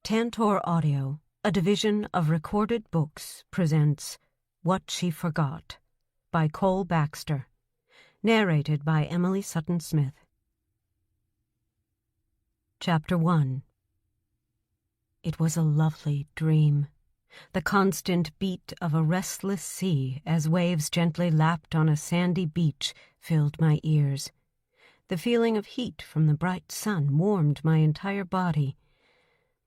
Tantor Audio, a division of Recorded Books, presents What She Forgot by Cole Baxter, narrated by Emily Sutton Smith. Chapter 1. It was a lovely dream. The constant beat of a restless sea as waves gently lapped on a sandy beach filled my ears. The feeling of heat from the bright sun warmed my entire body,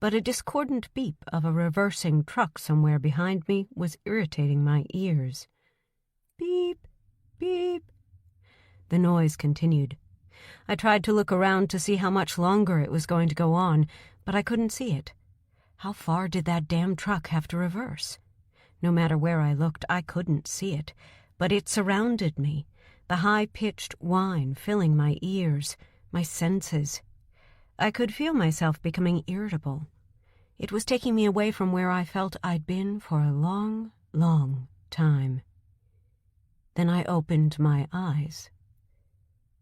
but a discordant beep of a reversing truck somewhere behind me was irritating my ears. Beep, beep. The noise continued. I tried to look around to see how much longer it was going to go on, but I couldn't see it. How far did that damn truck have to reverse? No matter where I looked, I couldn't see it, but it surrounded me, the high-pitched whine filling my ears, my senses. I could feel myself becoming irritable. It was taking me away from where I felt I'd been for a long, long time. Then I opened my eyes.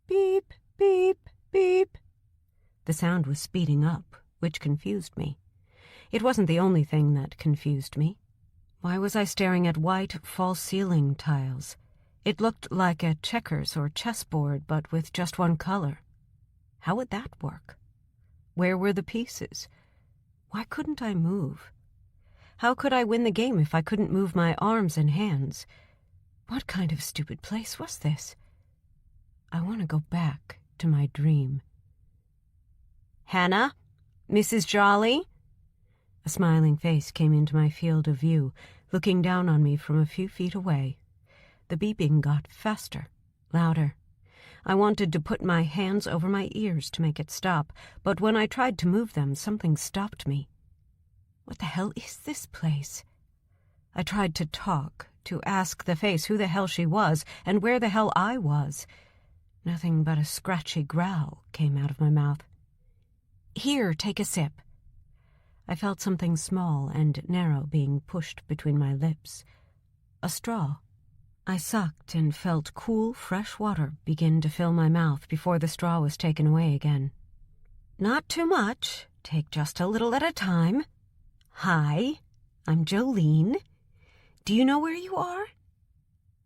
Beep, beep, beep. The sound was speeding up, which confused me. It wasn't the only thing that confused me. Why was I staring at white, false-ceiling tiles? It looked like a checkers or chessboard, but with just one color. How would that work? Where were the pieces? Why couldn't I move? How could I win the game if I couldn't move my arms and hands? What kind of stupid place was this? I want to go back to my dream. Hannah? Mrs. Jolly? A smiling face came into my field of view, looking down on me from a few feet away. The beeping got faster, louder. I wanted to put my hands over my ears to make it stop, but when I tried to move them, something stopped me. What the hell is this place? I tried to talk, to ask the face who the hell she was and where the hell I was. Nothing but a scratchy growl came out of my mouth. Here, take a sip. I felt something small and narrow being pushed between my lips. A straw. I sucked and felt cool, fresh water begin to fill my mouth before the straw was taken away again. Not too much. Take just a little at a time. Hi, I'm Jolene. Do you know where you are?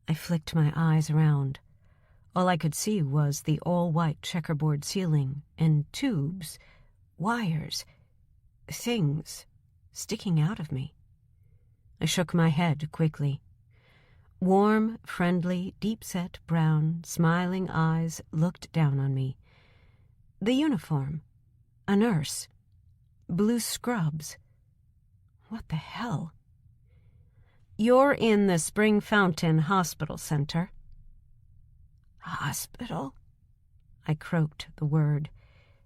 I flicked my eyes around. All I could see was the all-white checkerboard ceiling and tubes, wires, things sticking out of me. I shook my head quickly. Warm, friendly, deep-set, brown, smiling eyes looked down on me. The uniform. A nurse. Blue scrubs. What the hell? You're in the Spring Fountain Hospital Center. Hospital? I croaked the word.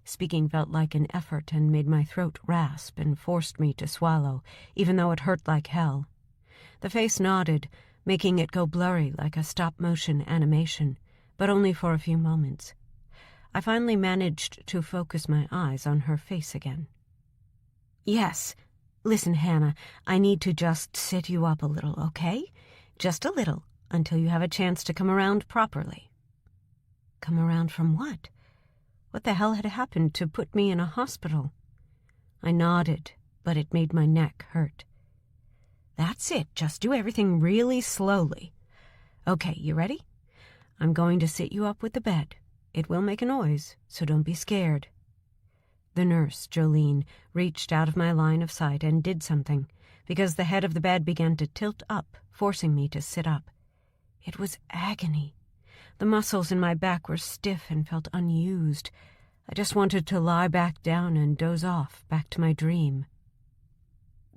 Speaking felt like an effort and made my throat rasp and forced me to swallow, even though it hurt like hell. The face nodded, making it go blurry like a stop-motion animation, but only for a few moments. I finally managed to focus my eyes on her face again. Yes. Listen, Hannah, I need to just sit you up a little, okay? Just a little, until you have a chance to come around properly. Come around from what? What the hell had happened to put me in a hospital? I nodded, but it made my neck hurt. That's it. Just do everything really slowly. Okay, you ready? I'm going to sit you up with the bed. It will make a noise, so don't be scared. The nurse, Jolene, reached out of my line of sight and did something, because the head of the bed began to tilt up, forcing me to sit up. It was agony. The muscles in my back were stiff and felt unused. I just wanted to lie back down and doze off, back to my dream.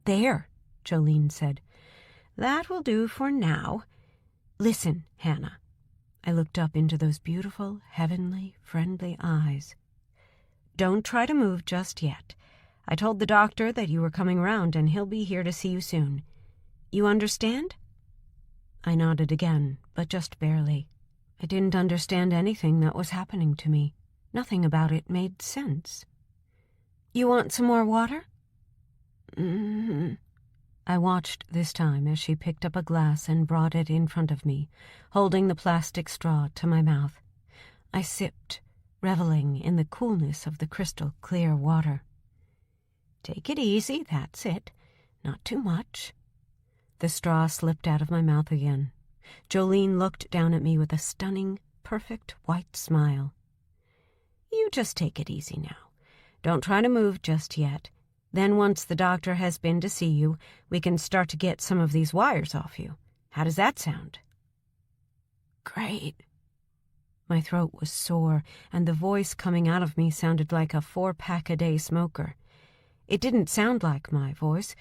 There, Jolene said. That will do for now. Listen, Hannah. I looked up into those beautiful, heavenly, friendly eyes. Don't try to move just yet. I told the doctor that you were coming around and he'll be here to see you soon. You understand? I nodded again, but just barely. I didn't understand anything that was happening to me. Nothing about it made sense. You want some more water? I watched this time as she picked up a glass and brought it in front of me, holding the plastic straw to my mouth. I sipped, reveling in the coolness of the crystal clear water. Take it easy, that's it. Not too much." The straw slipped out of my mouth again. Jolene looked down at me with a stunning, perfect white smile. "You just take it easy now. Don't try to move just yet. Then once the doctor has been to see you, we can start to get some of these wires off you. How does that sound?" "Great." My throat was sore, and the voice coming out of me sounded like a 4-pack-a-day smoker. It didn't sound like my voice,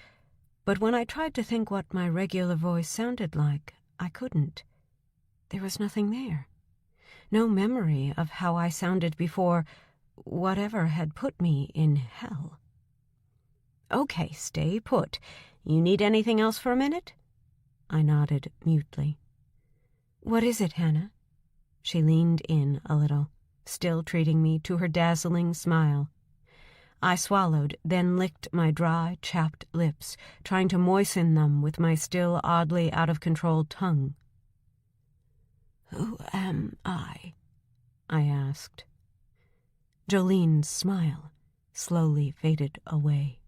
but when I tried to think what my regular voice sounded like, I couldn't. There was nothing there. No memory of how I sounded before whatever had put me in hell. "Okay, stay put. You need anything else for a minute?" I nodded mutely. "What is it, Hannah?" She leaned in a little, still treating me to her dazzling smile. I swallowed, then licked my dry, chapped lips, trying to moisten them with my still oddly out-of-control tongue. "Who am I?" I asked. Jolene's smile slowly faded away.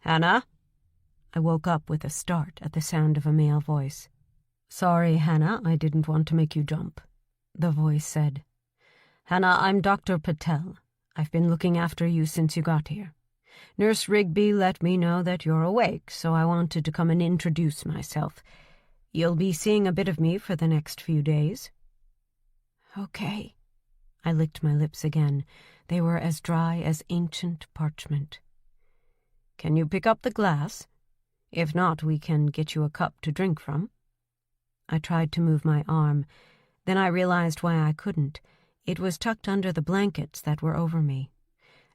"Hannah?" I woke up with a start at the sound of a male voice. "Sorry, Hannah, I didn't want to make you jump," the voice said. "Hannah, I'm Dr. Patel. I've been looking after you since you got here. Nurse Rigby let me know that you're awake, so I wanted to come and introduce myself. You'll be seeing a bit of me for the next few days." "Okay." I licked my lips again. They were as dry as ancient parchment. "Can you pick up the glass? If not, we can get you a cup to drink from." I tried to move my arm. Then I realized why I couldn't. It was tucked under the blankets that were over me.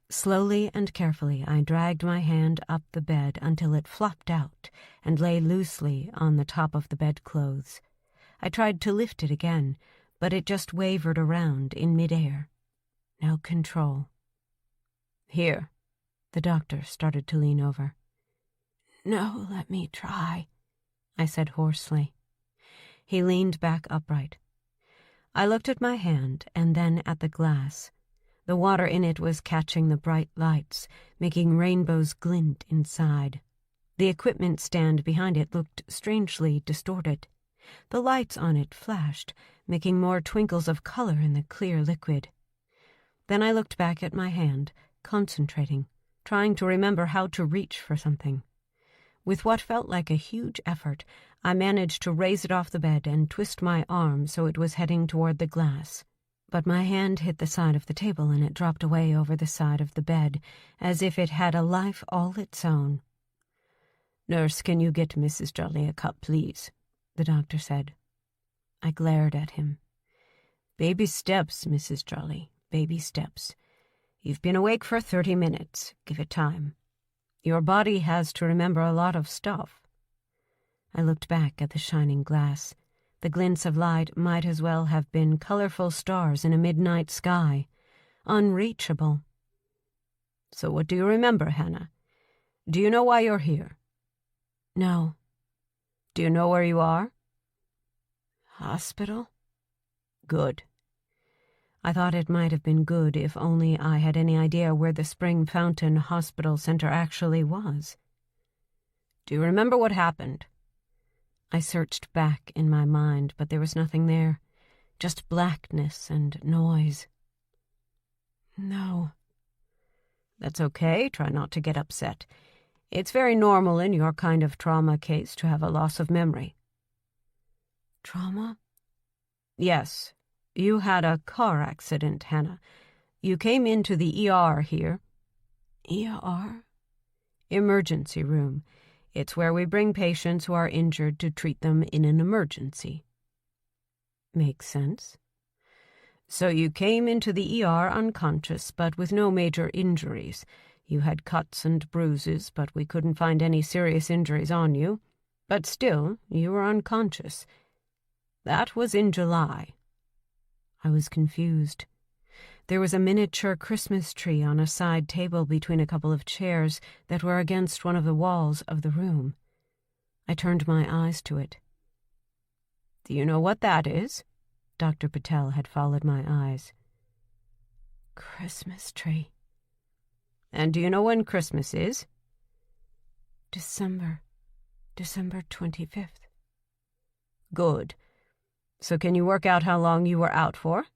Slowly and carefully, I dragged my hand up the bed until it flopped out and lay loosely on the top of the bedclothes. I tried to lift it again, but it just wavered around in midair. No control. "Here." The doctor started to lean over. "No, let me try," I said hoarsely. He leaned back upright. I looked at my hand and then at the glass. The water in it was catching the bright lights, making rainbows glint inside. The equipment stand behind it looked strangely distorted. The lights on it flashed, making more twinkles of color in the clear liquid. Then I looked back at my hand, concentrating, trying to remember how to reach for something. With what felt like a huge effort, I managed to raise it off the bed and twist my arm so it was heading toward the glass. But my hand hit the side of the table and it dropped away over the side of the bed, as if it had a life all its own. "Nurse, can you get Mrs. Jolly a cup, please?" the doctor said. I glared at him. "Baby steps, Mrs. Jolly, baby steps. You've been awake for 30 minutes. Give it time. Your body has to remember a lot of stuff." I looked back at the shining glass. The glints of light might as well have been colorful stars in a midnight sky. Unreachable. "So what do you remember, Hannah? Do you know why you're here?" "No." "Do you know where you are?" "Hospital." "Good." I thought it might have been good if only I had any idea where the Spring Fountain Hospital Center actually was. "Do you remember what happened?" I searched back in my mind, but there was nothing there. Just blackness and noise. "No." "That's okay. Try not to get upset. It's very normal in your kind of trauma case to have a loss of memory." "Trauma?" "Yes. You had a car accident, Hannah. You came into the ER here." "ER?" "Emergency room. It's where we bring patients who are injured to treat them in an emergency." "Makes sense." "So you came into the ER unconscious, but with no major injuries. You had cuts and bruises, but we couldn't find any serious injuries on you. But still, you were unconscious. That was in July." I was confused. There was a miniature Christmas tree on a side table between a couple of chairs that were against one of the walls of the room. I turned my eyes to it. "Do you know what that is?" Dr. Patel had followed my eyes. "Christmas tree," And do you know when Christmas is? December 25th. Good. So can you work out how long you were out for?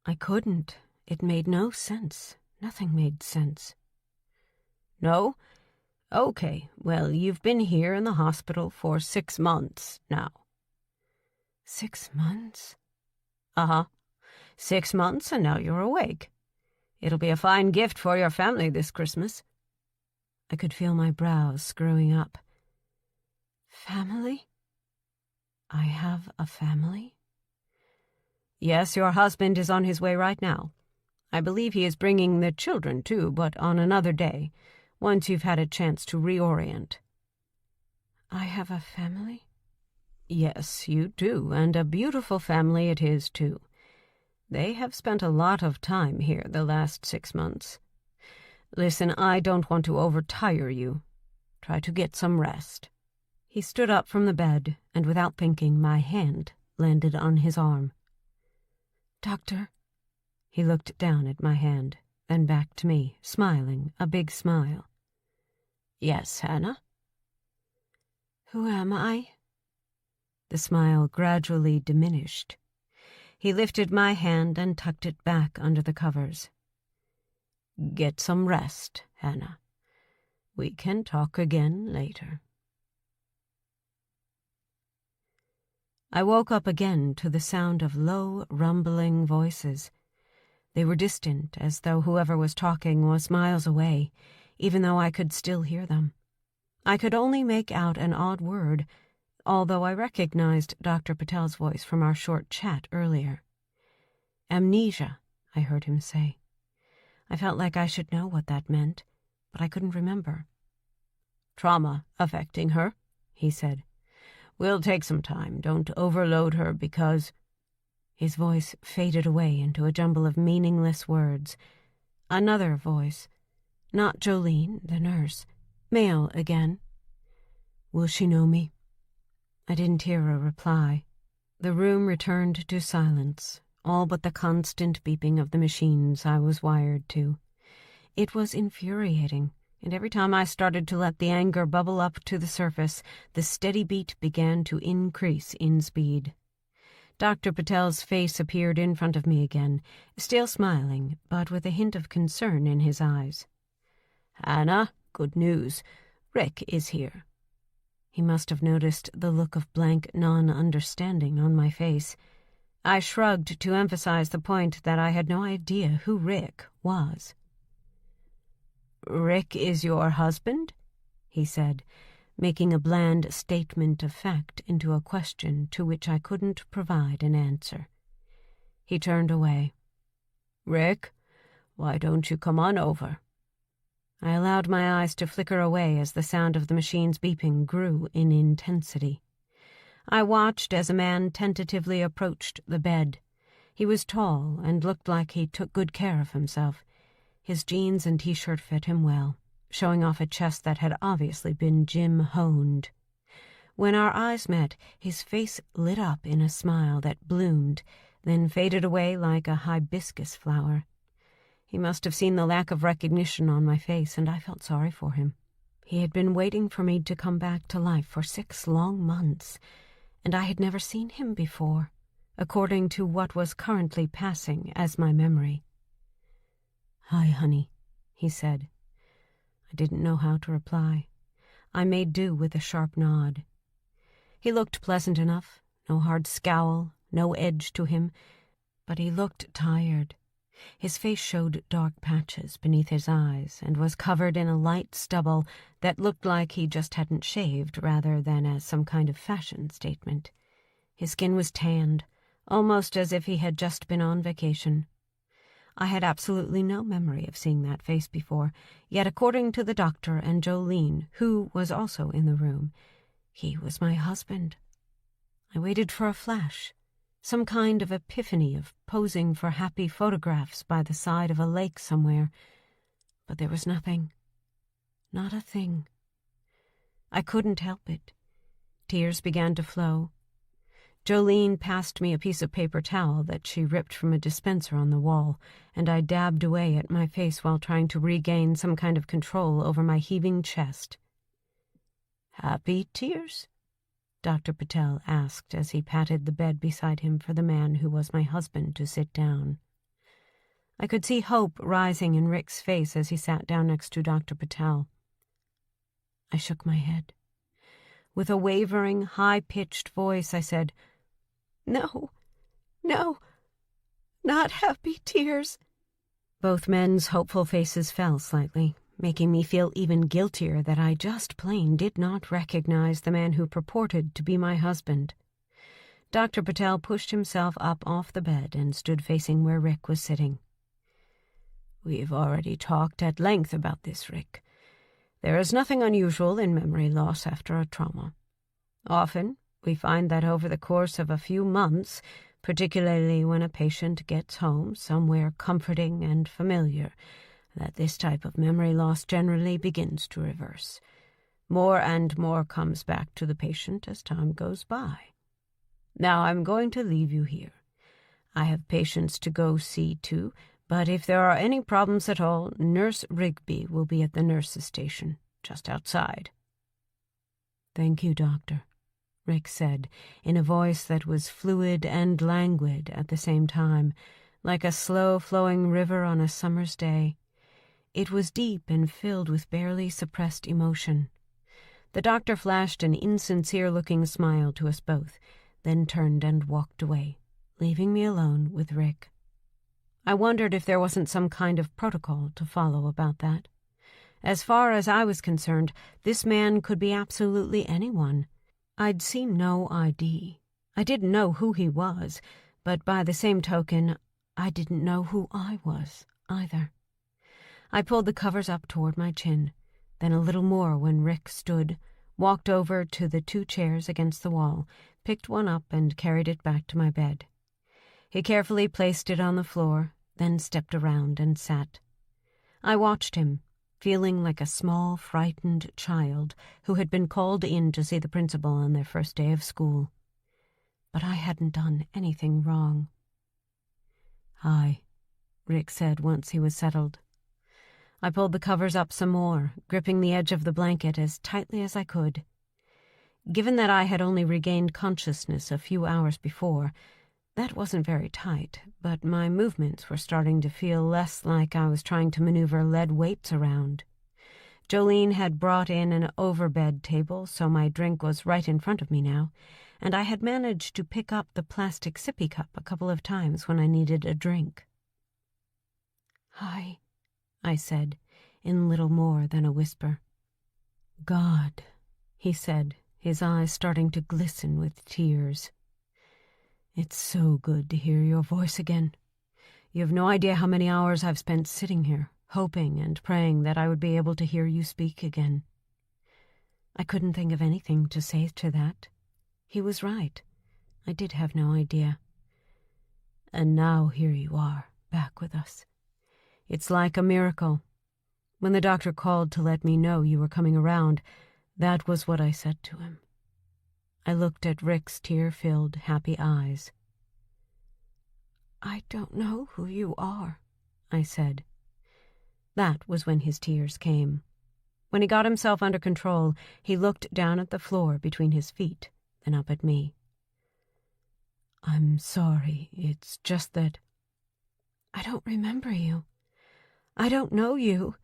I couldn't. It made no sense. Nothing made sense. No? Okay, well, you've been here in the hospital for 6 months now. 6 months? Uh-huh. 6 months, and now you're awake. It'll be a fine gift for your family this Christmas. I could feel my brows screwing up. Family? I have a family? Yes, your husband is on his way right now. I believe he is bringing the children, too, but on another day, once you've had a chance to reorient. I have a family? Yes, you do, and a beautiful family it is, too. They have spent a lot of time here the last 6 months. Listen, I don't want to overtire you. Try to get some rest. He stood up from the bed, and without thinking, my hand landed on his arm. Doctor? He looked down at my hand, then back to me, smiling, a big smile. Yes, Hannah? Who am I? The smile gradually diminished. He lifted my hand and tucked it back under the covers. Get some rest, Hannah. We can talk again later. I woke up again to the sound of low, rumbling voices. They were distant, as though whoever was talking was miles away, even though I could still hear them. I could only make out an odd word, although I recognized Dr. Patel's voice from our short chat earlier. Amnesia, I heard him say. I felt like I should know what that meant, but I couldn't remember. Trauma affecting her, he said. We'll take some time. Don't overload her because... His voice faded away into a jumble of meaningless words. Another voice. Not Jolene, the nurse. Male again. Will she know me? I didn't hear a reply. The room returned to silence, all but the constant beeping of the machines I was wired to. It was infuriating, and every time I started to let the anger bubble up to the surface, the steady beat began to increase in speed. Dr. Patel's face appeared in front of me again, still smiling, but with a hint of concern in his eyes. Hannah, good news. Rick is here. He must have noticed the look of blank non-understanding on my face. I shrugged to emphasize the point that I had no idea who Rick was. Rick is your husband? He said, making a bland statement of fact into a question to which I couldn't provide an answer. He turned away. Rick, why don't you come on over? I allowed my eyes to flicker away as the sound of the machine's beeping grew in intensity. I watched as a man tentatively approached the bed. He was tall and looked like he took good care of himself. His jeans and t-shirt fit him well, showing off a chest that had obviously been gym-honed. When our eyes met, his face lit up in a smile that bloomed, then faded away like a hibiscus flower. He must have seen the lack of recognition on my face, and I felt sorry for him. He had been waiting for me to come back to life for 6 long months, and I had never seen him before, according to what was currently passing as my memory. Hi, honey, he said. I didn't know how to reply. I made do with a sharp nod. He looked pleasant enough, no hard scowl, no edge to him, but he looked tired. His face showed dark patches beneath his eyes and was covered in a light stubble that looked like he just hadn't shaved rather than as some kind of fashion statement. His skin was tanned, almost as if he had just been on vacation. I had absolutely no memory of seeing that face before, yet according to the doctor and Jolene, who was also in the room, he was my husband. I waited for a flash, some kind of epiphany of posing for happy photographs by the side of a lake somewhere, but there was nothing. Not a thing. I couldn't help it. Tears began to flow. Jolene passed me a piece of paper towel that she ripped from a dispenser on the wall, and I dabbed away at my face while trying to regain some kind of control over my heaving chest. "Happy tears?" Dr. Patel asked as he patted the bed beside him for the man who was my husband to sit down. I could see hope rising in Rick's face as he sat down next to Dr. Patel. I shook my head. With a wavering, high-pitched voice, I said, "No, not happy tears." Both men's hopeful faces fell slightly, making me feel even guiltier that I just plain did not recognize the man who purported to be my husband. Dr. Patel pushed himself up off the bed and stood facing where Rick was sitting. "We've already talked at length about this, Rick. There is nothing unusual in memory loss after a trauma. Often, we find that over the course of a few months, particularly when a patient gets home somewhere comforting and familiar, that this type of memory loss generally begins to reverse. More and more comes back to the patient as time goes by. Now I'm going to leave you here. I have patients to go see too, but if there are any problems at all, Nurse Rigby will be at the nurse's station, just outside." "Thank you, Doctor," Rick said, in a voice that was fluid and languid at the same time, like a slow-flowing river on a summer's day. It was deep and filled with barely suppressed emotion. The doctor flashed an insincere-looking smile to us both, then turned and walked away, leaving me alone with Rick. I wondered if there wasn't some kind of protocol to follow about that. As far as I was concerned, this man could be absolutely anyone. I'd seen no ID. I didn't know who he was, but by the same token, I didn't know who I was, either. I pulled the covers up toward my chin, then a little more when Rick stood, walked over to the 2 chairs against the wall, picked one up and carried it back to my bed. He carefully placed it on the floor, then stepped around and sat. I watched him, feeling like a small, frightened child who had been called in to see the principal on their first day of school. But I hadn't done anything wrong. "Hi," Rick said once he was settled. I pulled the covers up some more, gripping the edge of the blanket as tightly as I could. Given that I had only regained consciousness a few hours before, that wasn't very tight, but my movements were starting to feel less like I was trying to maneuver lead weights around. Jolene had brought in an overbed table, so my drink was right in front of me now, and I had managed to pick up the plastic sippy cup a couple of times when I needed a drink. "Hi," I said, in little more than a whisper. "God," he said, his eyes starting to glisten with tears. "It's so good to hear your voice again. You have no idea how many hours I've spent sitting here, hoping and praying that I would be able to hear you speak again." I couldn't think of anything to say to that. He was right. I did have no idea. And now here you are, back with us. It's like a miracle. When the doctor called to let me know you were coming around, that was what I said to him. I looked at Rick's tear-filled, happy eyes. "I don't know who you are," I said. That was when his tears came. When he got himself under control, he looked down at the floor between his feet, then up at me. "I'm sorry, it's just that—" "I don't remember you. I don't know you."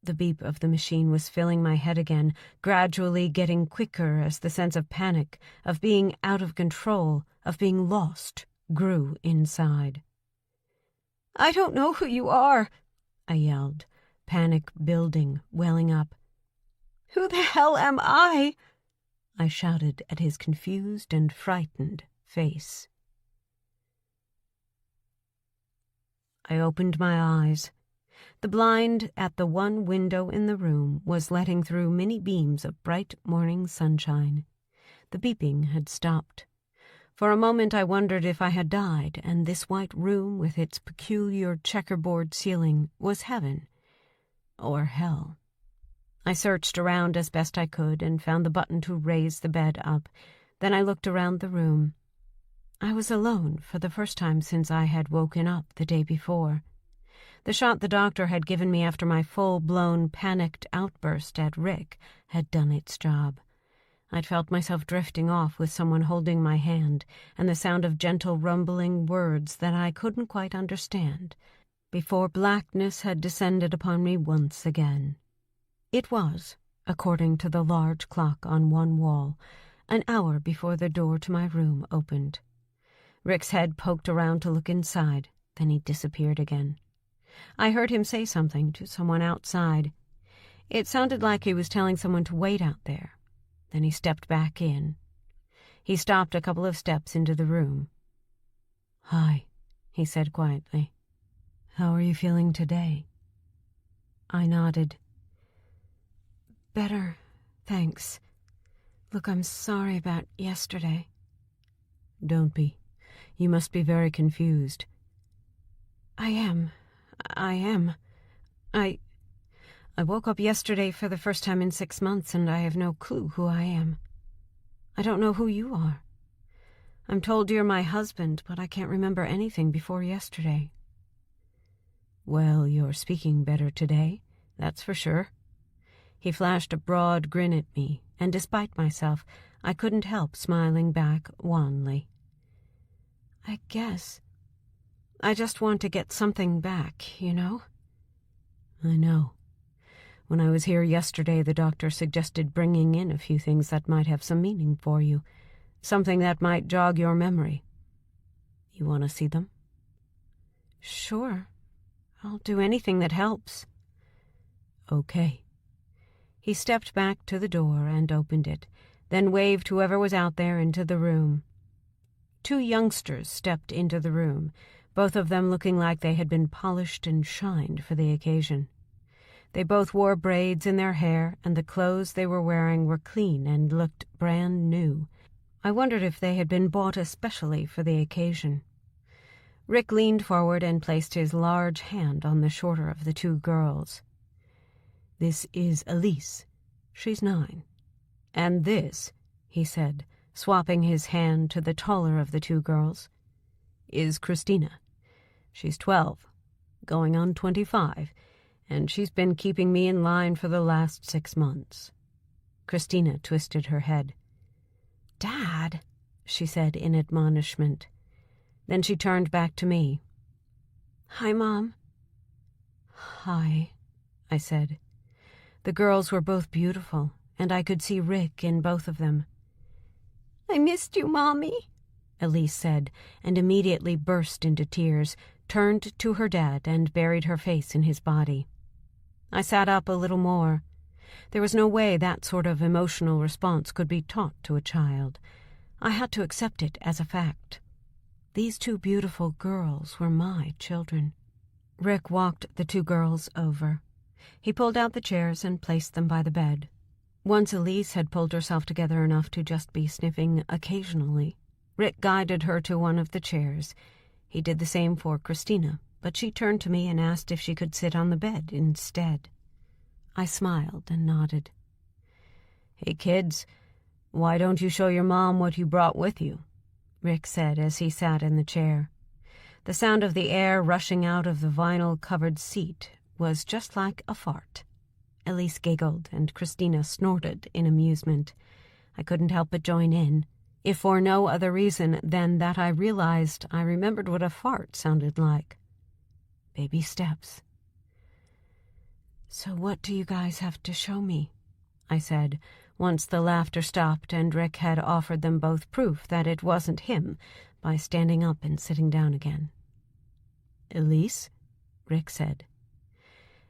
The beep of the machine was filling my head again, gradually getting quicker as the sense of panic, of being out of control, of being lost, grew inside. "I don't know who you are," I yelled, panic building, welling up. "Who the hell am I?" I shouted at his confused and frightened face. I opened my eyes. The blind at the one window in the room was letting through many beams of bright morning sunshine. The beeping had stopped. For a moment I wondered if I had died, and this white room with its peculiar checkerboard ceiling was heaven or hell. I searched around as best I could and found the button to raise the bed up. Then I looked around the room. I was alone for the first time since I had woken up the day before. The shot the doctor had given me after my full-blown panicked outburst at Rick had done its job. I'd felt myself drifting off with someone holding my hand and the sound of gentle rumbling words that I couldn't quite understand before blackness had descended upon me once again. It was, according to the large clock on one wall, an hour before the door to my room opened. Rick's head poked around to look inside, then he disappeared again. I heard him say something to someone outside. It sounded like he was telling someone to wait out there. Then he stepped back in. He stopped a couple of steps into the room. "Hi," he said quietly. "How are you feeling today?" I nodded. "Better, thanks. Look, I'm sorry about yesterday." "Don't be. You must be very confused." I am. I woke up yesterday for the first time in 6 months, and I have no clue who I am. I don't know who you are. I'm told you're my husband, but I can't remember anything before yesterday." "Well, you're speaking better today, that's for sure." He flashed a broad grin at me, and despite myself, I couldn't help smiling back wanly. "I guess. I just want to get something back, you know?" "I know. When I was here yesterday, the doctor suggested bringing in a few things that might have some meaning for you, something that might jog your memory. You want to see them?" "Sure. I'll do anything that helps." "Okay." He stepped back to the door and opened it, then waved whoever was out there into the room. 2 youngsters stepped into the room, both of them looking like they had been polished and shined for the occasion. They both wore braids in their hair, and the clothes they were wearing were clean and looked brand new. I wondered if they had been bought especially for the occasion. Rick leaned forward and placed his large hand on the shorter of the 2 girls. "This is Elise. She's 9. And this," he said, swapping his hand to the taller of the 2 girls, "is Christina. She's 12, going on 25, and she's been keeping me in line for the last 6 months." Christina twisted her head. "Dad," she said in admonishment. Then she turned back to me. "Hi, Mom." "Hi," I said. The girls were both beautiful, and I could see Rick in both of them. "I missed you, Mommy," Elise said, and immediately burst into tears, turned to her dad, and buried her face in his body. I sat up a little more. There was no way that sort of emotional response could be taught to a child. I had to accept it as a fact. These 2 beautiful girls were my children. Rick walked the 2 girls over. He pulled out the chairs and placed them by the bed. Once Elise had pulled herself together enough to just be sniffing occasionally. Rick guided her to one of the chairs. He did the same for Christina, but she turned to me and asked if she could sit on the bed instead. I smiled and nodded. "Hey, kids, why don't you show your mom what you brought with you?" Rick said as he sat in the chair. The sound of the air rushing out of the vinyl-covered seat was just like a fart. Elise giggled, and Christina snorted in amusement. I couldn't help but join in, if for no other reason than that I realized I remembered what a fart sounded like. Baby steps. "So what do you guys have to show me?" I said, once the laughter stopped and Rick had offered them both proof that it wasn't him by standing up and sitting down again. "Elise?" Rick said.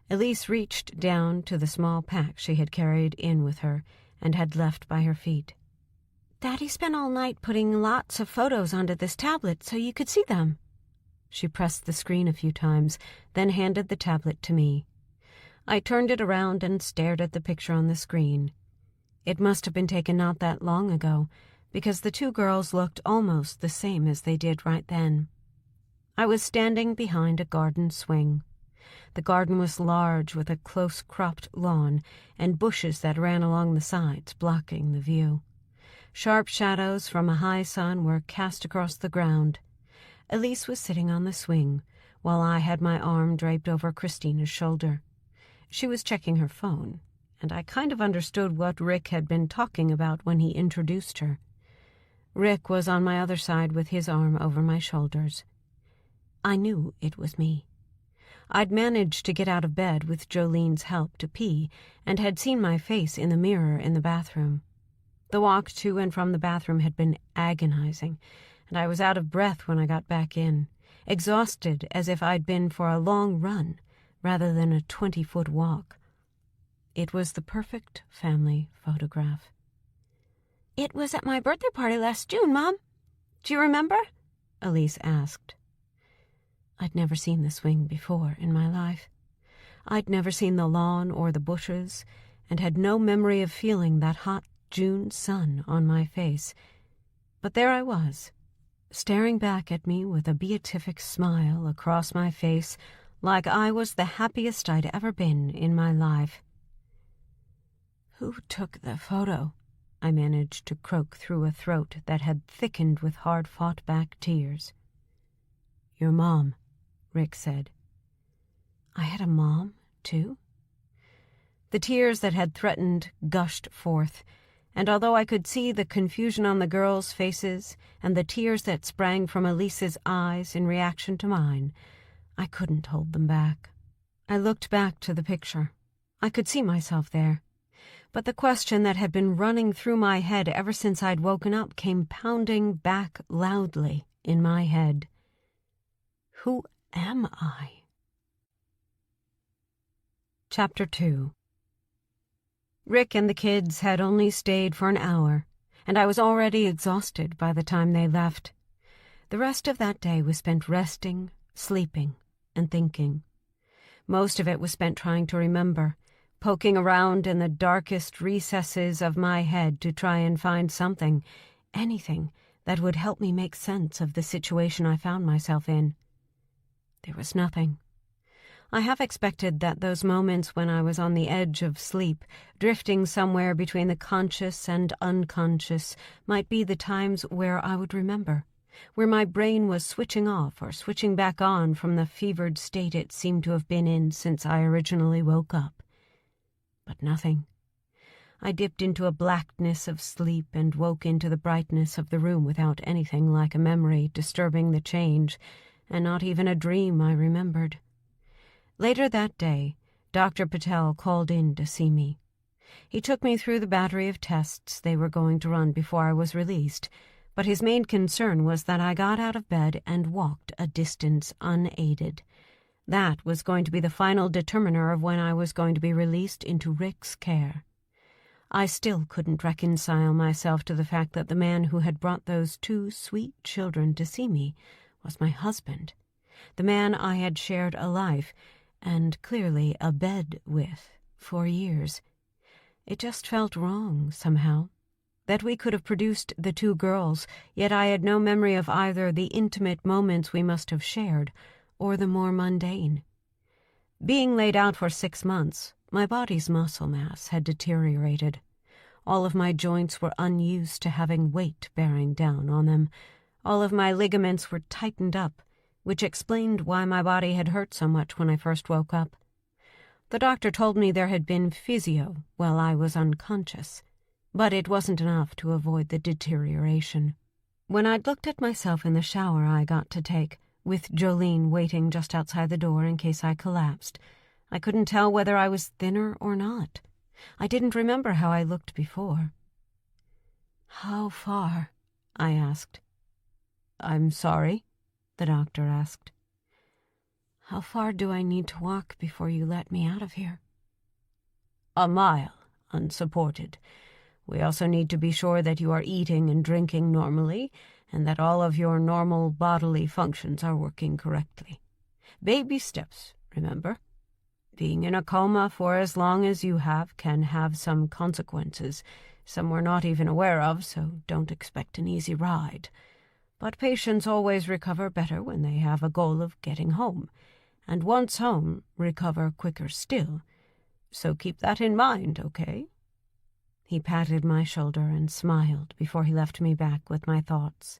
Elise reached down to the small pack she had carried in with her and had left by her feet. "Daddy spent all night putting lots of photos onto this tablet so you could see them." She pressed the screen a few times, then handed the tablet to me. I turned it around and stared at the picture on the screen. It must have been taken not that long ago, because the 2 girls looked almost the same as they did right then. I was standing behind a garden swing. The garden was large, with a close-cropped lawn and bushes that ran along the sides, blocking the view. Sharp shadows from a high sun were cast across the ground. Elise was sitting on the swing, while I had my arm draped over Christina's shoulder. She was checking her phone, and I kind of understood what Rick had been talking about when he introduced her. Rick was on my other side with his arm over my shoulders. I knew it was me. I'd managed to get out of bed with Jolene's help to pee, and had seen my face in the mirror in the bathroom. The walk to and from the bathroom had been agonizing, and I was out of breath when I got back in, exhausted as if I'd been for a long run rather than a 20-foot walk. It was the perfect family photograph. "It was at my birthday party last June, Mom. Do you remember?" Elise asked. I'd never seen the swing before in my life. I'd never seen the lawn or the bushes, and had no memory of feeling that hot June sun on my face. But there I was, staring back at me with a beatific smile across my face, like I was the happiest I'd ever been in my life. "Who took the photo?" I managed to croak through a throat that had thickened with hard-fought-back tears. "Your mom," Rick said. I had a mom, too? The tears that had threatened gushed forth, and although I could see the confusion on the girls' faces and the tears that sprang from Elise's eyes in reaction to mine, I couldn't hold them back. I looked back to the picture. I could see myself there. But the question that had been running through my head ever since I'd woken up came pounding back loudly in my head. Who am I? Chapter 2. Rick and the kids had only stayed for an hour, and I was already exhausted by the time they left. The rest of that day was spent resting, sleeping, and thinking. Most of it was spent trying to remember, poking around in the darkest recesses of my head to try and find something, anything, that would help me make sense of the situation I found myself in. There was nothing. I half expected that those moments when I was on the edge of sleep, drifting somewhere between the conscious and unconscious, might be the times where I would remember, where my brain was switching off or switching back on from the fevered state it seemed to have been in since I originally woke up. But nothing. I dipped into a blackness of sleep and woke into the brightness of the room without anything like a memory disturbing the change, and not even a dream I remembered. Later that day, Dr. Patel called in to see me. He took me through the battery of tests they were going to run before I was released, but his main concern was that I got out of bed and walked a distance unaided. That was going to be the final determiner of when I was going to be released into Rick's care. I still couldn't reconcile myself to the fact that the man who had brought those two sweet children to see me was my husband, the man I had shared a life, and clearly a bed with, for years. It just felt wrong, somehow, that we could have produced the two girls, yet I had no memory of either the intimate moments we must have shared, or the more mundane. Being laid out for 6 months, my body's muscle mass had deteriorated. All of my joints were unused to having weight bearing down on them. All of my ligaments were tightened up, which explained why my body had hurt so much when I first woke up. The doctor told me there had been physio while I was unconscious, but it wasn't enough to avoid the deterioration. When I'd looked at myself in the shower I got to take, with Jolene waiting just outside the door in case I collapsed, I couldn't tell whether I was thinner or not. I didn't remember how I looked before. "How far?" I asked. "I'm sorry?" the doctor asked. "How far do I need to walk before you let me out of here?" "A mile, unsupported. We also need to be sure that you are eating and drinking normally, and that all of your normal bodily functions are working correctly. Baby steps, remember? Being in a coma for as long as you have can have some consequences, some we're not even aware of, so don't expect an easy ride. But patients always recover better when they have a goal of getting home, and once home, recover quicker still. So keep that in mind, okay?" He patted my shoulder and smiled before he left me back with my thoughts.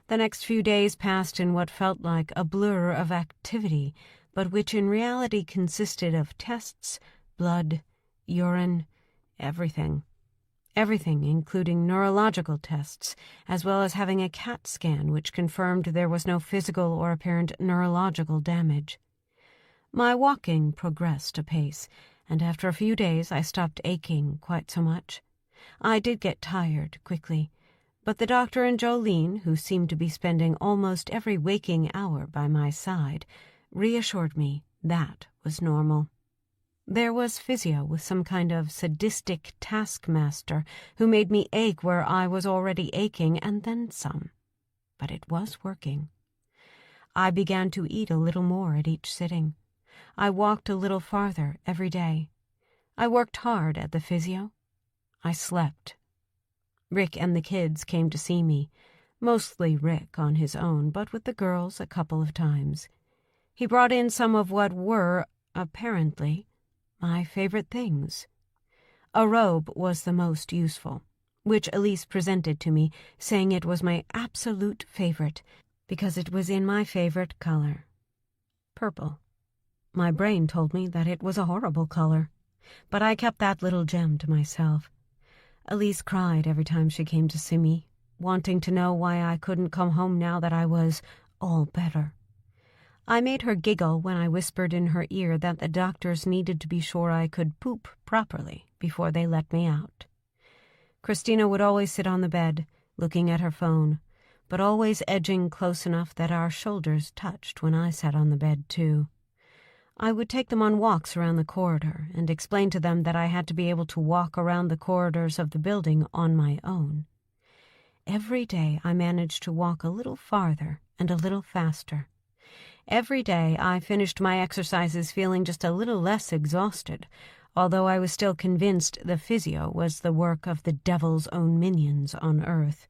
The next few days passed in what felt like a blur of activity, but which in reality consisted of tests, blood, urine, everything. Everything, including neurological tests, as well as having a CAT scan which confirmed there was no physical or apparent neurological damage. My walking progressed apace, and after a few days I stopped aching quite so much. I did get tired quickly, but the doctor and Jolene, who seemed to be spending almost every waking hour by my side, reassured me that was normal. There was physio with some kind of sadistic taskmaster who made me ache where I was already aching and then some. But it was working. I began to eat a little more at each sitting. I walked a little farther every day. I worked hard at the physio. I slept. Rick and the kids came to see me, mostly Rick on his own, but with the girls a couple of times. He brought in some of what were, apparently, my favorite things. A robe was the most useful, which Elise presented to me, saying it was my absolute favorite, because it was in my favorite color. Purple. My brain told me that it was a horrible color, but I kept that little gem to myself. Elise cried every time she came to see me, wanting to know why I couldn't come home now that I was all better. I made her giggle when I whispered in her ear that the doctors needed to be sure I could poop properly before they let me out. Christina would always sit on the bed, looking at her phone, but always edging close enough that our shoulders touched when I sat on the bed, too. I would take them on walks around the corridor and explain to them that I had to be able to walk around the corridors of the building on my own. Every day I managed to walk a little farther and a little faster. Every day I finished my exercises feeling just a little less exhausted, although I was still convinced the physio was the work of the devil's own minions on Earth.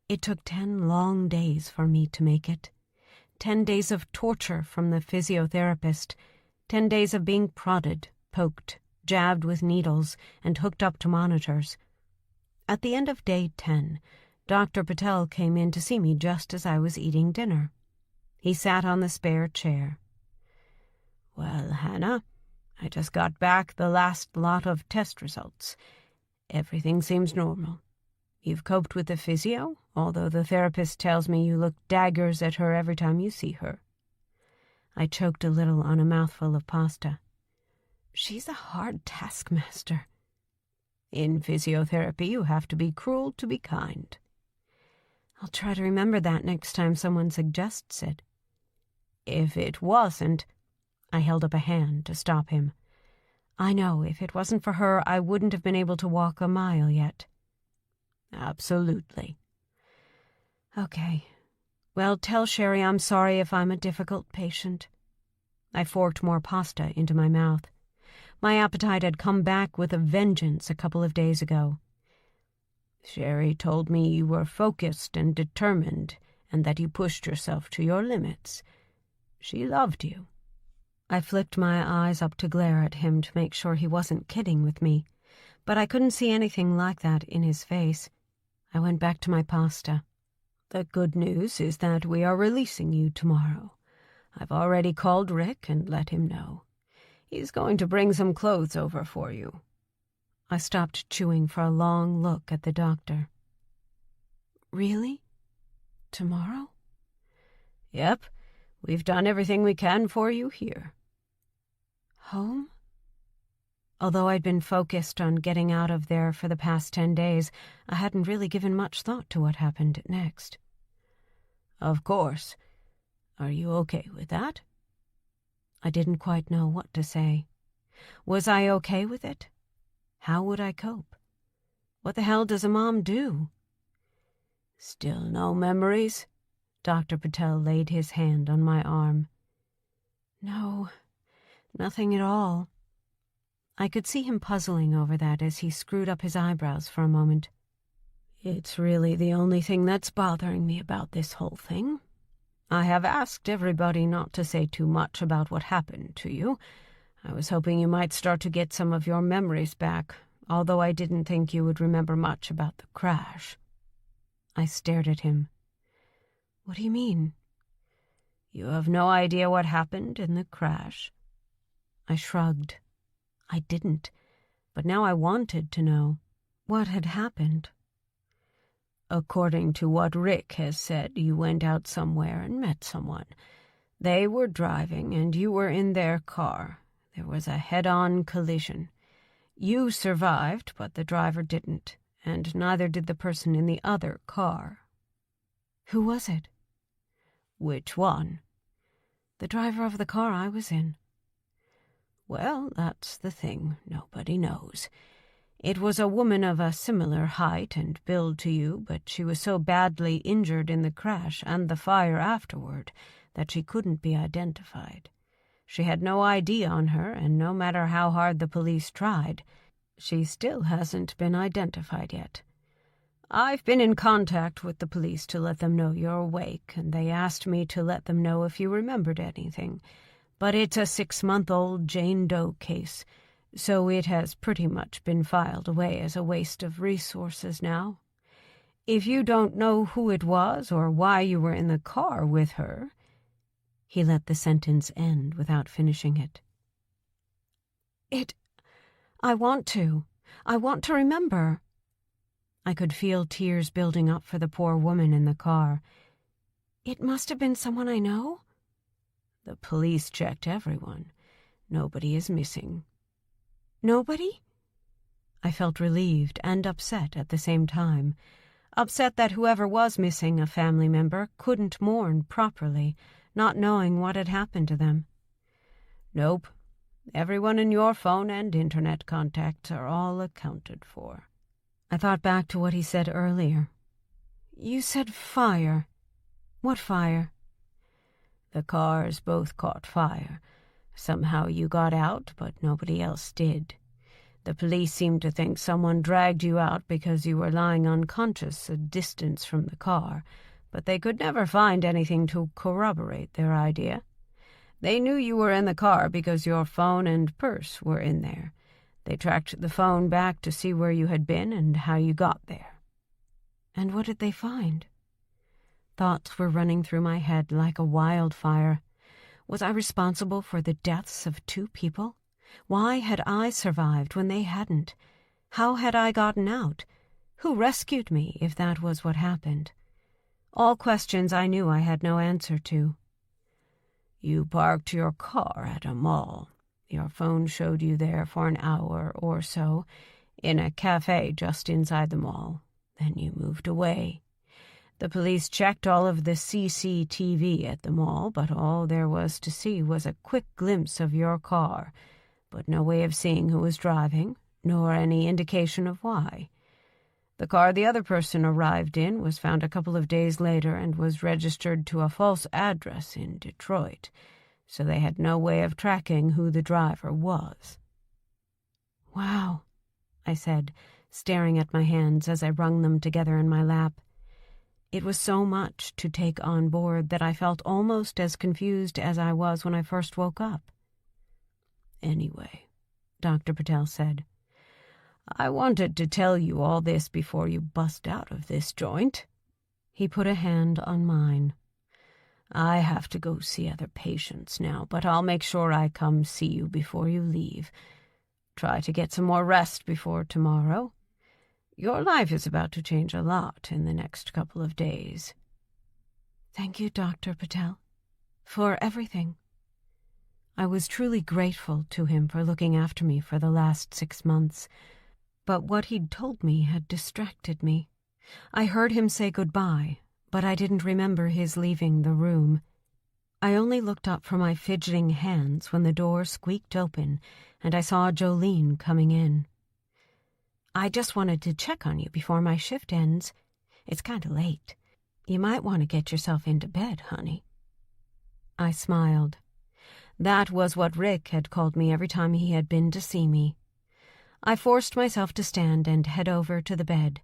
It took 10 long days for me to make it. 10 days of torture from the physiotherapist, 10 days of being prodded, poked, jabbed with needles, and hooked up to monitors. At the end of day 10, Dr. Patel came in to see me just as I was eating dinner. He sat on the spare chair. "Well, Hannah, I just got back the last lot of test results. Everything seems normal. You've coped with the physio, although the therapist tells me you look daggers at her every time you see her." I choked a little on a mouthful of pasta. She's a hard taskmaster. In physiotherapy, you have to be cruel to be kind. I'll try to remember that next time someone suggests it. If it wasn't, I held up a hand to stop him. I know, if it wasn't for her, I wouldn't have been able to walk a mile yet. Absolutely. Okay. Well, tell Sherry I'm sorry if I'm a difficult patient. I forked more pasta into my mouth. My appetite had come back with a vengeance a couple of days ago. Sherry told me you were focused and determined, and that you pushed yourself to your limits. She loved you. I flicked my eyes up to glare at him to make sure he wasn't kidding with me, but I couldn't see anything like that in his face. I went back to my pasta. The good news is that we are releasing you tomorrow. I've already called Rick and let him know. He's going to bring some clothes over for you. I stopped chewing for a long look at the doctor. Really? Tomorrow? Yep. We've done everything we can for you here. Home? Although I'd been focused on getting out of there for the past 10 days, I hadn't really given much thought to what happened next. Of course. Are you okay with that? I didn't quite know what to say. Was I okay with it? How would I cope? What the hell does a mom do? Still no memories? Dr. Patel laid his hand on my arm. No, nothing at all. I could see him puzzling over that as he screwed up his eyebrows for a moment. It's really the only thing that's bothering me about this whole thing. I have asked everybody not to say too much about what happened to you. I was hoping you might start to get some of your memories back, although I didn't think you would remember much about the crash." I stared at him. "What do you mean?" "You have no idea what happened in the crash?" I shrugged. I didn't, but now I wanted to know. What had happened? "According to what Rick has said, you went out somewhere and met someone. They were driving, and you were in their car. There was a head-on collision. You survived, but the driver didn't, and neither did the person in the other car." "Who was it?" "Which one?" "The driver of the car I was in." "Well, that's the thing. Nobody knows. It was a woman of a similar height and build to you, but she was so badly injured in the crash and the fire afterward that she couldn't be identified. She had no ID on her, and no matter how hard the police tried, she still hasn't been identified yet. I've been in contact with the police to let them know you're awake, and they asked me to let them know if you remembered anything. But it's a 6-month-old Jane Doe case, so it has pretty much been filed away as a waste of resources now. If you don't know who it was or why you were in the car with her—" He let the sentence end without finishing it. I want to. I want to remember." I could feel tears building up for the poor woman in the car. "It must have been someone I know?" "The police checked everyone. Nobody is missing." "Nobody?" I felt relieved and upset at the same time. Upset that whoever was missing a family member couldn't mourn properly, not knowing what had happened to them. "Nope. Everyone in your phone and internet contacts are all accounted for." I thought back to what he said earlier. "You said fire. What fire?" "The cars both caught fire. Somehow you got out, but nobody else did. The police seemed to think someone dragged you out because you were lying unconscious a distance from the car, but they could never find anything to corroborate their idea. They knew you were in the car because your phone and purse were in there. They tracked the phone back to see where you had been and how you got there." "And what did they find?" Thoughts were running through my head like a wildfire. Was I responsible for the deaths of 2 people? Why had I survived when they hadn't? How had I gotten out? Who rescued me, if that was what happened? All questions I knew I had no answer to. "You parked your car at a mall. Your phone showed you there for an hour or so, in a cafe just inside the mall. Then you moved away. The police checked all of the CCTV at the mall, but all there was to see was a quick glimpse of your car, but no way of seeing who was driving, nor any indication of why. The car the other person arrived in was found a couple of days later and was registered to a false address in Detroit, so they had no way of tracking who the driver was." "Wow," I said, staring at my hands as I wrung them together in my lap. It was so much to take on board that I felt almost as confused as I was when I first woke up. "Anyway," Dr. Patel said, "I wanted to tell you all this before you bust out of this joint." He put a hand on mine. "I have to go see other patients now, but I'll make sure I come see you before you leave. Try to get some more rest before tomorrow. Your life is about to change a lot in the next couple of days." "Thank you, Dr. Patel, for everything." I was truly grateful to him for looking after me for the last 6 months, but what he'd told me had distracted me. I heard him say goodbye, but I didn't remember his leaving the room. I only looked up from my fidgeting hands when the door squeaked open and I saw Jolene coming in. "I just wanted to check on you before my shift ends. It's kind of late. You might want to get yourself into bed, honey." I smiled. That was what Rick had called me every time he had been to see me. I forced myself to stand and head over to the bed.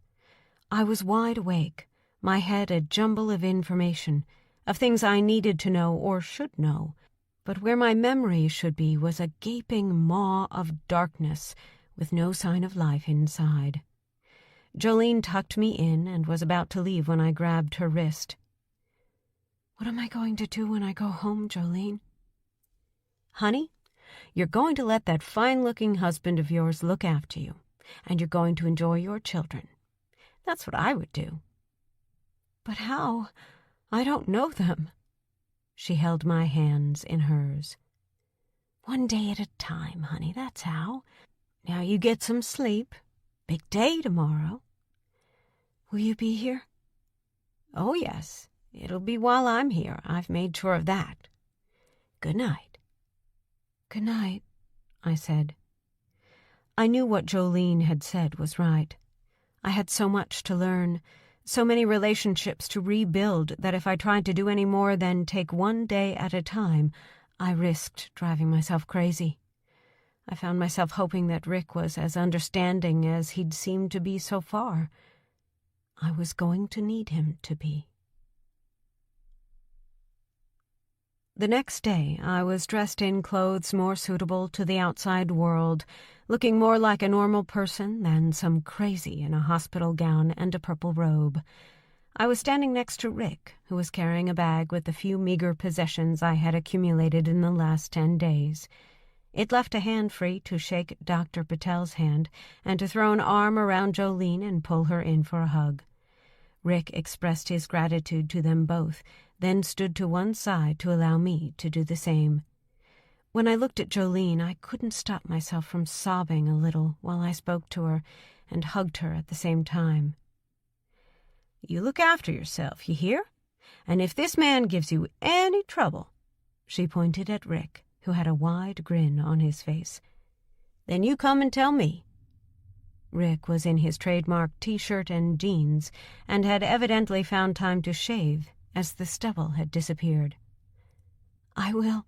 I was wide awake, my head a jumble of information, of things I needed to know or should know, but where my memory should be was a gaping maw of darkness with no sign of life inside. Jolene tucked me in and was about to leave when I grabbed her wrist. "What am I going to do when I go home, Jolene?" "Honey, you're going to let that fine-looking husband of yours look after you, and you're going to enjoy your children. That's what I would do." "But how? I don't know them." She held my hands in hers. "One day at a time, honey, that's how. Now you get some sleep. Big day tomorrow." "Will you be here?" "Oh, yes. It'll be while I'm here. I've made sure of that. Good night." "Good night," I said. I knew what Jolene had said was right. I had so much to learn, so many relationships to rebuild, that if I tried to do any more than take one day at a time, I risked driving myself crazy. I found myself hoping that Rick was as understanding as he'd seemed to be so far. I was going to need him to be. The next day, I was dressed in clothes more suitable to the outside world, looking more like a normal person than some crazy in a hospital gown and a purple robe. I was standing next to Rick, who was carrying a bag with the few meager possessions I had accumulated in the last 10 days. It left a hand free to shake Dr. Patel's hand and to throw an arm around Jolene and pull her in for a hug. Rick expressed his gratitude to them both, then stood to one side to allow me to do the same. When I looked at Jolene, I couldn't stop myself from sobbing a little while I spoke to her and hugged her at the same time. "You look after yourself, you hear? And if this man gives you any trouble," she pointed at Rick, who had a wide grin on his face, "then you come and tell me." Rick was in his trademark T-shirt and jeans and had evidently found time to shave, as the stubble had disappeared. "I will,"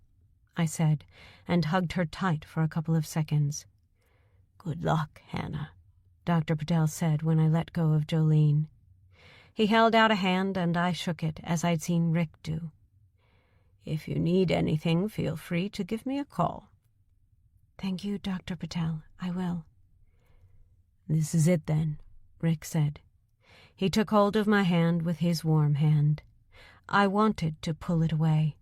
I said, and hugged her tight for a couple of seconds. "Good luck, Hannah," Dr. Patel said when I let go of Jolene. He held out a hand and I shook it as I'd seen Rick do. "If you need anything, feel free to give me a call." "Thank you, Dr. Patel. I will." "This is it, then," Rick said. He took hold of my hand with his warm hand. I wanted to pull it away.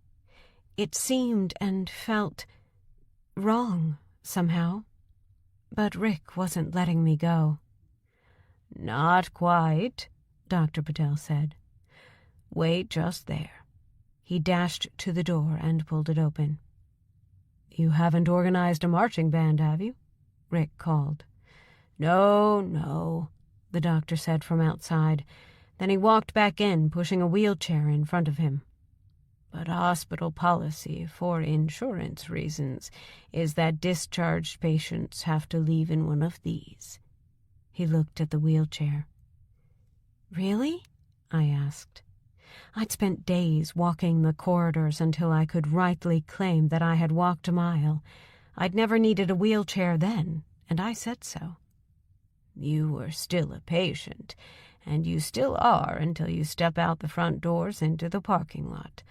It seemed and felt wrong, somehow. But Rick wasn't letting me go. "Not quite," Dr. Patel said. "Wait just there." He dashed to the door and pulled it open. "You haven't organized a marching band, have you?" Rick called. No, the doctor said from outside. Then he walked back in, pushing a wheelchair in front of him. "But hospital policy, for insurance reasons, is that discharged patients have to leave in one of these." He looked at the wheelchair. "Really?" I asked. I'd spent days walking the corridors until I could rightly claim that I had walked a mile. I'd never needed a wheelchair then, and I said so. "You were still a patient, and you still are until you step out the front doors into the parking lot.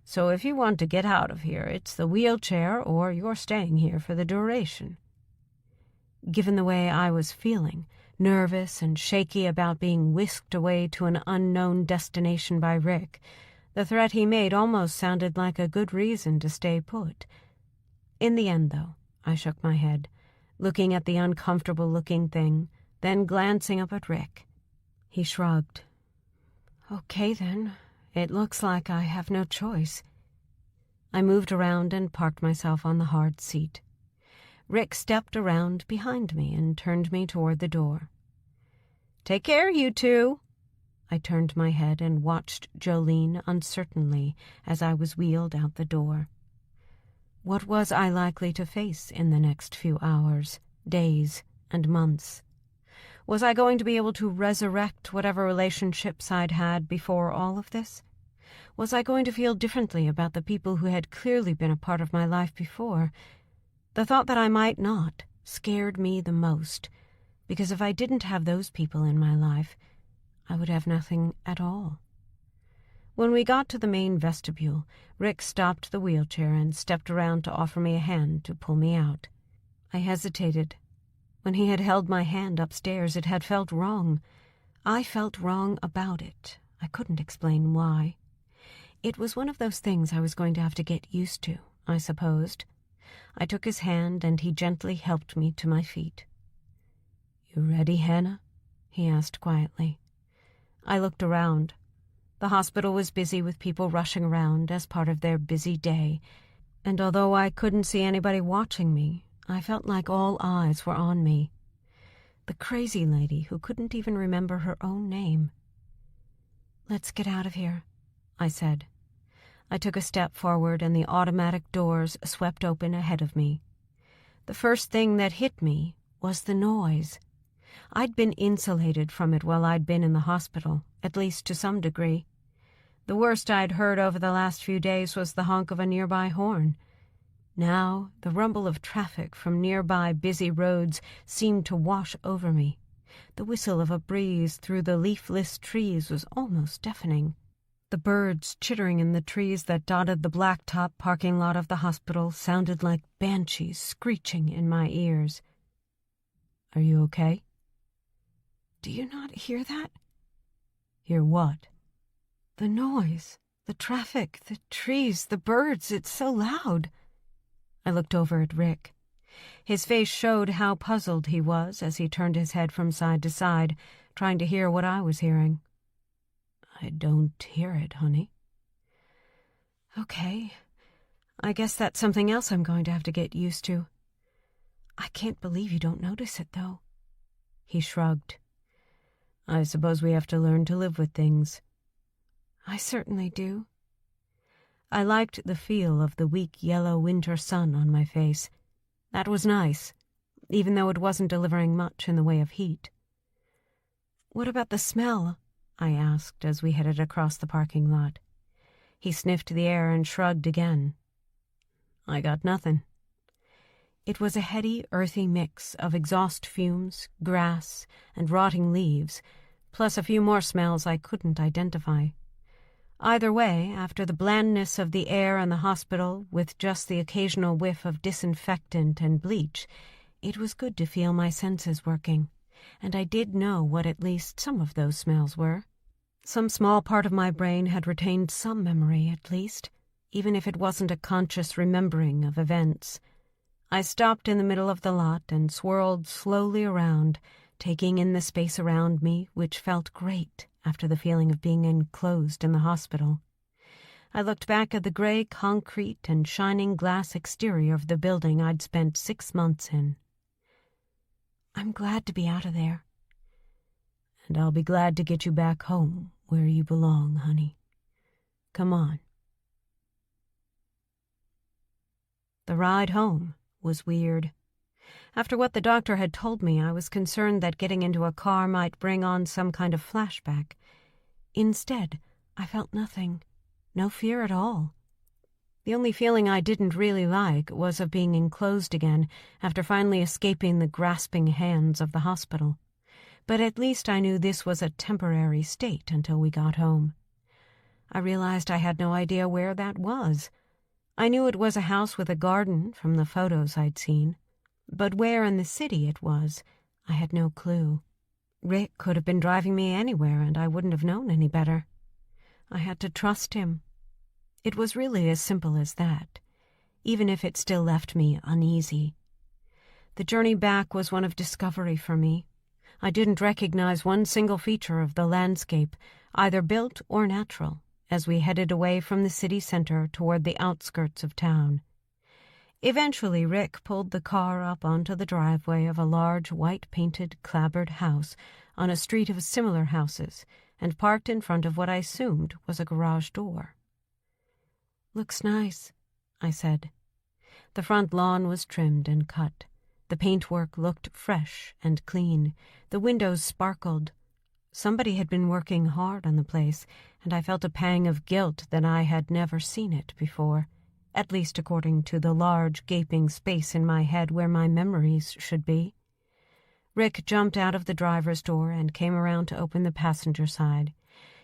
So if you want to get out of here, it's the wheelchair or you're staying here for the duration." Given the way I was feeling, nervous and shaky about being whisked away to an unknown destination by Rick, the threat he made almost sounded like a good reason to stay put. In the end, though, I shook my head, looking at the uncomfortable-looking thing, then glancing up at Rick. He shrugged. "Okay, then. It looks like I have no choice." I moved around and parked myself on the hard seat. Rick stepped around behind me and turned me toward the door. "Take care, you two." I turned my head and watched Jolene uncertainly as I was wheeled out the door. What was I likely to face in the next few hours, days, and months? Was I going to be able to resurrect whatever relationships I'd had before all of this? Was I going to feel differently about the people who had clearly been a part of my life before? The thought that I might not scared me the most, because if I didn't have those people in my life, I would have nothing at all. When we got to the main vestibule, Rick stopped the wheelchair and stepped around to offer me a hand to pull me out. I hesitated. When he had held my hand upstairs, it had felt wrong. I felt wrong about it. I couldn't explain why. It was one of those things I was going to have to get used to, I supposed. I took his hand, and he gently helped me to my feet. "You ready, Hannah?" he asked quietly. I looked around. The hospital was busy with people rushing around as part of their busy day, and although I couldn't see anybody watching me, I felt like all eyes were on me. The crazy lady who couldn't even remember her own name. "Let's get out of here," I said. I took a step forward, and the automatic doors swept open ahead of me. The first thing that hit me was the noise. I'd been insulated from it while I'd been in the hospital, at least to some degree. The worst I'd heard over the last few days was the honk of a nearby horn. Now, the rumble of traffic from nearby busy roads seemed to wash over me. The whistle of a breeze through the leafless trees was almost deafening. The birds chittering in the trees that dotted the blacktop parking lot of the hospital sounded like banshees screeching in my ears. "Are you okay?" "Do you not hear that?" "Hear what?" "The noise, the traffic, the trees, the birds. It's so loud." I looked over at Rick. His face showed how puzzled he was as he turned his head from side to side, trying to hear what I was hearing. "I don't hear it, honey." "Okay. I guess that's something else I'm going to have to get used to. I can't believe you don't notice it, though." He shrugged. "I suppose we have to learn to live with things." "I certainly do." I liked the feel of the weak yellow winter sun on my face. That was nice, even though it wasn't delivering much in the way of heat. "What about the smell?" I asked as we headed across the parking lot. He sniffed the air and shrugged again. "I got nothing." It was a heady, earthy mix of exhaust fumes, grass, and rotting leaves, plus a few more smells I couldn't identify. Either way, after the blandness of the air in the hospital, with just the occasional whiff of disinfectant and bleach, it was good to feel my senses working, and I did know what at least some of those smells were. Some small part of my brain had retained some memory, at least, even if it wasn't a conscious remembering of events. I stopped in the middle of the lot and swirled slowly around, taking in the space around me, which felt great after the feeling of being enclosed in the hospital. I looked back at the gray concrete and shining glass exterior of the building I'd spent 6 months in. "I'm glad to be out of there." "And I'll be glad to get you back home where you belong, honey. Come on." The ride home was weird. After what the doctor had told me, I was concerned that getting into a car might bring on some kind of flashback. Instead, I felt nothing, no fear at all. The only feeling I didn't really like was of being enclosed again after finally escaping the grasping hands of the hospital. But at least I knew this was a temporary state until we got home. I realized I had no idea where that was. I knew it was a house with a garden from the photos I'd seen. But where in the city it was, I had no clue. Rick could have been driving me anywhere, and I wouldn't have known any better. I had to trust him. It was really as simple as that, even if it still left me uneasy. The journey back was one of discovery for me. I didn't recognize one single feature of the landscape, either built or natural, as we headed away from the city center toward the outskirts of town. Eventually, Rick pulled the car up onto the driveway of a large white-painted clapboard house on a street of similar houses and parked in front of what I assumed was a garage door. "Looks nice," I said. The front lawn was trimmed and cut. The paintwork looked fresh and clean. The windows sparkled. Somebody had been working hard on the place, and I felt a pang of guilt that I had never seen it before. At least according to the large, gaping space in my head where my memories should be. Rick jumped out of the driver's door and came around to open the passenger side.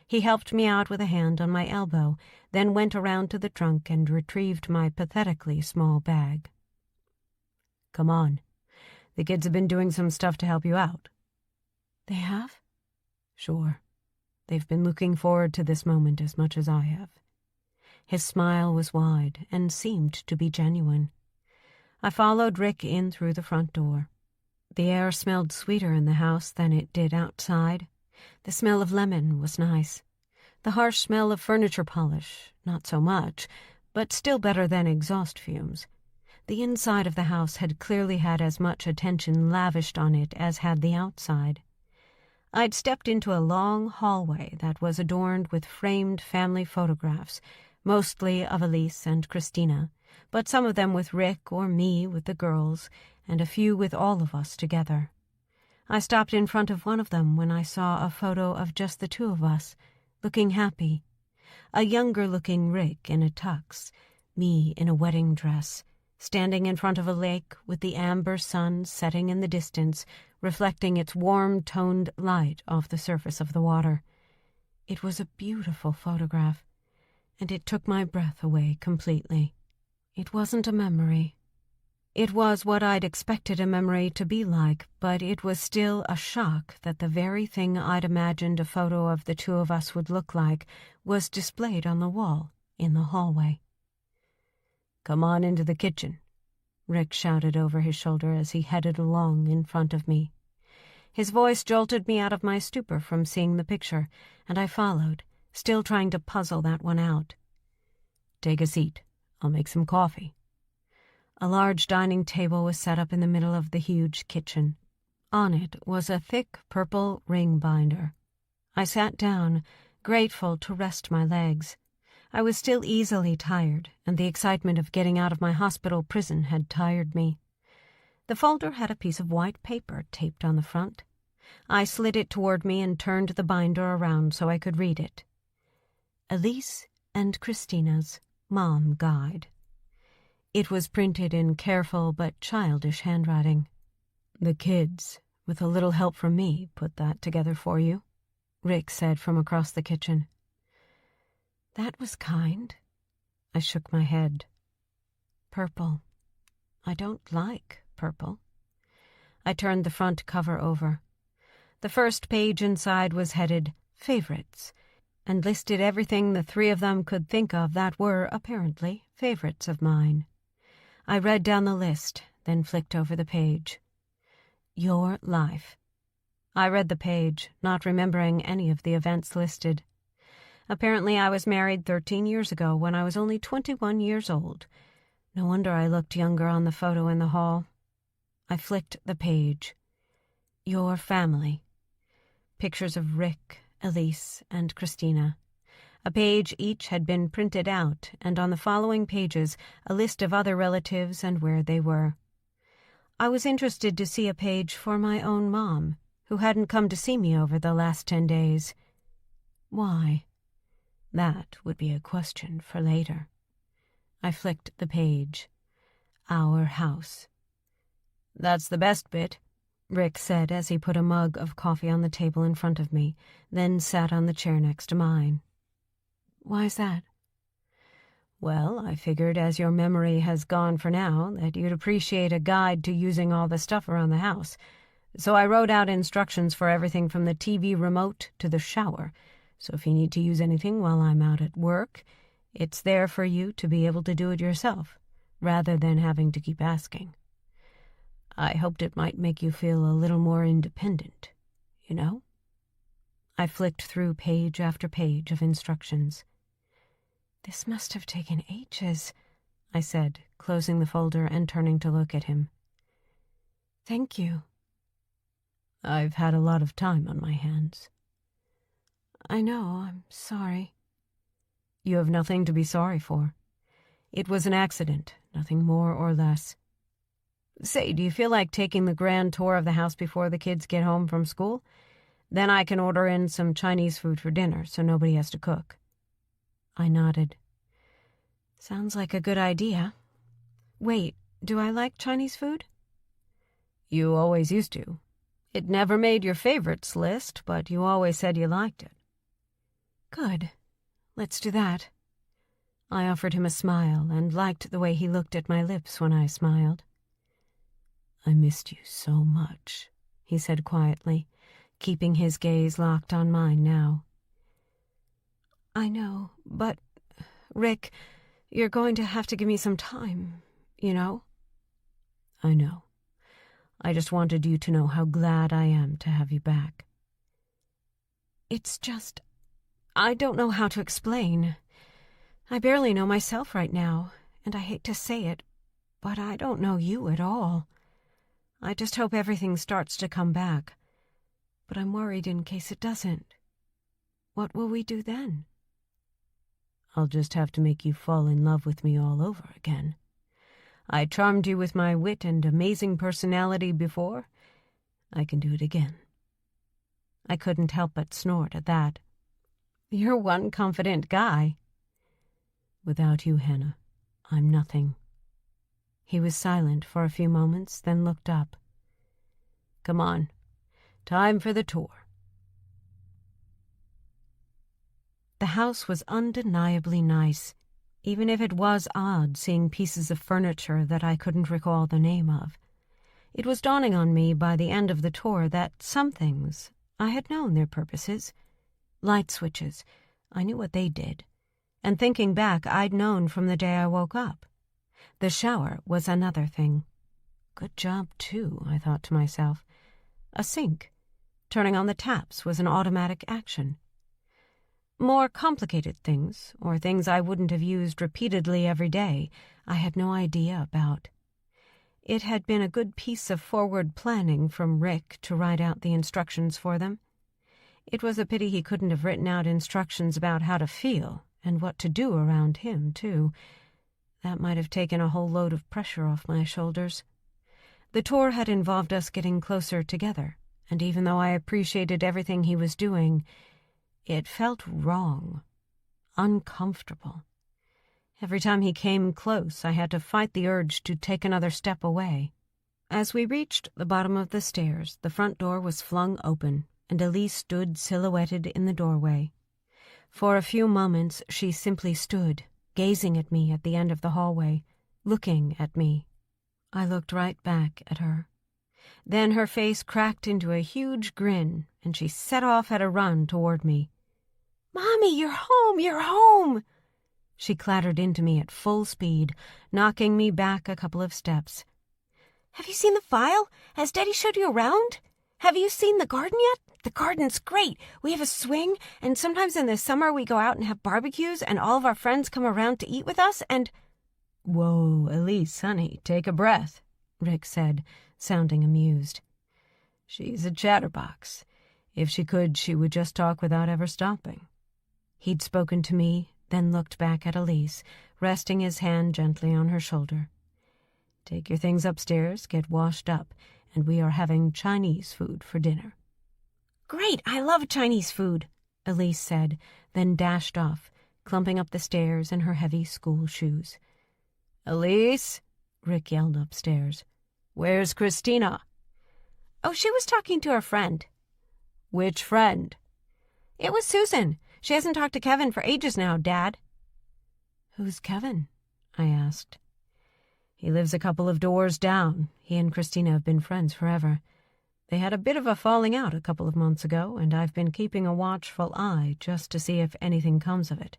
He helped me out with a hand on my elbow, then went around to the trunk and retrieved my pathetically small bag. "Come on. The kids have been doing some stuff to help you out." "They have?" "Sure. They've been looking forward to this moment as much as I have." His smile was wide and seemed to be genuine. I followed Rick in through the front door. The air smelled sweeter in the house than it did outside. The smell of lemon was nice. The harsh smell of furniture polish, not so much, but still better than exhaust fumes. The inside of the house had clearly had as much attention lavished on it as had the outside. I'd stepped into a long hallway that was adorned with framed family photographs, mostly of Elise and Christina, but some of them with Rick or me with the girls, and a few with all of us together. I stopped in front of one of them when I saw a photo of just the two of us, looking happy. A younger-looking Rick in a tux, me in a wedding dress, standing in front of a lake with the amber sun setting in the distance, reflecting its warm-toned light off the surface of the water. It was a beautiful photograph, and it took my breath away completely. It wasn't a memory. It was what I'd expected a memory to be like, but it was still a shock that the very thing I'd imagined a photo of the two of us would look like was displayed on the wall in the hallway. "Come on into the kitchen," Rick shouted over his shoulder as he headed along in front of me. His voice jolted me out of my stupor from seeing the picture, and I followed, still trying to puzzle that one out. "Take a seat. I'll make some coffee." A large dining table was set up in the middle of the huge kitchen. On it was a thick purple ring binder. I sat down, grateful to rest my legs. I was still easily tired, and the excitement of getting out of my hospital prison had tired me. The folder had a piece of white paper taped on the front. I slid it toward me and turned the binder around so I could read it. Elise and Christina's Mom Guide. It was printed in careful but childish handwriting. "The kids, with a little help from me, put that together for you," Rick said from across the kitchen. "That was kind." I shook my head. "Purple. I don't like purple." I turned the front cover over. The first page inside was headed Favorites, and listed everything the three of them could think of that were, apparently, favorites of mine. I read down the list, then flicked over the page. Your life. I read the page, not remembering any of the events listed. Apparently I was married 13 years ago when I was only 21 years old. No wonder I looked younger on the photo in the hall. I flicked the page. Your family. Pictures of Rick, Elise, and Christina. A page each had been printed out, and on the following pages a list of other relatives and where they were. I was interested to see a page for my own mom, who hadn't come to see me over the last 10 days. Why? That would be a question for later. I flicked the page. Our house. "That's the best bit," Rick said as he put a mug of coffee on the table in front of me, then sat on the chair next to mine. "Why's that?" "Well, I figured as your memory has gone for now that you'd appreciate a guide to using all the stuff around the house. So I wrote out instructions for everything from the TV remote to the shower. So if you need to use anything while I'm out at work, it's there for you to be able to do it yourself, rather than having to keep asking. I hoped it might make you feel a little more independent, you know?" I flicked through page after page of instructions. "This must have taken ages," I said, closing the folder and turning to look at him. "Thank you." "I've had a lot of time on my hands." "I know, I'm sorry." "You have nothing to be sorry for. It was an accident, nothing more or less. Say, do you feel like taking the grand tour of the house before the kids get home from school? Then I can order in some Chinese food for dinner so nobody has to cook." I nodded. "Sounds like a good idea. Wait, do I like Chinese food?" "You always used to. It never made your favorites list, but you always said you liked it." "Good. Let's do that." I offered him a smile and liked the way he looked at my lips when I smiled. I missed you so much, he said quietly, keeping his gaze locked on mine now. I know, but, Rick, you're going to have to give me some time, you know? I know. I just wanted you to know how glad I am to have you back. It's just, I don't know how to explain. I barely know myself right now, and I hate to say it, but I don't know you at all. I just hope everything starts to come back, but I'm worried in case it doesn't. What will we do then? I'll just have to make you fall in love with me all over again. I charmed you with my wit and amazing personality before. I can do it again. I couldn't help but snort at that. You're one confident guy. Without you, Hannah, I'm nothing. He was silent for a few moments, then looked up. Come on. Time for the tour. The house was undeniably nice, even if it was odd seeing pieces of furniture that I couldn't recall the name of. It was dawning on me by the end of the tour that some things, I had known their purposes. Light switches, I knew what they did. And thinking back, I'd known from the day I woke up. The shower was another thing. Good job, too, I thought to myself. A sink. Turning on the taps was an automatic action. More complicated things, or things I wouldn't have used repeatedly every day, I had no idea about. It had been a good piece of forward planning from Rick to write out the instructions for them. It was a pity he couldn't have written out instructions about how to feel and what to do around him, too. That might have taken a whole load of pressure off my shoulders. The tour had involved us getting closer together, and even though I appreciated everything he was doing, it felt wrong, uncomfortable. Every time he came close, I had to fight the urge to take another step away. As we reached the bottom of the stairs, the front door was flung open, and Elise stood silhouetted in the doorway. For a few moments she simply stood, gazing at me at the end of the hallway, looking at me. I looked right back at her. Then her face cracked into a huge grin, and she set off at a run toward me. "Mommy, you're home! You're home!" She clattered into me at full speed, knocking me back a couple of steps. "Have you seen the file? Has Daddy showed you around? Have you seen the garden yet? The garden's great. We have a swing, and sometimes in the summer we go out and have barbecues, and all of our friends come around to eat with us, and—" "Whoa, Elise, honey, take a breath," Rick said, sounding amused. "She's a chatterbox. If she could, she would just talk without ever stopping." He'd spoken to me, then looked back at Elise, resting his hand gently on her shoulder. "Take your things upstairs, get washed up, and we are having Chinese food for dinner." "Great, I love Chinese food," Elise said, then dashed off, clumping up the stairs in her heavy school shoes. "Elise," Rick yelled upstairs, "where's Christina?" "Oh, she was talking to her friend." "Which friend?" "It was Susan. She hasn't talked to Kevin for ages now, Dad." "Who's Kevin?" I asked. "He lives a couple of doors down. He and Christina have been friends forever. They had a bit of a falling out a couple of months ago, and I've been keeping a watchful eye just to see if anything comes of it.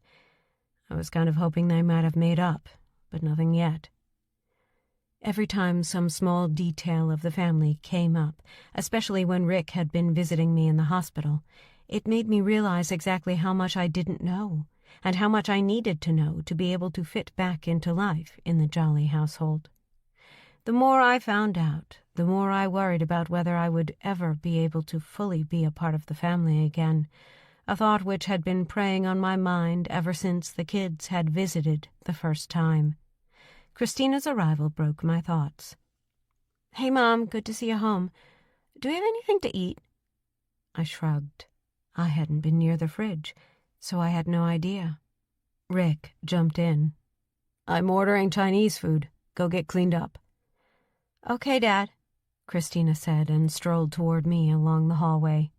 I was kind of hoping they might have made up, but nothing yet." Every time some small detail of the family came up, especially when Rick had been visiting me in the hospital, it made me realize exactly how much I didn't know, and how much I needed to know to be able to fit back into life in the Jolly household. The more I found out, the more I worried about whether I would ever be able to fully be a part of the family again, a thought which had been preying on my mind ever since the kids had visited the first time. Christina's arrival broke my thoughts. "Hey, Mom, good to see you home. Do we have anything to eat?" I shrugged. I hadn't been near the fridge, so I had no idea. Rick jumped in. "I'm ordering Chinese food. Go get cleaned up." "Okay, Dad," Christina said and strolled toward me along the hallway.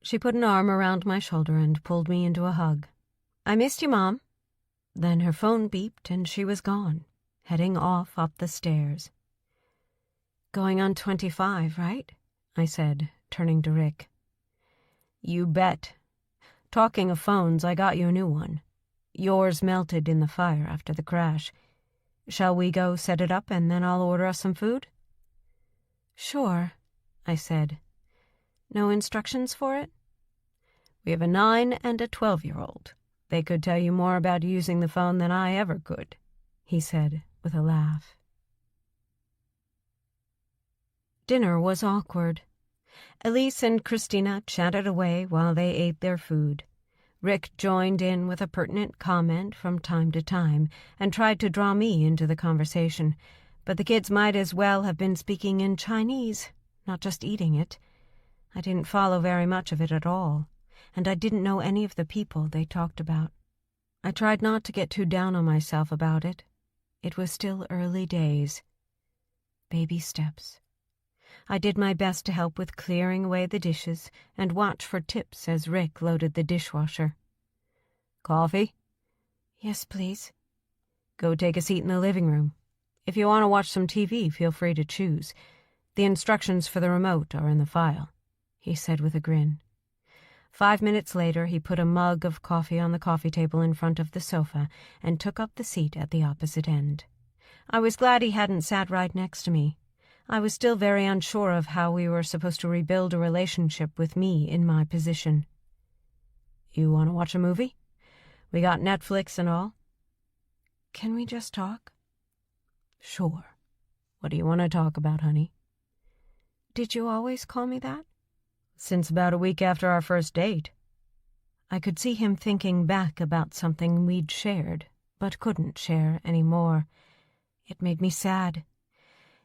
She put an arm around my shoulder and pulled me into a hug. "I missed you, Mom." Then her phone beeped and she was gone, heading off up the stairs. Going on 25, right? I said, turning to Rick. You bet. Talking of phones, I got you a new one. Yours melted in the fire after the crash. Shall we go set it up and then I'll order us some food? Sure, I said. No instructions for it? We have a 9 and a 12-year-old. They could tell you more about using the phone than I ever could, he said with a laugh. Dinner was awkward. Elise and Christina chatted away while they ate their food. Rick joined in with a pertinent comment from time to time and tried to draw me into the conversation, but the kids might as well have been speaking in Chinese, not just eating it. I didn't follow very much of it at all, and I didn't know any of the people they talked about. I tried not to get too down on myself about it. It was still early days. Baby steps. I did my best to help with clearing away the dishes and watch for tips as Rick loaded the dishwasher. Coffee? Yes, please. Go take a seat in the living room. If you want to watch some TV, feel free to choose. The instructions for the remote are in the file, he said with a grin. 5 minutes later, he put a mug of coffee on the coffee table in front of the sofa and took up the seat at the opposite end. I was glad he hadn't sat right next to me. I was still very unsure of how we were supposed to rebuild a relationship with me in my position. You want to watch a movie? We got Netflix and all. Can we just talk? Sure. What do you want to talk about, honey? Did you always call me that? Since about a week after our first date. I could see him thinking back about something we'd shared, but couldn't share anymore. It made me sad.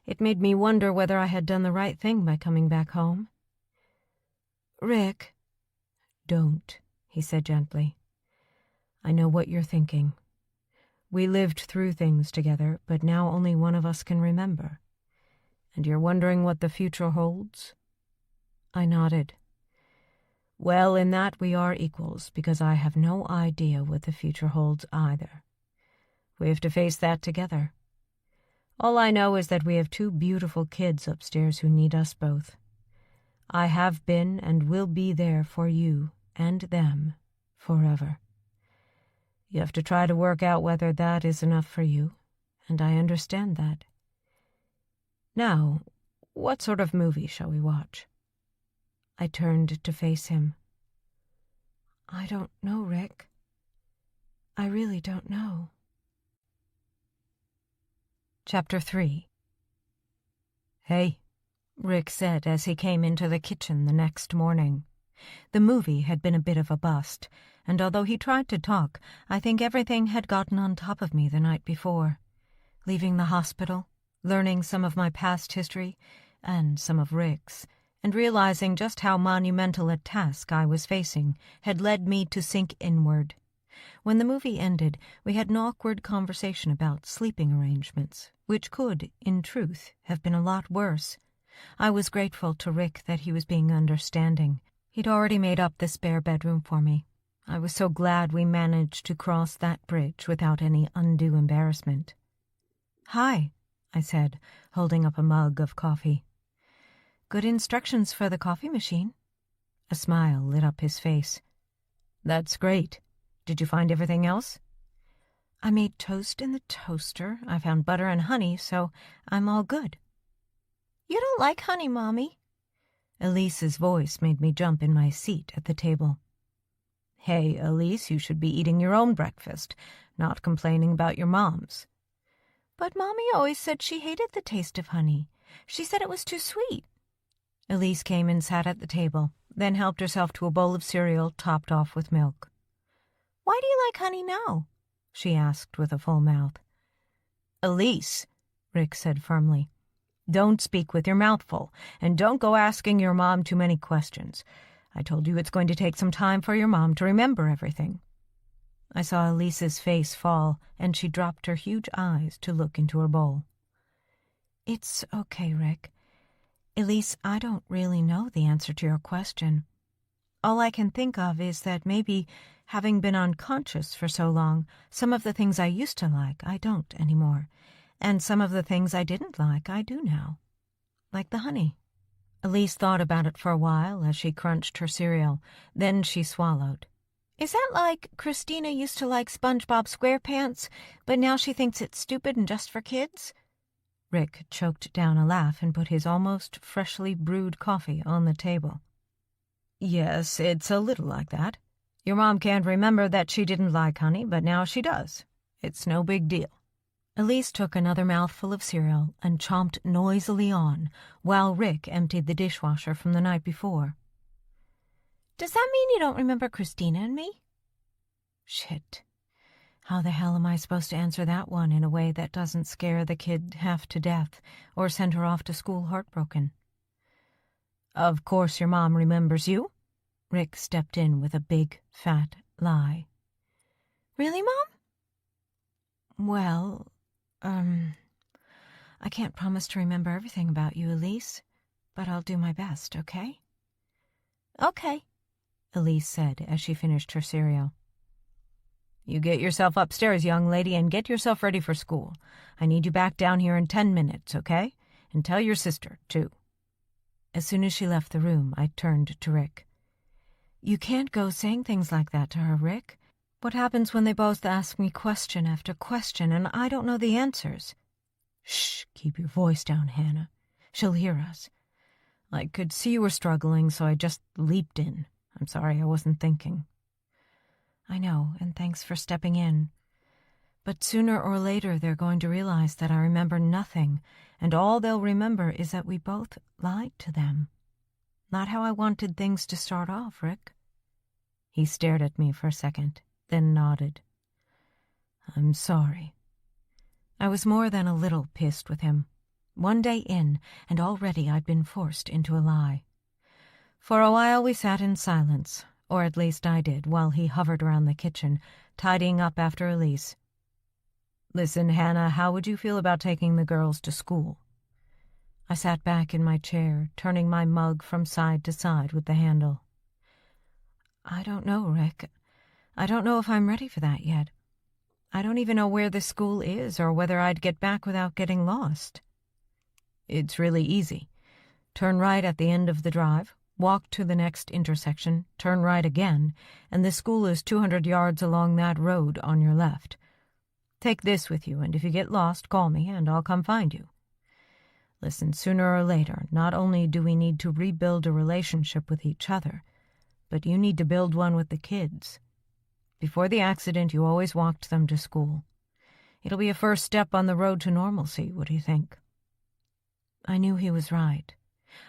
It made me wonder whether I had done the right thing by coming back home. Rick. Don't, he said gently. I know what you're thinking. We lived through things together, but now only one of us can remember. And you're wondering what the future holds? I nodded. Well, in that we are equals, because I have no idea what the future holds either. We have to face that together. All I know is that we have 2 beautiful kids upstairs who need us both. I have been and will be there for you and them forever. You have to try to work out whether that is enough for you, and I understand that. Now, what sort of movie shall we watch? I turned to face him. I don't know, Rick. I really don't know. Chapter 3. Hey, Rick said as he came into the kitchen the next morning. The movie had been a bit of a bust, and although he tried to talk, I think everything had gotten on top of me the night before. Leaving the hospital, learning some of my past history, and some of Rick's, and realizing just how monumental a task I was facing had led me to sink inward. When the movie ended, we had an awkward conversation about sleeping arrangements, which could, in truth, have been a lot worse. I was grateful to Rick that he was being understanding. He'd already made up the spare bedroom for me. I was so glad we managed to cross that bridge without any undue embarrassment. Hi, I said, holding up a mug of coffee. Good instructions for the coffee machine. A smile lit up his face. That's great. Did you find everything else? I made toast in the toaster. I found butter and honey, so I'm all good. You don't like honey, Mommy? Elise's voice made me jump in my seat at the table. Hey, Elise, you should be eating your own breakfast, not complaining about your mom's. But Mommy always said she hated the taste of honey. She said it was too sweet. Elise came and sat at the table, then helped herself to a bowl of cereal topped off with milk. Why do you like honey now? She asked with a full mouth. Elise, Rick said firmly, don't speak with your mouth full, and don't go asking your mom too many questions. I told you it's going to take some time for your mom to remember everything. I saw Elise's face fall, and she dropped her huge eyes to look into her bowl. It's okay, Rick. Elise, I don't really know the answer to your question. All I can think of is that maybe, having been unconscious for so long, some of the things I used to like I don't anymore, and some of the things I didn't like I do now. like the honey. Elise thought about it for a while as she crunched her cereal. Then she swallowed. Is that like Christina used to like SpongeBob SquarePants, but now she thinks it's stupid and just for kids? Rick choked down a laugh and put his almost freshly brewed coffee on the table. Yes, it's a little like that. Your mom can't remember that she didn't like honey, but now she does. It's no big deal. Elise took another mouthful of cereal and chomped noisily on, while Rick emptied the dishwasher from the night before. Does that mean you don't remember Christina and me? Shit. How the hell am I supposed to answer that one in a way that doesn't scare the kid half to death or send her off to school heartbroken? Of course your mom remembers you. Rick stepped in with a big, fat lie. Really, Mom? Well, I can't promise to remember everything about you, Elise, but I'll do my best, okay? Okay, Elise said as she finished her cereal. You get yourself upstairs, young lady, and get yourself ready for school. I need you back down here in 10 minutes, okay? And tell your sister, too. As soon as she left the room, I turned to Rick. You can't go saying things like that to her, Rick. What happens when they both ask me question after question and I don't know the answers? Shh, keep your voice down, Hannah. She'll hear us. I could see you were struggling, so I just leaped in. I'm sorry, I wasn't thinking. I know, and thanks for stepping in. But sooner or later they're going to realize that I remember nothing, and all they'll remember is that we both lied to them. Not how I wanted things to start off, Rick. He stared at me for a second, then nodded. I'm sorry. I was more than a little pissed with him. One day in, and already I'd been forced into a lie. For a while we sat in silence, or at least I did, while he hovered around the kitchen, tidying up after Elise. Listen, Hannah, how would you feel about taking the girls to school? I sat back in my chair, turning my mug from side to side with the handle. I don't know, Rick. I don't know if I'm ready for that yet. I don't even know where the school is or whether I'd get back without getting lost. It's really easy. Turn right at the end of the drive, walk to the next intersection, turn right again, and the school is 200 yards along that road on your left. Take this with you, and if you get lost, call me, and I'll come find you. Listen, sooner or later, not only do we need to rebuild a relationship with each other, but you need to build one with the kids. Before the accident, you always walked them to school. It'll be a first step on the road to normalcy, what do you think? I knew he was right.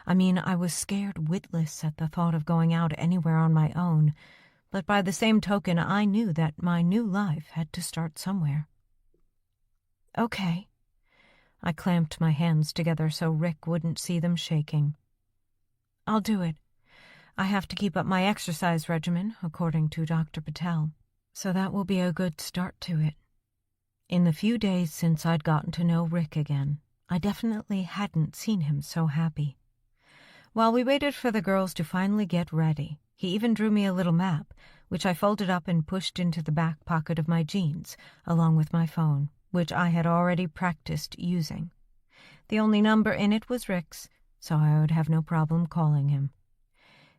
I mean, I was scared witless at the thought of going out anywhere on my own, but by the same token, I knew that my new life had to start somewhere. Okay. I clamped my hands together so Rick wouldn't see them shaking. I'll do it. I have to keep up my exercise regimen, according to Dr. Patel, so that will be a good start to it. In the few days since I'd gotten to know Rick again, I definitely hadn't seen him so happy. While we waited for the girls to finally get ready, he even drew me a little map, which I folded up and pushed into the back pocket of my jeans, along with my phone, which I had already practiced using. The only number in it was Rick's, so I would have no problem calling him.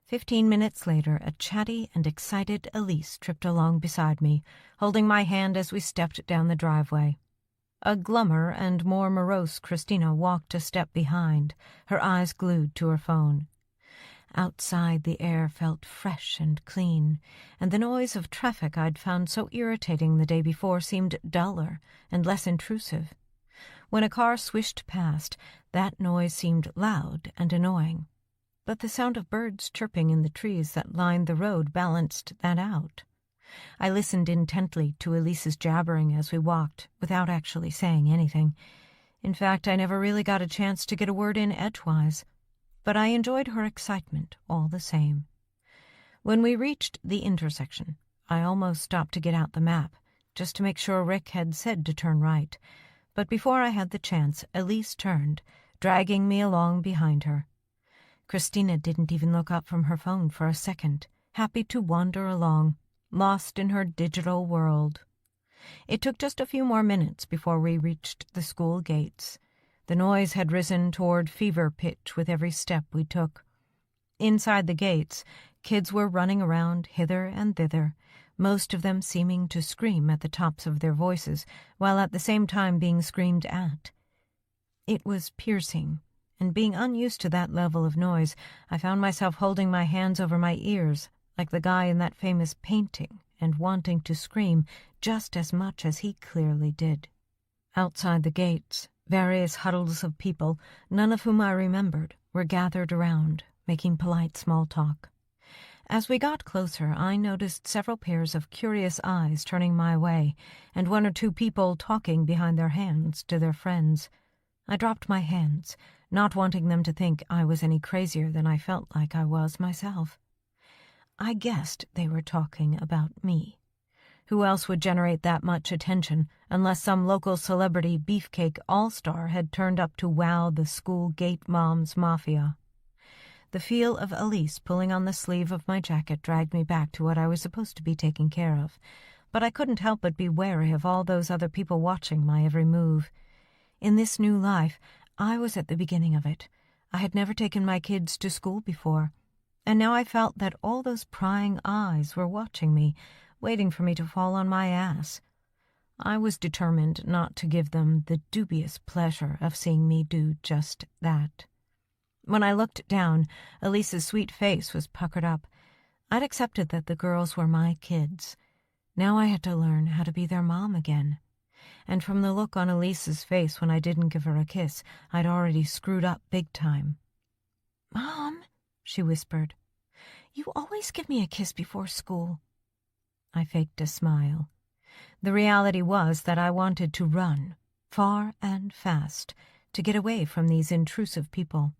15 minutes later, a chatty and excited Elise tripped along beside me, holding my hand as we stepped down the driveway. A glummer and more morose Christina walked a step behind, her eyes glued to her phone. Outside, the air felt fresh and clean, and the noise of traffic I'd found so irritating the day before seemed duller and less intrusive. When a car swished past, that noise seemed loud and annoying. But the sound of birds chirping in the trees that lined the road balanced that out. I listened intently to Elise's jabbering as we walked, without actually saying anything. In fact, I never really got a chance to get a word in edgewise, but I enjoyed her excitement all the same. When we reached the intersection, I almost stopped to get out the map, just to make sure Rick had said to turn right, but before I had the chance, Elise turned, dragging me along behind her. Christina didn't even look up from her phone for a second, happy to wander along, lost in her digital world. It took just a few more minutes before we reached the school gates. The noise had risen toward fever pitch with every step we took. Inside the gates, kids were running around hither and thither, most of them seeming to scream at the tops of their voices, while at the same time being screamed at. It was piercing, and being unused to that level of noise, I found myself holding my hands over my ears, like the guy in that famous painting, and wanting to scream just as much as he clearly did. Outside the gates, various huddles of people, none of whom I remembered, were gathered around, making polite small talk. As we got closer, I noticed several pairs of curious eyes turning my way, and one or two people talking behind their hands to their friends. I dropped my hands, not wanting them to think I was any crazier than I felt like I was myself. I guessed they were talking about me. Who else would generate that much attention unless some local celebrity beefcake all-star had turned up to wow the school gate mom's mafia? The feel of Elise pulling on the sleeve of my jacket dragged me back to what I was supposed to be taking care of, but I couldn't help but be wary of all those other people watching my every move. In this new life, I was at the beginning of it. I had never taken my kids to school before, and now I felt that all those prying eyes were watching me, waiting for me to fall on my ass. I was determined not to give them the dubious pleasure of seeing me do just that. When I looked down, Elise's sweet face was puckered up. I'd accepted that the girls were my kids. Now I had to learn how to be their mom again. And from the look on Elise's face when I didn't give her a kiss, I'd already screwed up big time. "Mom," she whispered, "you always give me a kiss before school." I faked a smile. The reality was that I wanted to run, far and fast, to get away from these intrusive people.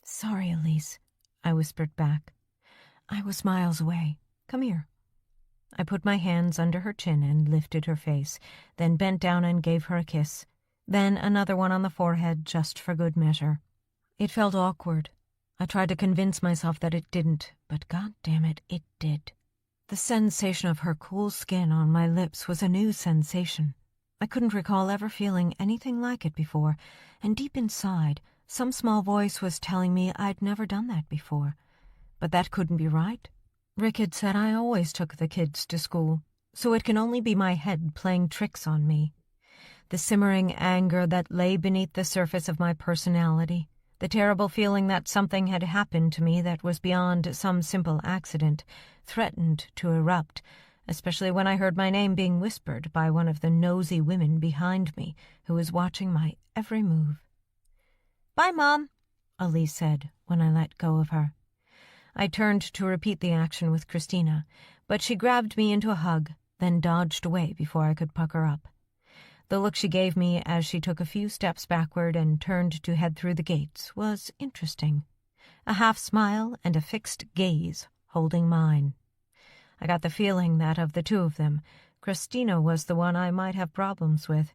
"Sorry, Elise," I whispered back. I was miles away. "Come here." I put my hands under her chin and lifted her face, then bent down and gave her a kiss, then another one on the forehead just for good measure. It felt awkward. I tried to convince myself that it didn't, but God damn it, it did. The sensation of her cool skin on my lips was a new sensation. I couldn't recall ever feeling anything like it before, and deep inside, some small voice was telling me I'd never done that before. But that couldn't be right. Rick had said I always took the kids to school, so it can only be my head playing tricks on me. The simmering anger that lay beneath the surface of my personality, the terrible feeling that something had happened to me that was beyond some simple accident, threatened to erupt, especially when I heard my name being whispered by one of the nosy women behind me who was watching my every move. "Bye, Mom," Elise said when I let go of her. I turned to repeat the action with Christina, but she grabbed me into a hug, then dodged away before I could pucker up. The look she gave me as she took a few steps backward and turned to head through the gates was interesting. A half smile and a fixed gaze holding mine. I got the feeling that of the two of them, Christina was the one I might have problems with.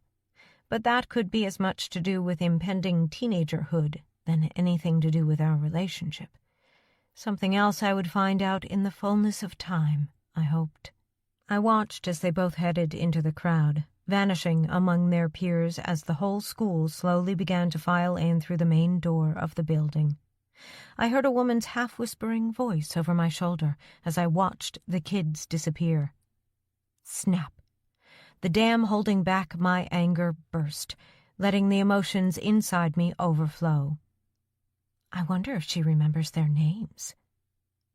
But that could be as much to do with impending teenagerhood than anything to do with our relationship. Something else I would find out in the fullness of time, I hoped. I watched as they both headed into the crowd, vanishing among their peers as the whole school slowly began to file in through the main door of the building. I heard a woman's half-whispering voice over my shoulder as I watched the kids disappear. Snap. The dam holding back my anger burst, letting the emotions inside me overflow. I wonder if she remembers their names.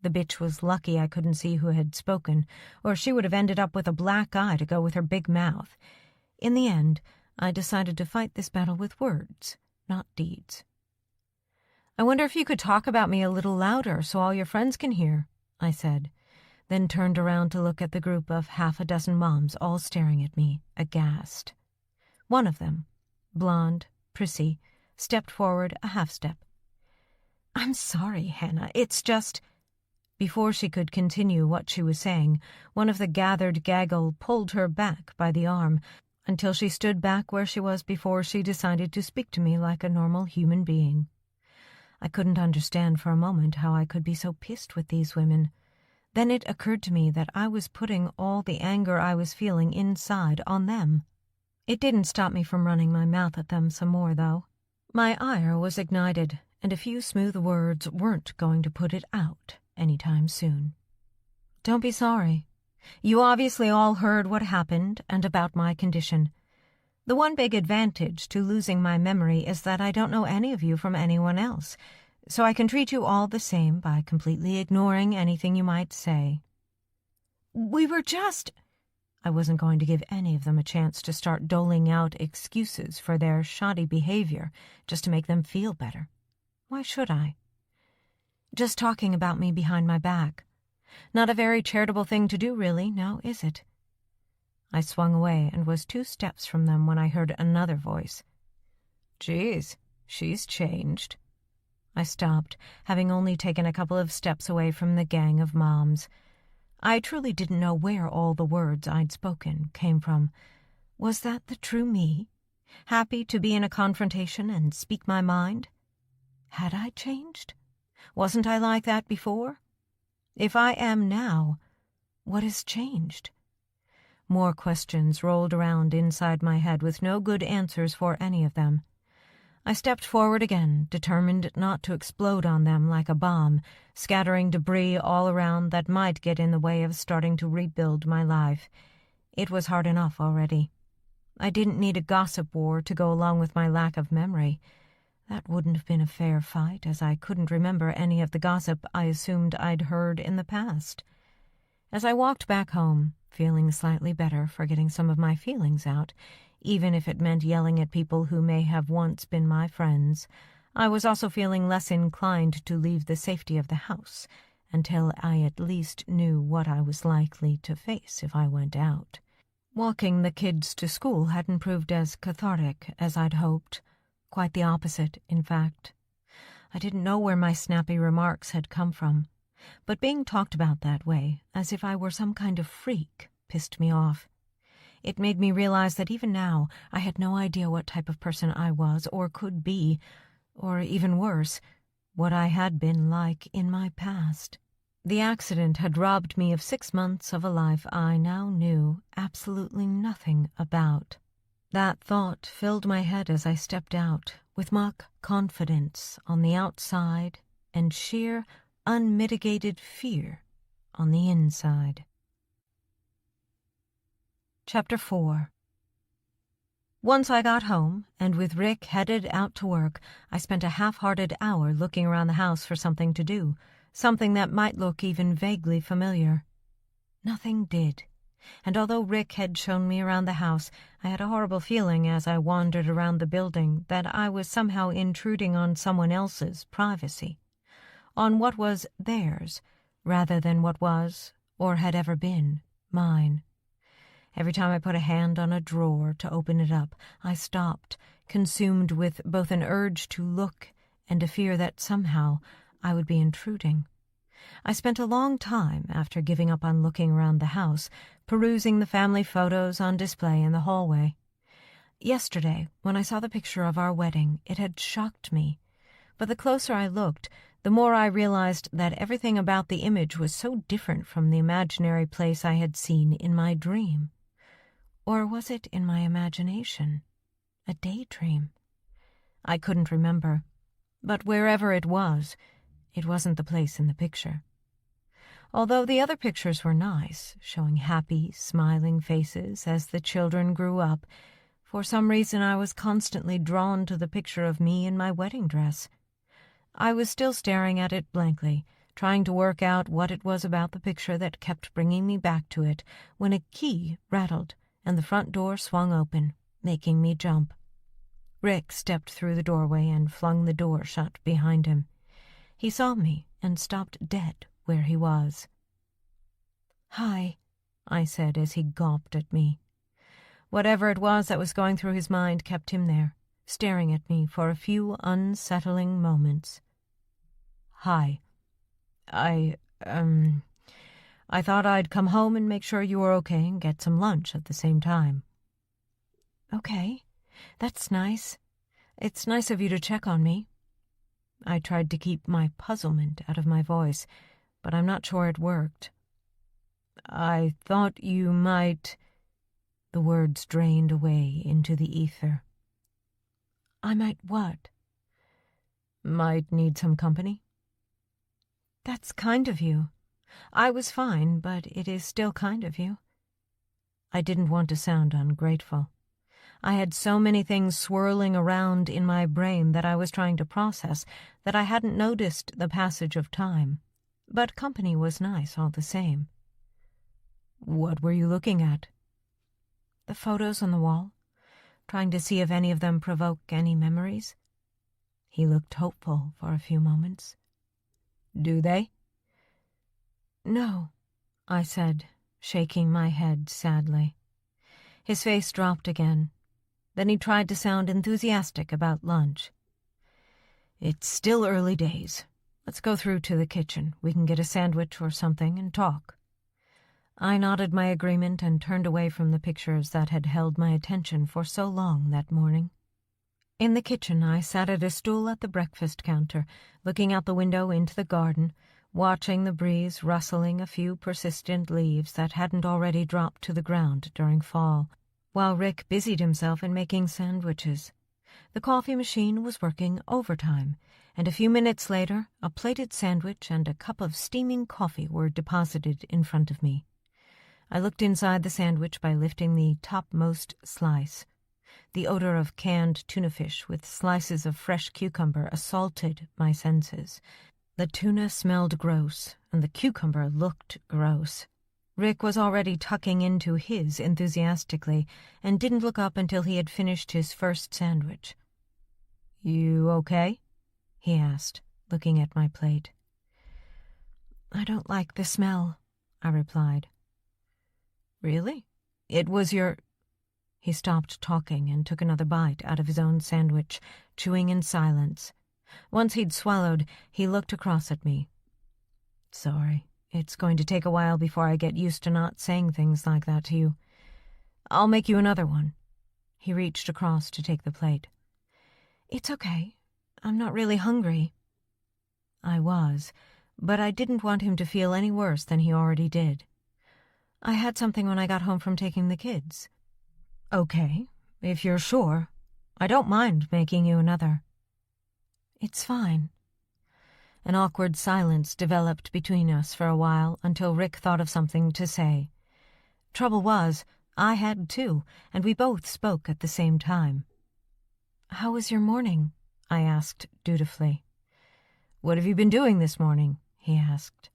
The bitch was lucky I couldn't see who had spoken, or she would have ended up with a black eye to go with her big mouth. In the end, I decided to fight this battle with words, not deeds. "I wonder if you could talk about me a little louder so all your friends can hear," I said, then turned around to look at the group of half a dozen moms all staring at me, aghast. One of them, blonde, prissy, stepped forward a half step. "I'm sorry, Hannah, it's just—" Before she could continue what she was saying, one of the gathered gaggle pulled her back by the arm until she stood back where she was before she decided to speak to me like a normal human being. I couldn't understand for a moment how I could be so pissed with these women. Then it occurred to me that I was putting all the anger I was feeling inside on them. It didn't stop me from running my mouth at them some more, though. My ire was ignited, and a few smooth words weren't going to put it out any time soon. Don't be sorry. You obviously all heard what happened and about my condition. The one big advantage to losing my memory is that I don't know any of you from anyone else, so I can treat you all the same by completely ignoring anything you might say. We were just... I wasn't going to give any of them a chance to start doling out excuses for their shoddy behavior just to make them feel better. Why should I? Just talking about me behind my back. Not a very charitable thing to do, really, now is it? I swung away and was 2 steps from them when I heard another voice. Geez, she's changed. I stopped, having only taken a couple of steps away from the gang of moms. I truly didn't know where all the words I'd spoken came from. Was that the true me? Happy to be in a confrontation and speak my mind? Had I changed? Wasn't I like that before? If I am now, what has changed? More questions rolled around inside my head with no good answers for any of them. I stepped forward again, determined not to explode on them like a bomb, scattering debris all around that might get in the way of starting to rebuild my life. It was hard enough already. I didn't need a gossip war to go along with my lack of memory. That wouldn't have been a fair fight, as I couldn't remember any of the gossip I assumed I'd heard in the past. As I walked back home, feeling slightly better for getting some of my feelings out, even if it meant yelling at people who may have once been my friends, I was also feeling less inclined to leave the safety of the house until I at least knew what I was likely to face if I went out. Walking the kids to school hadn't proved as cathartic as I'd hoped. Quite the opposite, in fact. I didn't know where my snappy remarks had come from, but being talked about that way, as if I were some kind of freak, pissed me off. It made me realize that even now I had no idea what type of person I was or could be, or even worse, what I had been like in my past. The accident had robbed me of 6 months of a life I now knew absolutely nothing about. That thought filled my head as I stepped out, with mock confidence on the outside and sheer, unmitigated fear on the inside. Chapter 4. Once I got home, and with Rick headed out to work, I spent a half-hearted hour looking around the house for something to do, something that might look even vaguely familiar. Nothing did, and although Rick had shown me around the house, I had a horrible feeling as I wandered around the building that I was somehow intruding on someone else's privacy, on what was theirs, rather than what was, or had ever been, mine. Every time I put a hand on a drawer to open it up, I stopped, consumed with both an urge to look and a fear that somehow I would be intruding. I spent a long time, after giving up on looking around the house, perusing the family photos on display in the hallway. Yesterday, when I saw the picture of our wedding, it had shocked me. But the closer I looked, the more I realized that everything about the image was so different from the imaginary place I had seen in my dream. Or was it in my imagination? A daydream? I couldn't remember, but wherever it wasn't the place in the picture. Although the other pictures were nice, showing happy, smiling faces as the children grew up, for some reason I was constantly drawn to the picture of me in my wedding dress. I was still staring at it blankly, trying to work out what it was about the picture that kept bringing me back to it, when a key rattled and the front door swung open, making me jump. Rick stepped through the doorway and flung the door shut behind him. He saw me and stopped dead where he was. "Hi," I said as he gawped at me. Whatever it was that was going through his mind kept him there, staring at me for a few unsettling moments. "Hi. I thought I'd come home and make sure you were okay and get some lunch at the same time." "Okay, that's nice. It's nice of you to check on me." I tried to keep my puzzlement out of my voice, but I'm not sure it worked. "I thought you might—" The words drained away into the ether. "I might what?" Might need some company? That's kind of you. I was fine, but it is still kind of you. I didn't want to sound ungrateful. I had so many things swirling around in my brain that I was trying to process that I hadn't noticed the passage of time. But company was nice all the same. What were you looking at? The photos on the wall, trying to see if any of them provoke any memories. He looked hopeful for a few moments. Do they? No, I said, shaking my head sadly. His face dropped again. Then he tried to sound enthusiastic about lunch. It's still early days. Let's go through to the kitchen. We can get a sandwich or something and talk. I nodded my agreement and turned away from the pictures that had held my attention for so long that morning. In the kitchen, I sat at a stool at the breakfast counter, looking out the window into the garden, watching the breeze rustling a few persistent leaves that hadn't already dropped to the ground during fall, while Rick busied himself in making sandwiches. The coffee machine was working overtime, and a few minutes later, a plated sandwich and a cup of steaming coffee were deposited in front of me. I looked inside the sandwich by lifting the topmost slice. The odor of canned tuna fish with slices of fresh cucumber assaulted my senses. The tuna smelled gross, and the cucumber looked gross. Rick was already tucking into his enthusiastically and didn't look up until he had finished his first sandwich. You okay? He asked, looking at my plate. I don't like the smell, I replied. Really? It was your... He stopped talking and took another bite out of his own sandwich, chewing in silence. Once he'd swallowed, he looked across at me. Sorry, it's going to take a while before I get used to not saying things like that to you. I'll make you another one. He reached across to take the plate. It's okay. I'm not really hungry. I was, but I didn't want him to feel any worse than he already did. I had something when I got home from taking the kids. Okay, if you're sure. I don't mind making you another. It's fine. An awkward silence developed between us for a while until Rick thought of something to say. Trouble was, I had too, and we both spoke at the same time. How was your morning? I asked dutifully. What have you been doing this morning? He asked.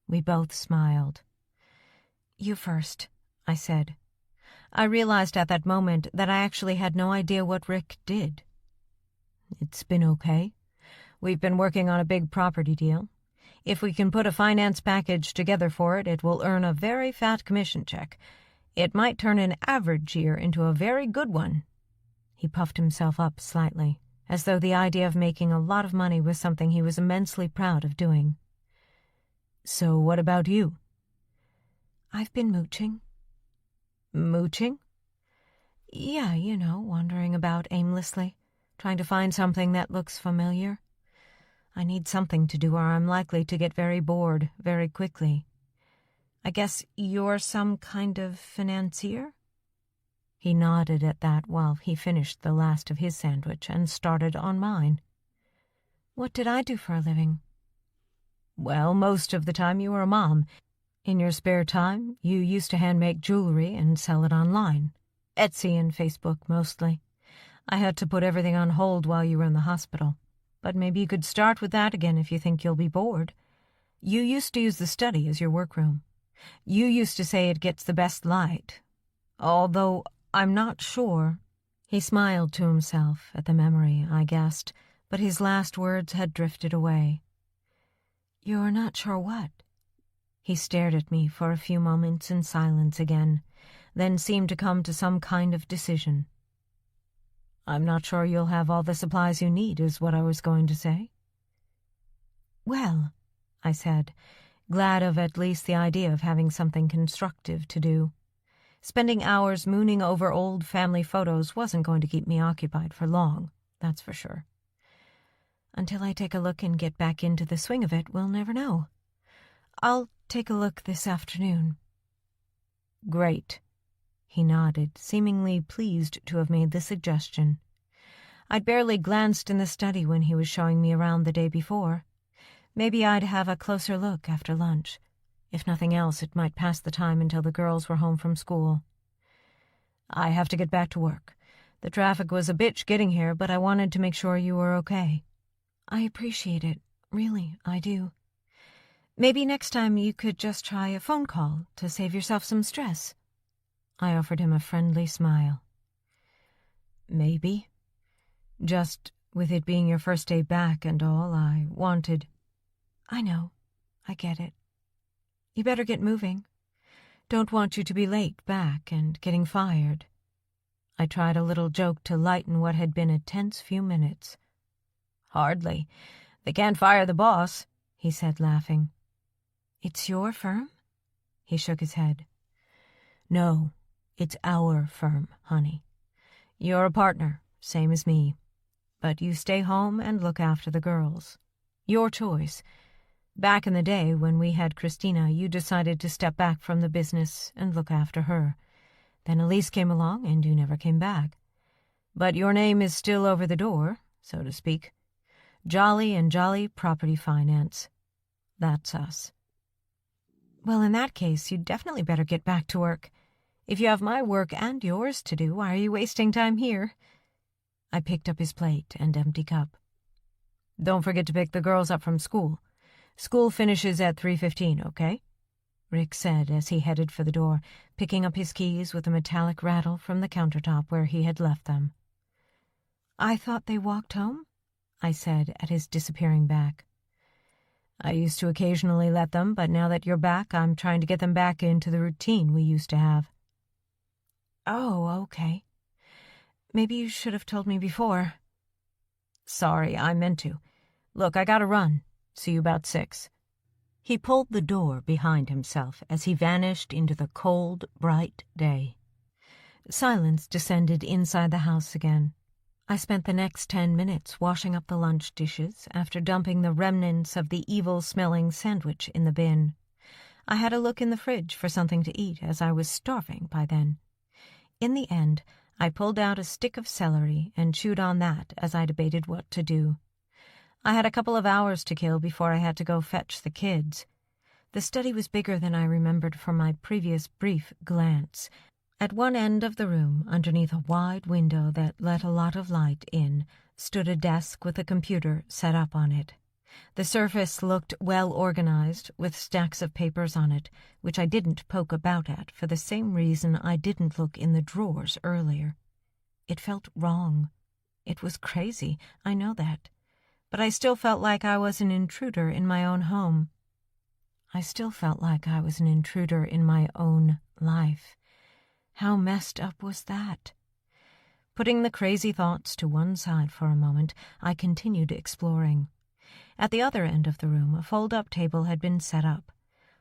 We both smiled. You first, I said. I realized at that moment that I actually had no idea what Rick did. It's been okay. We've been working on a big property deal. If we can put a finance package together for it, it will earn a very fat commission check. It might turn an average year into a very good one. He puffed himself up slightly, as though the idea of making a lot of money was something he was immensely proud of doing. So what about you? I've been mooching. Mooching? Yeah, you know, wandering about aimlessly, trying to find something that looks familiar. I need something to do or I'm likely to get very bored very quickly. I guess you're some kind of financier? He nodded at that while he finished the last of his sandwich and started on mine. What did I do for a living? Well, most of the time you were a mom. In your spare time, you used to hand-make jewelry and sell it online. Etsy and Facebook, mostly. I had to put everything on hold while you were in the hospital. But maybe you could start with that again if you think you'll be bored. You used to use the study as your workroom. You used to say it gets the best light. Although I'm not sure. He smiled to himself at the memory, I guessed, but his last words had drifted away. You're not sure what? He stared at me for a few moments in silence again, then seemed to come to some kind of decision. I'm not sure you'll have all the supplies you need, is what I was going to say. Well, I said, glad of at least the idea of having something constructive to do. Spending hours mooning over old family photos wasn't going to keep me occupied for long, that's for sure. Until I take a look and get back into the swing of it, we'll never know. I'll take a look this afternoon. Great. He nodded, seemingly pleased to have made the suggestion. I'd barely glanced in the study when he was showing me around the day before. Maybe I'd have a closer look after lunch. If nothing else, it might pass the time until the girls were home from school. I have to get back to work. The traffic was a bitch getting here, but I wanted to make sure you were okay. I appreciate it. Really, I do. Maybe next time you could just try a phone call to save yourself some stress. I offered him a friendly smile. Maybe. Just with it being your first day back and all, I wanted... I know. I get it. You better get moving. Don't want you to be late back and getting fired. I tried a little joke to lighten what had been a tense few minutes. Hardly. They can't fire the boss, he said, laughing. It's your firm? He shook his head. No, it's our firm, honey. You're a partner, same as me. But you stay home and look after the girls. Your choice. Back in the day, when we had Christina, you decided to step back from the business and look after her. Then Elise came along, and you never came back. But your name is still over the door, so to speak. Jolly and Jolly Property Finance. That's us. Well, in that case, you'd definitely better get back to work. If you have my work and yours to do, why are you wasting time here? I picked up his plate and empty cup. Don't forget to pick the girls up from school. School finishes at 3:15, okay? Rick said as he headed for the door, picking up his keys with a metallic rattle from the countertop where he had left them. I thought they walked home? I said at his disappearing back. I used to occasionally let them, but now that you're back, I'm trying to get them back into the routine we used to have. Oh, okay. Maybe you should have told me before. Sorry, I meant to. Look, I gotta run. See you about 6. He pulled the door behind himself as he vanished into the cold, bright day. Silence descended inside the house again. I spent the next 10 minutes washing up the lunch dishes after dumping the remnants of the evil-smelling sandwich in the bin. I had a look in the fridge for something to eat, as I was starving by then. In the end, I pulled out a stick of celery and chewed on that as I debated what to do. I had a couple of hours to kill before I had to go fetch the kids. The study was bigger than I remembered from my previous brief glance. At one end of the room, underneath a wide window that let a lot of light in, stood a desk with a computer set up on it. The surface looked well organized, with stacks of papers on it, which I didn't poke about at for the same reason I didn't look in the drawers earlier. It felt wrong. It was crazy, I know that. But I still felt like I was an intruder in my own home. I still felt like I was an intruder in my own life. How messed up was that? Putting the crazy thoughts to one side for a moment, I continued exploring. At the other end of the room, a fold-up table had been set up.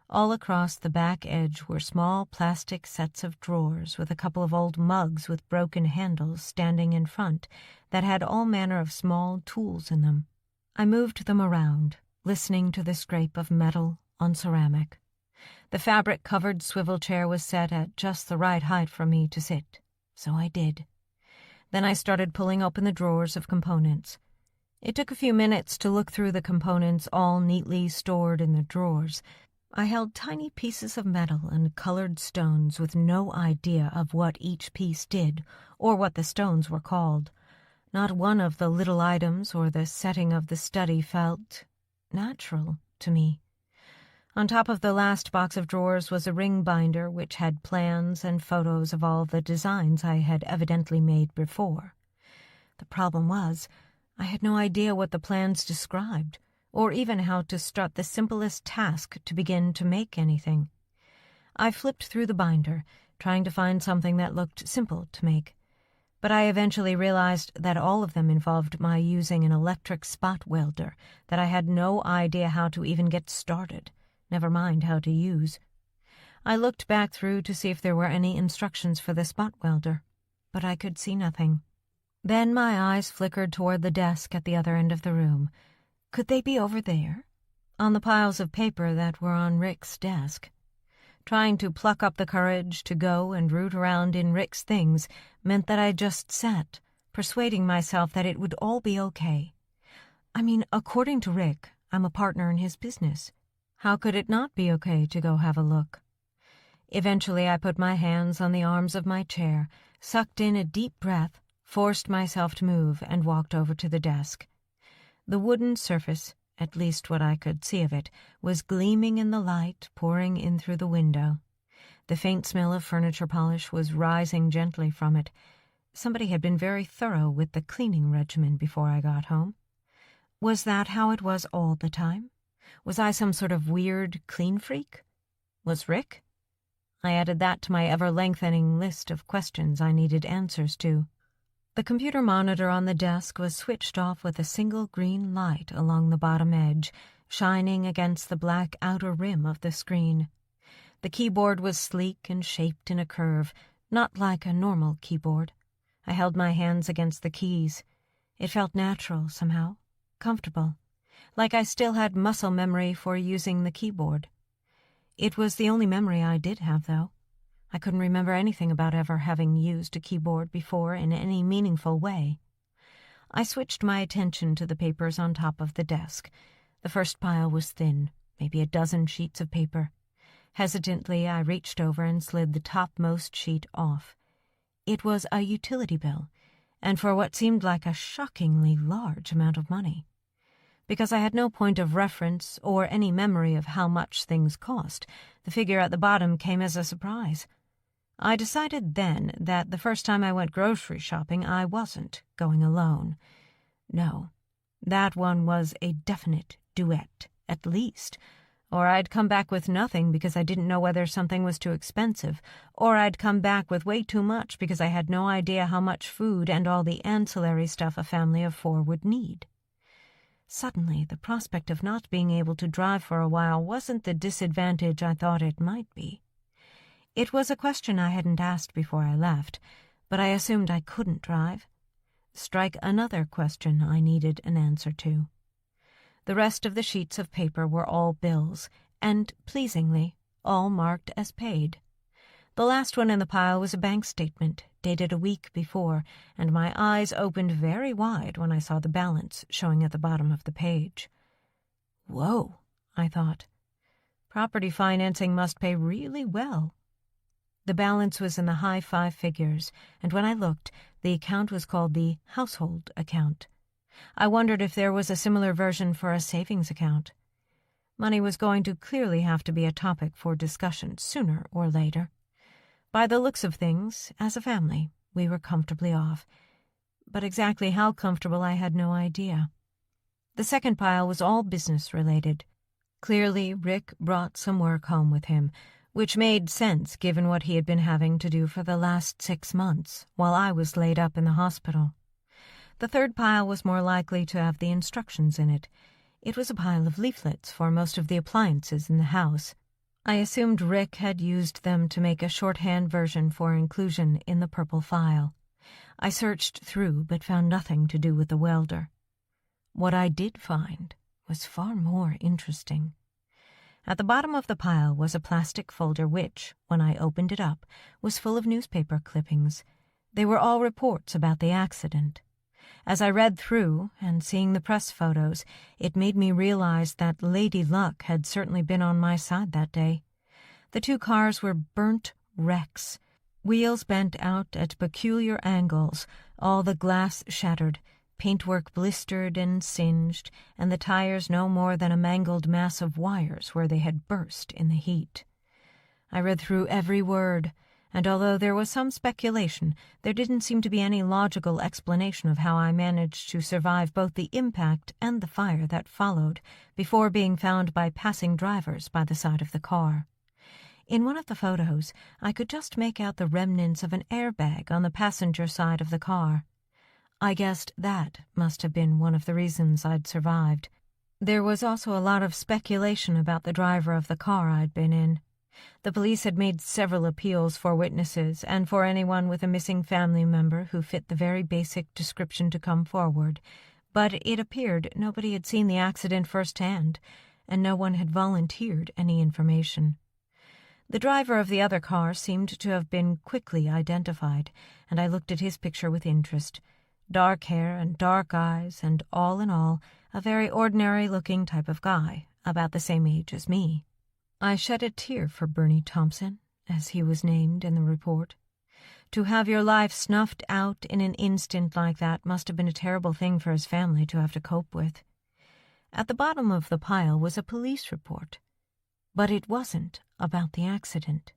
All across the back edge were small plastic sets of drawers with a couple of old mugs with broken handles standing in front that had all manner of small tools in them. I moved them around, listening to the scrape of metal on ceramic. The fabric-covered swivel chair was set at just the right height for me to sit, so I did. Then I started pulling open the drawers of components. It took a few minutes to look through the components all neatly stored in the drawers. I held tiny pieces of metal and colored stones with no idea of what each piece did or what the stones were called. Not one of the little items or the setting of the study felt natural to me. On top of the last box of drawers was a ring binder which had plans and photos of all the designs I had evidently made before. The problem was, I had no idea what the plans described, or even how to start the simplest task to begin to make anything. I flipped through the binder, trying to find something that looked simple to make. But I eventually realized that all of them involved my using an electric spot welder that I had no idea how to even get started, never mind how to use. I looked back through to see if there were any instructions for the spot welder, but I could see nothing. Then my eyes flickered toward the desk at the other end of the room. Could they be over there? On the piles of paper that were on Rick's desk. Trying to pluck up the courage to go and root around in Rick's things meant that I just sat, persuading myself that it would all be okay. I mean, according to Rick, I'm a partner in his business. How could it not be okay to go have a look? Eventually, I put my hands on the arms of my chair, sucked in a deep breath, forced myself to move, and walked over to the desk. The wooden surface, at least what I could see of it, was gleaming in the light pouring in through the window. The faint smell of furniture polish was rising gently from it. Somebody had been very thorough with the cleaning regimen before I got home. Was that how it was all the time? Was I some sort of weird clean freak? Was Rick? I added that to my ever-lengthening list of questions I needed answers to. The computer monitor on the desk was switched off with a single green light along the bottom edge, shining against the black outer rim of the screen. The keyboard was sleek and shaped in a curve, not like a normal keyboard. I held my hands against the keys. It felt natural somehow, comfortable, like I still had muscle memory for using the keyboard. It was the only memory I did have, though. I couldn't remember anything about ever having used a keyboard before in any meaningful way. I switched my attention to the papers on top of the desk. The first pile was thin, maybe a dozen sheets of paper. Hesitantly, I reached over and slid the topmost sheet off. It was a utility bill, and for what seemed like a shockingly large amount of money. Because I had no point of reference or any memory of how much things cost, the figure at the bottom came as a surprise. I decided then that the first time I went grocery shopping I wasn't going alone. No, that one was a definite duet, at least, or I'd come back with nothing because I didn't know whether something was too expensive, or I'd come back with way too much because I had no idea how much food and all the ancillary stuff a family of 4 would need. Suddenly, the prospect of not being able to drive for a while wasn't the disadvantage I thought it might be. It was a question I hadn't asked before I left, but I assumed I couldn't drive. Strike another question I needed an answer to. The rest of the sheets of paper were all bills, and, pleasingly, all marked as paid. The last one in the pile was a bank statement, dated a week before, and my eyes opened very wide when I saw the balance showing at the bottom of the page. Whoa, I thought. Property financing must pay really well. The balance was in the high 5 figures, and when I looked, the account was called the household account. I wondered if there was a similar version for a savings account. Money was going to clearly have to be a topic for discussion sooner or later. By the looks of things, as a family, we were comfortably off, but exactly how comfortable I had no idea. The second pile was all business-related. Clearly, Rick brought some work home with him, which made sense given what he had been having to do for the last 6 months, while I was laid up in the hospital. The third pile was more likely to have the instructions in it. It was a pile of leaflets for most of the appliances in the house. I assumed Rick had used them to make a shorthand version for inclusion in the purple file. I searched through but found nothing to do with the welder. What I did find was far more interesting. At the bottom of the pile was a plastic folder which, when I opened it up, was full of newspaper clippings. They were all reports about the accident. As I read through, and seeing the press photos, it made me realize that Lady Luck had certainly been on my side that day. The 2 cars were burnt wrecks, wheels bent out at peculiar angles, all the glass shattered, paintwork blistered and singed, and the tires no more than a mangled mass of wires where they had burst in the heat. I read through every word, and although there was some speculation, there didn't seem to be any logical explanation of how I managed to survive both the impact and the fire that followed before being found by passing drivers by the side of the car. In one of the photos, I could just make out the remnants of an airbag on the passenger side of the car. I guessed that must have been one of the reasons I'd survived. There was also a lot of speculation about the driver of the car I'd been in. The police had made several appeals for witnesses and for anyone with a missing family member who fit the very basic description to come forward, but it appeared nobody had seen the accident firsthand, and no one had volunteered any information. The driver of the other car seemed to have been quickly identified, and I looked at his picture with interest. dark hair and dark eyes, and all in all, a very ordinary-looking type of guy, about the same age as me. I shed a tear for Bernie Thompson, as he was named in the report. To have your life snuffed out in an instant like that must have been a terrible thing for his family to have to cope with. At the bottom of the pile was a police report, but it wasn't about the accident.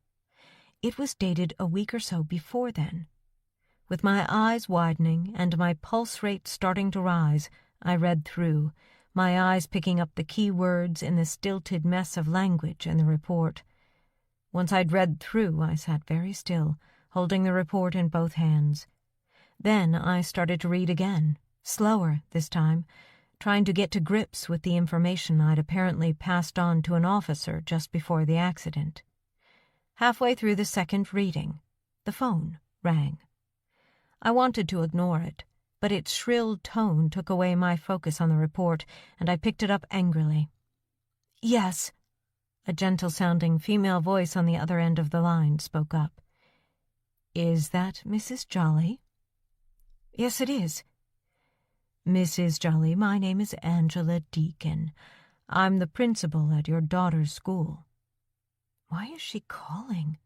It was dated a week or so before then. With my eyes widening and my pulse rate starting to rise, I read through, my eyes picking up the key words in the stilted mess of language in the report. Once I'd read through, I sat very still, holding the report in both hands. Then I started to read again, slower this time, trying to get to grips with the information I'd apparently passed on to an officer just before the accident. Halfway through the second reading, the phone rang. I wanted to ignore it, but its shrill tone took away my focus on the report, and I picked it up angrily. "Yes," a gentle-sounding female voice on the other end of the line spoke up. "Is that Mrs. Jolly?" "Yes, it is." "Mrs. Jolly, my name is Angela Deacon. I'm the principal at your daughter's school." Why is she calling?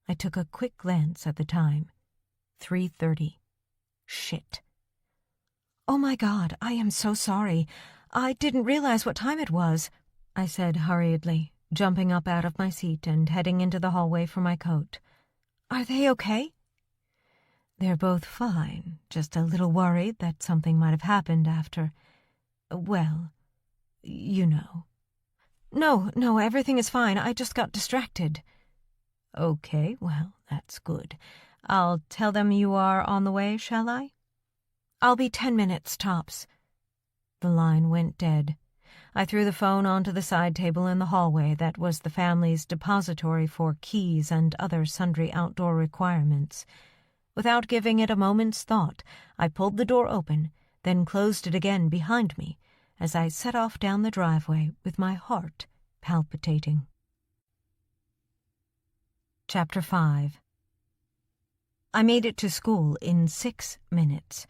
I took a quick glance at the time. 3:30. Shit. "Oh my God, I am so sorry. I didn't realize what time it was," I said hurriedly, jumping up out of my seat and heading into the hallway for my coat. "Are they okay?" "They're both fine, just a little worried that something might have happened after, well, you know." No, everything is fine. I just got distracted." "Okay, well, that's good. I'll tell them you are on the way, shall I?" "I'll be 10 minutes, tops." The line went dead. I threw the phone onto the side table in the hallway that was the family's depository for keys and other sundry outdoor requirements. Without giving it a moment's thought, I pulled the door open, then closed it again behind me as I set off down the driveway with my heart palpitating. Chapter 5. I made it to school in 6 minutes.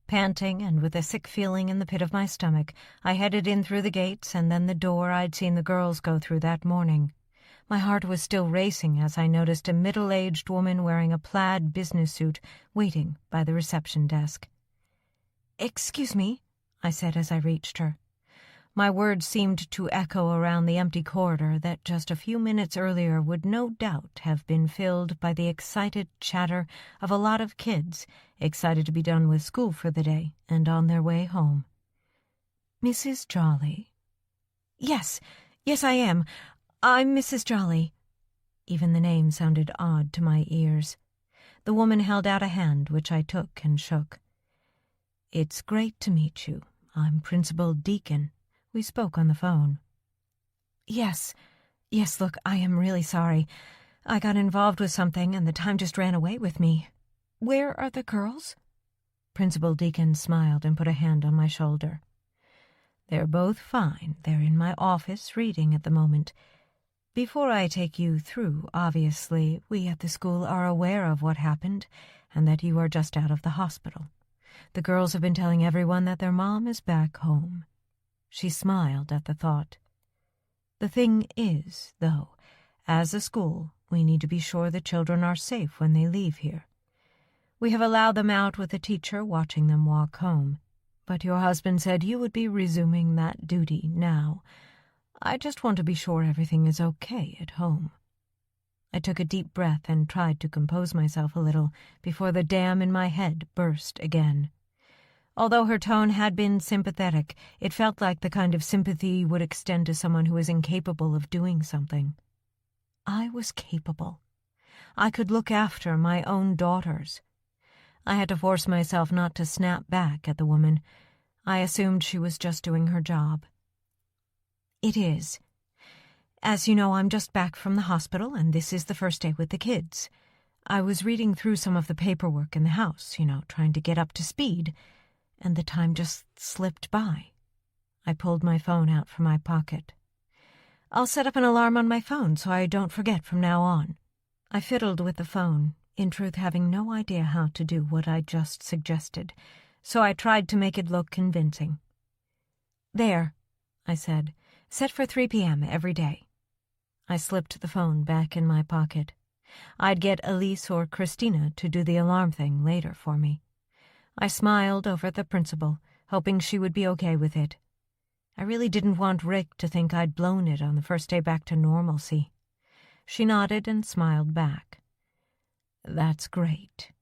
Panting and with a sick feeling in the pit of my stomach, I headed in through the gates and then the door I'd seen the girls go through that morning. My heart was still racing as I noticed a middle-aged woman wearing a plaid business suit waiting by the reception desk. "Excuse me," I said as I reached her. My words seemed to echo around the empty corridor that just a few minutes earlier would no doubt have been filled by the excited chatter of a lot of kids excited to be done with school for the day and on their way home. "Mrs. Jolly?" Yes, I am. I'm Mrs. Jolly." Even the name sounded odd to my ears. The woman held out a hand, which I took and shook. "It's great to meet you. I'm Principal Deacon. We spoke on the phone." Yes, look, I am really sorry. I got involved with something and the time just ran away with me. Where are the girls?" Principal Deacon smiled and put a hand on my shoulder. "They're both fine. They're in my office reading at the moment. Before I take you through, obviously, we at the school are aware of what happened and that you are just out of the hospital. The girls have been telling everyone that their mom is back home." She smiled at the thought. "The thing is, though, as a school, we need to be sure the children are safe when they leave here. We have allowed them out with a teacher watching them walk home, but your husband said you would be resuming that duty now. I just want to be sure everything is okay at home." I took a deep breath and tried to compose myself a little before the dam in my head burst again. Although her tone had been sympathetic, it felt like the kind of sympathy would extend to someone who is incapable of doing something. I was capable. I could look after my own daughters. I had to force myself not to snap back at the woman. I assumed she was just doing her job. "It is. As you know, I'm just back from the hospital, and this is the first day with the kids. I was reading through some of the paperwork in the house, trying to get up to speed, and the time just slipped by." I pulled my phone out from my pocket. "I'll set up an alarm on my phone so I don't forget from now on." I fiddled with the phone, in truth having no idea how to do what I just suggested, so I tried to make it look convincing. "There," I said, "set for 3 p.m. every day." I slipped the phone back in my pocket. I'd get Elise or Christina to do the alarm thing later for me. I smiled over at the principal, hoping she would be okay with it. I really didn't want Rick to think I'd blown it on the first day back to normalcy. She nodded and smiled back. "That's great.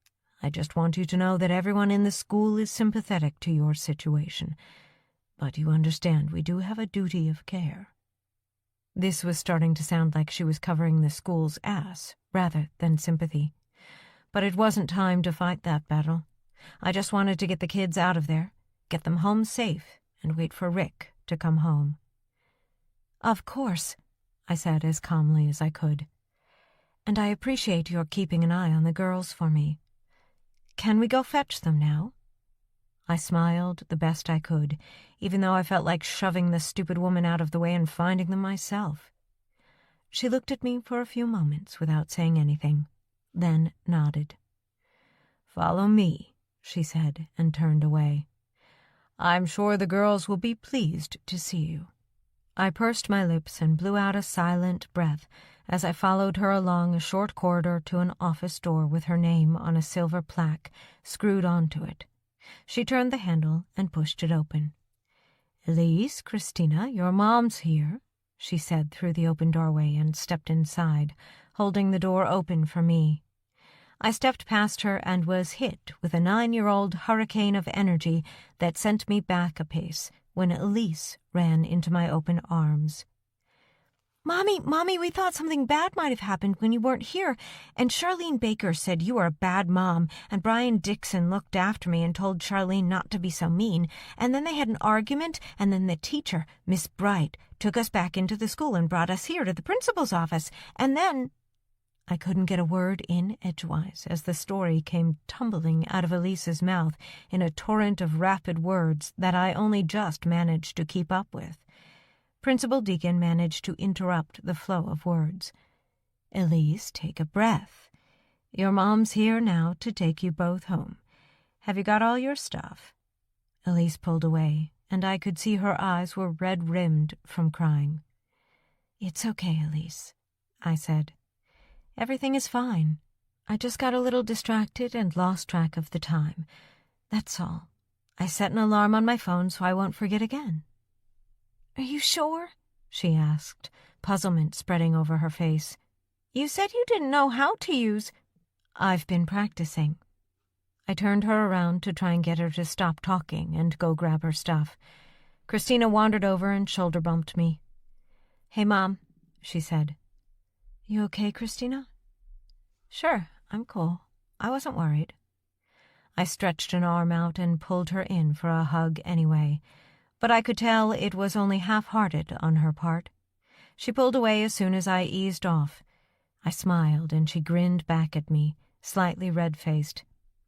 I just want you to know that everyone in the school is sympathetic to your situation. But you understand we do have a duty of care." This was starting to sound like she was covering the school's ass rather than sympathy. But it wasn't time to fight that battle. I just wanted to get the kids out of there, get them home safe, and wait for Rick to come home. "Of course," I said as calmly as I could. "And I appreciate your keeping an eye on the girls for me. Can we go fetch them now?" I smiled the best I could, even though I felt like shoving the stupid woman out of the way and finding them myself. She looked at me for a few moments without saying anything, then nodded. "Follow me," she said, and turned away. "I'm sure the girls will be pleased to see you." I pursed my lips and blew out a silent breath as I followed her along a short corridor to an office door with her name on a silver plaque screwed onto it. She turned the handle and pushed it open. "Elise, Christina, your mom's here," she said through the open doorway and stepped inside, holding the door open for me. I stepped past her and was hit with a 9-year-old hurricane of energy that sent me back a pace when Elise ran into my open arms. Mommy, we thought something bad might have happened when you weren't here, and Charlene Baker said you were a bad mom, and Brian Dixon looked after me and told Charlene not to be so mean, and then they had an argument, and then the teacher, Miss Bright, took us back into the school and brought us here to the principal's office, and then—" I couldn't get a word in edgewise as the story came tumbling out of Elise's mouth in a torrent of rapid words that I only just managed to keep up with. Principal Deacon managed to interrupt the flow of words. "Elise, take a breath. Your mom's here now to take you both home. Have you got all your stuff?" Elise pulled away, and I could see her eyes were red-rimmed from crying. "It's okay, Elise," I said. "Everything is fine. I just got a little distracted and lost track of the time. That's all. I set an alarm on my phone so I won't forget again." "Are you sure?" she asked, puzzlement spreading over her face. "You said you didn't know how to use—" "I've been practicing." I turned her around to try and get her to stop talking and go grab her stuff. Christina wandered over and shoulder-bumped me. "Hey, Mom," she said. "You okay, Christina?" "Sure, I'm cool. I wasn't worried." I stretched an arm out and pulled her in for a hug anyway, but I could tell it was only half-hearted on her part. She pulled away as soon as I eased off. I smiled, and she grinned back at me, slightly red-faced.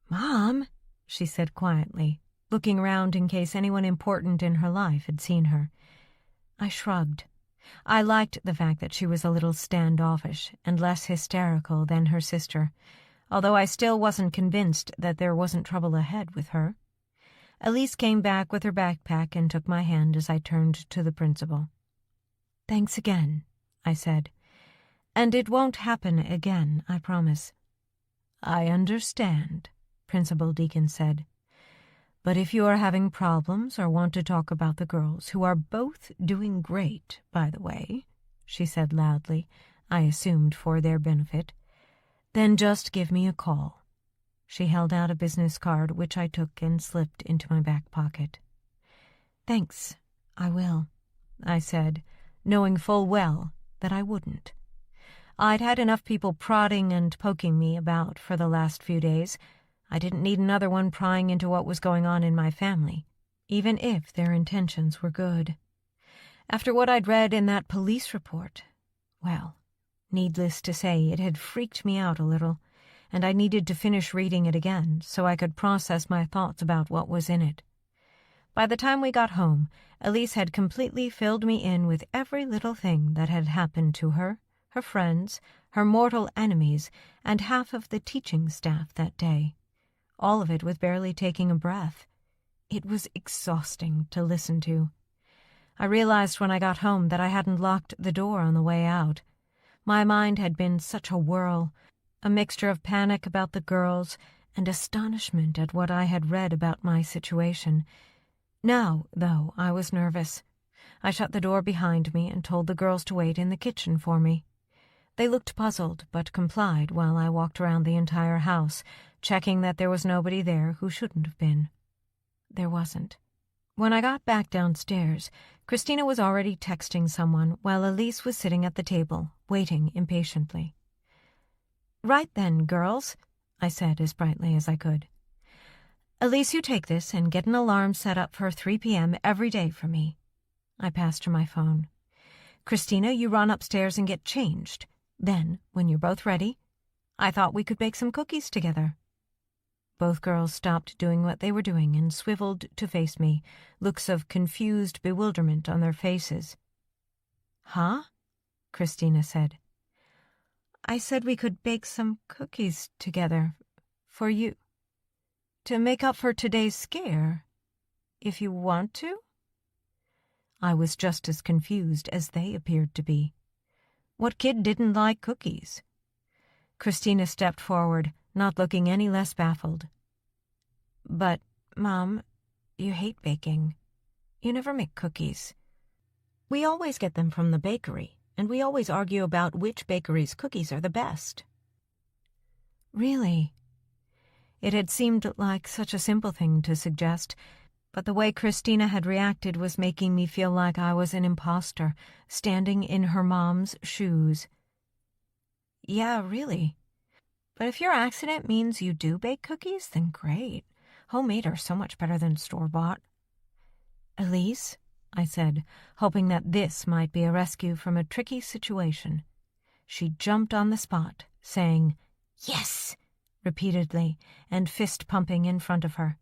"Mom," she said quietly, looking around in case anyone important in her life had seen her. I shrugged. I liked the fact that she was a little standoffish and less hysterical than her sister, although I still wasn't convinced that there wasn't trouble ahead with her. Elise came back with her backpack and took my hand as I turned to the principal. "Thanks again," I said. "And it won't happen again, I promise." "I understand," Principal Deacon said. "But if you are having problems or want to talk about the girls, who are both doing great, by the way," she said loudly, I assumed for their benefit, "then just give me a call." She held out a business card, which I took and slipped into my back pocket. "Thanks, I will," I said, knowing full well that I wouldn't. I'd had enough people prodding and poking me about for the last few days. I didn't need another one prying into what was going on in my family, even if their intentions were good. After what I'd read in that police report, well, needless to say, it had freaked me out a little, and I needed to finish reading it again so I could process my thoughts about what was in it. By the time we got home, Elise had completely filled me in with every little thing that had happened to her, her friends, her mortal enemies, and half of the teaching staff that day. All of it with barely taking a breath. It was exhausting to listen to. I realized when I got home that I hadn't locked the door on the way out. My mind had been such a whirl, a mixture of panic about the girls and astonishment at what I had read about my situation. Now, though, I was nervous. I shut the door behind me and told the girls to wait in the kitchen for me. They looked puzzled, but complied while I walked around the entire house, checking that there was nobody there who shouldn't have been. There wasn't. When I got back downstairs, Christina was already texting someone while Elise was sitting at the table, waiting impatiently. "Right then, girls," I said as brightly as I could. "Elise, you take this and get an alarm set up for 3 p.m. every day for me." I passed her my phone. "Christina, you run upstairs and get changed. Then, when you're both ready, I thought we could bake some cookies together." Both girls stopped doing what they were doing and swiveled to face me, looks of confused bewilderment on their faces. "Huh?" Christina said. "I said we could bake some cookies together for you. To make up for today's scare, if you want to?" I was just as confused as they appeared to be. What kid didn't like cookies? Christina stepped forward, not looking any less baffled. "But, Mom, you hate baking. You never make cookies. We always get them from the bakery, and we always argue about which bakery's cookies are the best." Really? It had seemed like such a simple thing to suggest, but the way Christina had reacted was making me feel like I was an imposter, standing in her mom's shoes. "Yeah, really. But if your accident means you do bake cookies, then great. Homemade are so much better than store-bought." "Elise," I said, hoping that this might be a rescue from a tricky situation. She jumped on the spot, saying, "Yes!" repeatedly, and fist-pumping in front of her.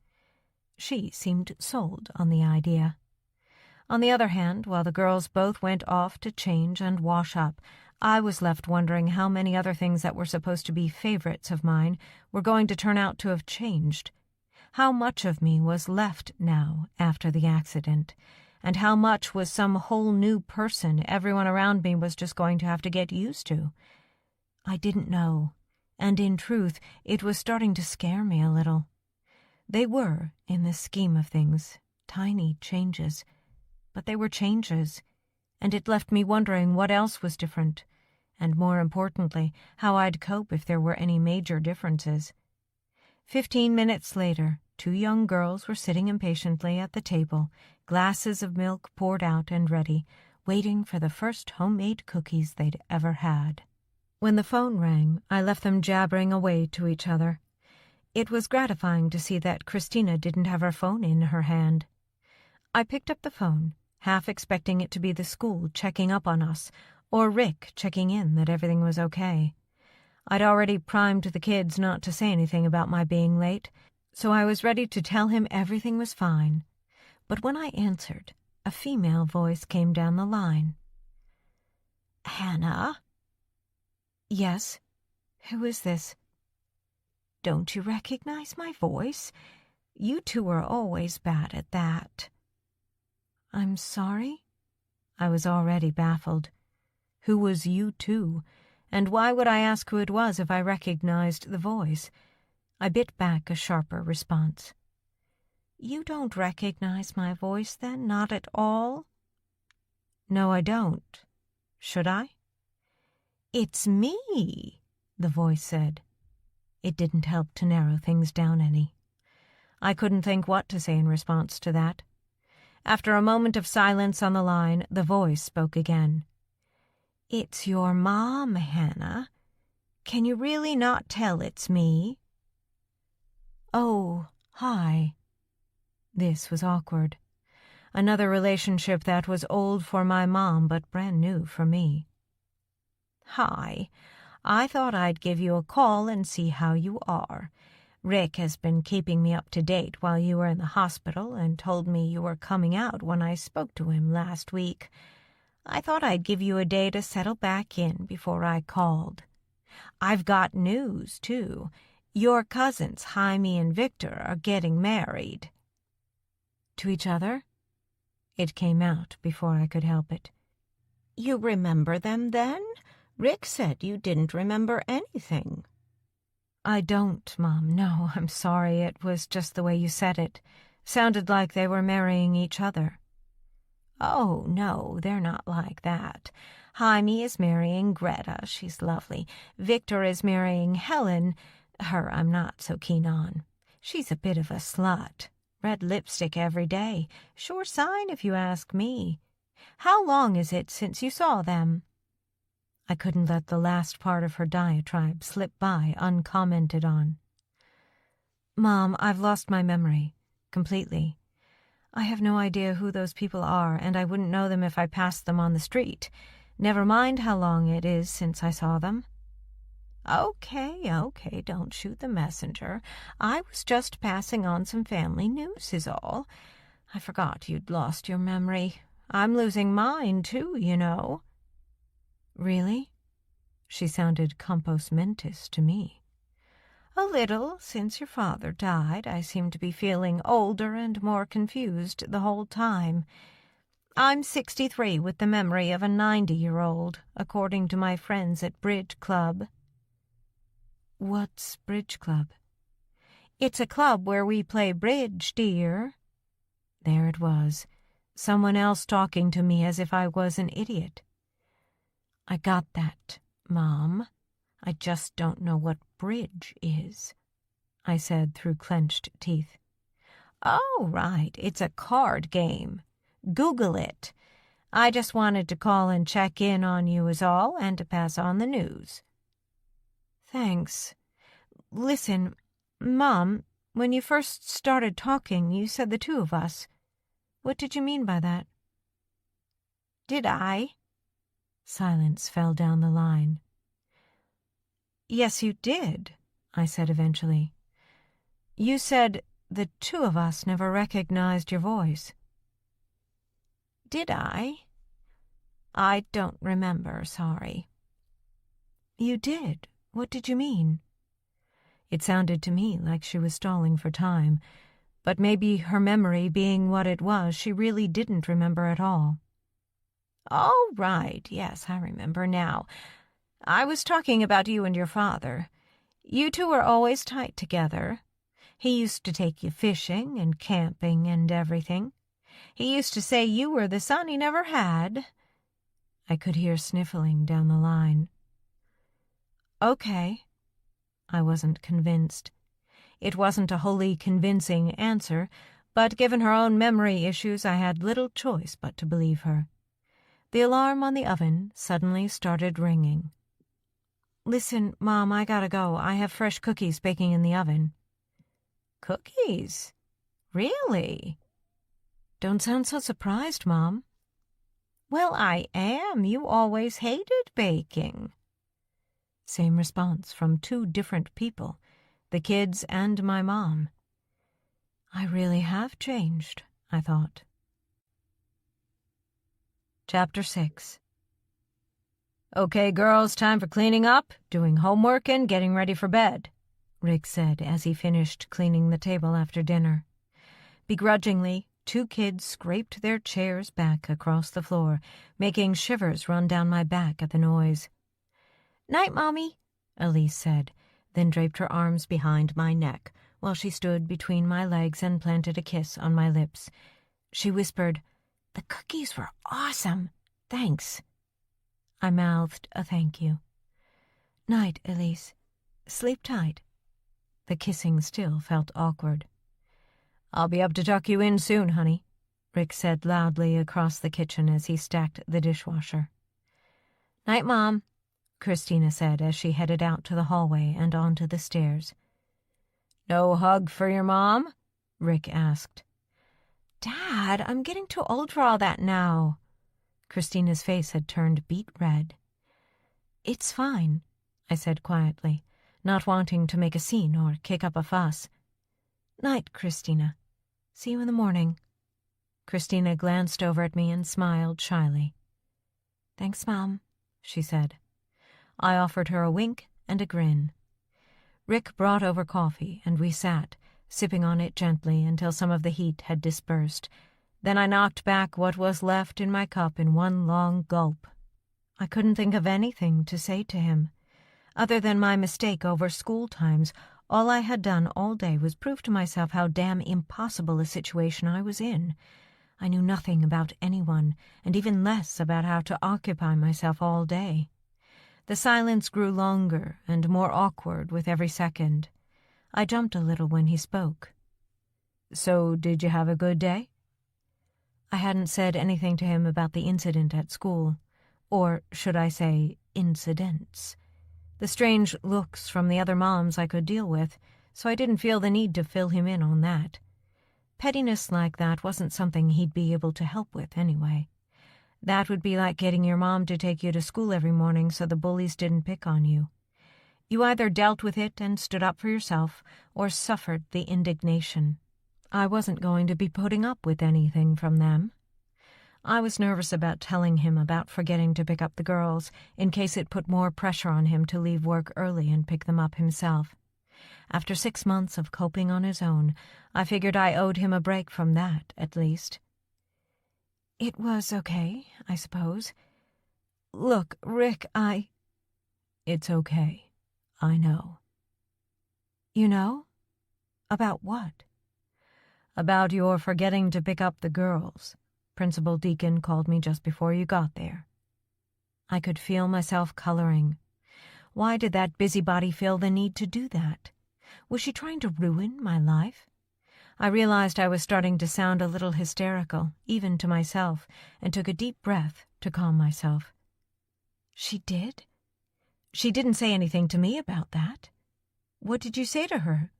She seemed sold on the idea. On the other hand, while the girls both went off to change and wash up, I was left wondering how many other things that were supposed to be favorites of mine were going to turn out to have changed. How much of me was left now after the accident, and how much was some whole new person everyone around me was just going to have to get used to? I didn't know, and in truth, it was starting to scare me a little. They were, in the scheme of things, tiny changes, but they were changes, and it left me wondering what else was different, and more importantly, how I'd cope if there were any major differences. 15 minutes later, 2 young girls were sitting impatiently at the table, glasses of milk poured out and ready, waiting for the first homemade cookies they'd ever had. When the phone rang, I left them jabbering away to each other. It was gratifying to see that Christina didn't have her phone in her hand. I picked up the phone, half expecting it to be the school checking up on us, or Rick checking in that everything was okay. I'd already primed the kids not to say anything about my being late, so I was ready to tell him everything was fine. But when I answered, a female voice came down the line. "Hannah?" "Yes. Who is this?" "Don't you recognize my voice? You two are always bad at that." "I'm sorry?" I was already baffled. Who was you two? And why would I ask who it was if I recognized the voice? I bit back a sharper response. "You don't recognize my voice, then? Not at all?" "No, I don't. Should I?" "It's me," the voice said. It didn't help to narrow things down any. I couldn't think what to say in response to that. After a moment of silence on the line, the voice spoke again. "It's your mom, Hannah. Can you really not tell it's me?" "Oh, hi." This was awkward. Another relationship that was old for my mom but brand new for me. "Hi. I thought I'd give you a call and see how you are. Rick has been keeping me up to date while you were in the hospital and told me you were coming out when I spoke to him last week. I thought I'd give you a day to settle back in before I called. I've got news, too. Your cousins, Jaime and Victor, are getting married." To each other? It came out before I could help it. You remember them then? Rick said you didn't remember anything. I don't, Mom. No, I'm sorry. It was just the way you said it. Sounded like they were marrying each other. Oh, no, they're not like that. Jaime is marrying Greta. She's lovely. Victor is marrying Helen. Her I'm not so keen on. She's a bit of a slut. Red lipstick every day. Sure sign if you ask me. How long is it since you saw them? I couldn't let the last part of her diatribe slip by uncommented on. Mom, I've lost my memory. Completely. I have no idea who those people are, and I wouldn't know them if I passed them on the street. Never mind how long it is since I saw them. Okay, don't shoot the messenger. I was just passing on some family news is all. I forgot you'd lost your memory. I'm losing mine, too, you know. Really? She sounded compos mentis to me. A little. Since your father died, I seem to be feeling older and more confused the whole time. I'm 63 with the memory of a 90-year-old, according to my friends at Bridge Club. What's Bridge Club? It's a club where we play bridge, dear. There it was. Someone else talking to me as if I was an idiot. I got that, Mom. I just don't know what bridge is, I said through clenched teeth. Oh, right. It's a card game. Google it. I just wanted to call and check in on you is all, and to pass on the news. Thanks. Listen, Mom, when you first started talking, you said the two of us. What did you mean by that? Did I? Silence fell down the line. Yes, you did, I said eventually. You said the two of us never recognized your voice. Did I? I don't remember, sorry. You did. What did you mean? It sounded to me like she was stalling for time, but maybe her memory being what it was, she really didn't remember at all. Oh, right, yes, I remember now. I was talking about you and your father. You two were always tight together. He used to take you fishing and camping and everything. He used to say you were the son he never had. I could hear sniffling down the line. Okay. I wasn't convinced. It wasn't a wholly convincing answer, but given her own memory issues, I had little choice but to believe her. The alarm on the oven suddenly started ringing. Listen, Mom, I gotta go. I have fresh cookies baking in the oven. Cookies? Really? Don't sound so surprised, Mom. Well, I am. You always hated baking. Same response from two different people, the kids and my mom. I really have changed, I thought. Chapter 6. Okay, girls, time for cleaning up, doing homework, and getting ready for bed, Rick said as he finished cleaning the table after dinner. Begrudgingly, two kids scraped their chairs back across the floor, making shivers run down my back at the noise. Night, Mommy, Elise said, then draped her arms behind my neck while she stood between my legs and planted a kiss on my lips. She whispered, "The cookies were awesome. Thanks." I mouthed a thank you. Night, Elise. Sleep tight. The kissing still felt awkward. I'll be up to tuck you in soon, honey, Rick said loudly across the kitchen as he stacked the dishwasher. Night, Mom, Christina said as she headed out to the hallway and onto the stairs. No hug for your mom? Rick asked. Dad, I'm getting too old for all that now. Christina's face had turned beet red. It's fine, I said quietly, not wanting to make a scene or kick up a fuss. Night, Christina. See you in the morning. Christina glanced over at me and smiled shyly. Thanks, Mom, she said. I offered her a wink and a grin. Rick brought over coffee, and we sat, sipping on it gently until some of the heat had dispersed. Then I knocked back what was left in my cup in one long gulp. I couldn't think of anything to say to him. Other than my mistake over school times, all I had done all day was prove to myself how damn impossible a situation I was in. I knew nothing about anyone, and even less about how to occupy myself all day. The silence grew longer and more awkward with every second. I jumped a little when he spoke. "So, did you have a good day?" I hadn't said anything to him about the incident at school. Or should I say, incidents. The strange looks from the other moms I could deal with, so I didn't feel the need to fill him in on that. Pettiness like that wasn't something he'd be able to help with anyway. That would be like getting your mom to take you to school every morning so the bullies didn't pick on you. You either dealt with it and stood up for yourself, or suffered the indignation. I wasn't going to be putting up with anything from them. I was nervous about telling him about forgetting to pick up the girls, in case it put more pressure on him to leave work early and pick them up himself. After 6 months of coping on his own, I figured I owed him a break from that, at least. It was okay, I suppose. Look, Rick, It's okay. I know. You know? About what? About your forgetting to pick up the girls. Principal Deacon called me just before you got there. I could feel myself coloring. Why did that busybody feel the need to do that? Was she trying to ruin my life? I realized I was starting to sound a little hysterical, even to myself, and took a deep breath to calm myself. She did? She didn't say anything to me about that. What did you say to her?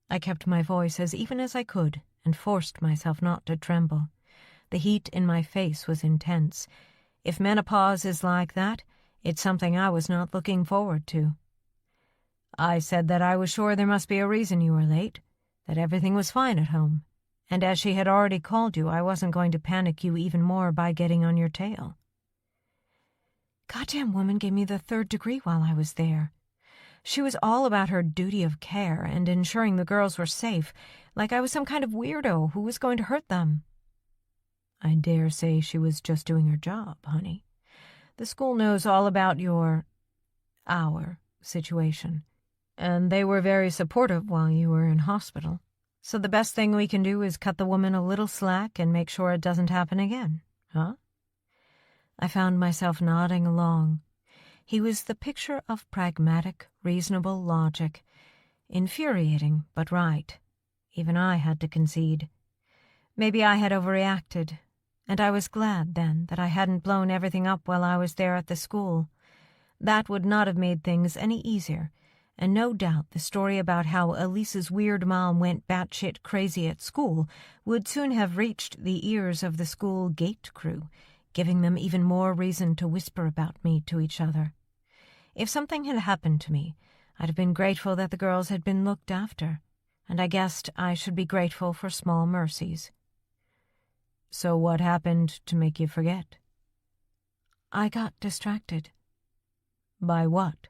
I kept my voice as even as I could and forced myself not to tremble. The heat in my face was intense. If menopause is like that, it's something I was not looking forward to. I said that I was sure there must be a reason you were late, that everything was fine at home, and as she had already called you, I wasn't going to panic you even more by getting on your tail. Goddamn woman gave me the 3rd degree while I was there. She was all about her duty of care and ensuring the girls were safe, like I was some kind of weirdo who was going to hurt them. I dare say she was just doing her job, honey. The school knows all about our situation, and they were very supportive while you were in hospital. So the best thing we can do is cut the woman a little slack and make sure it doesn't happen again, huh? I found myself nodding along. He was the picture of pragmatic, reasonable logic. Infuriating, but right. Even I had to concede. Maybe I had overreacted, and I was glad then that I hadn't blown everything up while I was there at the school. That would not have made things any easier, and no doubt the story about how Elise's weird mom went batshit crazy at school would soon have reached the ears of the school gate crew, giving them even more reason to whisper about me to each other. If something had happened to me, I'd have been grateful that the girls had been looked after, and I guessed I should be grateful for small mercies. So what happened to make you forget? I got distracted. By what?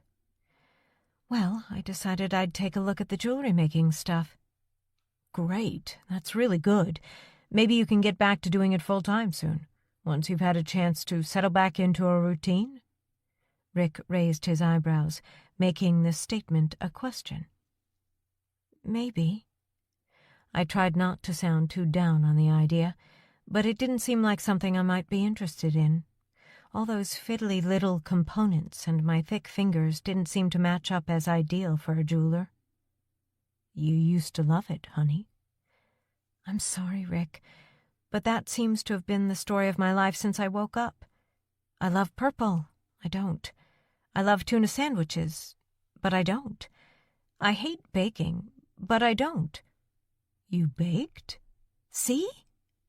Well, I decided I'd take a look at the jewelry-making stuff. Great, that's really good. Maybe you can get back to doing it full-time soon, once you've had a chance to settle back into a routine? Rick raised his eyebrows, making this statement a question. Maybe. I tried not to sound too down on the idea, but it didn't seem like something I might be interested in. All those fiddly little components and my thick fingers didn't seem to match up as ideal for a jeweler. You used to love it, honey. I'm sorry, Rick, but that seems to have been the story of my life since I woke up. I love purple. I don't. I love tuna sandwiches, but I don't. I hate baking, but I don't. You baked? See?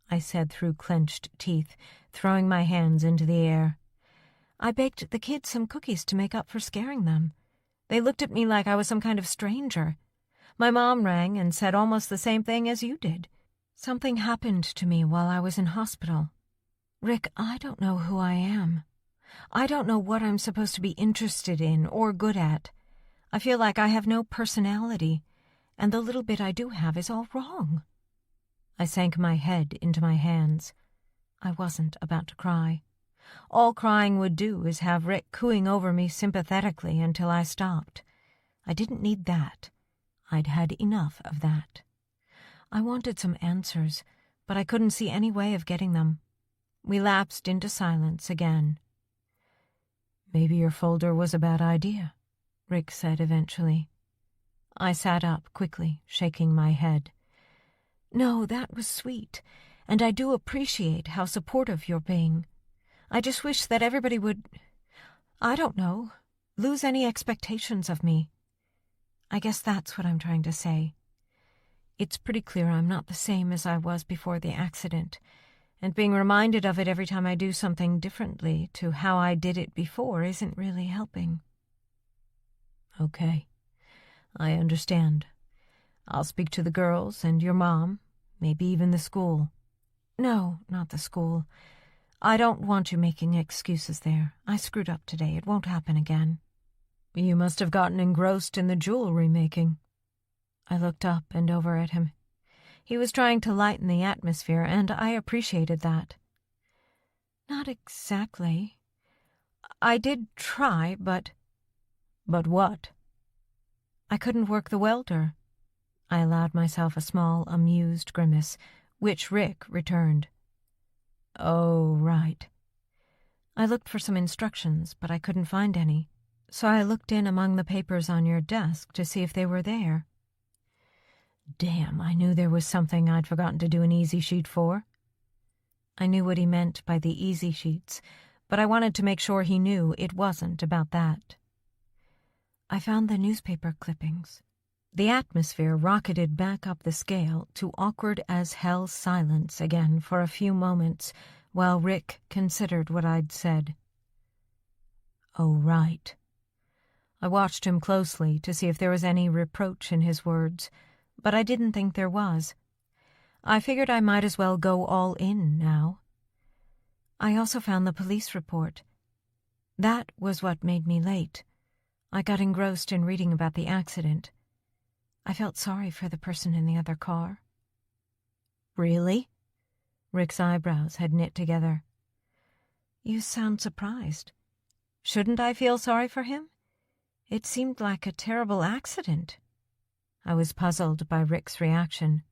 I said through clenched teeth, throwing my hands into the air. I baked the kids some cookies to make up for scaring them. They looked at me like I was some kind of stranger. My mom rang and said almost the same thing as you did. Something happened to me while I was in hospital. Rick, I don't know who I am. I don't know what I'm supposed to be interested in or good at. I feel like I have no personality, and the little bit I do have is all wrong. I sank my head into my hands. I wasn't about to cry. All crying would do is have Rick cooing over me sympathetically until I stopped. I didn't need that. I'd had enough of that. I wanted some answers, but I couldn't see any way of getting them. We lapsed into silence again. "Maybe your folder was a bad idea," Rick said eventually. I sat up quickly, shaking my head. "No, that was sweet, and I do appreciate how supportive you're being. I just wish that everybody would, I don't know, lose any expectations of me. I guess that's what I'm trying to say. It's pretty clear I'm not the same as I was before the accident, and being reminded of it every time I do something differently to how I did it before isn't really helping." "Okay, I understand. I'll speak to the girls and your mom, maybe even the school." "No, not the school. I don't want you making excuses there. I screwed up today. It won't happen again." "You must have gotten engrossed in the jewelry making." I looked up and over at him. He was trying to lighten the atmosphere, and I appreciated that. "Not exactly. I did try, but—" "But what?" "I couldn't work the welder." I allowed myself a small, amused grimace, which Rick returned. "Oh, right." "I looked for some instructions, but I couldn't find any, so I looked in among the papers on your desk to see if they were there." Damn, I knew there was something I'd forgotten to do an easy sheet for. I knew what he meant by the easy sheets, but I wanted to make sure he knew it wasn't about that. "I found the newspaper clippings." The atmosphere rocketed back up the scale to awkward as hell silence again for a few moments while Rick considered what I'd said. "Oh, right." I watched him closely to see if there was any reproach in his words, but I didn't think there was. I figured I might as well go all in now. "I also found the police report. That was what made me late. I got engrossed in reading about the accident. I felt sorry for the person in the other car." "Really?" Rick's eyebrows had knit together. "You sound surprised. Shouldn't I feel sorry for him? It seemed like a terrible accident." I was puzzled by Rick's reaction.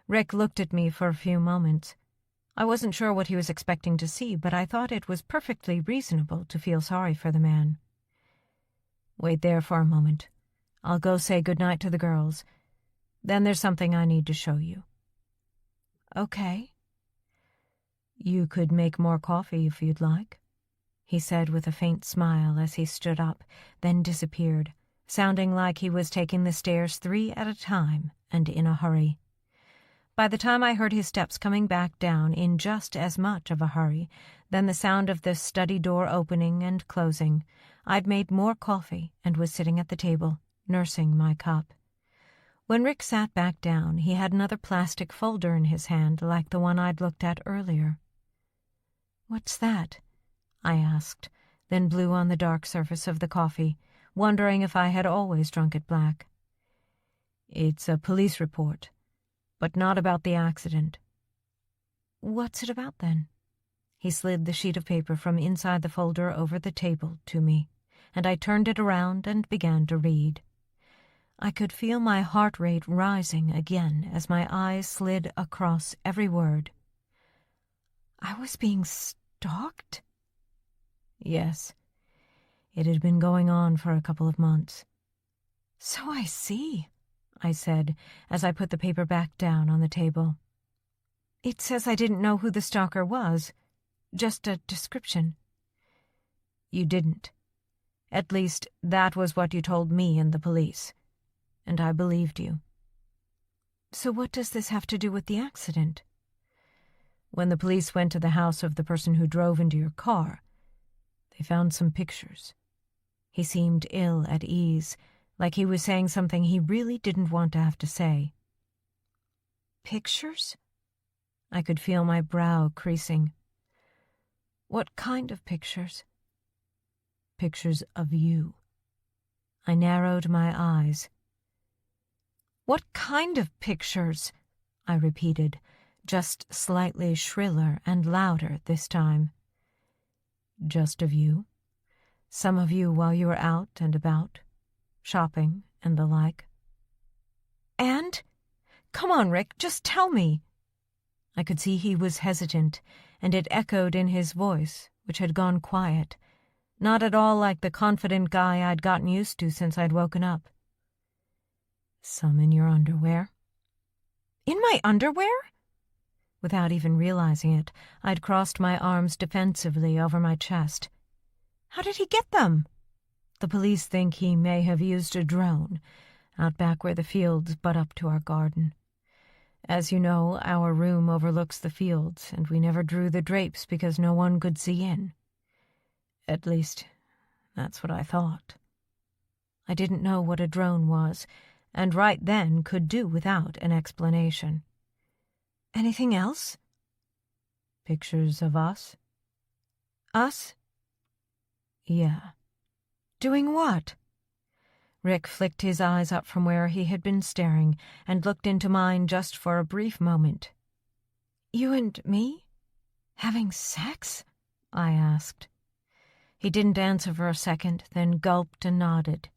Rick looked at me for a few moments. I wasn't sure what he was expecting to see, but I thought it was perfectly reasonable to feel sorry for the man. "Wait there for a moment. I'll go say goodnight to the girls. Then there's something I need to show you." "Okay." "You could make more coffee if you'd like," he said with a faint smile as he stood up, then disappeared, sounding like he was taking the stairs 3 at a time and in a hurry. By the time I heard his steps coming back down in just as much of a hurry, then the sound of the study door opening and closing, I'd made more coffee and was sitting at the table, nursing my cup. When Rick sat back down, he had another plastic folder in his hand like the one I'd looked at earlier. "What's that?" I asked, then blew on the dark surface of the coffee, wondering if I had always drunk it black. "It's a police report, but not about the accident." "What's it about, then?" He slid the sheet of paper from inside the folder over the table to me, and I turned it around and began to read. I could feel my heart rate rising again as my eyes slid across every word. I was being stalked? Yes. It had been going on for a couple of months. "So I see," I said as I put the paper back down on the table. "It says I didn't know who the stalker was. Just a description." "You didn't. At least, that was what you told me and the police. And I believed you." "So what does this have to do with the accident?" "When the police went to the house of the person who drove into your car, they found some pictures." He seemed ill at ease, like he was saying something he really didn't want to have to say. "Pictures?" I could feel my brow creasing. "What kind of pictures?" "Pictures of you." I narrowed my eyes. What kind of pictures? I repeated, just slightly shriller and louder this time. Just of you. Some of you while you were out and about, shopping and the like. And? Come on, Rick, just tell me. I could see he was hesitant, and it echoed in his voice, which had gone quiet, not at all like the confident guy I'd gotten used to since I'd woken up. Some in your underwear? In my underwear? Without even realizing it, I'd crossed my arms defensively over my chest. How did he get them? The police think he may have used a drone, out back where the fields butt up to our garden. As you know, our room overlooks the fields, and we never drew the drapes because no one could see in. At least, that's what I thought. I didn't know what a drone was, and right then could do without an explanation. Anything else? Pictures of us? Us? Yeah. Doing what? Rick flicked his eyes up from where he had been staring and looked into mine just for a brief moment. You and me? Having sex? I asked. He didn't answer for a second, then gulped and nodded.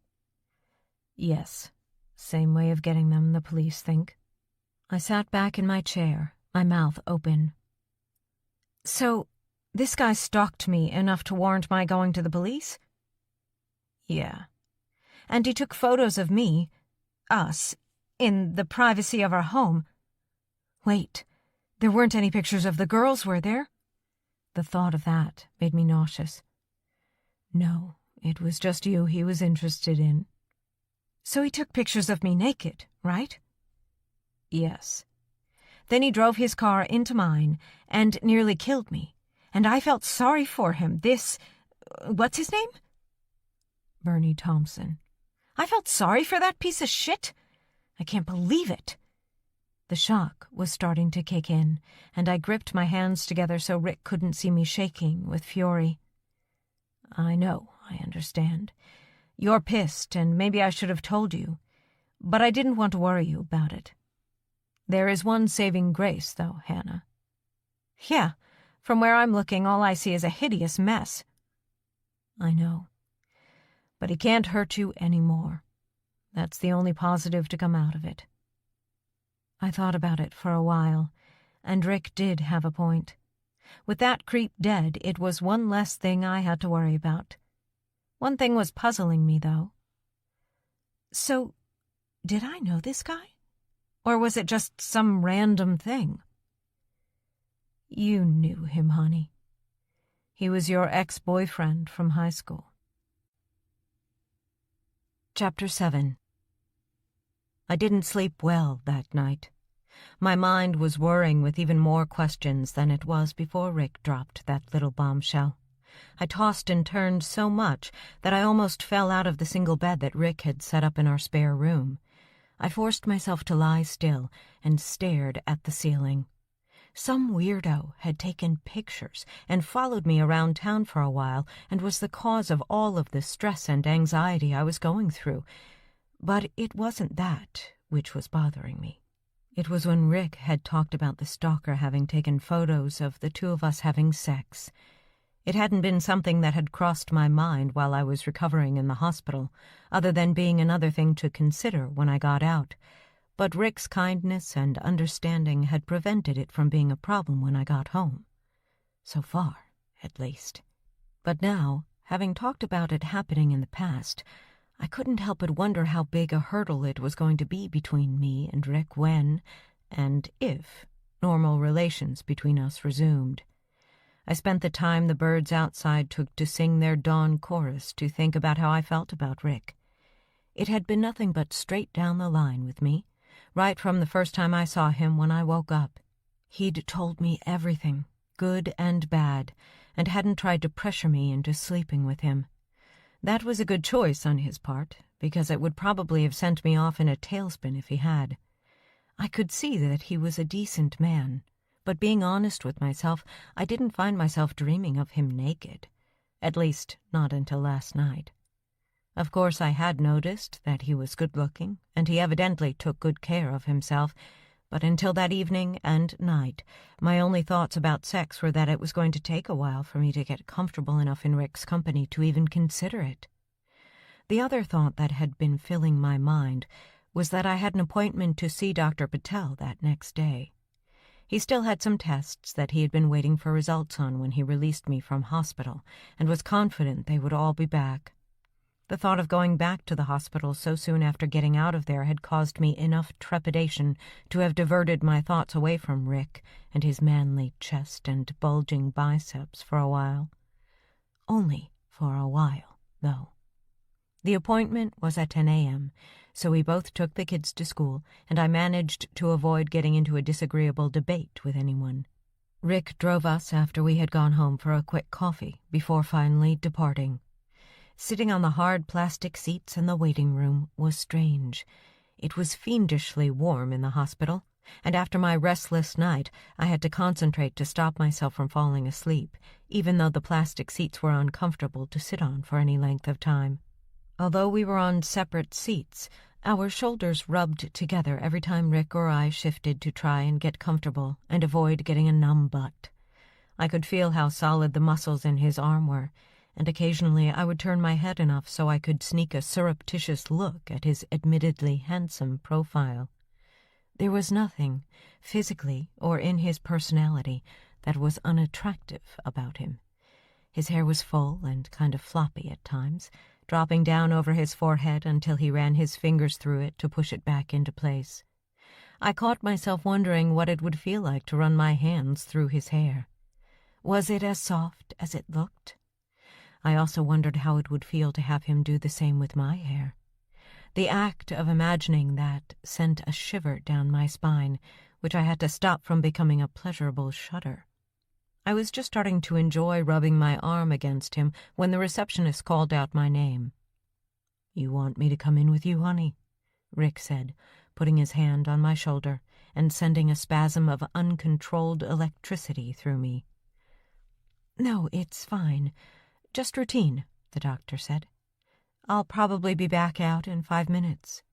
Yes, same way of getting them, the police think. I sat back in my chair, my mouth open. So, this guy stalked me enough to warrant my going to the police? Yeah. And he took photos of me, us, in the privacy of our home. Wait, there weren't any pictures of the girls, were there? The thought of that made me nauseous. No, it was just you he was interested in. So he took pictures of me naked, right? Yes. Then he drove his car into mine and nearly killed me, and I felt sorry for him. What's his name? Bernie Thompson. I felt sorry for that piece of shit. I can't believe it. The shock was starting to kick in, and I gripped my hands together so Rick couldn't see me shaking with fury. I know, I understand. You're pissed, and maybe I should have told you, but I didn't want to worry you about it. There is one saving grace, though, Hannah. Yeah, from where I'm looking, all I see is a hideous mess. I know. But he can't hurt you anymore. That's the only positive to come out of it. I thought about it for a while, and Rick did have a point. With that creep dead, it was one less thing I had to worry about. One thing was puzzling me, though. So, did I know this guy? Or was it just some random thing? You knew him, honey. He was your ex-boyfriend from high school. Chapter 7. I didn't sleep well that night. My mind was whirring with even more questions than it was before Rick dropped that little bombshell. I tossed and turned so much that I almost fell out of the single bed that Rick had set up in our spare room. I forced myself to lie still and stared at the ceiling. Some weirdo had taken pictures and followed me around town for a while and was the cause of all of the stress and anxiety I was going through. But it wasn't that which was bothering me. It was when Rick had talked about the stalker having taken photos of the two of us having sex. It hadn't been something that had crossed my mind while I was recovering in the hospital, other than being another thing to consider when I got out. But Rick's kindness and understanding had prevented it from being a problem when I got home. So far, at least. But now, having talked about it happening in the past, I couldn't help but wonder how big a hurdle it was going to be between me and Rick when, and if, normal relations between us resumed. I spent the time the birds outside took to sing their dawn chorus to think about how I felt about Rick. It had been nothing but straight down the line with me, right from the first time I saw him when I woke up. He'd told me everything, good and bad, and hadn't tried to pressure me into sleeping with him. That was a good choice on his part, because it would probably have sent me off in a tailspin if he had. I could see that he was a decent man, but being honest with myself, I didn't find myself dreaming of him naked. At least, not until last night. Of course, I had noticed that he was good-looking, and he evidently took good care of himself, but until that evening and night, my only thoughts about sex were that it was going to take a while for me to get comfortable enough in Rick's company to even consider it. The other thought that had been filling my mind was that I had an appointment to see Dr. Patel that next day. He still had some tests that he had been waiting for results on when he released me from hospital, and was confident they would all be back. The thought of going back to the hospital so soon after getting out of there had caused me enough trepidation to have diverted my thoughts away from Rick and his manly chest and bulging biceps for a while. Only for a while, though. The appointment was at 10 a.m., so we both took the kids to school, and I managed to avoid getting into a disagreeable debate with anyone. Rick drove us after we had gone home for a quick coffee, before finally departing. Sitting on the hard plastic seats in the waiting room was strange. It was fiendishly warm in the hospital, and after my restless night I had to concentrate to stop myself from falling asleep, even though the plastic seats were uncomfortable to sit on for any length of time. Although we were on separate seats, our shoulders rubbed together every time Rick or I shifted to try and get comfortable and avoid getting a numb butt. I could feel how solid the muscles in his arm were, and occasionally I would turn my head enough so I could sneak a surreptitious look at his admittedly handsome profile. There was nothing, physically or in his personality, that was unattractive about him. His hair was full and kind of floppy at times, dropping down over his forehead until he ran his fingers through it to push it back into place. I caught myself wondering what it would feel like to run my hands through his hair. Was it as soft as it looked? I also wondered how it would feel to have him do the same with my hair. The act of imagining that sent a shiver down my spine, which I had to stop from becoming a pleasurable shudder. I was just starting to enjoy rubbing my arm against him when the receptionist called out my name. "You want me to come in with you, honey?" Rick said, putting his hand on my shoulder and sending a spasm of uncontrolled electricity through me. "No, it's fine. Just routine," the doctor said. "I'll probably be back out in 5 minutes."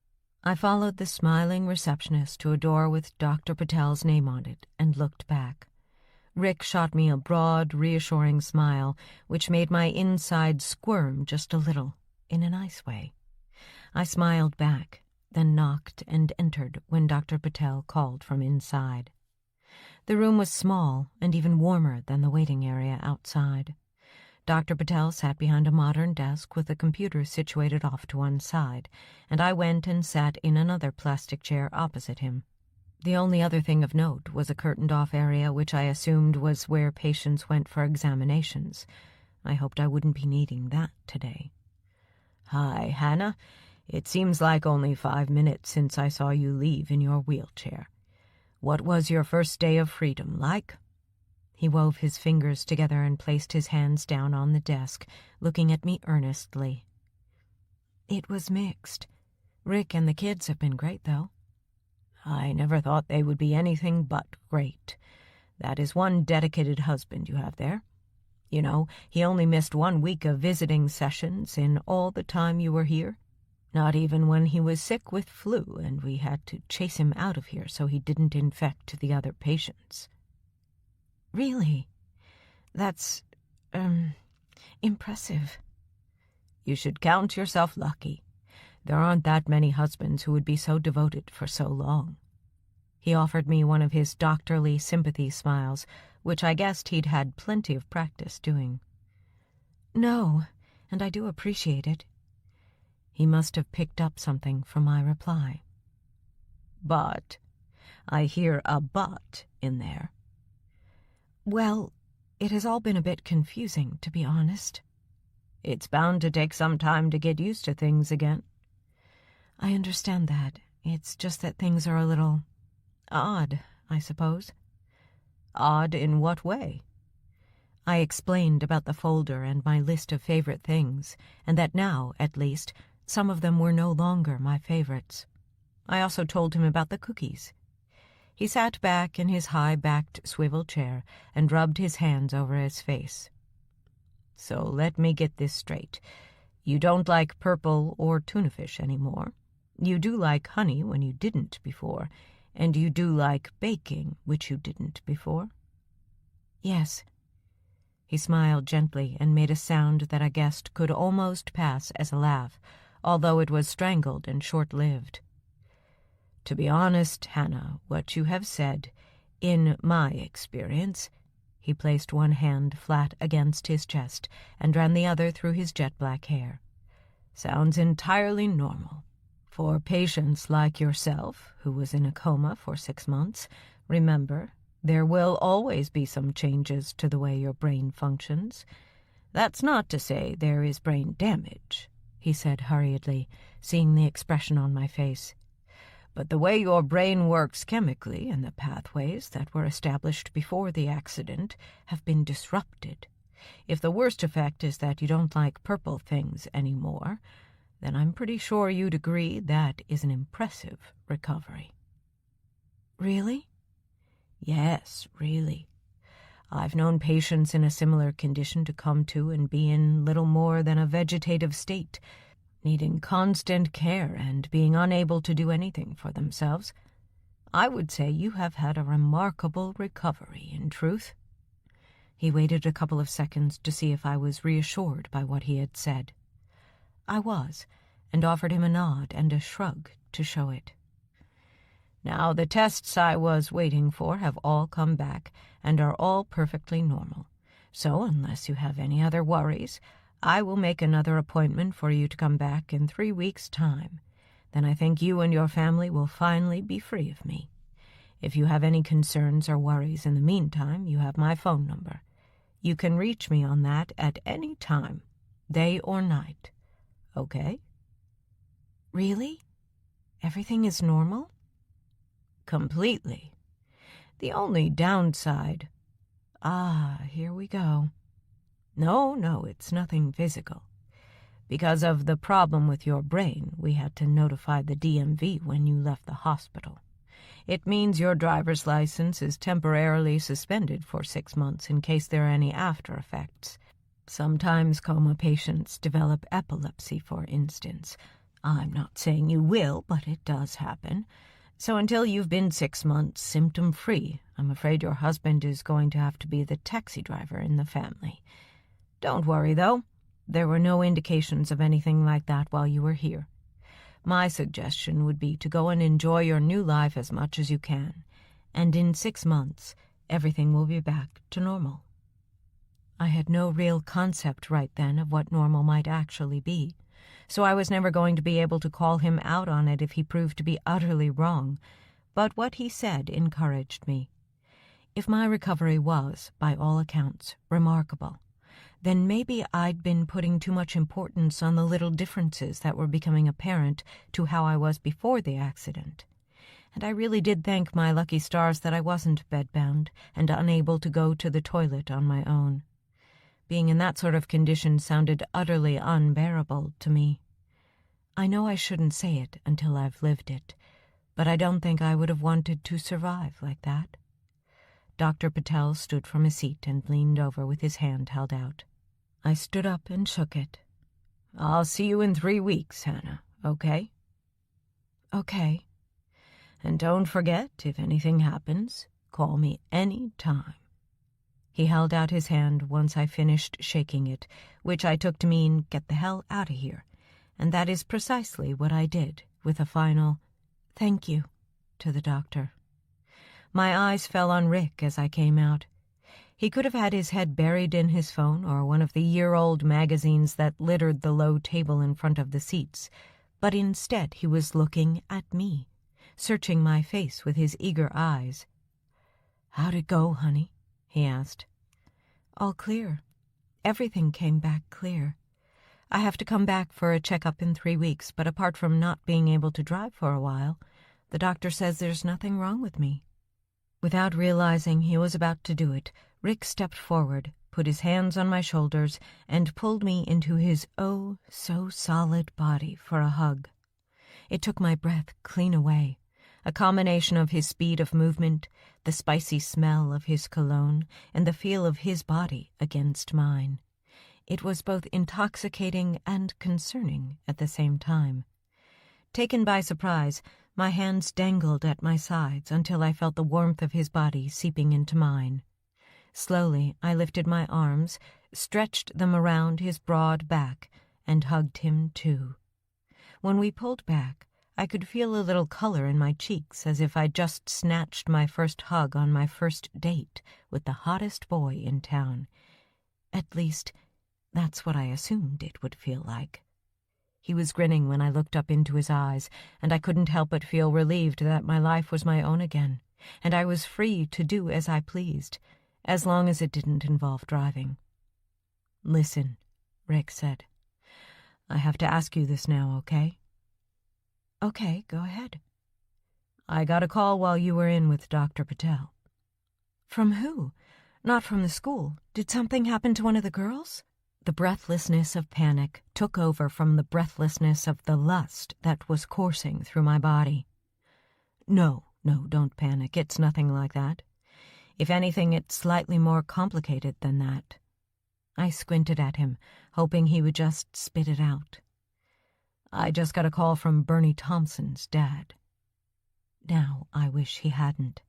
I followed the smiling receptionist to a door with Dr. Patel's name on it and looked back. Rick shot me a broad, reassuring smile, which made my inside squirm just a little, in a nice way. I smiled back, then knocked and entered when Dr. Patel called from inside. The room was small and even warmer than the waiting area outside. Dr. Patel sat behind a modern desk with a computer situated off to one side, and I went and sat in another plastic chair opposite him. The only other thing of note was a curtained-off area which I assumed was where patients went for examinations. I hoped I wouldn't be needing that today. "Hi, Hannah. It seems like only 5 minutes since I saw you leave in your wheelchair. What was your first day of freedom like?" He wove his fingers together and placed his hands down on the desk, looking at me earnestly. "It was mixed. Rick and the kids have been great, though." "I never thought they would be anything but great. That is one dedicated husband you have there. You know, he only missed 1 week of visiting sessions in all the time you were here. Not even when he was sick with flu and we had to chase him out of here so he didn't infect the other patients." "Really? That's, impressive." "You should count yourself lucky. There aren't that many husbands who would be so devoted for so long." He offered me one of his doctorly sympathy smiles, which I guessed he'd had plenty of practice doing. "No, and I do appreciate it." He must have picked up something from my reply. "But, I hear a but in there." "Well, it has all been a bit confusing, to be honest." "It's bound to take some time to get used to things again." "I understand that. It's just that things are a little odd, I suppose." "Odd in what way?" I explained about the folder and my list of favorite things, and that now, at least, some of them were no longer my favorites. I also told him about the cookies. He sat back in his high-backed swivel chair and rubbed his hands over his face. "So let me get this straight. You don't like purple or tuna fish anymore. You do like honey when you didn't before, and you do like baking, which you didn't before." "Yes." He smiled gently and made a sound that I guessed could almost pass as a laugh, although it was strangled and short-lived. "To be honest, Hannah, what you have said, in my experience—" He placed one hand flat against his chest and ran the other through his jet-black hair. "Sounds entirely normal. For patients like yourself, who was in a coma for 6 months, remember, there will always be some changes to the way your brain functions. That's not to say there is brain damage," he said hurriedly, seeing the expression on my face. "But the way your brain works chemically and the pathways that were established before the accident have been disrupted. If the worst effect is that you don't like purple things anymore, then I'm pretty sure you'd agree that is an impressive recovery." "Really?" "Yes, really. I've known patients in a similar condition to come to and be in little more than a vegetative state, needing constant care and being unable to do anything for themselves. I would say you have had a remarkable recovery, in truth." He waited a couple of seconds to see if I was reassured by what he had said. I was, and offered him a nod and a shrug to show it. "Now, the tests I was waiting for have all come back and are all perfectly normal. So, unless you have any other worries, I will make another appointment for you to come back in 3 weeks' time. Then I think you and your family will finally be free of me. If you have any concerns or worries in the meantime, you have my phone number. You can reach me on that at any time, day or night. Okay?" "Really? Everything is normal?" "Completely. The only downside—" Here we go. No, it's nothing physical. Because of the problem with your brain, we had to notify the DMV when you left the hospital. It means your driver's license is temporarily suspended for 6 months in case there are any after effects. Sometimes coma patients develop epilepsy, for instance. I'm not saying you will, but it does happen. So until you've been 6 months symptom-free, I'm afraid your husband is going to have to be the taxi driver in the family. Don't worry, though. There were no indications of anything like that while you were here. My suggestion would be to go and enjoy your new life as much as you can, and in 6 months, everything will be back to normal. I had no real concept right then of what normal might actually be, so I was never going to be able to call him out on it if he proved to be utterly wrong, but what he said encouraged me. If my recovery was, by all accounts, remarkable, then maybe I'd been putting too much importance on the little differences that were becoming apparent to how I was before the accident. And I really did thank my lucky stars that I wasn't bedbound and unable to go to the toilet on my own. Being in that sort of condition sounded utterly unbearable to me. I know I shouldn't say it until I've lived it, but I don't think I would have wanted to survive like that. Dr. Patel stood from his seat and leaned over with his hand held out. I stood up and shook it. "I'll see you in 3 weeks, Hannah, okay?" "Okay." "And don't forget, if anything happens, call me any time." He held out his hand once I finished shaking it, which I took to mean get the hell out of here, and that is precisely what I did, with a final "thank you" to the doctor. My eyes fell on Rick as I came out. He could have had his head buried in his phone or one of the year-old magazines that littered the low table in front of the seats, but instead he was looking at me, searching my face with his eager eyes. "How'd it go, honey?" he asked. "All clear. Everything came back clear. I have to come back for a checkup in 3 weeks, but apart from not being able to drive for a while, the doctor says there's nothing wrong with me." Without realizing he was about to do it, Rick stepped forward, put his hands on my shoulders, and pulled me into his oh-so-solid body for a hug. It took my breath clean away. A combination of his speed of movement, the spicy smell of his cologne, and the feel of his body against mine. It was both intoxicating and concerning at the same time. Taken by surprise, my hands dangled at my sides until I felt the warmth of his body seeping into mine. Slowly, I lifted my arms, stretched them around his broad back, and hugged him too. When we pulled back, I could feel a little color in my cheeks, as if I'd just snatched my first hug on my first date with the hottest boy in town. At least, that's what I assumed it would feel like. He was grinning when I looked up into his eyes, and I couldn't help but feel relieved that my life was my own again, and I was free to do as I pleased, as long as it didn't involve driving. "Listen," Rick said. "I have to ask you this now, okay?" "Okay, go ahead." "I got a call while you were in with Dr. Patel." "From who? Not from the school. Did something happen to one of the girls?" The breathlessness of panic took over from the breathlessness of the lust that was coursing through my body. No, don't panic. It's nothing like that. If anything, it's slightly more complicated than that." I squinted at him, hoping he would just spit it out. "I just got a call from Bernie Thompson's dad." Now I wish he hadn't.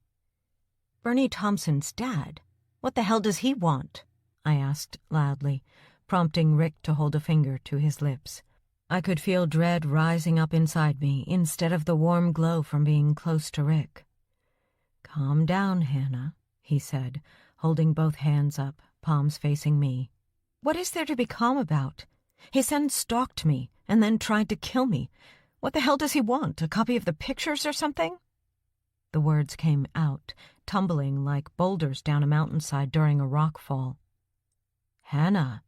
"Bernie Thompson's dad? What the hell does he want?" I asked loudly, prompting Rick to hold a finger to his lips. I could feel dread rising up inside me instead of the warm glow from being close to Rick. "Calm down, Hannah," he said, holding both hands up, palms facing me. "What is there to be calm about? His son stalked me and then tried to kill me. What the hell does he want, a copy of the pictures or something?" The words came out, tumbling like boulders down a mountainside during a rock fall. "Hannah."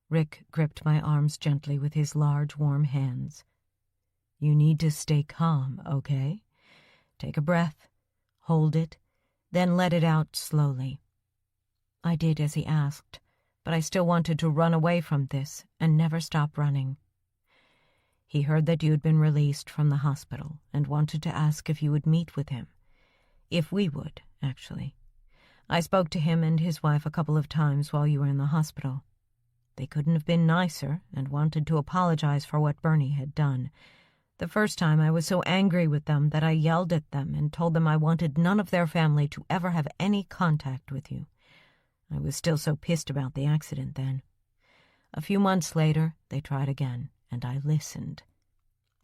Rick gripped my arms gently with his large, warm hands. "You need to stay calm, okay? Take a breath, hold it, then let it out slowly." I did as he asked, but I still wanted to run away from this and never stop running. "He heard that you'd been released from the hospital and wanted to ask if you would meet with him. If we would, actually. I spoke to him and his wife a couple of times while you were in the hospital. They couldn't have been nicer and wanted to apologize for what Bernie had done. The first time I was so angry with them that I yelled at them and told them I wanted none of their family to ever have any contact with you. I was still so pissed about the accident then. A few months later, they tried again, and I listened.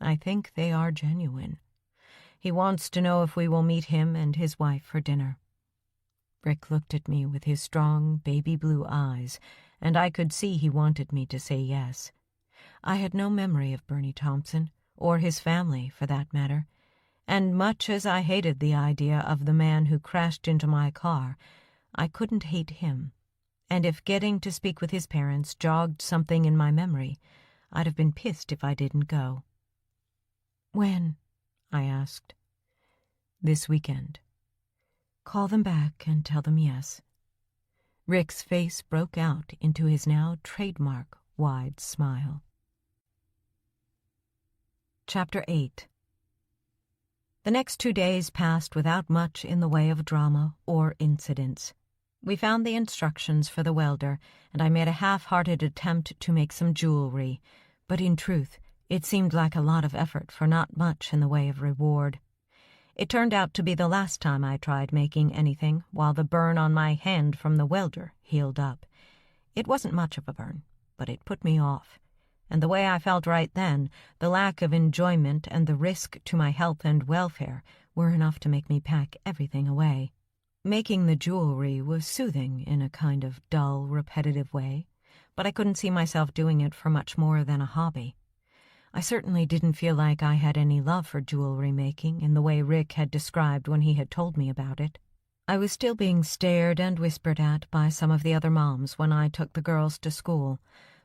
I think they are genuine. He wants to know if we will meet him and his wife for dinner." Rick looked at me with his strong, baby blue eyes, and I could see he wanted me to say yes. I had no memory of Bernie Thompson, or his family, for that matter, and much as I hated the idea of the man who crashed into my car, I couldn't hate him, and if getting to speak with his parents jogged something in my memory, I'd have been pissed if I didn't go. "When?" I asked. "This weekend. Call them back and tell them yes." Rick's face broke out into his now trademark wide smile. Chapter 8. The next 2 days passed without much in the way of drama or incidents. We found the instructions for the welder, and I made a half-hearted attempt to make some jewelry, but in truth, it seemed like a lot of effort for not much in the way of reward. It turned out to be the last time I tried making anything while the burn on my hand from the welder healed up. It wasn't much of a burn, but it put me off. And the way I felt right then, the lack of enjoyment and the risk to my health and welfare were enough to make me pack everything away. Making the jewelry was soothing in a kind of dull, repetitive way, but I couldn't see myself doing it for much more than a hobby. I certainly didn't feel like I had any love for jewelry making in the way Rick had described when he had told me about it. I was still being stared and whispered at by some of the other moms when I took the girls to school,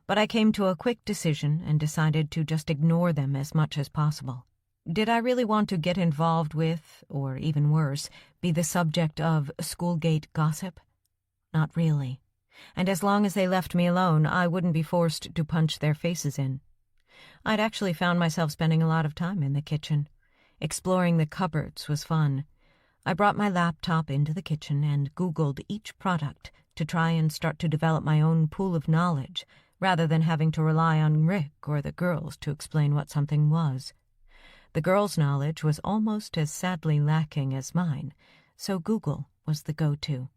but I came to a quick decision and decided to just ignore them as much as possible. Did I really want to get involved with, or even worse, be the subject of schoolgate gossip? Not really. And as long as they left me alone, I wouldn't be forced to punch their faces in. I'd actually found myself spending a lot of time in the kitchen. Exploring the cupboards was fun. I brought my laptop into the kitchen and Googled each product to try and start to develop my own pool of knowledge rather than having to rely on Rick or the girls to explain what something was. The girls' knowledge was almost as sadly lacking as mine, so Google was the go-to.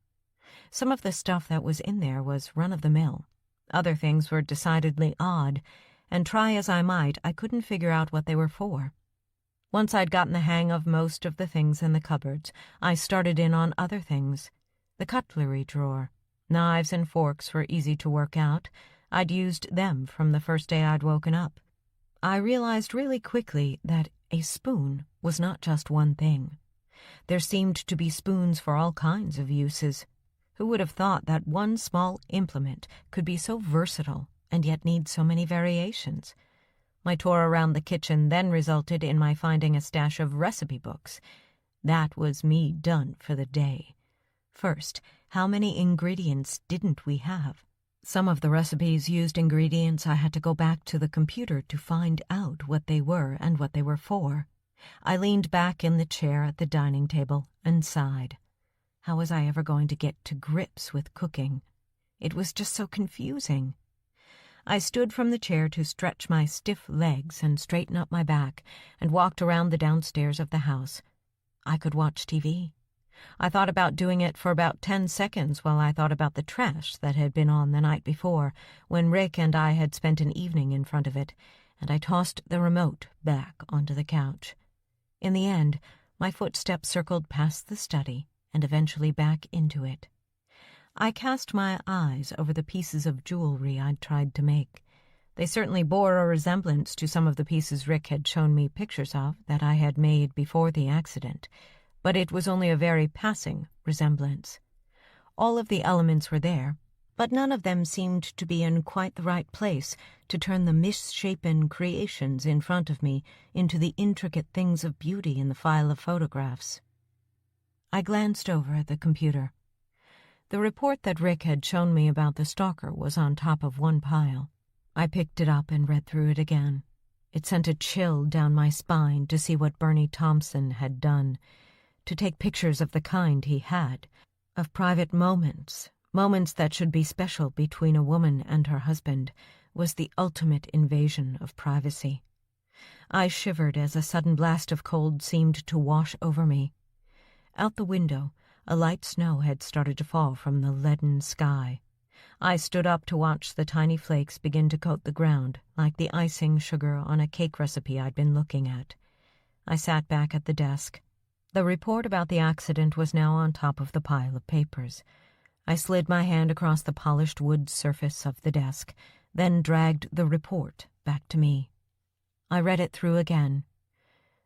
Some of the stuff that was in there was run-of-the-mill. Other things were decidedly odd, and try as I might, I couldn't figure out what they were for. Once I'd gotten the hang of most of the things in the cupboards, I started in on other things. The cutlery drawer. Knives and forks were easy to work out. I'd used them from the first day I'd woken up. I realized really quickly that a spoon was not just one thing. There seemed to be spoons for all kinds of uses. Who would have thought that one small implement could be so versatile and yet need so many variations? My tour around the kitchen then resulted in my finding a stash of recipe books. That was me done for the day. First, how many ingredients didn't we have? Some of the recipes used ingredients I had to go back to the computer to find out what they were and what they were for. I leaned back in the chair at the dining table and sighed. How was I ever going to get to grips with cooking? It was just so confusing. I stood from the chair to stretch my stiff legs and straighten up my back and walked around the downstairs of the house. I could watch TV. I thought about doing it for about 10 seconds while I thought about the trash that had been on the night before, when Rick and I had spent an evening in front of it, and I tossed the remote back onto the couch. In the end, my footsteps circled past the study and eventually back into it. I cast my eyes over the pieces of jewelry I'd tried to make. They certainly bore a resemblance to some of the pieces Rick had shown me pictures of that I had made before the accident, but it was only a very passing resemblance. All of the elements were there, but none of them seemed to be in quite the right place to turn the misshapen creations in front of me into the intricate things of beauty in the file of photographs. I glanced over at the computer. The report that Rick had shown me about the stalker was on top of one pile. I picked it up and read through it again. It sent a chill down my spine to see what Bernie Thompson had done, to take pictures of the kind he had, of private moments that should be special between a woman and her husband, was the ultimate invasion of privacy. I shivered as a sudden blast of cold seemed to wash over me. Out the window, a light snow had started to fall from the leaden sky. I stood up to watch the tiny flakes begin to coat the ground, like the icing sugar on a cake recipe I'd been looking at. I sat back at the desk. The report about the accident was now on top of the pile of papers. I slid my hand across the polished wood surface of the desk, then dragged the report back to me. I read it through again.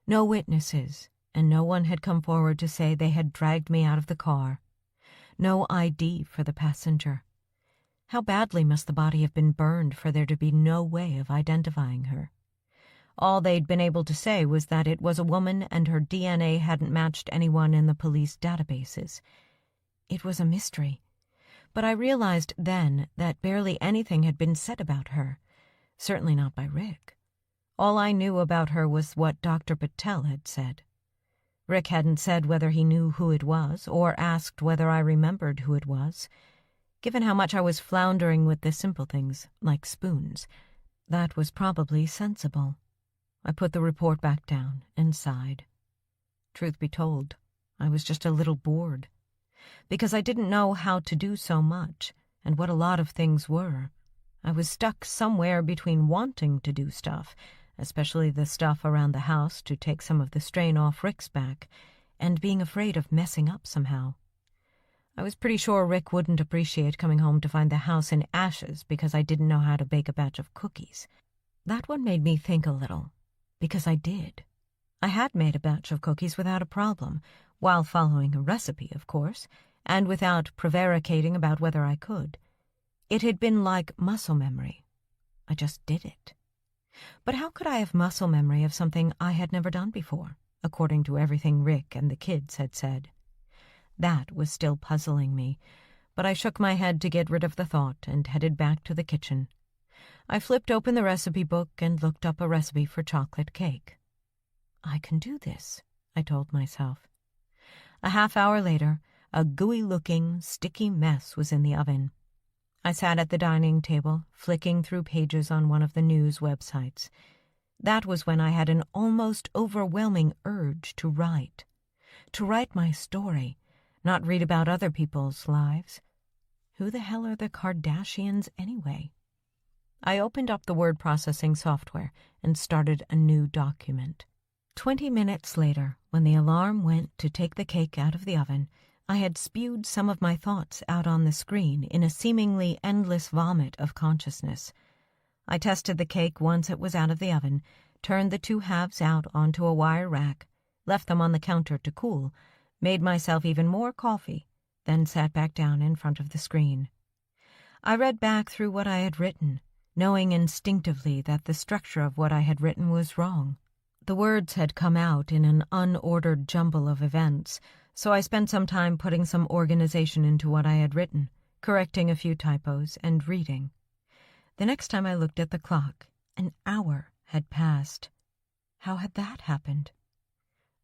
No witnesses, and no one had come forward to say they had dragged me out of the car. No ID for the passenger. How badly must the body have been burned for there to be no way of identifying her? All they'd been able to say was that it was a woman and her DNA hadn't matched anyone in the police databases. It was a mystery. But I realized then that barely anything had been said about her, certainly not by Rick. All I knew about her was what Dr. Patel had said. Rick hadn't said whether he knew who it was or asked whether I remembered who it was. Given how much I was floundering with the simple things, like spoons, that was probably sensible. I put the report back down and sighed. Truth be told, I was just a little bored, because I didn't know how to do so much and what a lot of things were. I was stuck somewhere between wanting to do stuff, especially the stuff around the house to take some of the strain off Rick's back, and being afraid of messing up somehow. I was pretty sure Rick wouldn't appreciate coming home to find the house in ashes because I didn't know how to bake a batch of cookies. That one made me think a little, because I did. I had made a batch of cookies without a problem, while following a recipe, of course, and without prevaricating about whether I could. It had been like muscle memory. I just did it. But how could I have muscle memory of something I had never done before, according to everything Rick and the kids had said? That was still puzzling me, but I shook my head to get rid of the thought and headed back to the kitchen. I flipped open the recipe book and looked up a recipe for chocolate cake. I can do this, I told myself. A half hour later, a gooey-looking, sticky mess was in the oven. I sat at the dining table, flicking through pages on one of the news websites. That was when I had an almost overwhelming urge to write. To write my story, not read about other people's lives. Who the hell are the Kardashians anyway? I opened up the word processing software and started a new document. 20 minutes later, when the alarm went to take the cake out of the oven, I had spewed some of my thoughts out on the screen in a seemingly endless vomit of consciousness. I tested the cake once it was out of the oven, turned the 2 halves out onto a wire rack, left them on the counter to cool, made myself even more coffee, then sat back down in front of the screen. I read back through what I had written, knowing instinctively that the structure of what I had written was wrong. The words had come out in an unordered jumble of events, so I spent some time putting some organization into what I had written, correcting a few typos, and reading. The next time I looked at the clock, an hour had passed. How had that happened?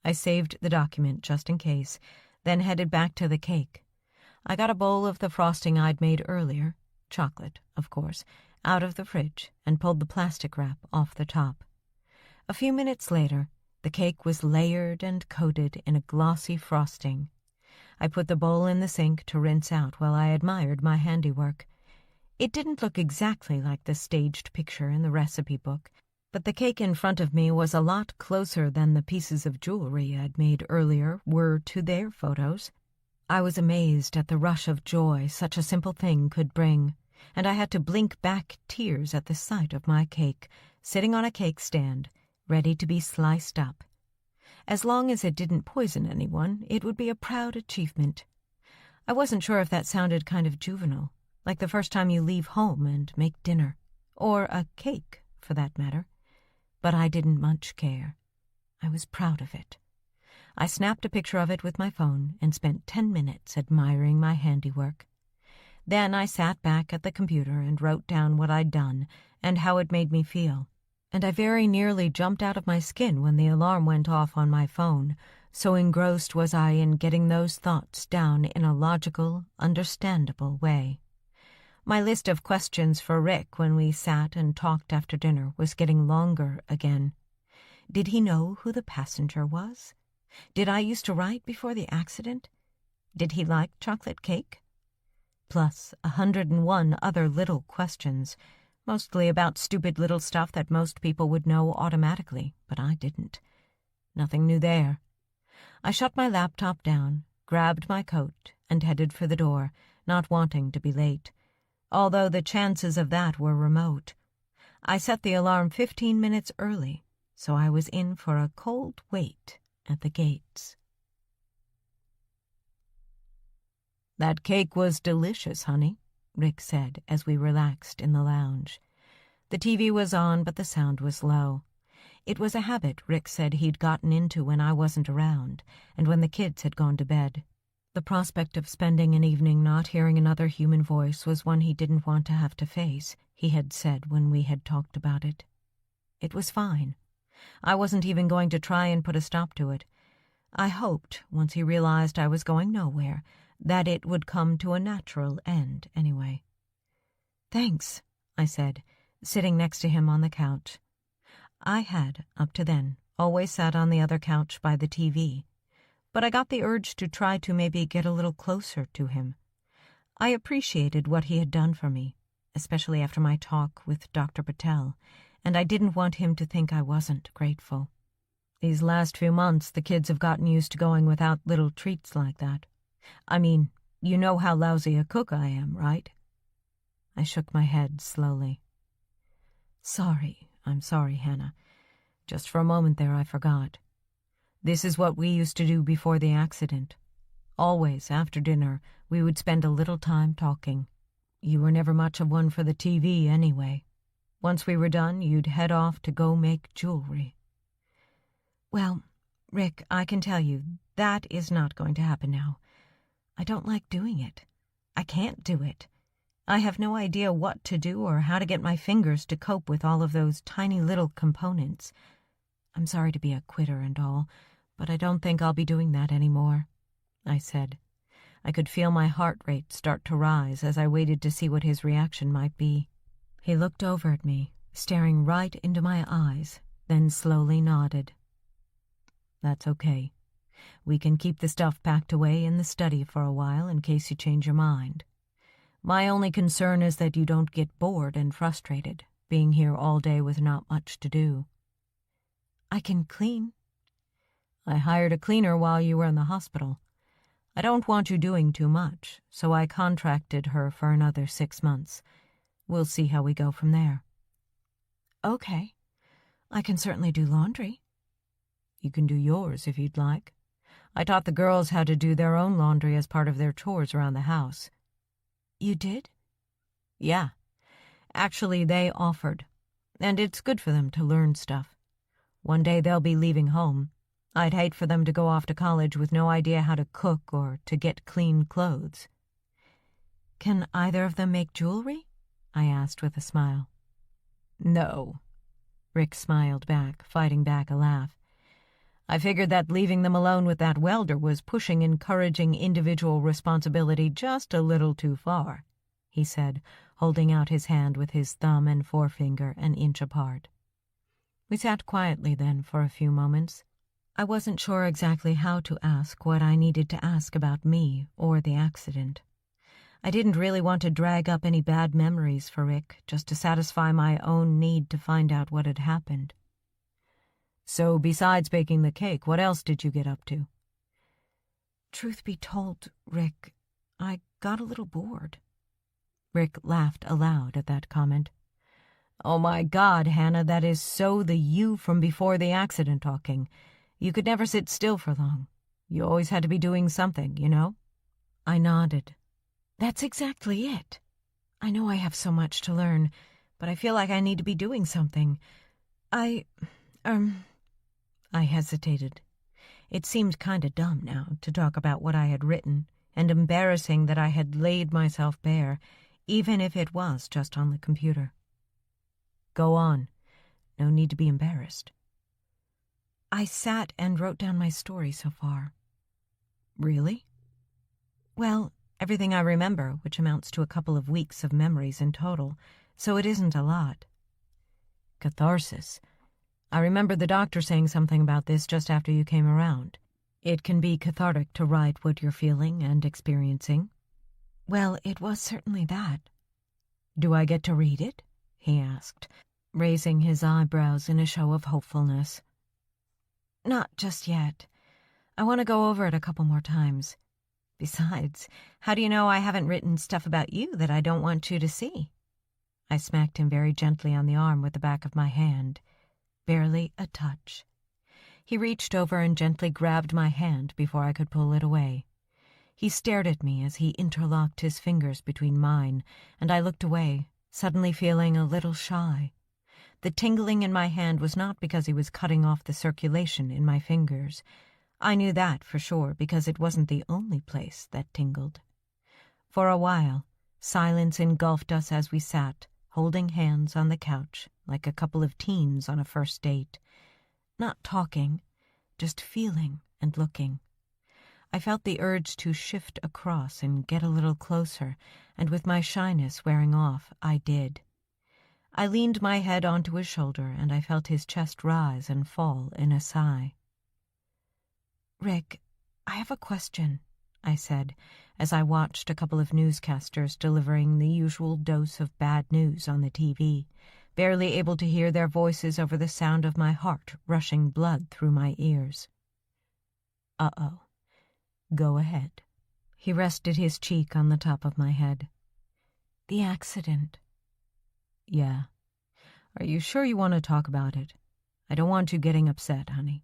I saved the document just in case, then headed back to the cake. I got a bowl of the frosting I'd made earlier, chocolate, of course, out of the fridge and pulled the plastic wrap off the top. A few minutes later, the cake was layered and coated in a glossy frosting. I put the bowl in the sink to rinse out while I admired my handiwork. It didn't look exactly like the staged picture in the recipe book, but the cake in front of me was a lot closer than the pieces of jewelry I'd made earlier were to their photos. I was amazed at the rush of joy such a simple thing could bring, and I had to blink back tears at the sight of my cake, sitting on a cake stand, ready to be sliced up. As long as it didn't poison anyone, it would be a proud achievement. I wasn't sure if that sounded kind of juvenile, like the first time you leave home and make dinner, or a cake, for that matter. But I didn't much care. I was proud of it. I snapped a picture of it with my phone and spent 10 minutes admiring my handiwork. Then I sat back at the computer and wrote down what I'd done and how it made me feel. And I very nearly jumped out of my skin when the alarm went off on my phone, so engrossed was I in getting those thoughts down in a logical, understandable way. My list of questions for Rick when we sat and talked after dinner was getting longer again. Did he know who the passenger was? Did I used to write before the accident? Did he like chocolate cake? Plus 101 other little questions, mostly about stupid little stuff that most people would know automatically, but I didn't. Nothing new there. I shut my laptop down, grabbed my coat, and headed for the door, not wanting to be late, although the chances of that were remote. I set the alarm 15 minutes early, so I was in for a cold wait at the gates. "That cake was delicious, honey," Rick said as we relaxed in the lounge. The TV was on, but the sound was low. It was a habit Rick said he'd gotten into when I wasn't around, and when the kids had gone to bed. The prospect of spending an evening not hearing another human voice was one he didn't want to have to face, he had said when we had talked about it. It was fine. I wasn't even going to try and put a stop to it. I hoped, once he realized I was going nowhere, that it would come to a natural end anyway. "Thanks," I said, sitting next to him on the couch. I had, up to then, always sat on the other couch by the TV, but I got the urge to try to maybe get a little closer to him. I appreciated what he had done for me, especially after my talk with Dr. Patel, and I didn't want him to think I wasn't grateful. These last few months, the kids have gotten used to going without little treats like that. I mean, you know how lousy a cook I am, right? I shook my head slowly. I'm sorry, Hannah. Just for a moment there I forgot. This is what we used to do before the accident. Always, after dinner, we would spend a little time talking. You were never much of one for the TV anyway. Once we were done, you'd head off to go make jewelry. Well, Rick, I can tell you, that is not going to happen now. I don't like doing it. I can't do it. I have no idea what to do or how to get my fingers to cope with all of those tiny little components. I'm sorry to be a quitter and all, but I don't think I'll be doing that anymore, I said. I could feel my heart rate start to rise as I waited to see what his reaction might be. He looked over at me, staring right into my eyes, then slowly nodded. That's okay. We can keep the stuff packed away in the study for a while in case you change your mind. My only concern is that you don't get bored and frustrated, being here all day with not much to do. I can clean. I hired a cleaner while you were in the hospital. I don't want you doing too much, so I contracted her for another 6 months. We'll see how we go from there. Okay. I can certainly do laundry. You can do yours if you'd like. I taught the girls how to do their own laundry as part of their chores around the house. You did? Yeah. Actually, they offered. And it's good for them to learn stuff. One day they'll be leaving home. I'd hate for them to go off to college with no idea how to cook or to get clean clothes. Can either of them make jewelry? I asked with a smile. No. Rick smiled back, fighting back a laugh. I figured that leaving them alone with that welder was pushing encouraging individual responsibility just a little too far, he said, holding out his hand with his thumb and forefinger an inch apart. We sat quietly then for a few moments. I wasn't sure exactly how to ask what I needed to ask about me or the accident. I didn't really want to drag up any bad memories for Rick, just to satisfy my own need to find out what had happened. So besides baking the cake, what else did you get up to? Truth be told, Rick, I got a little bored. Rick laughed aloud at that comment. Oh my God, Hannah, that is so the you from before the accident talking. You could never sit still for long. You always had to be doing something, you know? I nodded. That's exactly it. I know I have so much to learn, but I feel like I need to be doing something. I hesitated. It seemed kind of dumb now to talk about what I had written, and embarrassing that I had laid myself bare, even if it was just on the computer. Go on. No need to be embarrassed. I sat and wrote down my story so far. Really? Well, everything I remember, which amounts to a couple of weeks of memories in total, so it isn't a lot. Catharsis. I remember the doctor saying something about this just after you came around. It can be cathartic to write what you're feeling and experiencing. Well, it was certainly that. Do I get to read it? He asked, raising his eyebrows in a show of hopefulness. Not just yet. I want to go over it a couple more times. Besides, how do you know I haven't written stuff about you that I don't want you to see? I smacked him very gently on the arm with the back of my hand. Barely a touch. He reached over and gently grabbed my hand before I could pull it away. He stared at me as he interlocked his fingers between mine, and I looked away, suddenly feeling a little shy. The tingling in my hand was not because he was cutting off the circulation in my fingers. I knew that for sure because it wasn't the only place that tingled. For a while, silence engulfed us as we sat, holding hands on the couch like a couple of teens on a first date. Not talking, just feeling and looking. I felt the urge to shift across and get a little closer, and with my shyness wearing off, I did. I leaned my head onto his shoulder, and I felt his chest rise and fall in a sigh. Rick, I have a question, I said, as I watched a couple of newscasters delivering the usual dose of bad news on the TV, barely able to hear their voices over the sound of my heart rushing blood through my ears. Uh-oh. Go ahead. He rested his cheek on the top of my head. The accident. Yeah. Are you sure you want to talk about it? I don't want you getting upset, honey.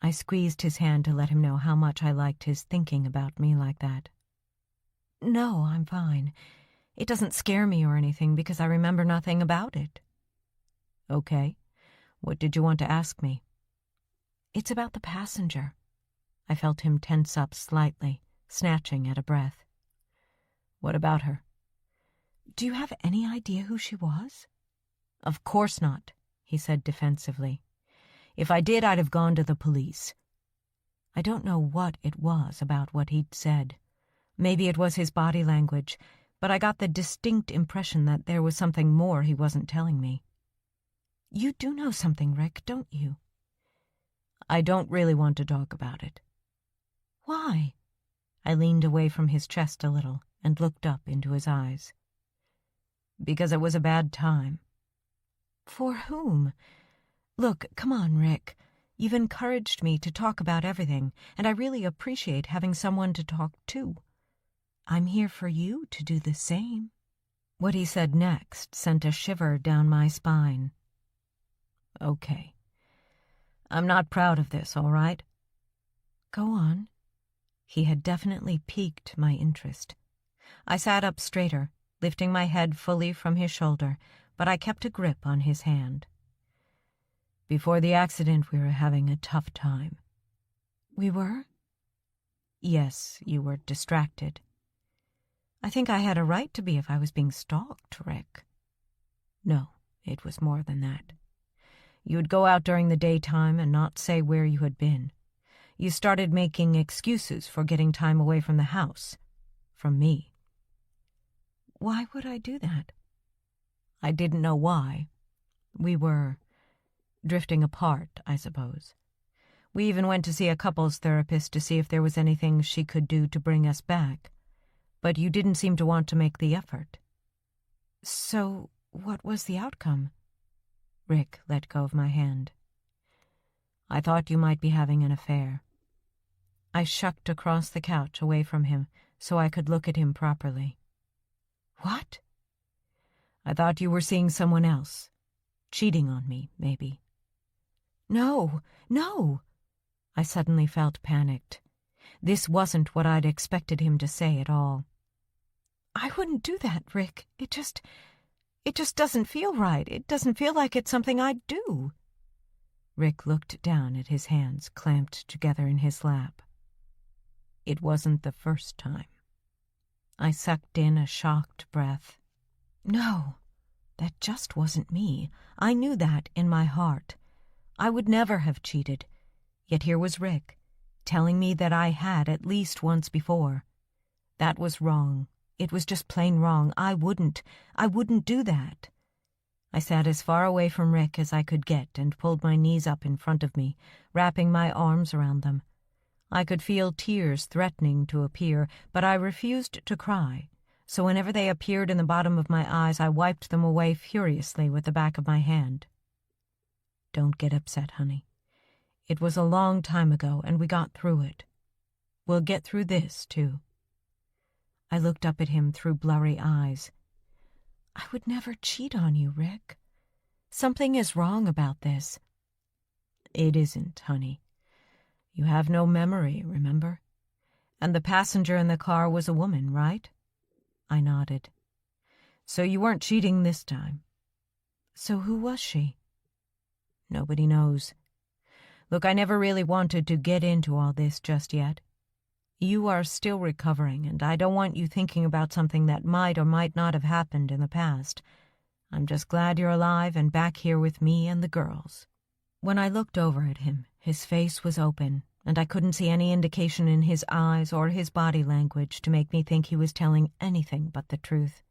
I squeezed his hand to let him know how much I liked his thinking about me like that. No, I'm fine. It doesn't scare me or anything because I remember nothing about it. Okay. What did you want to ask me? It's about the passenger. I felt him tense up slightly, snatching at a breath. What about her? Do you have any idea who she was? Of course not, he said defensively. If I did, I'd have gone to the police. I don't know what it was about what he'd said. Maybe it was his body language, but I got the distinct impression that there was something more he wasn't telling me. You do know something, Rick, don't you? I don't really want to talk about it. Why? I leaned away from his chest a little and looked up into his eyes. Because it was a bad time. For whom? Look, come on, Rick. You've encouraged me to talk about everything, and I really appreciate having someone to talk to. I'm here for you to do the same. What he said next sent a shiver down my spine. Okay. I'm not proud of this, all right? Go on. He had definitely piqued my interest. I sat up straighter, lifting my head fully from his shoulder, but I kept a grip on his hand. Before the accident, we were having a tough time. We were? Yes, you were distracted. I think I had a right to be if I was being stalked, Rick. No, it was more than that. You would go out during the daytime and not say where you had been. You started making excuses for getting time away from the house. From me. Why would I do that? I didn't know why. We were drifting apart, I suppose. We even went to see a couples therapist to see if there was anything she could do to bring us back. But you didn't seem to want to make the effort. So, what was the outcome? Rick let go of my hand. I thought you might be having an affair. I shucked across the couch away from him so I could look at him properly. What? I thought you were seeing someone else. Cheating on me, maybe. No, no! I suddenly felt panicked. This wasn't what I'd expected him to say at all. I wouldn't do that, Rick. It just doesn't feel right. It doesn't feel like it's something I'd do. Rick looked down at his hands clamped together in his lap. It wasn't the first time. I sucked in a shocked breath. No, that just wasn't me. I knew that in my heart. I would never have cheated. Yet here was Rick, telling me that I had at least once before. That was wrong. It was just plain wrong. I wouldn't do that. I sat as far away from Rick as I could get and pulled my knees up in front of me, wrapping my arms around them. I could feel tears threatening to appear, but I refused to cry, so whenever they appeared in the bottom of my eyes, I wiped them away furiously with the back of my hand. Don't get upset, honey. It was a long time ago, and we got through it. We'll get through this, too. I looked up at him through blurry eyes. I would never cheat on you, Rick. Something is wrong about this. It isn't, honey. You have no memory, remember? And the passenger in the car was a woman, right? I nodded. So you weren't cheating this time. So who was she? Nobody knows. Look, I never really wanted to get into all this just yet. You are still recovering, and I don't want you thinking about something that might or might not have happened in the past. I'm just glad you're alive and back here with me and the girls. When I looked over at him, his face was open, and I couldn't see any indication in his eyes or his body language to make me think he was telling anything but the truth.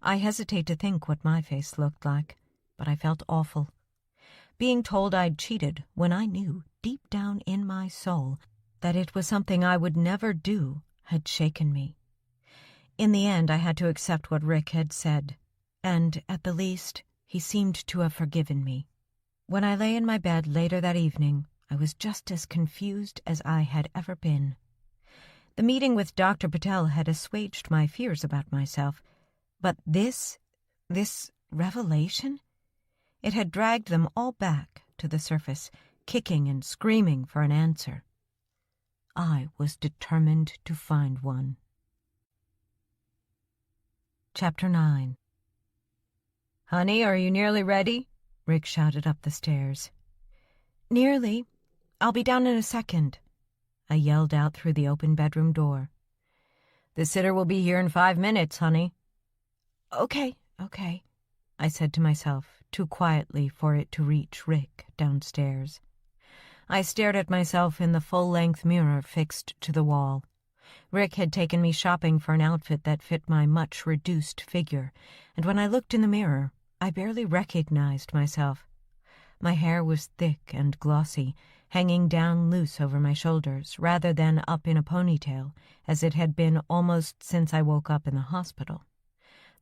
I hesitate to think what my face looked like, but I felt awful. Being told I'd cheated when I knew, deep down in my soul, that it was something I would never do had shaken me. In the end, I had to accept what Rick had said, and, at the least, he seemed to have forgiven me. When I lay in my bed later that evening, I was just as confused as I had ever been. The meeting with Dr. Patel had assuaged my fears about myself, but this revelation? It had dragged them all back to the surface, kicking and screaming for an answer. I was determined to find one. Chapter 9. Honey, are you nearly ready? Rick shouted up the stairs. Nearly. I'll be down in a second, I yelled out through the open bedroom door. The sitter will be here in 5 minutes, honey. Okay, I said to myself, too quietly for it to reach Rick downstairs. I stared at myself in the full-length mirror fixed to the wall. Rick had taken me shopping for an outfit that fit my much reduced figure, and when I looked in the mirror, I barely recognized myself. My hair was thick and glossy, hanging down loose over my shoulders rather than up in a ponytail, as it had been almost since I woke up in the hospital.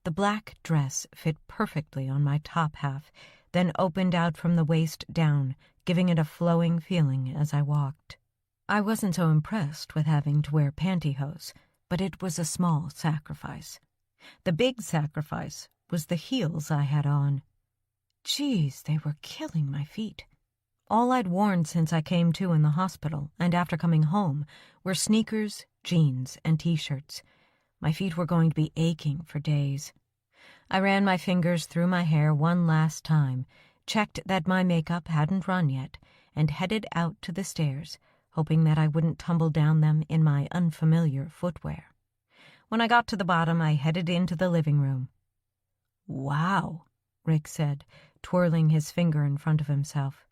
The black dress fit perfectly on my top half, then opened out from the waist down, giving it a flowing feeling as I walked. I wasn't so impressed with having to wear pantyhose, but it was a small sacrifice. The big sacrifice was the heels I had on. Geez, they were killing my feet. All I'd worn since I came to in the hospital and after coming home were sneakers, jeans, and t-shirts. My feet were going to be aching for days. I ran my fingers through my hair one last time, checked that my makeup hadn't run yet, and headed out to the stairs, hoping that I wouldn't tumble down them in my unfamiliar footwear. When I got to the bottom, I headed into the living room. "Wow," Rick said, twirling his finger in front of himself.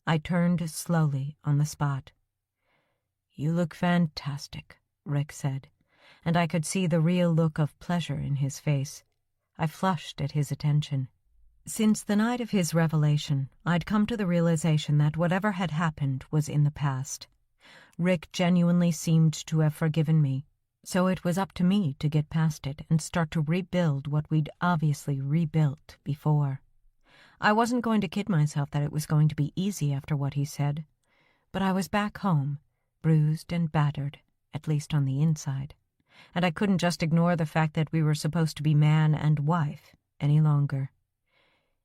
I turned slowly on the spot. "You look fantastic," Rick said, and I could see the real look of pleasure in his face. I flushed at his attention. Since the night of his revelation, I'd come to the realization that whatever had happened was in the past. Rick genuinely seemed to have forgiven me, so it was up to me to get past it and start to rebuild what we'd obviously rebuilt before. I wasn't going to kid myself that it was going to be easy after what he said, but I was back home, bruised and battered, at least on the inside, and I couldn't just ignore the fact that we were supposed to be man and wife any longer.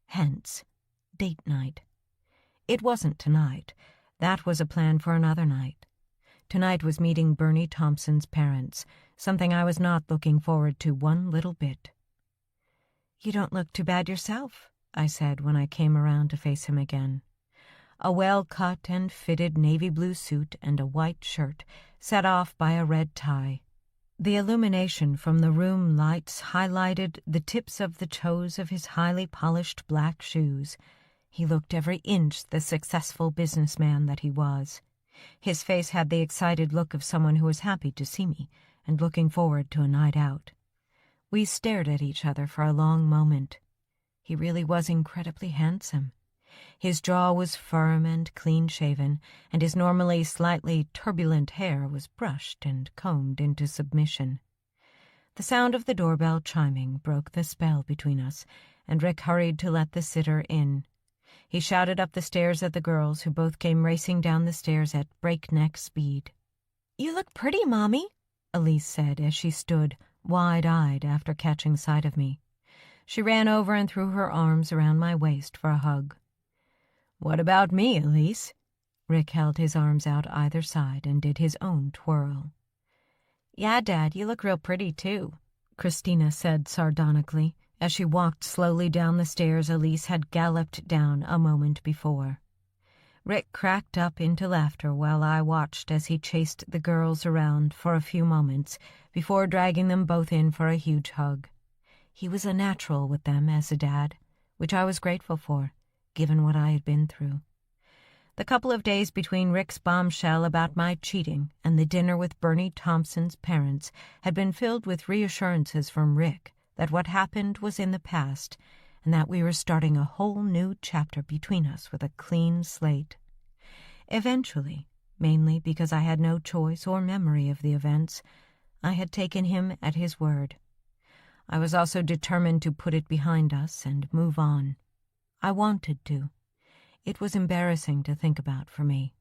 Hence, date night. It wasn't tonight. That was a plan for another night. Tonight was meeting Bernie Thompson's parents, something I was not looking forward to one little bit. "You don't look too bad yourself," I said when I came around to face him again. A well-cut and fitted navy blue suit and a white shirt, set off by a red tie. The illumination from the room lights highlighted the tips of the toes of his highly polished black shoes. He looked every inch the successful businessman that he was. His face had the excited look of someone who was happy to see me and looking forward to a night out. We stared at each other for a long moment. He really was incredibly handsome. His jaw was firm and clean-shaven, and his normally slightly turbulent hair was brushed and combed into submission. The sound of the doorbell chiming broke the spell between us, and Rick hurried to let the sitter in. He shouted up the stairs at the girls, who both came racing down the stairs at breakneck speed. "You look pretty, Mommy," Elise said as she stood, wide-eyed after catching sight of me. She ran over and threw her arms around my waist for a hug. "What about me, Elise?" Rick held his arms out either side and did his own twirl. "Yeah, Dad, you look real pretty, too," Christina said sardonically, as she walked slowly down the stairs Elise had galloped down a moment before. Rick cracked up into laughter while I watched as he chased the girls around for a few moments before dragging them both in for a huge hug. He was a natural with them as a dad, which I was grateful for, given what I had been through. The couple of days between Rick's bombshell about my cheating and the dinner with Bernie Thompson's parents had been filled with reassurances from Rick that what happened was in the past and that we were starting a whole new chapter between us with a clean slate. Eventually, mainly because I had no choice or memory of the events, I had taken him at his word. I was also determined to put it behind us and move on. I wanted to. It was embarrassing to think about for me.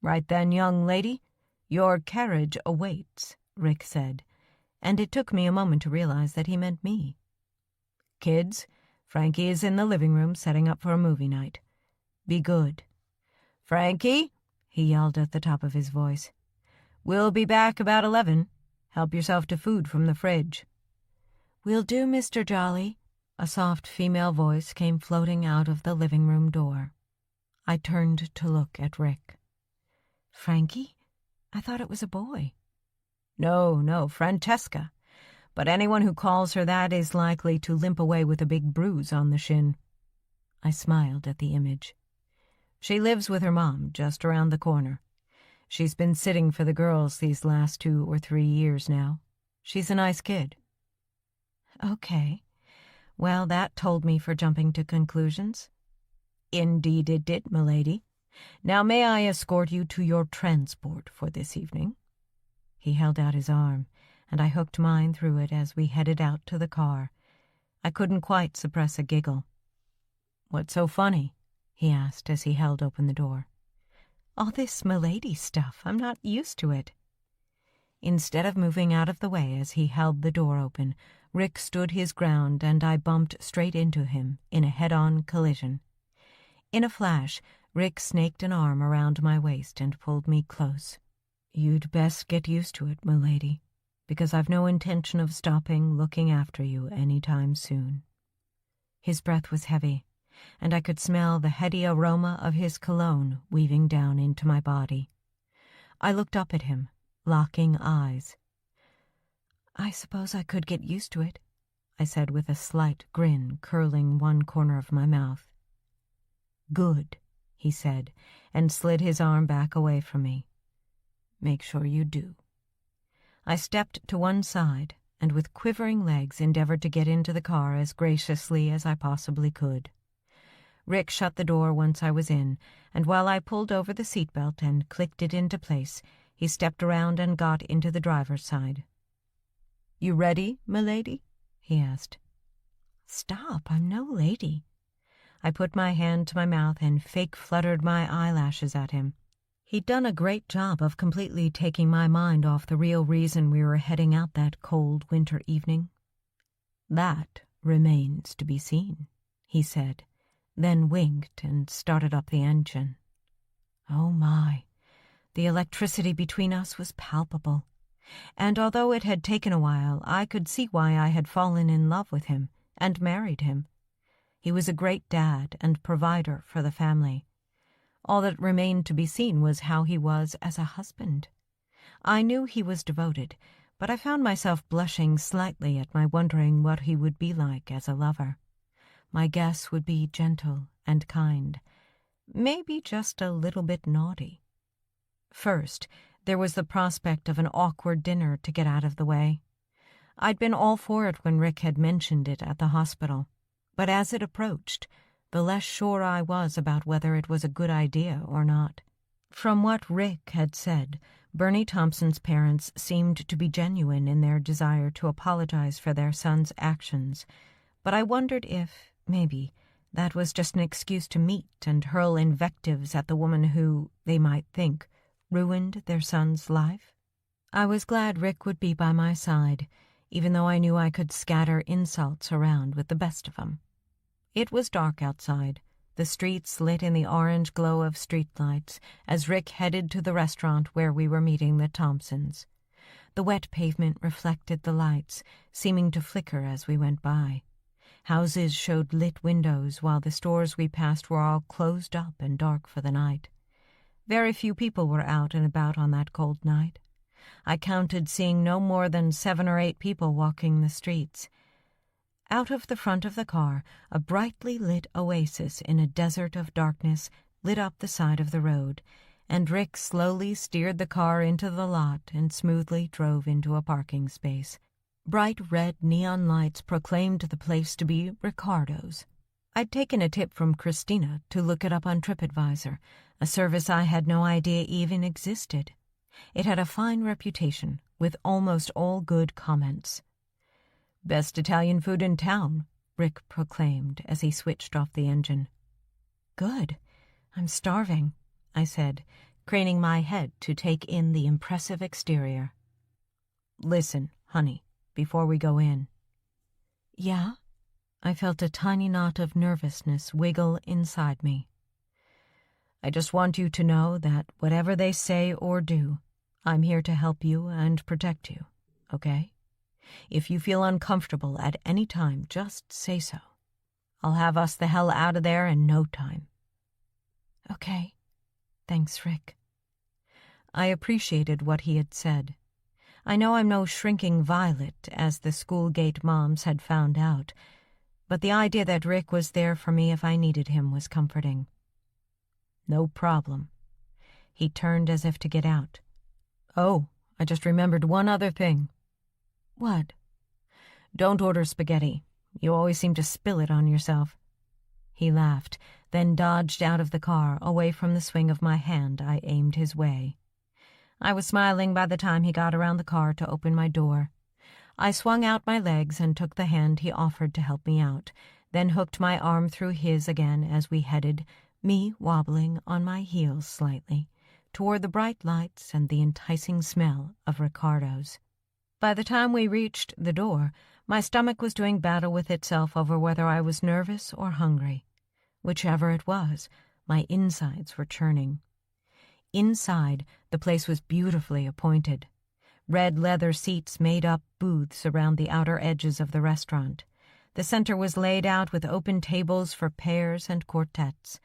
"Right then, young lady, your carriage awaits," Rick said, and it took me a moment to realize that he meant me. "Kids, Frankie is in the living room setting up for a movie night. Be good. Frankie," he yelled at the top of his voice, "we'll be back about 11. Help yourself to food from the fridge." "Will do, Mr. Jolly." A soft female voice came floating out of the living room door. I turned to look at Rick. "Frankie? I thought it was a boy." No, Francesca. But anyone who calls her that is likely to limp away with a big bruise on the shin." I smiled at the image. "She lives with her mom just around the corner. She's been sitting for the girls these last 2 or 3 years now. She's a nice kid." "Okay. Well, that told me for jumping to conclusions." "Indeed it did, milady. Now may I escort you to your transport for this evening?" He held out his arm, and I hooked mine through it as we headed out to the car. I couldn't quite suppress a giggle. "What's so funny?" he asked as he held open the door. "All this milady stuff. I'm not used to it." Instead of moving out of the way as he held the door open, Rick stood his ground and I bumped straight into him in a head-on collision. In a flash, Rick snaked an arm around my waist and pulled me close. "You'd best get used to it, milady, because I've no intention of stopping looking after you any time soon." His breath was heavy, and I could smell the heady aroma of his cologne weaving down into my body. I looked up at him, locking eyes. "I suppose I could get used to it," I said with a slight grin curling one corner of my mouth. "Good," he said, and slid his arm back away from me. "Make sure you do." I stepped to one side and with quivering legs endeavored to get into the car as graciously as I possibly could. Rick shut the door once I was in, and while I pulled over the seatbelt and clicked it into place, he stepped around and got into the driver's side. "You ready, milady?" he asked. "Stop, I'm no lady." I put my hand to my mouth and fake fluttered my eyelashes at him. He'd done a great job of completely taking my mind off the real reason we were heading out that cold winter evening. "That remains to be seen," he said, then winked and started up the engine. Oh my, the electricity between us was palpable, and although it had taken a while, I could see why I had fallen in love with him and married him. He was a great dad and provider for the family. All that remained to be seen was how he was as a husband. I knew he was devoted, but I found myself blushing slightly at my wondering what he would be like as a lover. My guess would be gentle and kind, maybe just a little bit naughty. First, there was the prospect of an awkward dinner to get out of the way. I'd been all for it when Rick had mentioned it at the hospital, but as it approached, the less sure I was about whether it was a good idea or not. From what Rick had said, Bernie Thompson's parents seemed to be genuine in their desire to apologize for their son's actions, but I wondered if, maybe, that was just an excuse to meet and hurl invectives at the woman who, they might think, ruined their son's life. I was glad Rick would be by my side, even though I knew I could scatter insults around with the best of them. It was dark outside, the streets lit in the orange glow of streetlights as Rick headed to the restaurant where we were meeting the Thompsons. The wet pavement reflected the lights, seeming to flicker as we went by. Houses showed lit windows while the stores we passed were all closed up and dark for the night. Very few people were out and about on that cold night. I counted seeing no more than 7 or 8 people walking the streets. Out of the front of the car, a brightly lit oasis in a desert of darkness lit up the side of the road, and Rick slowly steered the car into the lot and smoothly drove into a parking space. Bright red neon lights proclaimed the place to be Ricardo's. I'd taken a tip from Christina to look it up on TripAdvisor, a service I had no idea even existed. It had a fine reputation, with almost all good comments. "Best Italian food in town," Rick proclaimed as he switched off the engine. "Good. I'm starving," I said, craning my head to take in the impressive exterior. "Listen, honey, before we go in." "Yeah?" I felt a tiny knot of nervousness wiggle inside me. "I just want you to know that whatever they say or do, I'm here to help you and protect you, okay? If you feel uncomfortable at any time, just say so. I'll have us the hell out of there in no time." "Okay. Thanks, Rick." I appreciated what he had said. I know I'm no shrinking violet, as the schoolgate moms had found out, but the idea that Rick was there for me if I needed him was comforting. "No problem." He turned as if to get out. "Oh, I just remembered one other thing." "What?" "Don't order spaghetti. You always seem to spill it on yourself." He laughed, then dodged out of the car, away from the swing of my hand I aimed his way. I was smiling by the time he got around the car to open my door. I swung out my legs and took the hand he offered to help me out, then hooked my arm through his again as we headed, me wobbling on my heels slightly, toward the bright lights and the enticing smell of Ricardo's. By the time we reached the door, my stomach was doing battle with itself over whether I was nervous or hungry. Whichever it was, my insides were churning. Inside, the place was beautifully appointed. Red leather seats made up booths around the outer edges of the restaurant. The center was laid out with open tables for pairs and quartets.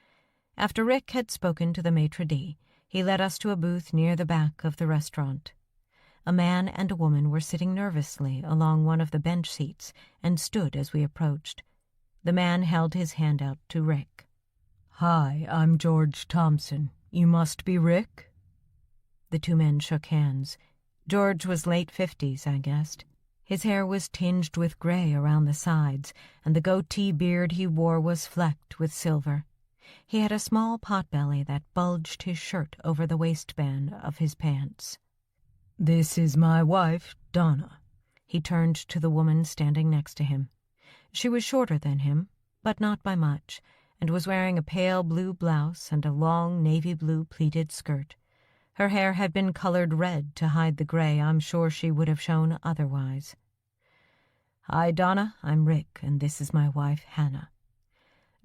After Rick had spoken to the maitre d', he led us to a booth near the back of the restaurant. A man and a woman were sitting nervously along one of the bench seats and stood as we approached. The man held his hand out to Rick. "Hi, I'm George Thompson. You must be Rick?" The two men shook hands. George was late 50s, I guessed. His hair was tinged with gray around the sides, and the goatee beard he wore was flecked with silver. He had a small potbelly that bulged his shirt over the waistband of his pants. "This is my wife, Donna." He turned to the woman standing next to him. She was shorter than him, but not by much, and was wearing a pale blue blouse and a long navy blue pleated skirt. Her hair had been colored red to hide the gray I'm sure she would have shown otherwise. "Hi, Donna. I'm Rick, and this is my wife, Hannah."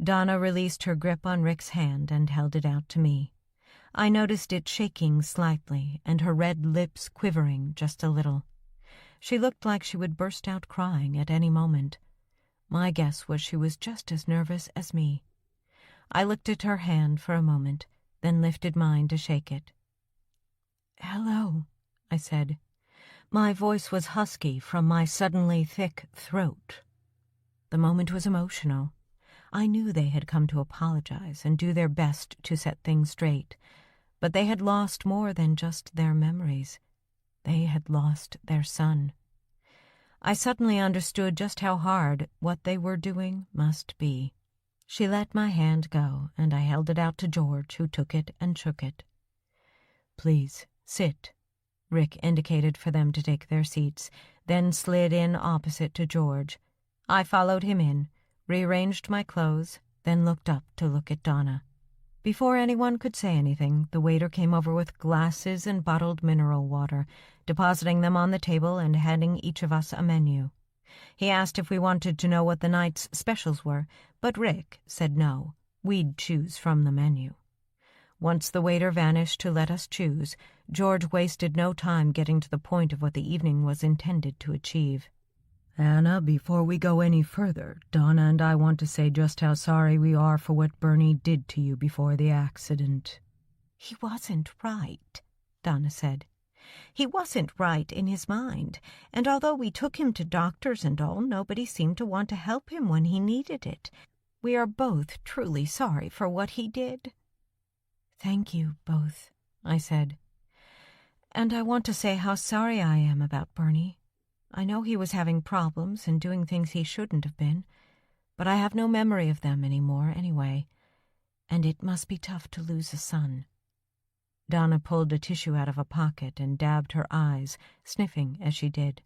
Donna released her grip on Rick's hand and held it out to me. I noticed it shaking slightly and her red lips quivering just a little. She looked like she would burst out crying at any moment. My guess was she was just as nervous as me. I looked at her hand for a moment, then lifted mine to shake it. "Hello," I said. My voice was husky from my suddenly thick throat. The moment was emotional. I knew they had come to apologize and do their best to set things straight, but they had lost more than just their memories. They had lost their son. I suddenly understood just how hard what they were doing must be. She let my hand go, and I held it out to George, who took it and shook it. "Please, sit." Rick indicated for them to take their seats, then slid in opposite to George. I followed him in, rearranged my clothes, then looked up to look at Donna. Before anyone could say anything, the waiter came over with glasses and bottled mineral water, depositing them on the table and handing each of us a menu. He asked if we wanted to know what the night's specials were, but Rick said no. We'd choose from the menu. Once the waiter vanished to let us choose, George wasted no time getting to the point of what the evening was intended to achieve. "Anna, before we go any further, Donna and I want to say just how sorry we are for what Bernie did to you before the accident." "He wasn't right," Donna said. "He wasn't right in his mind, and although we took him to doctors and all, nobody seemed to want to help him when he needed it. We are both truly sorry for what he did." "Thank you, both," I said. "And I want to say how sorry I am about Bernie. I know he was having problems and doing things he shouldn't have been, but I have no memory of them anymore anyway, and it must be tough to lose a son." Donna pulled a tissue out of a pocket and dabbed her eyes, sniffing as she did.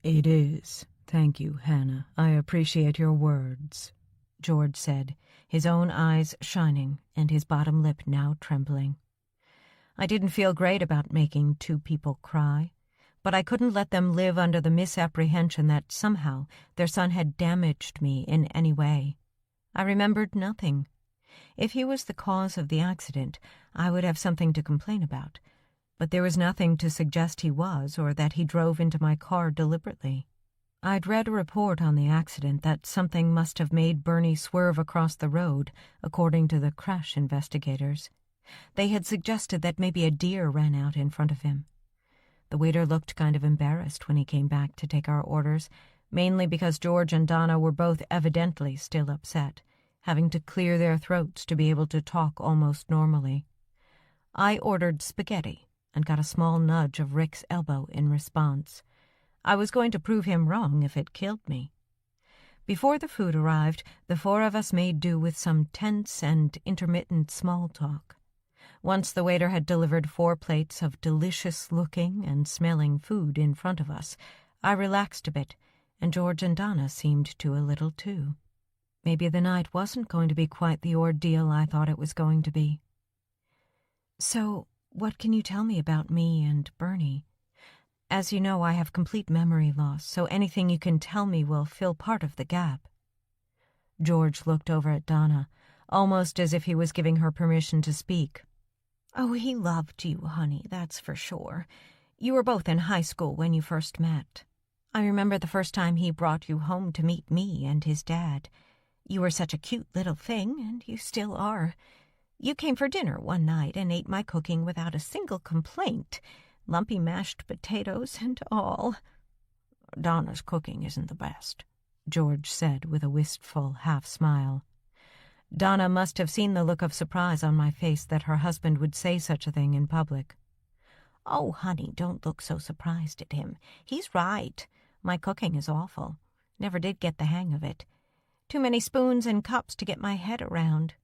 "It is. Thank you, Hannah. I appreciate your words," George said, his own eyes shining and his bottom lip now trembling. I didn't feel great about making two people cry, but I couldn't let them live under the misapprehension that somehow their son had damaged me in any way. I remembered nothing. If he was the cause of the accident, I would have something to complain about, but there was nothing to suggest he was or that he drove into my car deliberately. I'd read a report on the accident that something must have made Bernie swerve across the road, according to the crash investigators. They had suggested that maybe a deer ran out in front of him. The waiter looked kind of embarrassed when he came back to take our orders, mainly because George and Donna were both evidently still upset, having to clear their throats to be able to talk almost normally. I ordered spaghetti and got a small nudge of Rick's elbow in response. I was going to prove him wrong if it killed me. Before the food arrived, the four of us made do with some tense and intermittent small talk. Once the waiter had delivered 4 plates of delicious-looking and smelling food in front of us, I relaxed a bit, and George and Donna seemed to a little too. Maybe the night wasn't going to be quite the ordeal I thought it was going to be. So, what can you tell me about me and Bernie? As you know, I have complete memory loss, so anything you can tell me will fill part of the gap. George looked over at Donna, almost as if he was giving her permission to speak. Oh, he loved you, honey, that's for sure. You were both in high school when you first met. I remember the first time he brought you home to meet me and his dad. You were such a cute little thing, and you still are. You came for dinner one night and ate my cooking without a single complaint, lumpy mashed potatoes and all. Donna's cooking isn't the best, George said with a wistful half-smile. Donna must have seen the look of surprise on my face that her husband would say such a thing in public. Oh, honey, don't look so surprised at him. He's right. My cooking is awful. Never did get the hang of it. Too many spoons and cups to get my head around.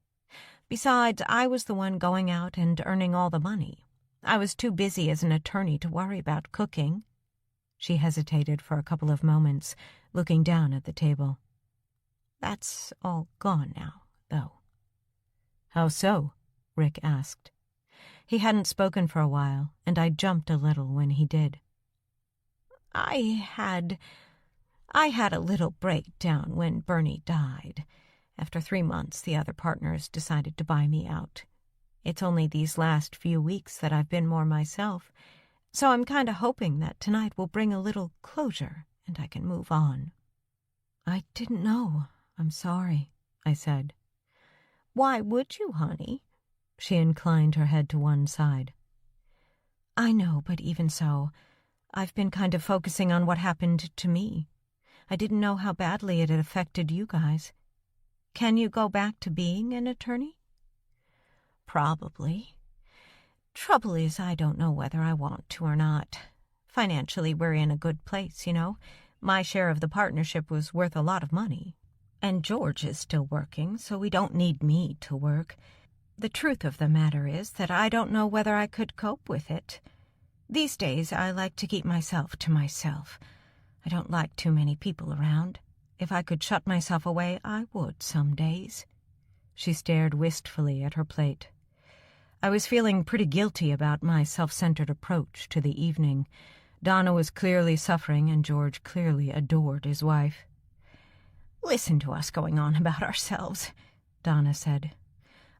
Besides, I was the one going out and earning all the money. I was too busy as an attorney to worry about cooking. She hesitated for a couple of moments, looking down at the table. That's all gone now, though. How so? Rick asked. He hadn't spoken for a while, and I jumped a little when he did. I had a little breakdown when Bernie died. After 3 months, the other partners decided to buy me out. It's only these last few weeks that I've been more myself, so I'm kind of hoping that tonight will bring a little closure and I can move on. I didn't know. I'm sorry, I said. Why would you, honey? She inclined her head to one side. I know, but even so, I've been kind of focusing on what happened to me. I didn't know how badly it had affected you guys. Can you go back to being an attorney? Probably. Trouble is, I don't know whether I want to or not. Financially, we're in a good place, you know. My share of the partnership was worth a lot of money. And George is still working, so we don't need me to work. The truth of the matter is that I don't know whether I could cope with it. These days, I like to keep myself to myself. I don't like too many people around. If I could shut myself away, I would some days. She stared wistfully at her plate. I was feeling pretty guilty about my self-centered approach to the evening. Donna was clearly suffering, and George clearly adored his wife. Listen to us going on about ourselves, Donna said.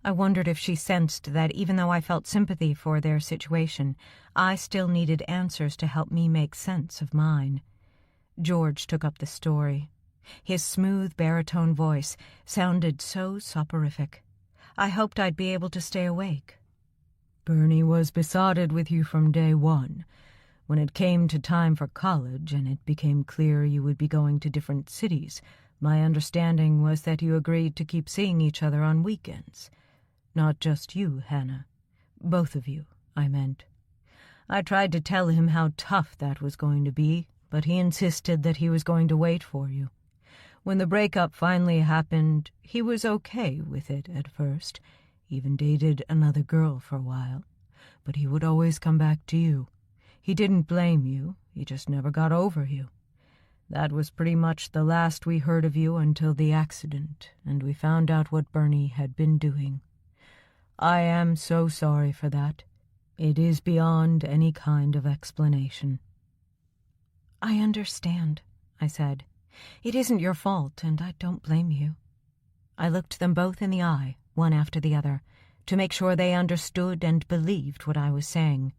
I wondered if she sensed that even though I felt sympathy for their situation, I still needed answers to help me make sense of mine. George took up the story. His smooth baritone voice sounded so soporific. I hoped I'd be able to stay awake. Bernie was besotted with you from day one. When it came to time for college and it became clear you would be going to different cities, my understanding was that you agreed to keep seeing each other on weekends. Not just you, Hannah. Both of you, I meant. I tried to tell him how tough that was going to be, but he insisted that he was going to wait for you. When the breakup finally happened, he was okay with it at first, even dated another girl for a while, but he would always come back to you. He didn't blame you, he just never got over you. That was pretty much the last we heard of you until the accident, and we found out what Bernie had been doing. I am so sorry for that. It is beyond any kind of explanation. I understand, I said. It isn't your fault, and I don't blame you. I looked them both in the eye, one after the other, to make sure they understood and believed what I was saying.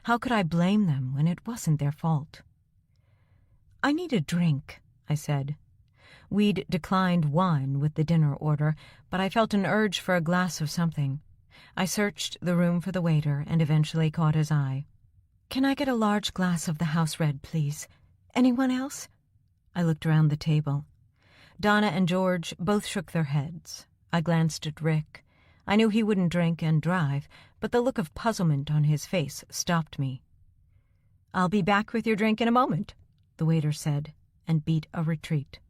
How could I blame them when it wasn't their fault? I need a drink, I said. We'd declined wine with the dinner order, but I felt an urge for a glass of something. I searched the room for the waiter and eventually caught his eye. Can I get a large glass of the house red, please? Anyone else? I looked around the table. Donna and George both shook their heads. I glanced at Rick. I knew he wouldn't drink and drive, but the look of puzzlement on his face stopped me. "I'll be back with your drink in a moment," the waiter said, and beat a retreat.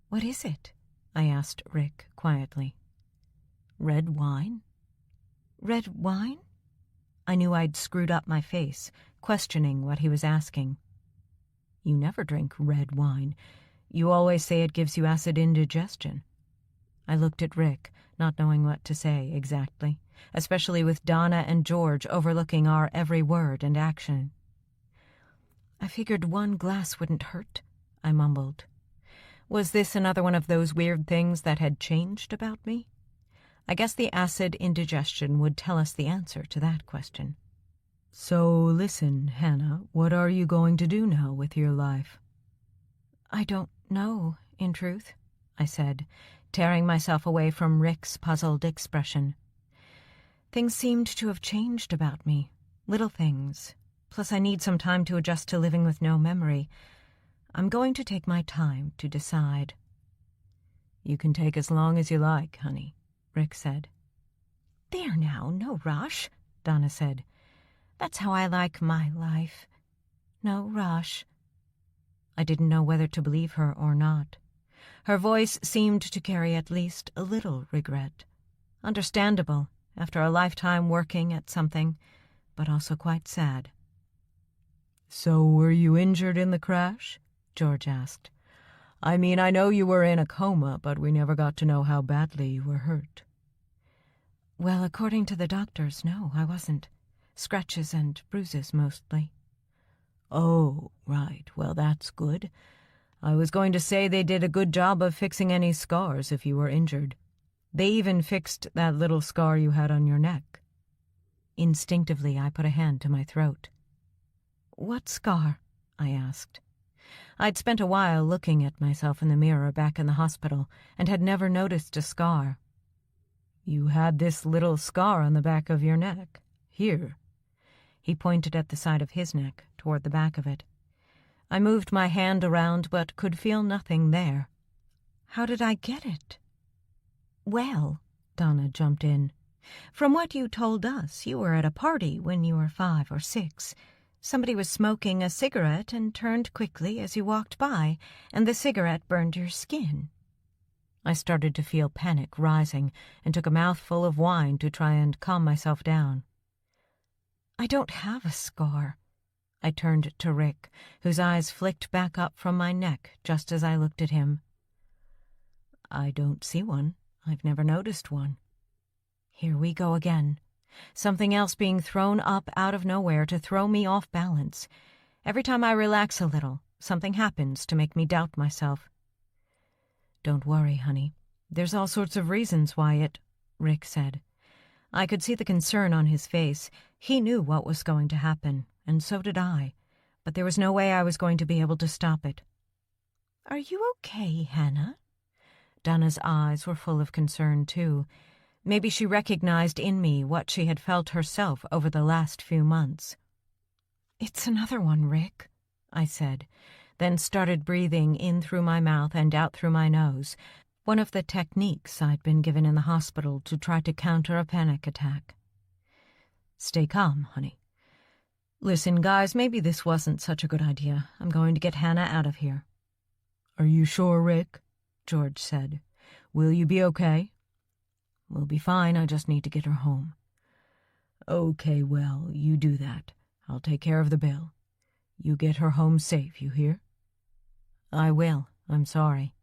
"What is it?" I asked Rick quietly. "Red wine." "Red wine?" I knew I'd screwed up my face, questioning what he was asking. "You never drink red wine. You always say it gives you acid indigestion." I looked at Rick, not knowing what to say exactly, especially with Donna and George overlooking our every word and action. "I figured one glass wouldn't hurt," I mumbled. Was this another one of those weird things that had changed about me? I guess the acid indigestion would tell us the answer to that question. "So listen, Hannah, what are you going to do now with your life?" "I don't know, in truth," I said, tearing myself away from Rick's puzzled expression. Things seemed to have changed about me, little things. Plus I need some time to adjust to living with no memory. I'm going to take my time to decide. "You can take as long as you like, honey," Rick said. "There now, no rush," Donna said. "That's how I like my life. No rush." I didn't know whether to believe her or not. Her voice seemed to carry at least a little regret. Understandable, after a lifetime working at something, but also quite sad. "So were you injured in the crash?" George asked. "I mean, I know you were in a coma, but we never got to know how badly you were hurt." "Well, according to the doctors, no, I wasn't. Scratches and bruises mostly." "Oh, right. Well, that's good. I was going to say they did a good job of fixing any scars if you were injured. They even fixed that little scar you had on your neck." Instinctively, I put a hand to my throat. "What scar?" I asked. I'd spent a while looking at myself in the mirror back in the hospital and had never noticed a scar. "You had this little scar on the back of your neck. Here." He pointed at the side of his neck, toward the back of it. I moved my hand around but could feel nothing there. "How did I get it?" "Well," Donna jumped in, "from what you told us, you were at a party when you were 5 or 6. Somebody was smoking a cigarette and turned quickly as you walked by, and the cigarette burned your skin." I started to feel panic rising and took a mouthful of wine to try and calm myself down. "I don't have a scar." I turned to Rick, whose eyes flicked back up from my neck just as I looked at him. "I don't see one. I've never noticed one." Here we go again. Something else being thrown up out of nowhere to throw me off balance. Every time I relax a little, something happens to make me doubt myself. "Don't worry, honey. There's all sorts of reasons why it," Rick said. I could see the concern on his face. He knew what was going to happen, and so did I, but there was no way I was going to be able to stop it. "Are you okay, Hannah?" Donna's eyes were full of concern, too. Maybe she recognized in me what she had felt herself over the last few months. "It's another one, Rick," I said, then started breathing in through my mouth and out through my nose, one of the techniques I'd been given in the hospital to try to counter a panic attack. "Stay calm, honey. Listen, guys, maybe this wasn't such a good idea. I'm going to get Hannah out of here." "Are you sure, Rick?" George said. "Will you be okay?" "We'll be fine. I just need to get her home." "Okay, well, you do that. I'll take care of the bill. You get her home safe, you hear?" "I will. I'm sorry."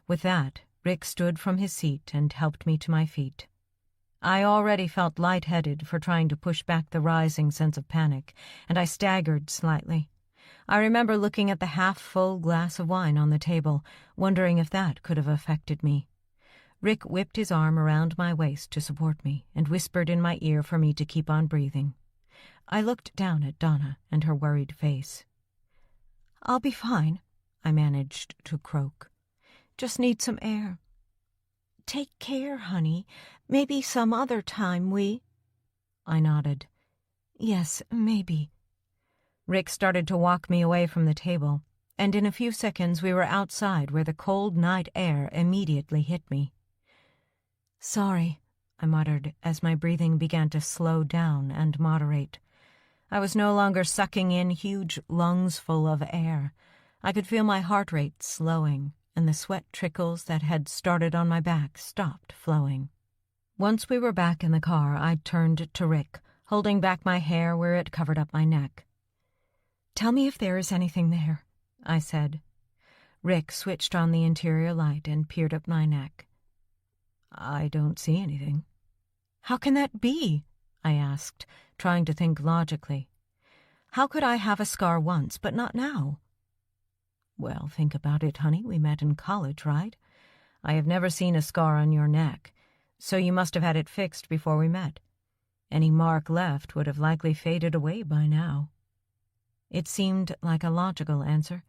With that, Rick stood from his seat and helped me to my feet. I already felt lightheaded for trying to push back the rising sense of panic, and I staggered slightly. I remember looking at the half-full glass of wine on the table, wondering if that could have affected me. Rick whipped his arm around my waist to support me and whispered in my ear for me to keep on breathing. I looked down at Donna and her worried face. "I'll be fine," I managed to croak. "Just need some air." "Take care, honey. Maybe some other time we—" I nodded. "Yes, maybe." Rick started to walk me away from the table, and in a few seconds we were outside where the cold night air immediately hit me. "Sorry," I muttered as my breathing began to slow down and moderate. I was no longer sucking in huge lungs full of air. I could feel my heart rate slowing, and the sweat trickles that had started on my back stopped flowing. Once we were back in the car, I turned to Rick, holding back my hair where it covered up my neck. "Tell me if there is anything there," I said. Rick switched on the interior light and peered up my neck. "I don't see anything." "How can that be?" I asked, trying to think logically. "How could I have a scar once, but not now?" "Well, think about it, honey. We met in college, right? I have never seen a scar on your neck, so you must have had it fixed before we met. Any mark left would have likely faded away by now." It seemed like a logical answer.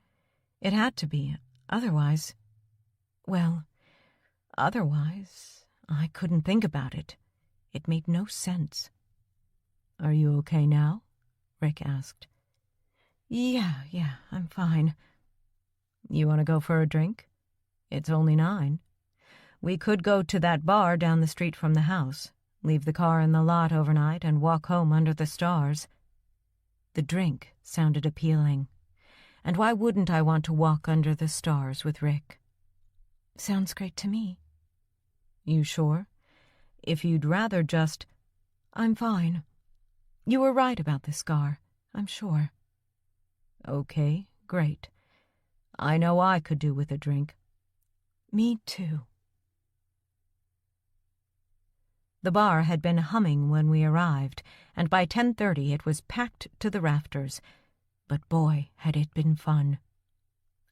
It had to be, otherwise... Well, otherwise, I couldn't think about it. It made no sense. "Are you okay now?" Rick asked. Yeah, I'm fine." "You want to go for a drink? It's only 9. We could go to that bar down the street from the house, leave the car in the lot overnight, and walk home under the stars." The drink sounded appealing. And why wouldn't I want to walk under the stars with Rick? "Sounds great to me." "You sure? If you'd rather just—" "I'm fine. You were right about the scar, I'm sure." "Okay, great. I know I could do with a drink." "Me too." The bar had been humming when we arrived, and by 10:30 it was packed to the rafters. But boy, had it been fun.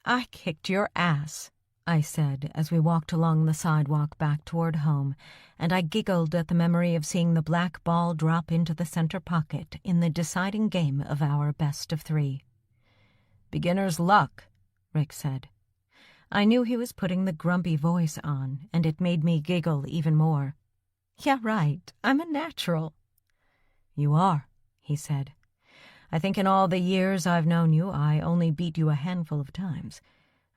"I kicked your ass," I said as we walked along the sidewalk back toward home, and I giggled at the memory of seeing the black ball drop into the center pocket in the deciding game of our best of 3. "Beginner's luck," Rick said. I knew he was putting the grumpy voice on, and it made me giggle even more. "Yeah, right. I'm a natural." "You are," he said. "I think in all the years I've known you, I only beat you a handful of times.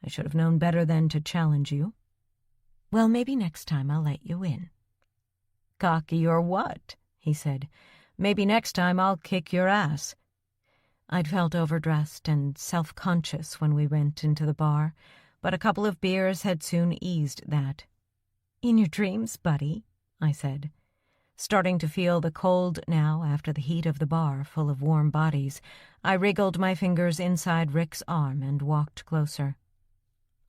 I should have known better than to challenge you." "Well, maybe next time I'll let you in." "Cocky or what?" he said. "Maybe next time I'll kick your ass." I'd felt overdressed and self-conscious when we went into the bar, but a couple of beers had soon eased that. "In your dreams, buddy," I said. Starting to feel the cold now after the heat of the bar full of warm bodies, I wriggled my fingers inside Rick's arm and walked closer.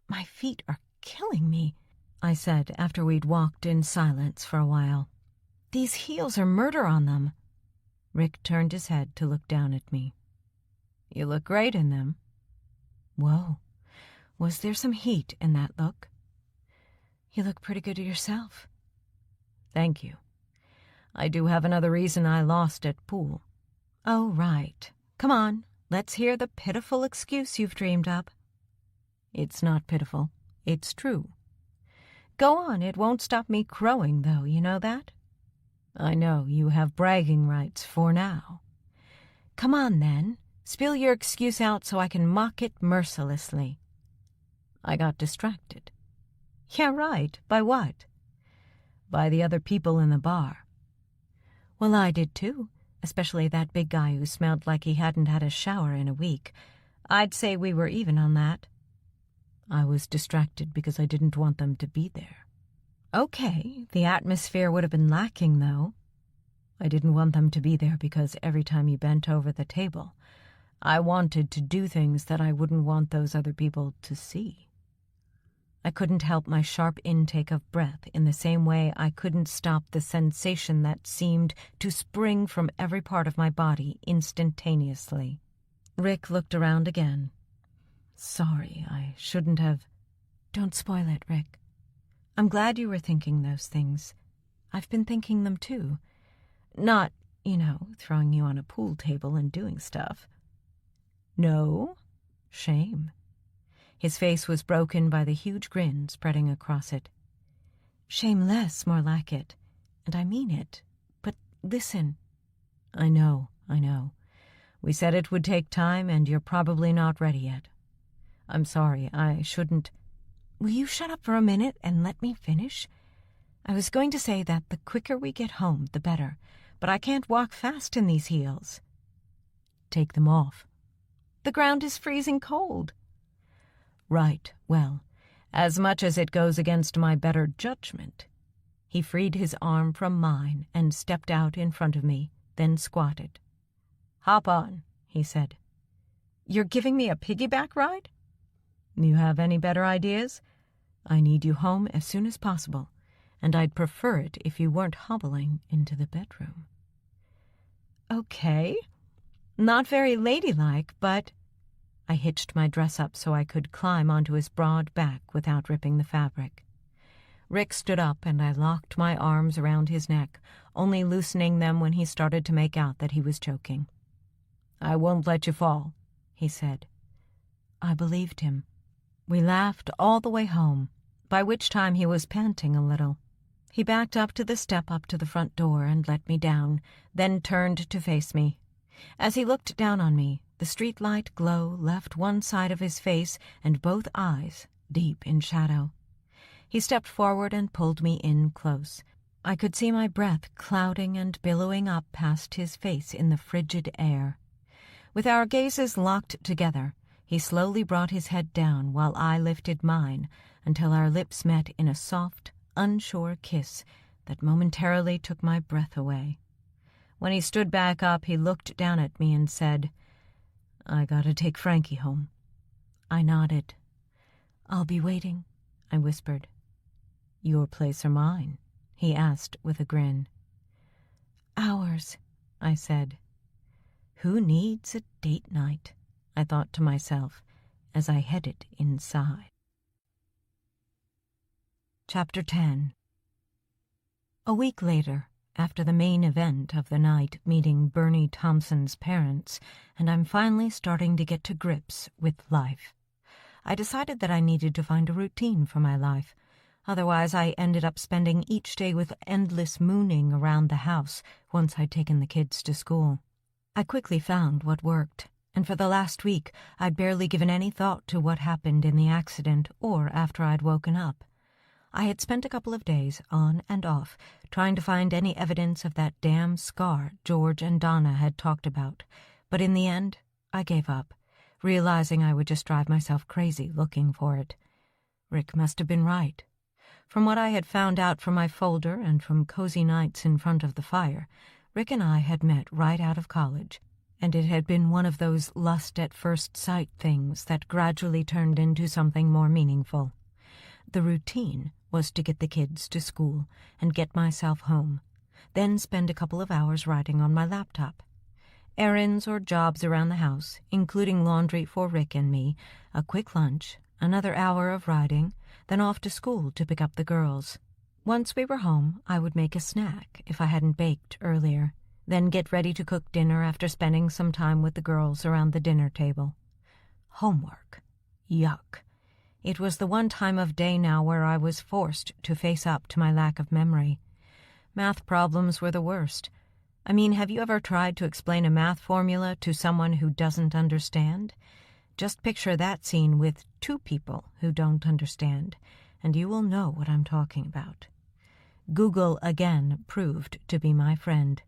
"My feet are killing me," I said after we'd walked in silence for a while. "These heels are murder on them." Rick turned his head to look down at me. "You look great in them." Whoa, was there some heat in that look? "You look pretty good yourself." "Thank you. I do have another reason I lost at pool." "Oh, right. Come on, let's hear the pitiful excuse you've dreamed up." "It's not pitiful. It's true." "Go on, it won't stop me crowing, though, you know that?" "I know, you have bragging rights for now." "Come on, then. Spill your excuse out so I can mock it mercilessly." "I got distracted." "Yeah, right. By what?" "By the other people in the bar." "Well, I did too, especially that big guy who smelled like he hadn't had a shower in a week. I'd say we were even on that." "I was distracted because I didn't want them to be there." "Okay, the atmosphere would have been lacking, though." "I didn't want them to be there because every time you bent over the table, I wanted to do things that I wouldn't want those other people to see." I couldn't help my sharp intake of breath in the same way I couldn't stop the sensation that seemed to spring from every part of my body instantaneously. Rick looked around again. "Sorry, I shouldn't have—" "Don't spoil it, Rick. I'm glad you were thinking those things. I've been thinking them too. Not, throwing you on a pool table and doing stuff." "No? Shame." His face was broken by the huge grin spreading across it. "Shameless, more like it. And I mean it. But listen." I know. We said it would take time, and you're probably not ready yet. I'm sorry, I shouldn't—" "Will you shut up for a minute and let me finish? I was going to say that the quicker we get home, the better, but I can't walk fast in these heels. Take them off. The ground is freezing cold. Right, well, as much as it goes against my better judgment. He freed his arm from mine and stepped out in front of me, then squatted. Hop on, he said. You're giving me a piggyback ride? You have any better ideas? I need you home as soon as possible, and I'd prefer it if you weren't hobbling into the bedroom. Okay. Not very ladylike, but... I hitched my dress up so I could climb onto his broad back without ripping the fabric. Rick stood up and I locked my arms around his neck, only loosening them when he started to make out that he was choking. I won't let you fall, he said. I believed him. We laughed all the way home, by which time he was panting a little. He backed up to the step up to the front door and let me down, then turned to face me. As he looked down on me, the streetlight glow left one side of his face and both eyes deep in shadow. He stepped forward and pulled me in close. I could see my breath clouding and billowing up past his face in the frigid air. With our gazes locked together, he slowly brought his head down while I lifted mine until our lips met in a soft, unsure kiss that momentarily took my breath away. When he stood back up, he looked down at me and said, I gotta take Frankie home. I nodded. I'll be waiting, I whispered. Your place or mine? He asked with a grin. Ours, I said. Who needs a date night? I thought to myself as I headed inside. Chapter 10. A week later, after the main event of the night meeting Bernie Thompson's parents, and I'm finally starting to get to grips with life, I decided that I needed to find a routine for my life. Otherwise, I ended up spending each day with endless mooning around the house once I'd taken the kids to school. I quickly found what worked, and for the last week I'd barely given any thought to what happened in the accident or after I'd woken up. I had spent a couple of days, on and off, trying to find any evidence of that damn scar George and Donna had talked about, but in the end, I gave up, realizing I would just drive myself crazy looking for it. Rick must have been right. From what I had found out from my folder and from cozy nights in front of the fire, Rick and I had met right out of college, and it had been one of those lust-at-first-sight things that gradually turned into something more meaningful. The routine was to get the kids to school and get myself home, then spend a couple of hours writing on my laptop. Errands or jobs around the house, including laundry for Rick and me, a quick lunch, another hour of writing, then off to school to pick up the girls. Once we were home, I would make a snack if I hadn't baked earlier, then get ready to cook dinner after spending some time with the girls around the dinner table. Homework. Yuck. It was the one time of day now where I was forced to face up to my lack of memory. Math problems were the worst. I mean, have you ever tried to explain a math formula to someone who doesn't understand? Just picture that scene with two people who don't understand, and you will know what I'm talking about. Google again proved to be my friend.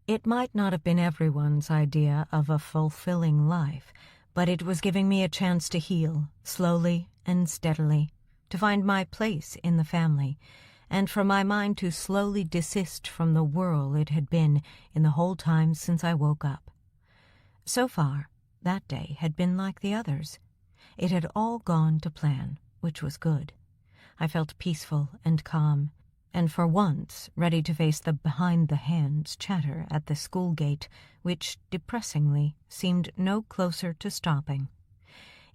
It might not have been everyone's idea of a fulfilling life, but it was giving me a chance to heal, slowly and steadily, to find my place in the family, and for my mind to slowly desist from the whirl it had been in the whole time since I woke up. So far, that day had been like the others. It had all gone to plan, which was good. I felt peaceful and calm, and for once ready to face the behind-the-hands chatter at the school gate, which, depressingly, seemed no closer to stopping.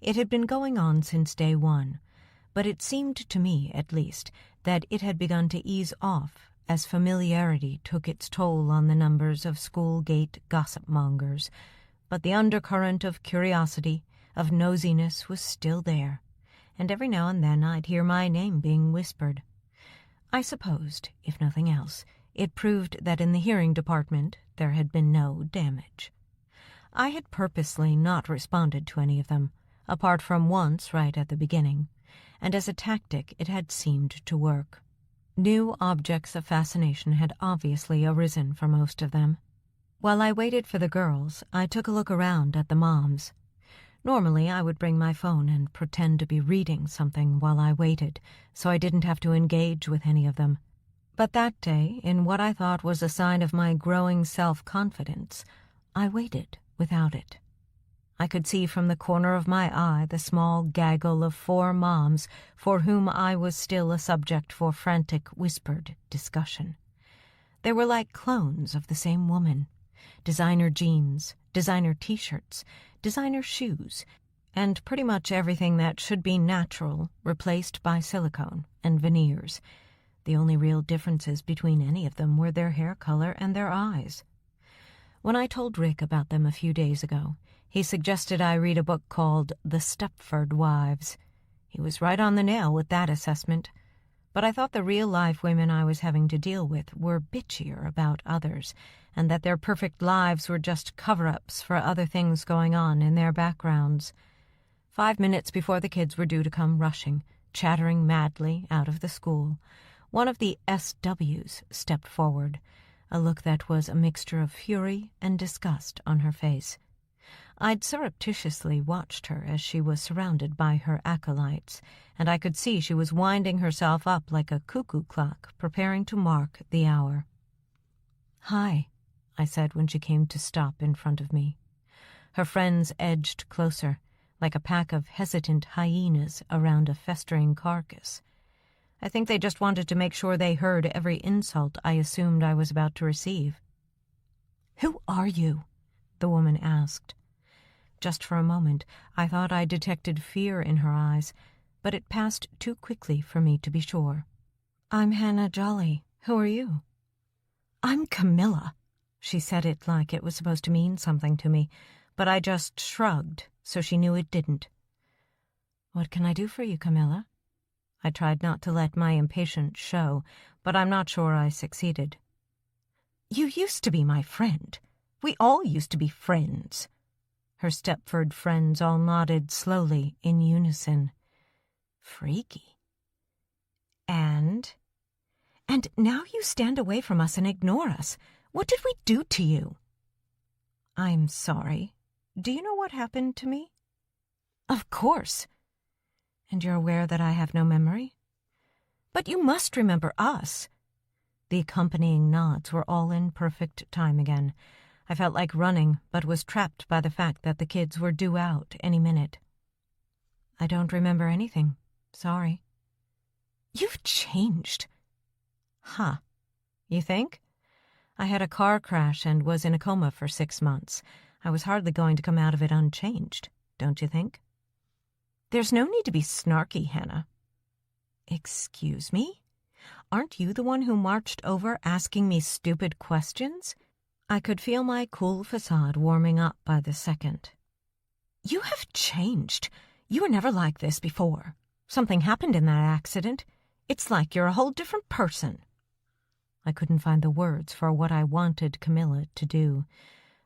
It had been going on since day one, but it seemed to me, at least, that it had begun to ease off as familiarity took its toll on the numbers of school gate gossip-mongers, but the undercurrent of curiosity, of nosiness was still there, and every now and then I'd hear my name being whispered. I supposed, if nothing else, it proved that in the hearing department there had been no damage. I had purposely not responded to any of them, apart from once right at the beginning, and as a tactic it had seemed to work. New objects of fascination had obviously arisen for most of them. While I waited for the girls, I took a look around at the moms. Normally, I would bring my phone and pretend to be reading something while I waited, so I didn't have to engage with any of them. But that day, in what I thought was a sign of my growing self-confidence, I waited without it. I could see from the corner of my eye the small gaggle of 4 moms for whom I was still a subject for frantic, whispered discussion. They were like clones of the same woman. Designer jeans, designer t-shirts, designer shoes, and pretty much everything that should be natural replaced by silicone and veneers. The only real differences between any of them were their hair color and their eyes. When I told Rick about them a few days ago, he suggested I read a book called The Stepford Wives. He was right on the nail with that assessment, but I thought the real-life women I was having to deal with were bitchier about others, and that their perfect lives were just cover-ups for other things going on in their backgrounds. 5 minutes before the kids were due to come rushing, chattering madly out of the school, one of the SWs stepped forward, a look that was a mixture of fury and disgust on her face. I'd surreptitiously watched her as she was surrounded by her acolytes, and I could see she was winding herself up like a cuckoo clock, preparing to mark the hour. "Hi," I said when she came to stop in front of me. Her friends edged closer, like a pack of hesitant hyenas around a festering carcass. I think they just wanted to make sure they heard every insult I assumed I was about to receive. "Who are you?" the woman asked. Just for a moment, I thought I detected fear in her eyes, but it passed too quickly for me to be sure. "I'm Hannah Jolly. Who are you?" "I'm Camilla." She said it like it was supposed to mean something to me, but I just shrugged, so she knew it didn't. "What can I do for you, Camilla?" I tried not to let my impatience show, but I'm not sure I succeeded. "You used to be my friend. We all used to be friends." Her Stepford friends all nodded slowly in unison. Freaky. And now you stand away from us and ignore us. What did we do to you?" "I'm sorry. Do you know what happened to me?" "Of course." "And you're aware that I have no memory?" "But you must remember us." The accompanying nods were all in perfect time again. I felt like running, but was trapped by the fact that the kids were due out any minute. "I don't remember anything. Sorry." "You've changed." "Huh. You think? I had a car crash and was in a coma for 6 months. I was hardly going to come out of it unchanged, don't you think?" "There's no need to be snarky, Hannah." "Excuse me? Aren't you the one who marched over asking me stupid questions?" I could feel my cool facade warming up by the second. "You have changed. You were never like this before. Something happened in that accident. It's like you're a whole different person." I couldn't find the words for what I wanted Camilla to do.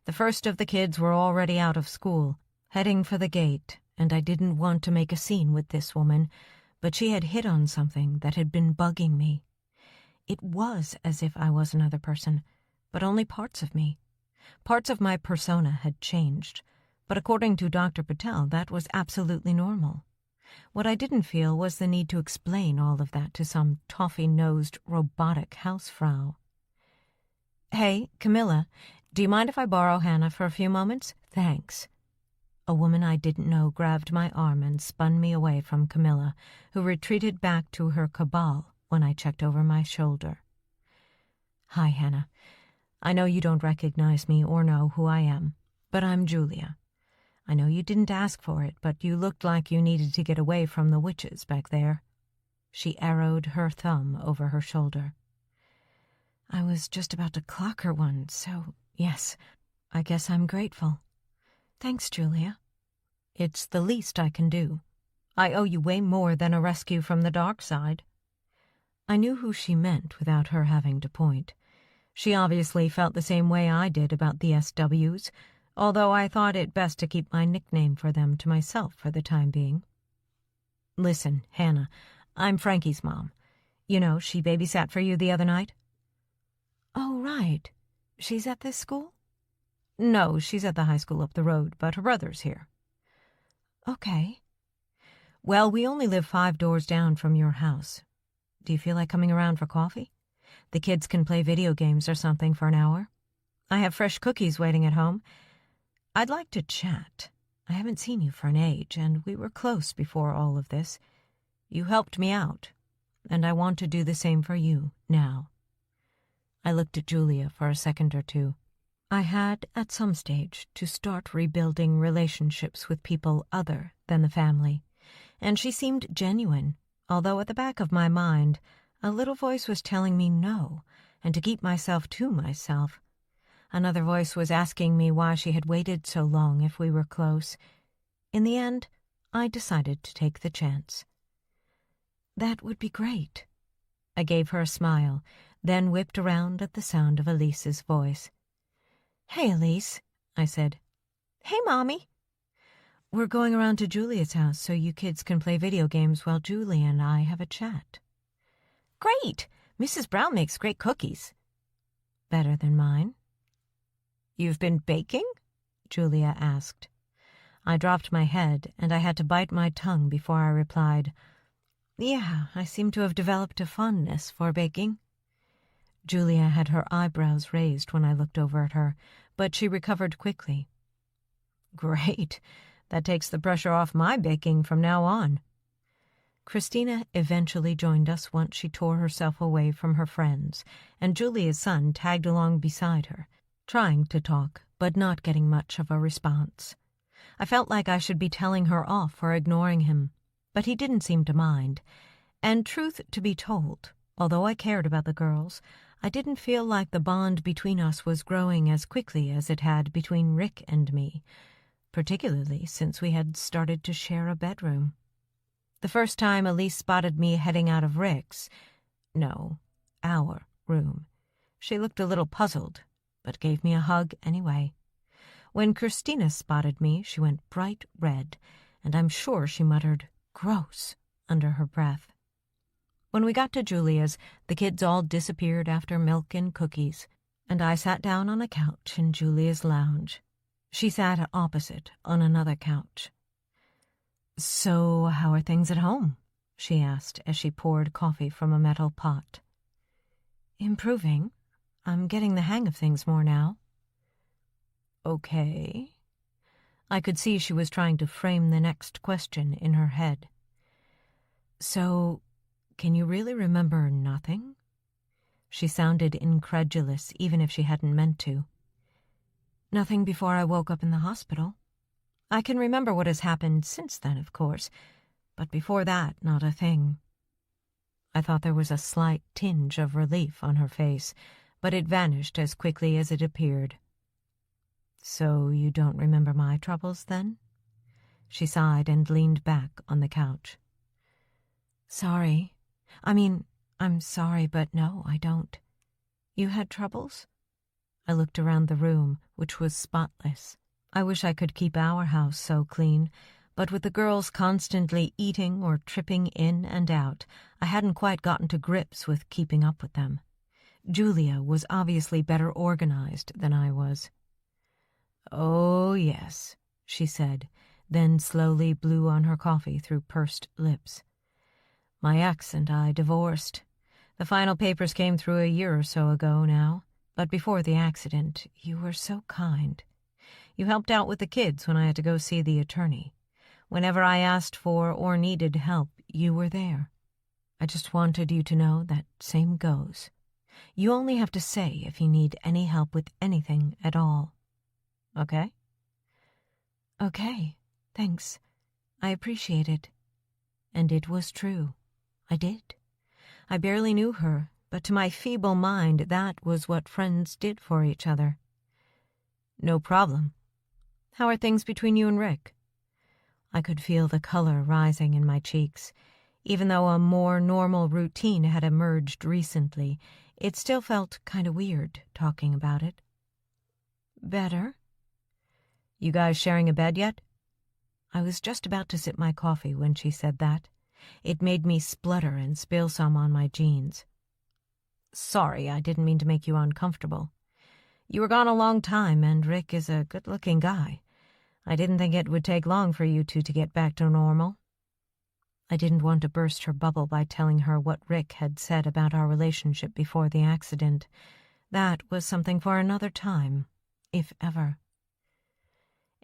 The first of the kids were already out of school, heading for the gate, and I didn't want to make a scene with this woman, but she had hit on something that had been bugging me. It was as if I was another person, but only parts of me. Parts of my persona had changed, but according to Dr. Patel, that was absolutely normal. What I didn't feel was the need to explain all of that to some toffee-nosed robotic housefrau. "Hey, Camilla, do you mind if I borrow Hannah for a few moments? Thanks." A woman I didn't know grabbed my arm and spun me away from Camilla, who retreated back to her cabal when I checked over my shoulder. "Hi, Hannah. I know you don't recognize me or know who I am, but I'm Julia. I know you didn't ask for it, but you looked like you needed to get away from the witches back there." She arrowed her thumb over her shoulder. "I was just about to clock her one, so yes, I guess I'm grateful." "Thanks, Julia." "It's the least I can do. I owe you way more than a rescue from the dark side." I knew who she meant without her having to point. She obviously felt the same way I did about the SWs, although I thought it best to keep my nickname for them to myself for the time being. "Listen, Hannah, I'm Frankie's mom. You know, she babysat for you the other night." "Oh, right. She's at this school?" "No, she's at the high school up the road, but her brother's here." "Okay." "Well, we only live 5 doors down from your house. Do you feel like coming around for coffee? The kids can play video games or something for an hour. I have fresh cookies waiting at home. I'd like to chat. I haven't seen you for an age, and we were close before all of this. You helped me out, and I want to do the same for you now." I looked at Julia for a second or two. I had, at some stage, to start rebuilding relationships with people other than the family, and she seemed genuine, although at the back of my mind a little voice was telling me no, and to keep myself to myself. Another voice was asking me why she had waited so long if we were close. In the end, I decided to take the chance. "That would be great." I gave her a smile, then whipped around at the sound of Elise's voice. "Hey, Elise," I said. "Hey, Mommy." "We're going around to Julia's house so you kids can play video games while Julia and I have a chat." "Great! Mrs. Brown makes great cookies." "Better than mine." "You've been baking?" Julia asked. I dropped my head, and I had to bite my tongue before I replied, "Yeah, I seem to have developed a fondness for baking." Julia had her eyebrows raised when I looked over at her, but she recovered quickly. "Great. That takes the pressure off my baking from now on." Christina eventually joined us once she tore herself away from her friends, and Julia's son tagged along beside her, trying to talk, but not getting much of a response. I felt like I should be telling her off for ignoring him, but he didn't seem to mind. And truth to be told, although I cared about the girls, I didn't feel like the bond between us was growing as quickly as it had between Rick and me, particularly since we had started to share a bedroom. The first time Elise spotted me heading out of our room, she looked a little puzzled, but gave me a hug anyway. When Christina spotted me, she went bright red, and I'm sure she muttered, "Gross," under her breath. When we got to Julia's, the kids all disappeared after milk and cookies, and I sat down on a couch in Julia's lounge. She sat opposite on another couch. "So, how are things at home?" she asked as she poured coffee from a metal pot. "Improving. I'm getting the hang of things more now." "Okay." I could see she was trying to frame the next question in her head. "So, can you really remember nothing?" She sounded incredulous, even if she hadn't meant to. "Nothing before I woke up in the hospital. I can remember what has happened since then, of course, but before that, not a thing." I thought there was a slight tinge of relief on her face, but it vanished as quickly as it appeared. "So you don't remember my troubles, then?" She sighed and leaned back on the couch. "Sorry. I'm sorry, but no, I don't. You had troubles?" I looked around the room, which was spotless. I wish I could keep our house so clean, but with the girls constantly eating or tripping in and out, I hadn't quite gotten to grips with keeping up with them. Julia was obviously better organized than I was. "Oh, yes," she said, then slowly blew on her coffee through pursed lips. "My ex and I divorced. The final papers came through a year or so ago now, but before the accident, you were so kind. You helped out with the kids when I had to go see the attorney. Whenever I asked for or needed help, you were there. I just wanted you to know that same goes. You only have to say if you need any help with anything at all. Okay?" "Okay, thanks. I appreciate it." And it was true. I did. I barely knew her, but to my feeble mind that was what friends did for each other. "No problem. How are things between you and Rick?" I could feel the color rising in my cheeks. Even though a more normal routine had emerged recently, it still felt kind of weird talking about it. "Better." "You guys sharing a bed yet?" I was just about to sip my coffee when she said that. It made me splutter and spill some on my jeans. "Sorry, I didn't mean to make you uncomfortable. You were gone a long time, and Rick is a good-looking guy. I didn't think it would take long for you two to get back to normal." I didn't want to burst her bubble by telling her what Rick had said about our relationship before the accident. That was something for another time, if ever.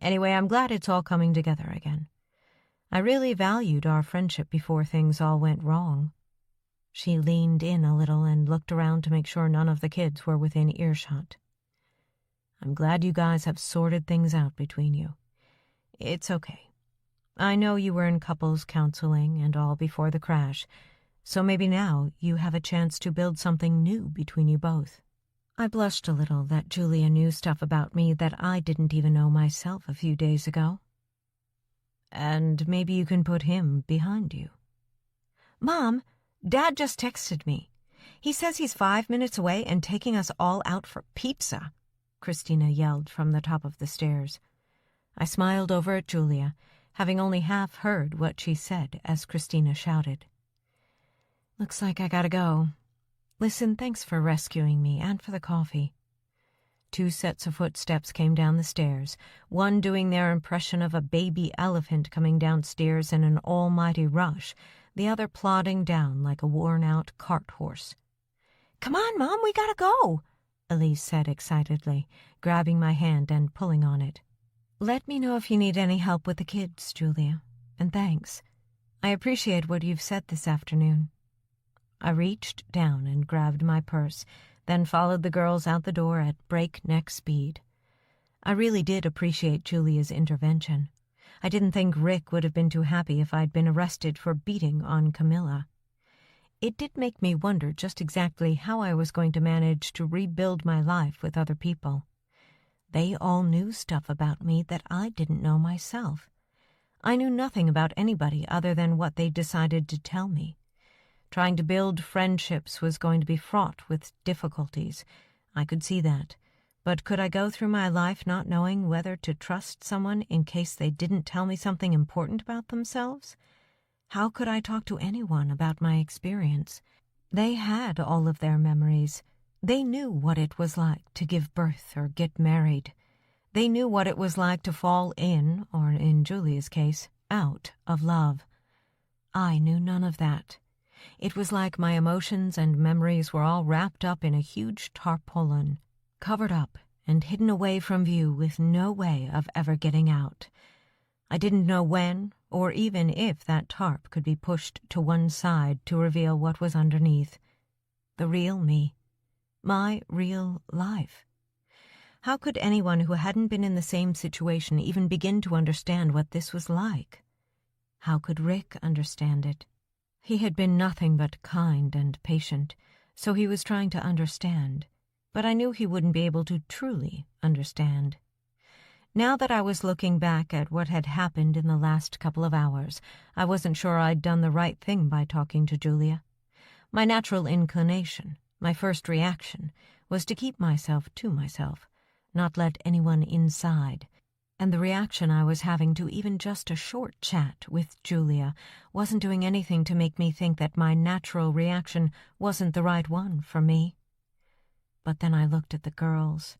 Anyway, I'm glad it's all coming together again. I really valued our friendship before things all went wrong. She leaned in a little and looked around to make sure none of the kids were within earshot. "I'm glad you guys have sorted things out between you. It's okay. I know you were in couples counseling and all before the crash, so maybe now you have a chance to build something new between you both." I blushed a little that Julia knew stuff about me that I didn't even know myself a few days ago. "And maybe you can put him behind you." "Mom, Dad just texted me. He says he's 5 minutes away and taking us all out for pizza," Christina yelled from the top of the stairs. I smiled over at Julia, having only half heard what she said as Christina shouted. "Looks like I gotta go. Listen, thanks for rescuing me and for the coffee." 2 sets of footsteps came down the stairs, one doing their impression of a baby elephant coming downstairs in an almighty rush, the other plodding down like a worn-out cart horse. "Come on, Mom, we gotta go," Elise said excitedly, grabbing my hand and pulling on it. "Let me know if you need any help with the kids, Julia, and thanks. I appreciate what you've said this afternoon." I reached down and grabbed my purse, then followed the girls out the door at breakneck speed. I really did appreciate Julia's intervention. I didn't think Rick would have been too happy if I'd been arrested for beating on Camilla. It did make me wonder just exactly how I was going to manage to rebuild my life with other people. They all knew stuff about me that I didn't know myself. I knew nothing about anybody other than what they decided to tell me. Trying to build friendships was going to be fraught with difficulties. I could see that. But could I go through my life not knowing whether to trust someone in case they didn't tell me something important about themselves? How could I talk to anyone about my experience? They had all of their memories. They knew what it was like to give birth or get married. They knew what it was like to fall in, or in Julia's case, out of love. I knew none of that. It was like my emotions and memories were all wrapped up in a huge tarpaulin, covered up and hidden away from view with no way of ever getting out. I didn't know when or even if that tarp could be pushed to one side to reveal what was underneath. The real me. My real life. How could anyone who hadn't been in the same situation even begin to understand what this was like? How could Rick understand it? He had been nothing but kind and patient, so he was trying to understand, but I knew he wouldn't be able to truly understand. Now that I was looking back at what had happened in the last couple of hours, I wasn't sure I'd done the right thing by talking to Julia. My natural inclination, my first reaction, was to keep myself to myself, not let anyone inside. And the reaction I was having to even just a short chat with Julia wasn't doing anything to make me think that my natural reaction wasn't the right one for me. But then I looked at the girls.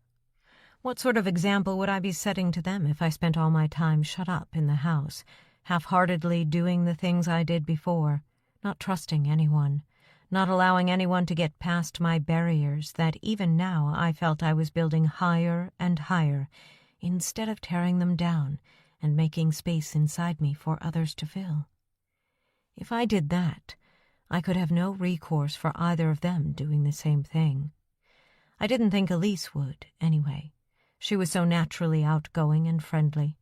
What sort of example would I be setting to them if I spent all my time shut up in the house, half-heartedly doing the things I did before, not trusting anyone, not allowing anyone to get past my barriers that even now I felt I was building higher and higher, instead of tearing them down and making space inside me for others to fill? If I did that, I could have no recourse for either of them doing the same thing. I didn't think Elise would, anyway. She was so naturally outgoing and friendly.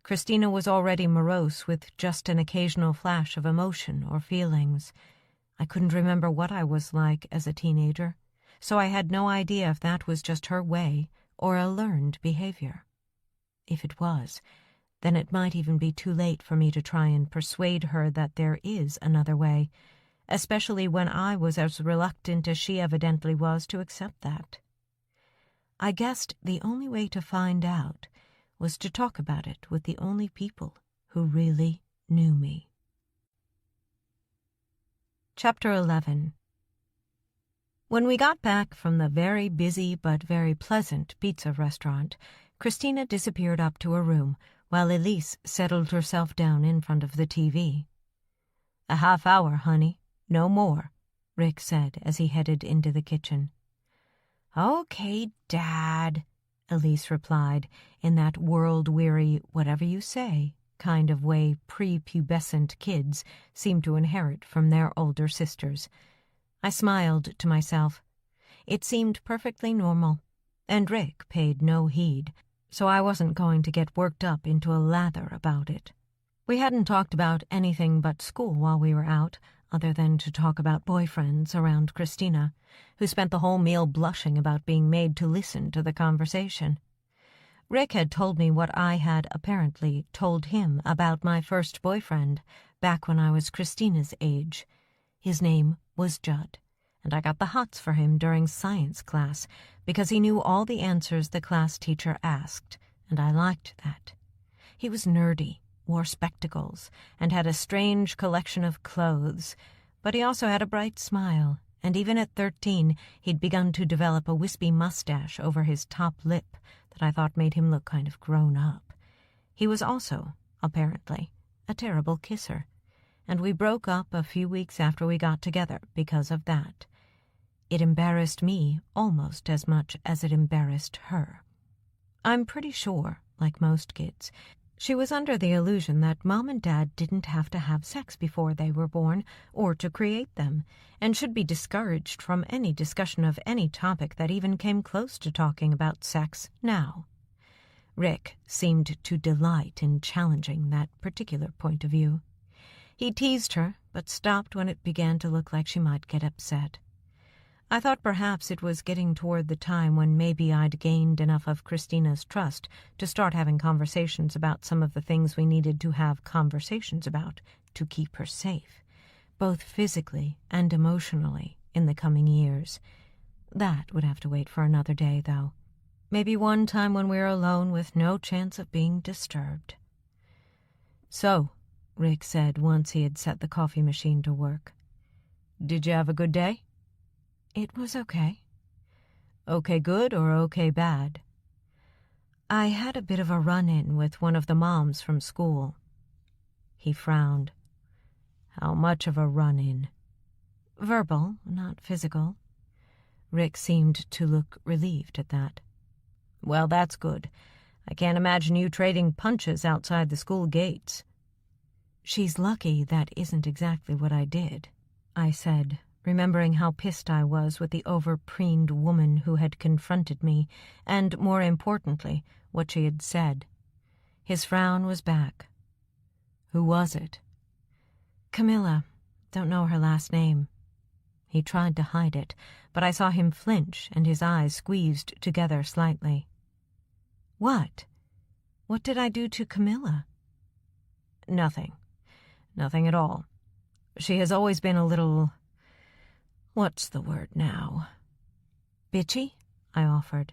Christina was already morose with just an occasional flash of emotion or feelings. I couldn't remember what I was like as a teenager, so I had no idea if that was just her way or a learned behavior. If it was, then it might even be too late for me to try and persuade her that there is another way, especially when I was as reluctant as she evidently was to accept that. I guessed the only way to find out was to talk about it with the only people who really knew me. Chapter 11. When we got back from the very busy but very pleasant pizza restaurant, Christina disappeared up to her room while Elise settled herself down in front of the TV. "A half hour, honey. No more," Rick said as he headed into the kitchen. "Okay, Dad," Elise replied in that world-weary, whatever-you-say kind of way prepubescent kids seem to inherit from their older sisters. I smiled to myself. It seemed perfectly normal, and Rick paid no heed, so I wasn't going to get worked up into a lather about it. We hadn't talked about anything but school while we were out, other than to talk about boyfriends around Christina, who spent the whole meal blushing about being made to listen to the conversation. Rick had told me what I had apparently told him about my first boyfriend back when I was Christina's age. His name was Judd, and I got the hots for him during science class because he knew all the answers the class teacher asked, and I liked that. He was nerdy, wore spectacles, and had a strange collection of clothes, but he also had a bright smile, and even at 13 he'd begun to develop a wispy mustache over his top lip that I thought made him look kind of grown up. He was also, apparently, a terrible kisser, and we broke up a few weeks after we got together because of that. It embarrassed me almost as much as it embarrassed her. I'm pretty sure, like most kids, she was under the illusion that Mom and Dad didn't have to have sex before they were born or to create them, and should be discouraged from any discussion of any topic that even came close to talking about sex now. Rick seemed to delight in challenging that particular point of view. He teased her, but stopped when it began to look like she might get upset. I thought perhaps it was getting toward the time when maybe I'd gained enough of Christina's trust to start having conversations about some of the things we needed to have conversations about to keep her safe, both physically and emotionally, in the coming years. That would have to wait for another day, though. Maybe one time when we're alone with no chance of being disturbed. "So," Rick said once he had set the coffee machine to work, "did you have a good day?" "It was okay." "Okay good or okay bad?" "I had a bit of a run-in with one of the moms from school." He frowned. "How much of a run-in?" "Verbal, not physical." Rick seemed to look relieved at that. "Well, that's good. I can't imagine you trading punches outside the school gates." "She's lucky that isn't exactly what I did," I said, remembering how pissed I was with the over-preened woman who had confronted me, and, more importantly, what she had said. His frown was back. "Who was it?" "Camilla. Don't know her last name." He tried to hide it, but I saw him flinch and his eyes squeezed together slightly. "What? What did I do to Camilla?" "Nothing. Nothing at all. She has always been a little... what's the word now?" "Bitchy?" I offered.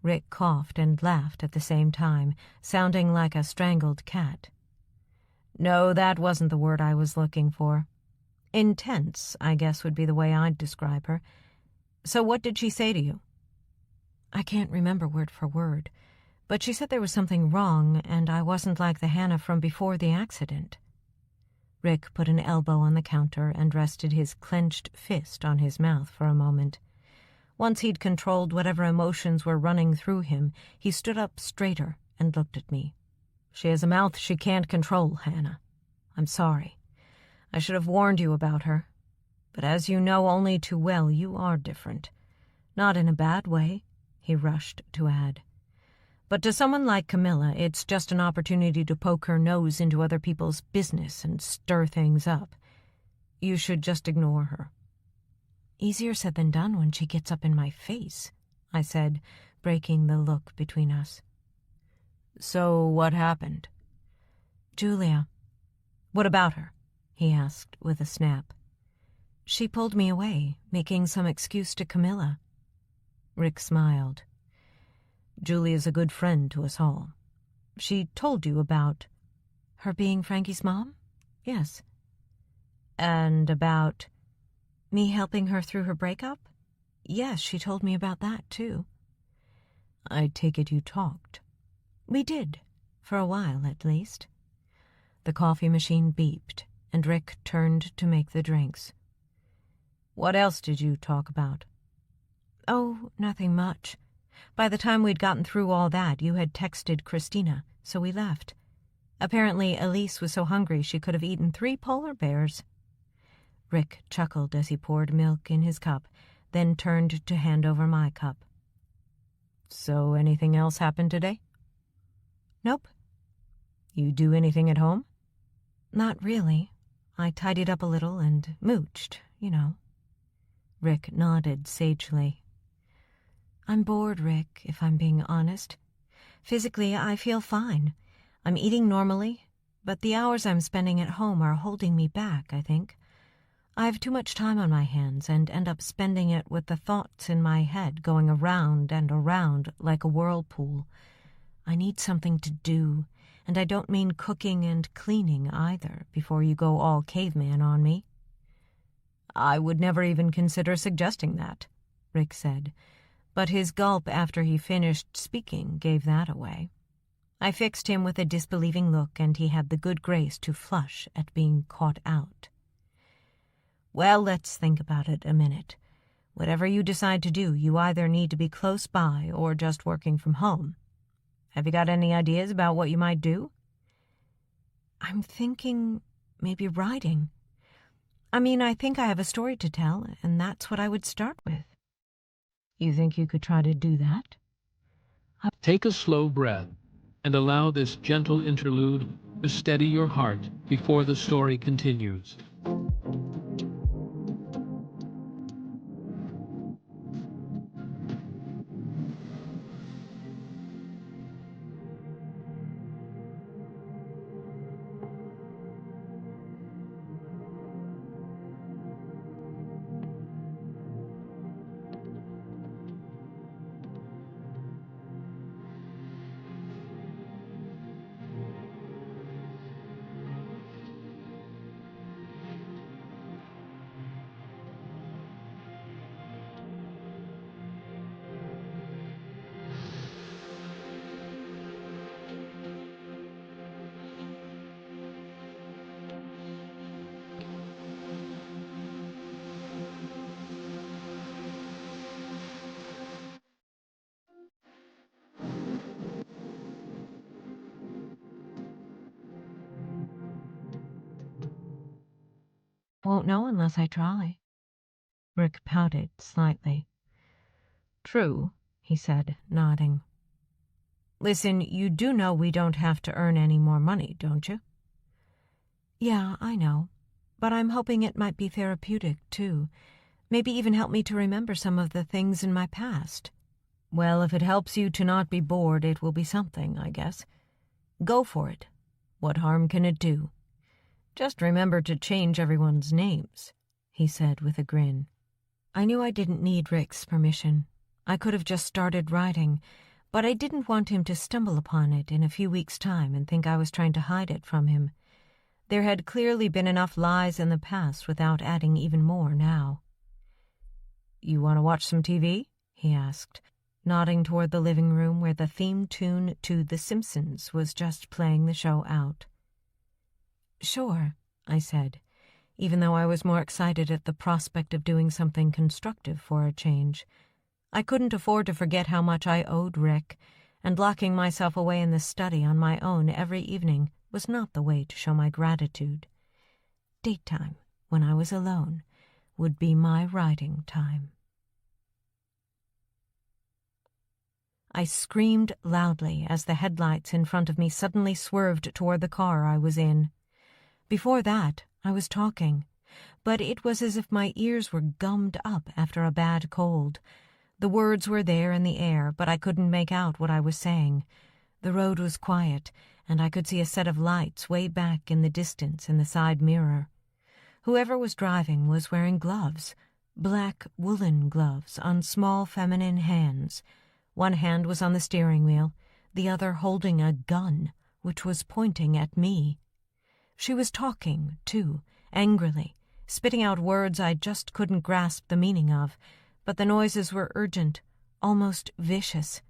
Rick coughed and laughed at the same time, sounding like a strangled cat. "No, that wasn't the word I was looking for. Intense, I guess, would be the way I'd describe her. So what did she say to you?" "I can't remember word for word, but she said there was something wrong and I wasn't like the Hannah from before the accident." Rick put an elbow on the counter and rested his clenched fist on his mouth for a moment. Once he'd controlled whatever emotions were running through him, he stood up straighter and looked at me. "She has a mouth she can't control, Hannah. I'm sorry. I should have warned you about her. But as you know only too well, you are different. Not in a bad way," he rushed to add. "But to someone like Camilla, it's just an opportunity to poke her nose into other people's business and stir things up. You should just ignore her." "Easier said than done when she gets up in my face," I said, breaking the look between us. "So what happened?" "Julia." "What about her?" he asked with a snap. "She pulled me away, making some excuse to Camilla." Rick smiled. "Julia's a good friend to us all. She told you about..." "Her being Frankie's mom? Yes." And about me helping her through her breakup? Yes, she told me about that, too. I take it you talked. We did, for a while at least. The coffee machine beeped, and Rick turned to make the drinks. What else did you talk about? Oh, nothing much. By the time we'd gotten through all that, you had texted Christina, so we left. Apparently, Elise was so hungry she could have eaten 3 polar bears. Rick chuckled as he poured milk in his cup, then turned to hand over my cup. So anything else happened today? Nope. You do anything at home? Not really. I tidied up a little and mooched, you know. Rick nodded sagely. I'm bored, Rick, if I'm being honest. Physically, I feel fine. I'm eating normally, but the hours I'm spending at home are holding me back, I think. I have too much time on my hands and end up spending it with the thoughts in my head going around and around like a whirlpool. I need something to do, and I don't mean cooking and cleaning either, before you go all caveman on me. I would never even consider suggesting that, Rick said, but his gulp after he finished speaking gave that away. I fixed him with a disbelieving look, and he had the good grace to flush at being caught out. Well, let's think about it a minute. Whatever you decide to do, you either need to be close by or just working from home. Have you got any ideas about what you might do? I'm thinking maybe writing. I think I have a story to tell, and that's what I would start with. You think you could try to do that? Take a slow breath and allow this gentle interlude to steady your heart before the story continues. Won't know unless I try. Rick pouted slightly. True, he said, nodding. Listen, you do know we don't have to earn any more money, don't you? Yeah, I know. But I'm hoping it might be therapeutic, too. Maybe even help me to remember some of the things in my past. Well, if it helps you to not be bored, it will be something, I guess. Go for it. What harm can it do? Just remember to change everyone's names, he said with a grin. I knew I didn't need Rick's permission. I could have just started writing, but I didn't want him to stumble upon it in a few weeks' time and think I was trying to hide it from him. There had clearly been enough lies in the past without adding even more now. You want to watch some TV? He asked, nodding toward the living room where the theme tune to The Simpsons was just playing the show out. Sure, I said, even though I was more excited at the prospect of doing something constructive for a change. I couldn't afford to forget how much I owed Rick, and locking myself away in the study on my own every evening was not the way to show my gratitude. Date time, when I was alone, would be my writing time. I screamed loudly as the headlights in front of me suddenly swerved toward the car I was in. Before that, I was talking, but it was as if my ears were gummed up after a bad cold. The words were there in the air, but I couldn't make out what I was saying. The road was quiet, and I could see a set of lights way back in the distance in the side mirror. Whoever was driving was wearing gloves, black woolen gloves on small feminine hands. One hand was on the steering wheel, the other holding a gun, which was pointing at me. She was talking, too, angrily, spitting out words I just couldn't grasp the meaning of, but the noises were urgent, almost vicious.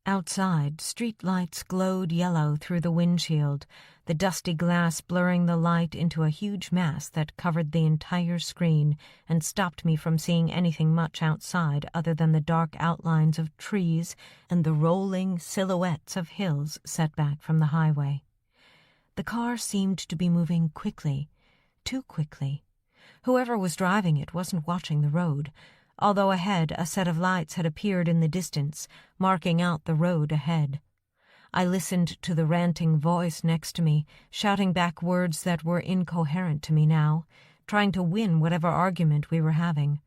Outside, street lights glowed yellow through the windshield, the dusty glass blurring the light into a huge mass that covered the entire screen and stopped me from seeing anything much outside other than the dark outlines of trees and the rolling silhouettes of hills set back from the highway. The car seemed to be moving quickly, too quickly. Whoever was driving it wasn't watching the road, although ahead a set of lights had appeared in the distance, marking out the road ahead. I listened to the ranting voice next to me, shouting back words that were incoherent to me now, trying to win whatever argument we were having.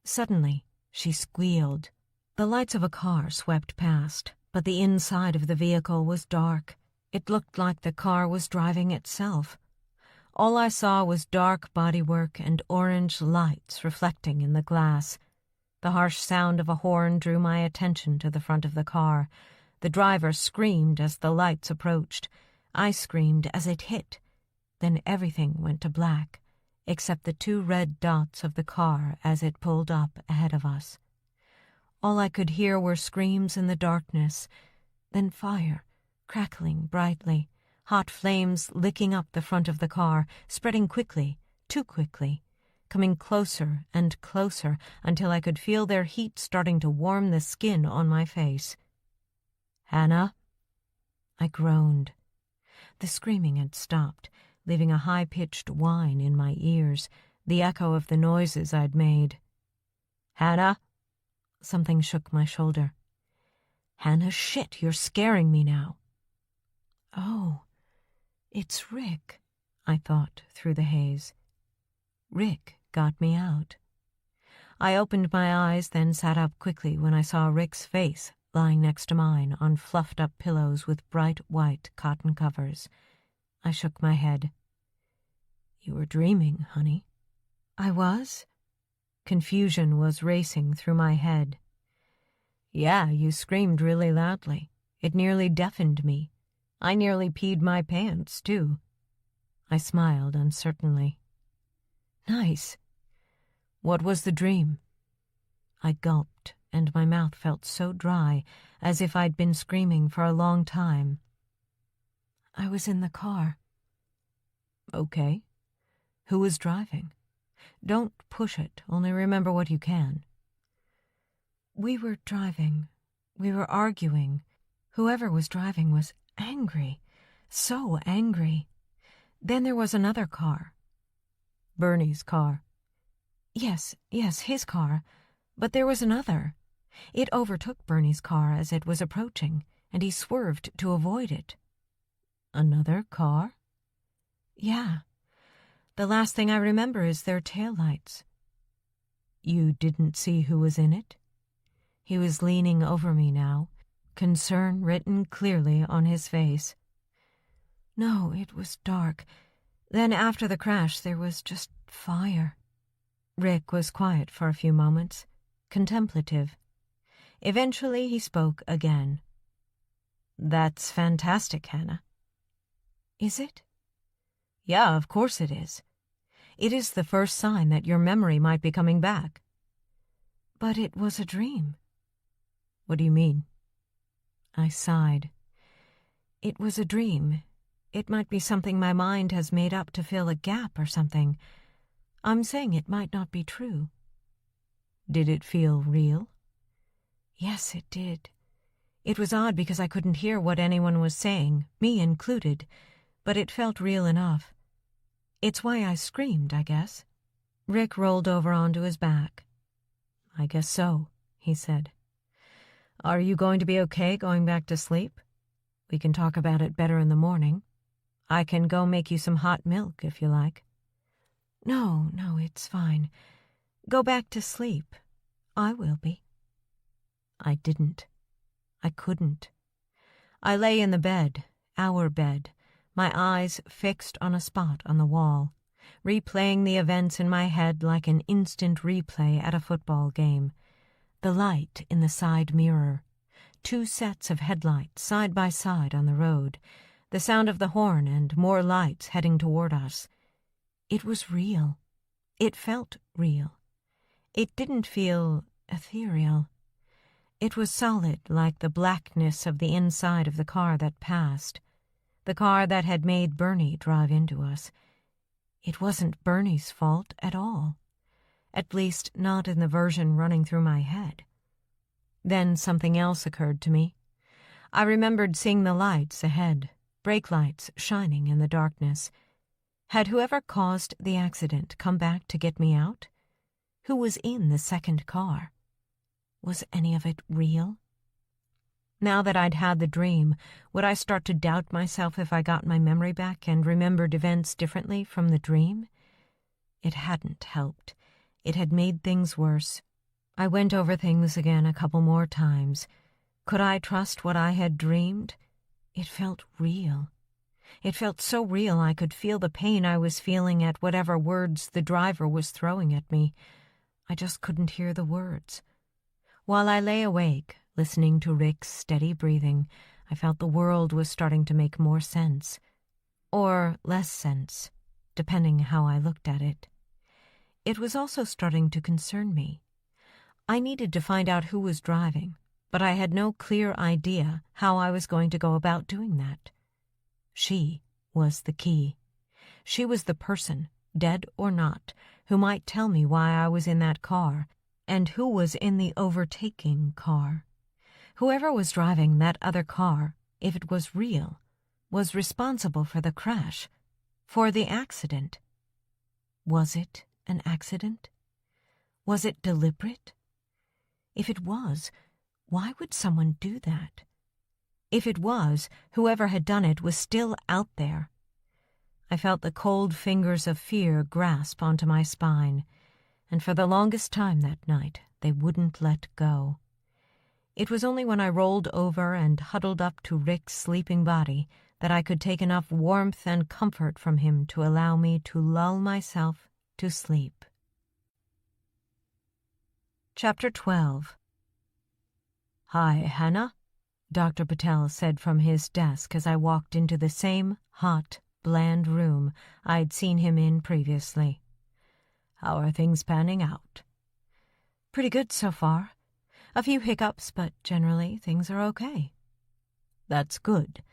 Suddenly, she squealed. The lights of a car swept past, but the inside of the vehicle was dark. It looked like the car was driving itself. All I saw was dark bodywork and orange lights reflecting in the glass. The harsh sound of a horn drew my attention to the front of the car. The driver screamed as the lights approached. I screamed as it hit. Then everything went to black, except the 2 red dots of the car as it pulled up ahead of us. All I could hear were screams in the darkness, then fire, crackling brightly, hot flames licking up the front of the car, spreading quickly, too quickly, coming closer and closer until I could feel their heat starting to warm the skin on my face. "Hannah?" I groaned. The screaming had stopped, leaving a high-pitched whine in my ears, the echo of the noises I'd made. "Hannah?" Something shook my shoulder. "Hannah, shit, you're scaring me now." "Oh, it's Rick," I thought through the haze. Rick got me out. I opened my eyes, then sat up quickly when I saw Rick's face lying next to mine on fluffed-up pillows with bright white cotton covers. I shook my head. "You were dreaming, honey." "I was?" Confusion was racing through my head. "Yeah, you screamed really loudly. It nearly deafened me. I nearly peed my pants, too." I smiled uncertainly. "Nice. What was the dream?" I gulped, and my mouth felt so dry, as if I'd been screaming for a long time. "I was in the car." "Okay. Who was driving? Don't push it, only remember what you can." "We were driving. We were arguing. Whoever was driving was angry. So angry. Then there was another car." "Bernie's car." Yes, his car. But there was another. It overtook Bernie's car as it was approaching, and he swerved to avoid it." "Another car?" "Yeah. The last thing I remember is their taillights." "You didn't see who was in it?" He was leaning over me now, concern written clearly on his face. "No, it was dark. Then after the crash there was just fire." Rick was quiet for a few moments, contemplative. Eventually he spoke again. "That's fantastic, Hannah." "Is it?" "Yeah, of course it is. It is the first sign that your memory might be coming back." "But it was a dream." "What do you mean?" I sighed. "It was a dream. It might be something my mind has made up to fill a gap or something. I'm saying it might not be true." "Did it feel real?" "Yes, it did. It was odd because I couldn't hear what anyone was saying, me included, but it felt real enough. It's why I screamed, I guess." Rick rolled over onto his back. "I guess so," he said. "Are you going to be okay going back to sleep? We can talk about it better in the morning. I can go make you some hot milk if you like." No, it's fine. Go back to sleep. I will be." I didn't. I couldn't. I lay in the bed, our bed, my eyes fixed on a spot on the wall, replaying the events in my head like an instant replay at a football game. The light in the side mirror, 2 sets of headlights side by side on the road, the sound of the horn and more lights heading toward us. It was real. It felt real. It didn't feel ethereal. It was solid, like the blackness of the inside of the car that passed, the car that had made Bernie drive into us. It wasn't Bernie's fault at all, at least not in the version running through my head. Then something else occurred to me. I remembered seeing the lights ahead, brake lights shining in the darkness. Had whoever caused the accident come back to get me out? Who was in the second car? Was any of it real? Now that I'd had the dream, would I start to doubt myself if I got my memory back and remembered events differently from the dream? It hadn't helped. It had made things worse. I went over things again a couple more times. Could I trust what I had dreamed? It felt real. It felt so real I could feel the pain I was feeling at whatever words the driver was throwing at me. I just couldn't hear the words. While I lay awake, listening to Rick's steady breathing, I felt the world was starting to make more sense. Or less sense, depending how I looked at it. It was also starting to concern me. I needed to find out who was driving, but I had no clear idea how I was going to go about doing that. She was the key. She was the person, dead or not, who might tell me why I was in that car, and who was in the overtaking car. Whoever was driving that other car, if it was real, was responsible for the crash, for the accident. Was it an accident? Was it deliberate? If it was, why would someone do that? If it was, whoever had done it was still out there. I felt the cold fingers of fear grasp onto my spine, and for the longest time that night they wouldn't let go. It was only when I rolled over and huddled up to Rick's sleeping body that I could take enough warmth and comfort from him to allow me to lull myself to sleep. Chapter 12. "Hi, Hannah," Dr. Patel said from his desk as I walked into the same hot, bland room I'd seen him in previously. "How are things panning out?" "Pretty good so far. A few hiccups, but generally things are okay." "That's good.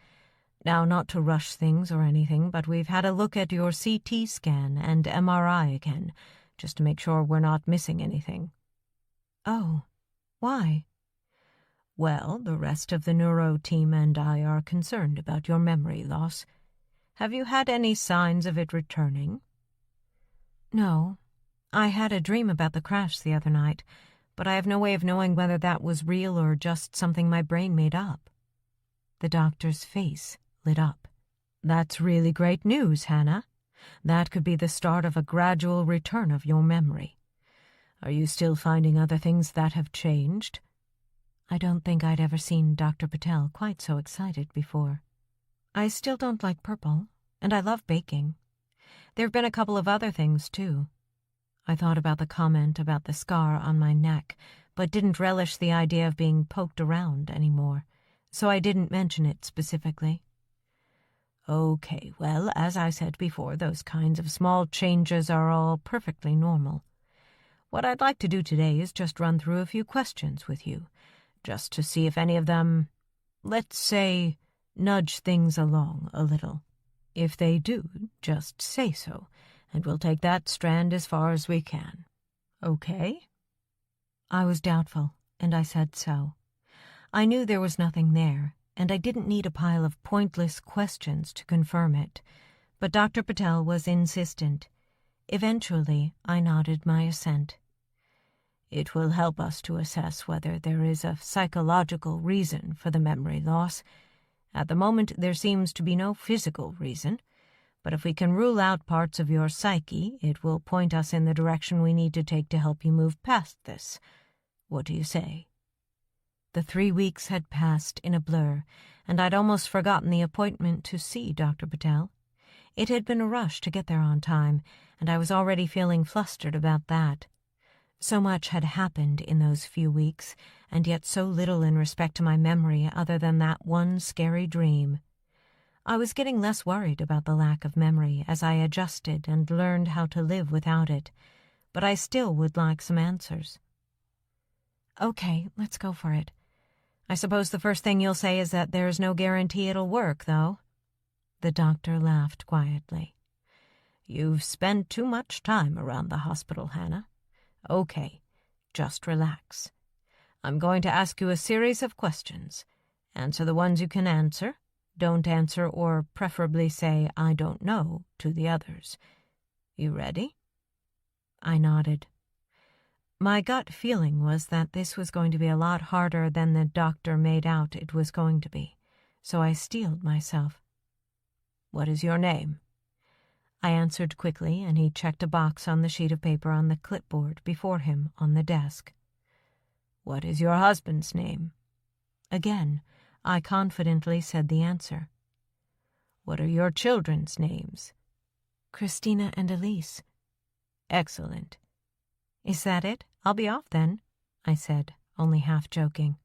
Now, not to rush things or anything, but we've had a look at your CT scan and MRI again, just to make sure we're not missing anything." "Oh, why?" "Well, the rest of the neuro team and I are concerned about your memory loss. Have you had any signs of it returning?" "No. I had a dream about the crash the other night, but I have no way of knowing whether that was real or just something my brain made up." The doctor's face lit up. "That's really great news, Hannah. That could be the start of a gradual return of your memory. Are you still finding other things that have changed?" I don't think I'd ever seen Dr. Patel quite so excited before. "I still don't like purple, and I love baking. There have been a couple of other things, too." I thought about the comment about the scar on my neck, but didn't relish the idea of being poked around anymore, so I didn't mention it specifically. "Okay, well, as I said before, those kinds of small changes are all perfectly normal. What I'd like to do today is just run through a few questions with you, just to see if any of them, let's say, nudge things along a little. If they do, just say so, and we'll take that strand as far as we can. Okay?" I was doubtful, and I said so. I knew there was nothing there, and I didn't need a pile of pointless questions to confirm it, but Dr. Patel was insistent. Eventually, I nodded my assent. "It will help us to assess whether there is a psychological reason for the memory loss. At the moment, there seems to be no physical reason, but if we can rule out parts of your psyche, it will point us in the direction we need to take to help you move past this. What do you say?" The 3 weeks had passed in a blur, and I'd almost forgotten the appointment to see Dr. Patel. It had been a rush to get there on time, and I was already feeling flustered about that. So much had happened in those few weeks, and yet so little in respect to my memory other than that one scary dream. I was getting less worried about the lack of memory as I adjusted and learned how to live without it, but I still would like some answers. Okay, let's go for it. I suppose the first thing you'll say is that there's no guarantee it'll work, though. The doctor laughed quietly. You've spent too much time around the hospital, Hannah. Okay, just relax. I'm going to ask you a series of questions. Answer the ones you can answer. Don't answer or preferably say, I don't know, to the others. You ready? I nodded. My gut feeling was that this was going to be a lot harder than the doctor made out it was going to be, so I steeled myself. What is your name? I answered quickly, and he checked a box on the sheet of paper on the clipboard before him on the desk. What is your husband's name? Again, I confidently said the answer. What are your children's names? Christina and Elise. Excellent. Is that it? I'll be off then, I said, only half joking.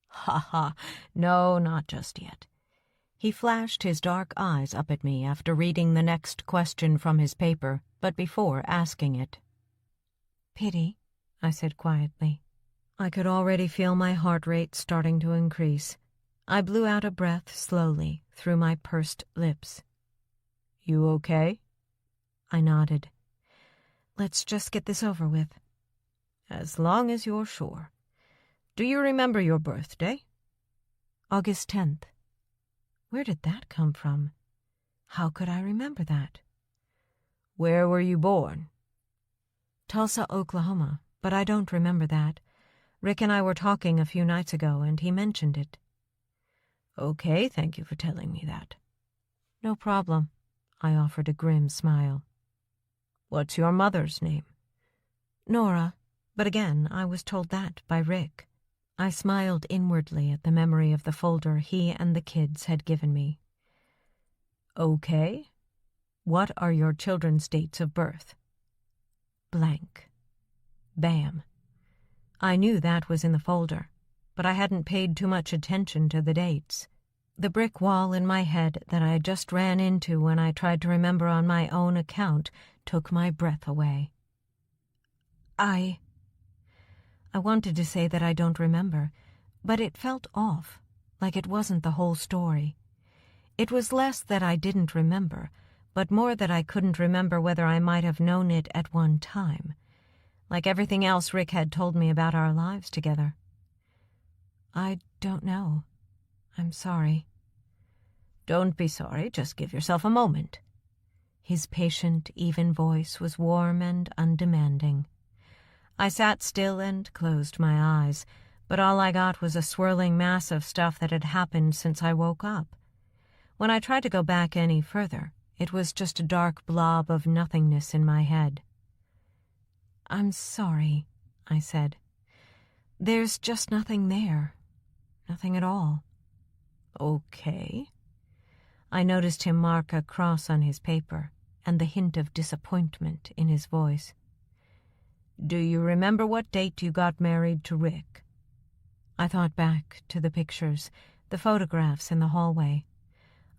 Ha ha, no, not just yet. He flashed his dark eyes up at me after reading the next question from his paper, but before asking it. Pity, I said quietly. I could already feel my heart rate starting to increase. I blew out a breath slowly through my pursed lips. You okay? I nodded. Let's just get this over with. As long as you're sure. Do you remember your birthday? August 10th. Where did that come from? How could I remember that? Where were you born? Tulsa, Oklahoma, but I don't remember that. Rick and I were talking a few nights ago, and he mentioned it. Okay, thank you for telling me that. No problem. I offered a grim smile. What's your mother's name? Nora, but again I was told that by Rick. I smiled inwardly at the memory of the folder he and the kids had given me. Okay. What are your children's dates of birth? Blank. Bam. I knew that was in the folder, but I hadn't paid too much attention to the dates. The brick wall in my head that I just ran into when I tried to remember on my own account took my breath away. I wanted to say that I don't remember, but it felt off, like it wasn't the whole story. It was less that I didn't remember, but more that I couldn't remember whether I might have known it at one time, like everything else Rick had told me about our lives together. I don't know. I'm sorry. Don't be sorry, just give yourself a moment. His patient, even voice was warm and undemanding. I sat still and closed my eyes, but all I got was a swirling mass of stuff that had happened since I woke up. When I tried to go back any further, it was just a dark blob of nothingness in my head. I'm sorry, I said. There's just nothing there. Nothing at all. Okay. I noticed him mark a cross on his paper, and the hint of disappointment in his voice. Do you remember what date you got married to Rick? I thought back to the pictures, the photographs in the hallway.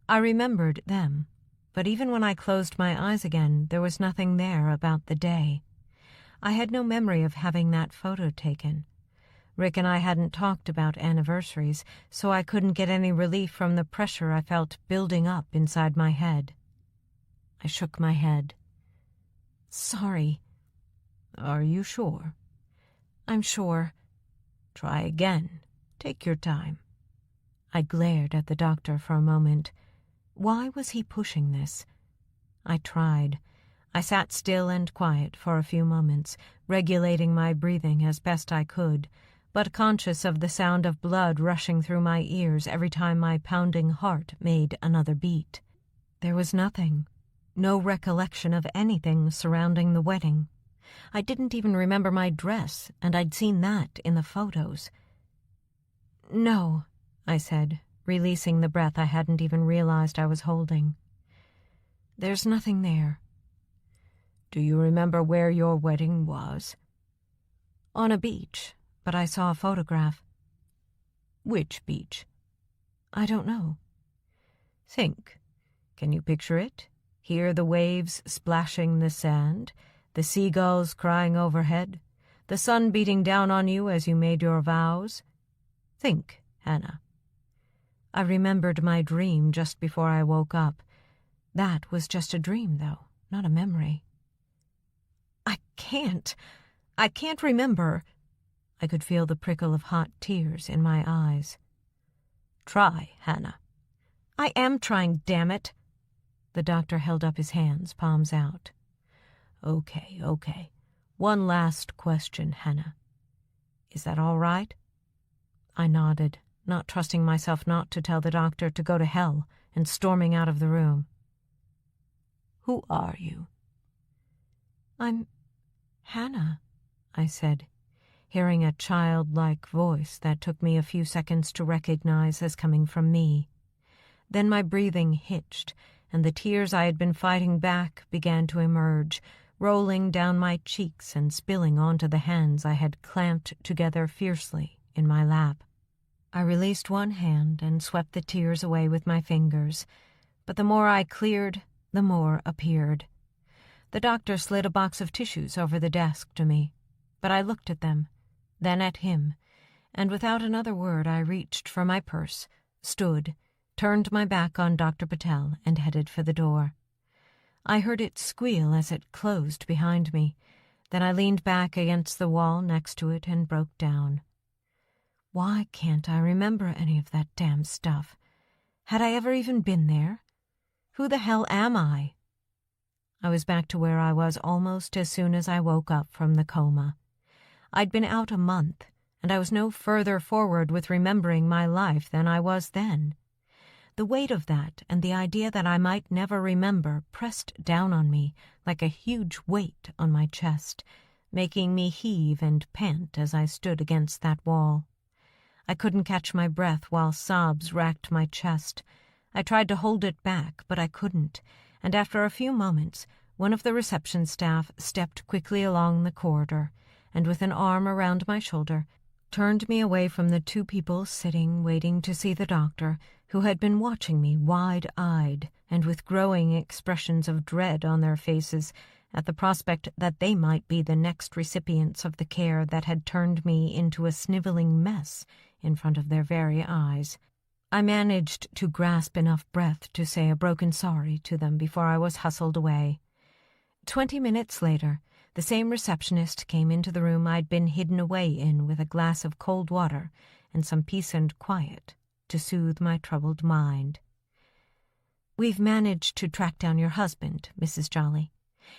I remembered them, but even when I closed my eyes again, there was nothing there about the day. I had no memory of having that photo taken. Rick and I hadn't talked about anniversaries, so I couldn't get any relief from the pressure I felt building up inside my head. I shook my head. Sorry. Are you sure? I'm sure. Try again. Take your time. I glared at the doctor for a moment. Why was he pushing this? I tried. I sat still and quiet for a few moments, regulating my breathing as best I could, but conscious of the sound of blood rushing through my ears every time my pounding heart made another beat. There was nothing. No recollection of anything surrounding the wedding. I didn't even remember my dress, and I'd seen that in the photos. No, I said, releasing the breath I hadn't even realized I was holding. There's nothing there. Do you remember where your wedding was? On a beach, but I saw a photograph. Which beach? I don't know. Think. Can you picture it? Hear the waves splashing the sand? The seagulls crying overhead? The sun beating down on you as you made your vows? Think, Hannah. I remembered my dream just before I woke up. That was just a dream, though, not a memory. I can't remember. I could feel the prickle of hot tears in my eyes. Try, Hannah. I am trying, damn it. The doctor held up his hands, palms out. Okay. One last question, Hannah. Is that all right? I nodded, not trusting myself not to tell the doctor to go to hell, and storming out of the room. Who are you? I'm Hannah, I said, hearing a childlike voice that took me a few seconds to recognize as coming from me. Then my breathing hitched, and the tears I had been fighting back began to emerge, rolling down my cheeks and spilling onto the hands I had clamped together fiercely in my lap. I released one hand and swept the tears away with my fingers, but the more I cleared, the more appeared. The doctor slid a box of tissues over the desk to me, but I looked at them, then at him, and without another word I reached for my purse, stood, turned my back on Dr. Patel, and headed for the door. I heard it squeal as it closed behind me. Then I leaned back against the wall next to it and broke down. Why can't I remember any of that damn stuff? Had I ever even been there? Who the hell am I? I was back to where I was almost as soon as I woke up from the coma. I'd been out a month, and I was no further forward with remembering my life than I was then. The weight of that and the idea that I might never remember pressed down on me like a huge weight on my chest, making me heave and pant as I stood against that wall. I couldn't catch my breath while sobs racked my chest. I tried to hold it back, but I couldn't, and after a few moments, one of the reception staff stepped quickly along the corridor, and with an arm around my shoulder, turned me away from the two people sitting waiting to see the doctor, who had been watching me wide-eyed and with growing expressions of dread on their faces at the prospect that they might be the next recipients of the care that had turned me into a sniveling mess in front of their very eyes. I managed to grasp enough breath to say a broken sorry to them before I was hustled away. 20 minutes later, the same receptionist came into the room I'd been hidden away in with a glass of cold water and some peace and quiet to soothe my troubled mind. "We've managed to track down your husband, Mrs. Jolly.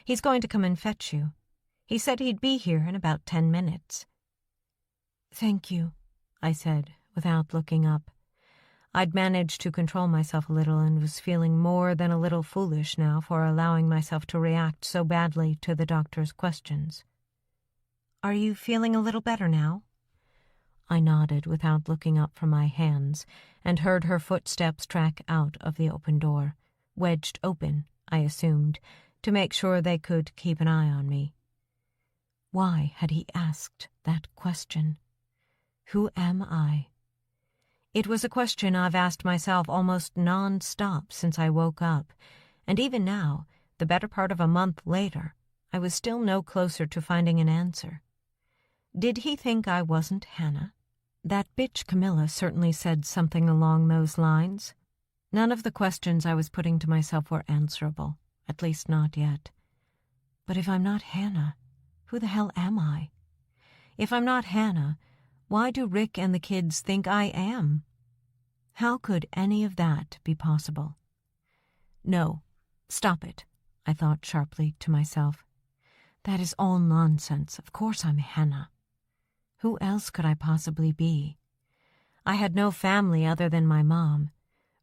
He's going to come and fetch you. He said he'd be here in about 10 minutes. "Thank you," I said, without looking up. I'd managed to control myself a little and was feeling more than a little foolish now for allowing myself to react so badly to the doctor's questions. "Are you feeling a little better now?" I nodded without looking up from my hands and heard her footsteps track out of the open door, wedged open, I assumed, to make sure they could keep an eye on me. Why had he asked that question? Who am I? It was a question I've asked myself almost non-stop since I woke up, and even now, the better part of a month later, I was still no closer to finding an answer. Did he think I wasn't Hannah? That bitch Camilla certainly said something along those lines. None of the questions I was putting to myself were answerable, at least not yet. But if I'm not Hannah, who the hell am I? If I'm not Hannah, why do Rick and the kids think I am? How could any of that be possible? No, stop it, I thought sharply to myself. That is all nonsense. Of course I'm Hannah. Who else could I possibly be? I had no family other than my mom.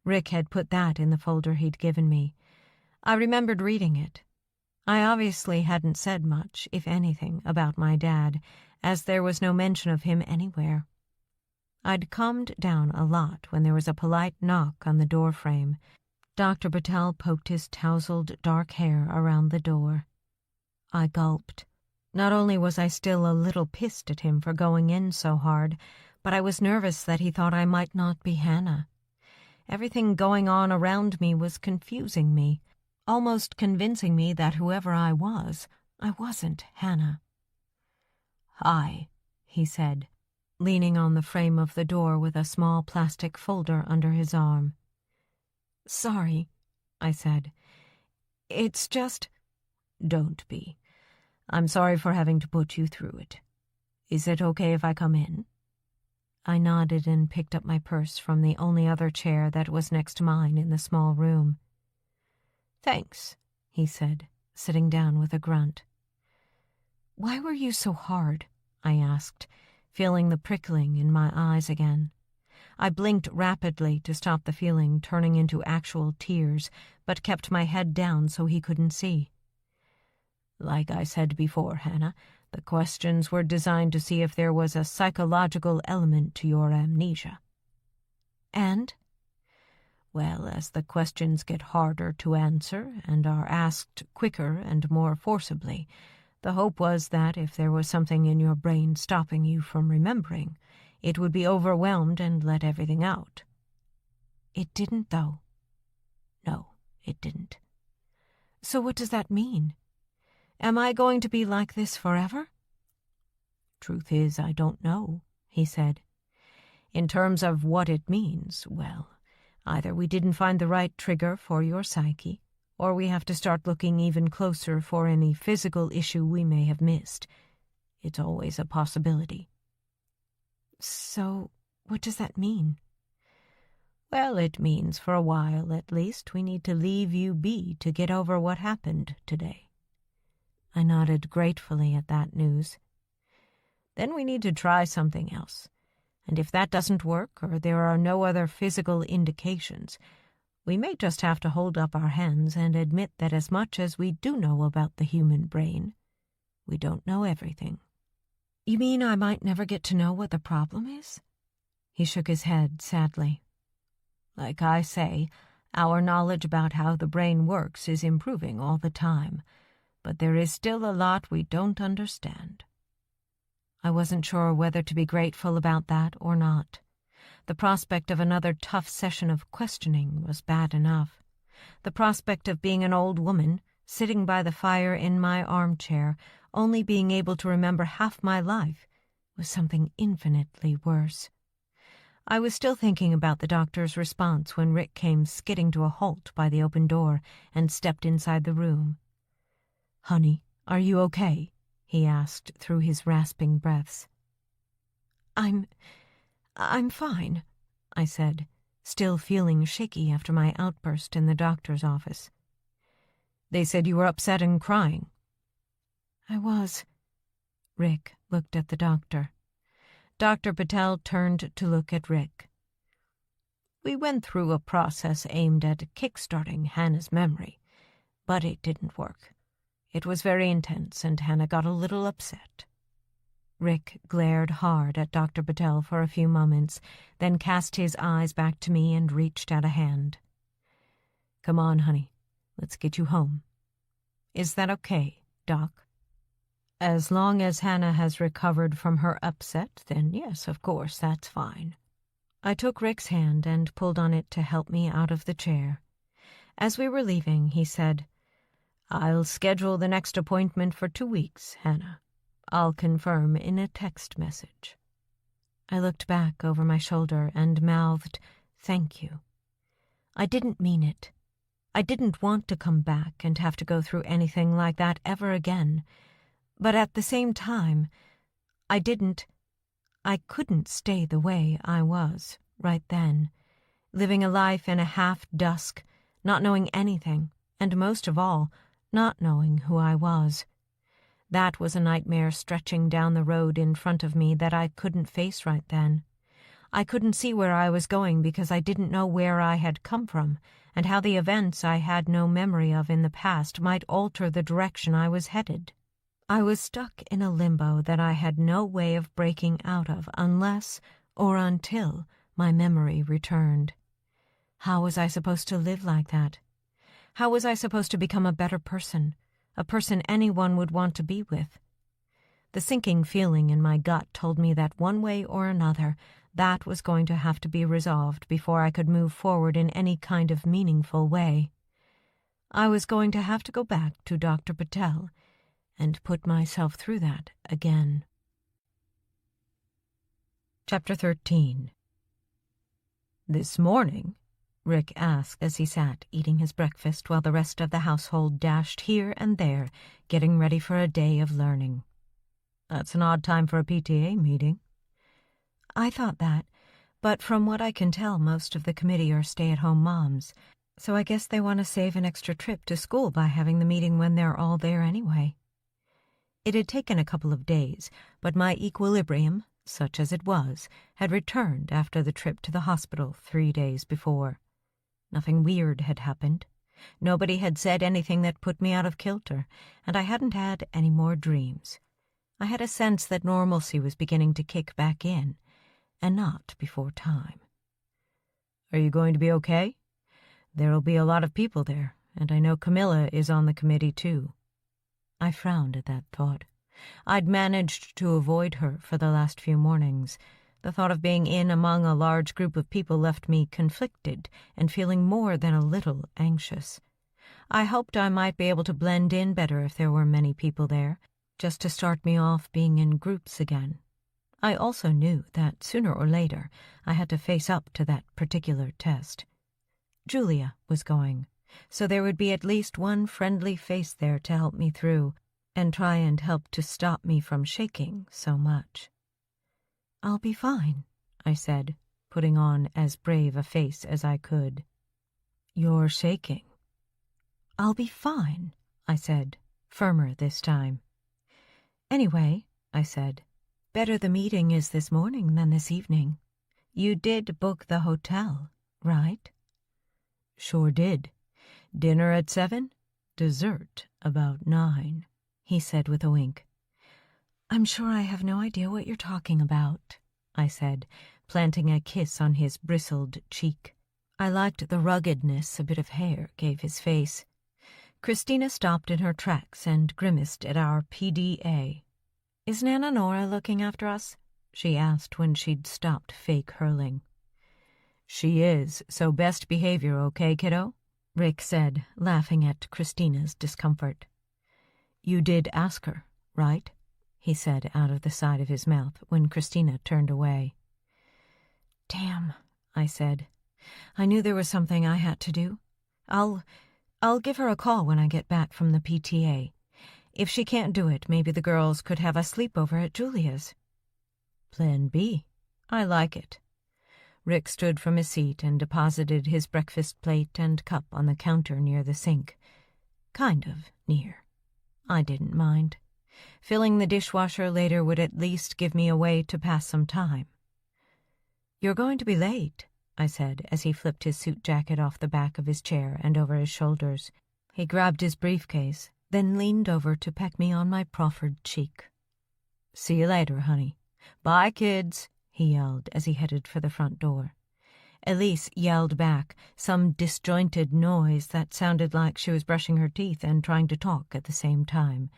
Rick had put that in the folder he'd given me. I remembered reading it. I obviously hadn't said much, if anything, about my dad, as there was no mention of him anywhere. I'd calmed down a lot when there was a polite knock on the door frame. Dr. Patel poked his tousled dark hair around the door. I gulped. Not only was I still a little pissed at him for going in so hard, but I was nervous that he thought I might not be Hannah. Everything going on around me was confusing me, almost convincing me that whoever I was I wasn't Hannah. "Hi," he said, leaning on the frame of the door with a small plastic folder under his arm. "Sorry," I said. "It's just—" "Don't be. I'm sorry for having to put you through it. Is it okay if I come in?" I nodded and picked up my purse from the only other chair that was next to mine in the small room. "Thanks," he said, sitting down with a grunt. "Why were you so hard?" I asked, feeling the prickling in my eyes again. I blinked rapidly to stop the feeling turning into actual tears, but kept my head down so he couldn't see. "Like I said before, Hannah, the questions were designed to see if there was a psychological element to your amnesia." "And?" "Well, as the questions get harder to answer and are asked quicker and more forcibly, the hope was that if there was something in your brain stopping you from remembering, it would be overwhelmed and let everything out." "It didn't, though." "No, it didn't." "So what does that mean? Am I going to be like this forever?" "Truth is, I don't know," he said. "In terms of what it means, well, either we didn't find the right trigger for your psyche, or we have to start looking even closer for any physical issue we may have missed. It's always a possibility." "So, what does that mean?" "Well, it means for a while, at least, we need to leave you be to get over what happened today." I nodded gratefully at that news. "Then we need to try something else, and if that doesn't work or there are no other physical indications, we may just have to hold up our hands and admit that as much as we do know about the human brain, we don't know everything." "You mean I might never get to know what the problem is?" He shook his head sadly. "Like I say, our knowledge about how the brain works is improving all the time, but there is still a lot we don't understand." I wasn't sure whether to be grateful about that or not. The prospect of another tough session of questioning was bad enough. The prospect of being an old woman, sitting by the fire in my armchair, only being able to remember half my life, was something infinitely worse. I was still thinking about the doctor's response when Rick came skidding to a halt by the open door and stepped inside the room. "Honey, are you okay?" he asked through his rasping breaths. I'm fine," I said, still feeling shaky after my outburst in the doctor's office. "They said you were upset and crying." "I was." Rick looked at the doctor. Dr. Patel turned to look at Rick. "We went through a process aimed at kickstarting Hannah's memory, but it didn't work. It was very intense, and Hannah got a little upset." Rick glared hard at Dr. Patel for a few moments, then cast his eyes back to me and reached out a hand. "Come on, honey. Let's get you home. Is that okay, Doc?" "As long as Hannah has recovered from her upset, then yes, of course, that's fine." I took Rick's hand and pulled on it to help me out of the chair. As we were leaving, he said, "I'll schedule the next appointment for 2 weeks, Hannah. I'll confirm in a text message." I looked back over my shoulder and mouthed, "Thank you." I didn't mean it. I didn't want to come back and have to go through anything like that ever again. But at the same time, I couldn't stay the way I was right then, living a life in a half-dusk, not knowing anything, and most of all, not knowing who I was. That was a nightmare stretching down the road in front of me that I couldn't face right then. I couldn't see where I was going because I didn't know where I had come from and how the events I had no memory of in the past might alter the direction I was headed. I was stuck in a limbo that I had no way of breaking out of unless or until my memory returned. How was I supposed to live like that? How was I supposed to become a better person, a person anyone would want to be with? The sinking feeling in my gut told me that one way or another, that was going to have to be resolved before I could move forward in any kind of meaningful way. I was going to have to go back to Dr. Patel and put myself through that again. Chapter 13. "This morning?" Rick asked as he sat eating his breakfast while the rest of the household dashed here and there, getting ready for a day of learning. "That's an odd time for a PTA meeting." I thought that, but from what I can tell, most of the committee are stay-at-home moms, so I guess they want to save an extra trip to school by having the meeting when they're all there anyway. It had taken a couple of days, but my equilibrium, such as it was, had returned after the trip to the hospital 3 days before. Nothing weird had happened. Nobody had said anything that put me out of kilter, and I hadn't had any more dreams. I had a sense that normalcy was beginning to kick back in, and not before time. "Are you going to be okay? There'll be a lot of people there, and I know Camilla is on the committee too." I frowned at that thought. I'd managed to avoid her for the last few mornings. The thought of being in among a large group of people left me conflicted and feeling more than a little anxious. I hoped I might be able to blend in better if there were many people there, just to start me off being in groups again. I also knew that sooner or later I had to face up to that particular test. Julia was going, so there would be at least one friendly face there to help me through and try and help to stop me from shaking so much. "I'll be fine," I said, putting on as brave a face as I could. "You're shaking." "I'll be fine," I said, firmer this time. "Anyway," I said, "better the meeting is this morning than this evening. You did book the hotel, right?" "Sure did. Dinner at 7, dessert about 9, he said with a wink. "I'm sure I have no idea what you're talking about," I said, planting a kiss on his bristled cheek. I liked the ruggedness a bit of hair gave his face. Christina stopped in her tracks and grimaced at our PDA. "Is Nana Nora looking after us?" she asked when she'd stopped fake hurling. "She is, so best behavior, okay, kiddo?" Rick said, laughing at Christina's discomfort. "You did ask her, right?" he said out of the side of his mouth when Christina turned away. "Damn," I said. "I knew there was something I had to do. I'll give her a call when I get back from the PTA. If she can't do it, maybe the girls could have a sleepover at Julia's." Plan B. I like it. Rick stood from his seat and deposited his breakfast plate and cup on the counter near the sink. Kind of near. I didn't mind. Filling the dishwasher later would at least give me a way to pass some time. "You're going to be late," I said as he flipped his suit jacket off the back of his chair and over his shoulders. He grabbed his briefcase, then leaned over to peck me on my proffered cheek. "See you later, honey. Bye, kids," he yelled as he headed for the front door. Elise yelled back, some disjointed noise that sounded like she was brushing her teeth and trying to talk at the same time.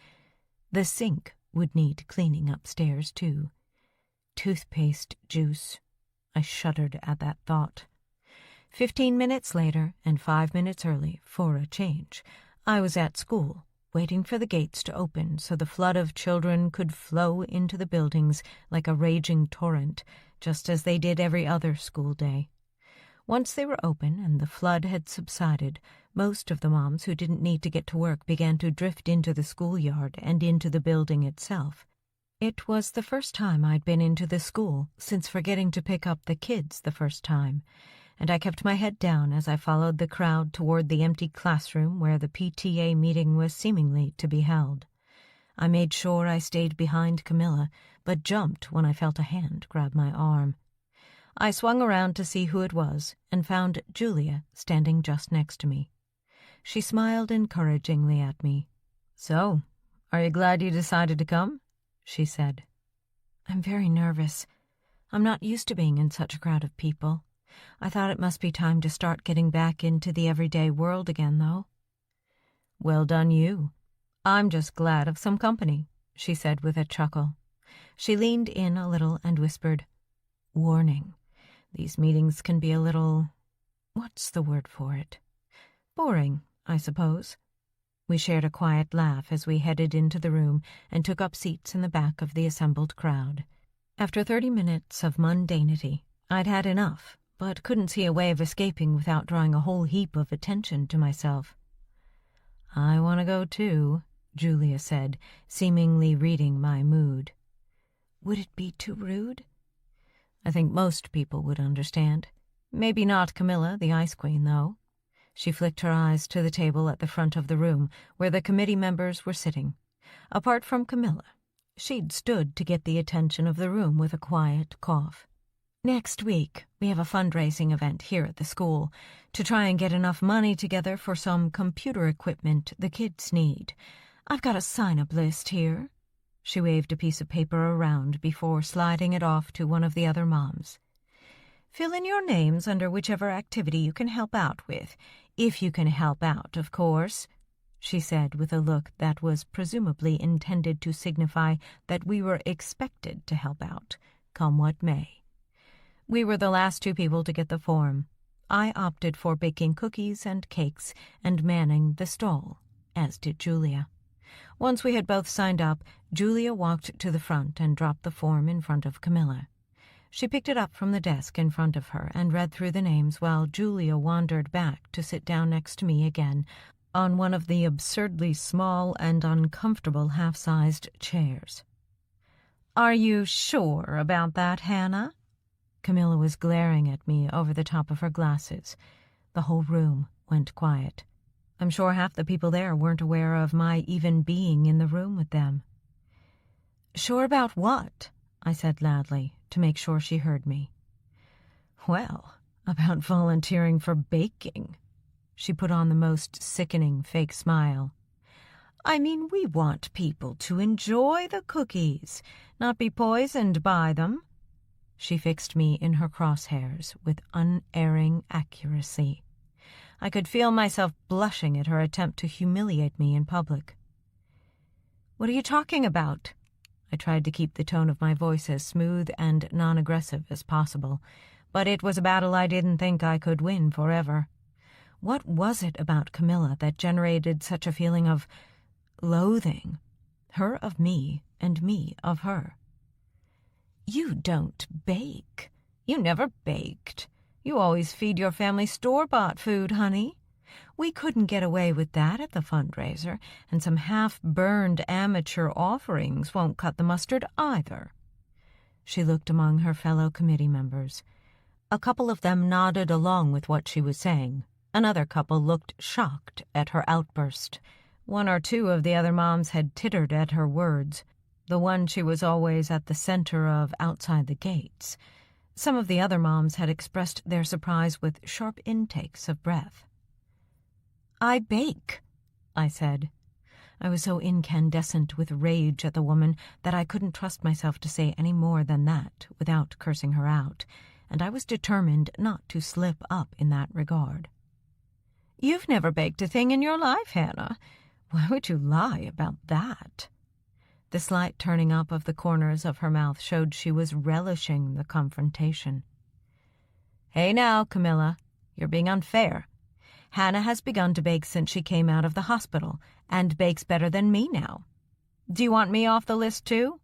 The sink would need cleaning upstairs, too. Toothpaste juice. I shuddered at that thought. 15 minutes later, and 5 minutes early, for a change, I was at school, waiting for the gates to open so the flood of children could flow into the buildings like a raging torrent, just as they did every other school day. Once they were open and the flood had subsided, most of the moms who didn't need to get to work began to drift into the schoolyard and into the building itself. It was the first time I'd been into the school since forgetting to pick up the kids the first time, and I kept my head down as I followed the crowd toward the empty classroom where the PTA meeting was seemingly to be held. I made sure I stayed behind Camilla, but jumped when I felt a hand grab my arm. I swung around to see who it was and found Julia standing just next to me. She smiled encouragingly at me. "So, are you glad you decided to come?" she said. "I'm very nervous. I'm not used to being in such a crowd of people. I thought it must be time to start getting back into the everyday world again, though." "Well done you. I'm just glad of some company," she said with a chuckle. She leaned in a little and whispered, "Warning. These meetings can be a little... what's the word for it? Boring, I suppose." We shared a quiet laugh as we headed into the room and took up seats in the back of the assembled crowd. After 30 minutes of mundanity, I'd had enough, but couldn't see a way of escaping without drawing a whole heap of attention to myself. "I want to go too," Julia said, seemingly reading my mood. Would it be too rude? I think most people would understand. Maybe not Camilla, the Ice Queen, though. She flicked her eyes to the table at the front of the room, where the committee members were sitting. Apart from Camilla, she'd stood to get the attention of the room with a quiet cough. "Next week, we have a fundraising event here at the school to try and get enough money together for some computer equipment the kids need. I've got a sign-up list here." She waved a piece of paper around before sliding it off to one of the other moms. "Fill in your names under whichever activity you can help out with. If you can help out, of course," she said with a look that was presumably intended to signify that we were expected to help out, come what may. We were the last 2 people to get the form. I opted for baking cookies and cakes and manning the stall, as did Julia. Once we had both signed up, Julia walked to the front and dropped the form in front of Camilla. She picked it up from the desk in front of her and read through the names while Julia wandered back to sit down next to me again on one of the absurdly small and uncomfortable half-sized chairs. "Are you sure about that, Hannah?" Camilla was glaring at me over the top of her glasses. The whole room went quiet. I'm sure half the people there weren't aware of my even being in the room with them. "Sure about what?" I said loudly, to make sure she heard me. "Well, about volunteering for baking." She put on the most sickening fake smile. "I mean, we want people to enjoy the cookies, not be poisoned by them." She fixed me in her crosshairs with unerring accuracy. I could feel myself blushing at her attempt to humiliate me in public. "What are you talking about?" I tried to keep the tone of my voice as smooth and non-aggressive as possible, but it was a battle I didn't think I could win forever. What was it about Camilla that generated such a feeling of loathing? Her of me, and me of her. "You don't bake. You never baked. You always feed your family store-bought food, honey. We couldn't get away with that at the fundraiser, and some half-burned amateur offerings won't cut the mustard either." She looked among her fellow committee members. A couple of them nodded along with what she was saying. Another couple looked shocked at her outburst. 1 or 2 of the other moms had tittered at her words. The one she was always at the center of outside the gates. Some of the other moms had expressed their surprise with sharp intakes of breath. "I bake," I said. I was so incandescent with rage at the woman that I couldn't trust myself to say any more than that without cursing her out, and I was determined not to slip up in that regard. "You've never baked a thing in your life, Hannah. Why would you lie about that?" The slight turning up of the corners of her mouth showed she was relishing the confrontation. "Hey now, Camilla, you're being unfair. Hannah has begun to bake since she came out of the hospital, and bakes better than me now. Do you want me off the list too?"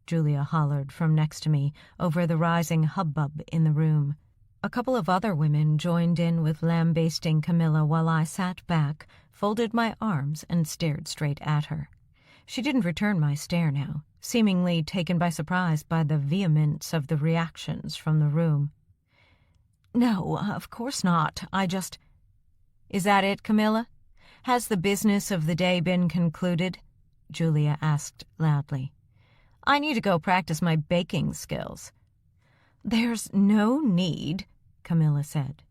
Julia hollered from next to me over the rising hubbub in the room. A couple of other women joined in with lambasting Camilla while I sat back, folded my arms, and stared straight at her. She didn't return my stare now, seemingly taken by surprise by the vehemence of the reactions from the room. "No, of course not. I just—" "Is that it, Camilla? Has the business of the day been concluded?" Julia asked loudly. "I need to go practice my baking skills." "There's no need," Camilla said.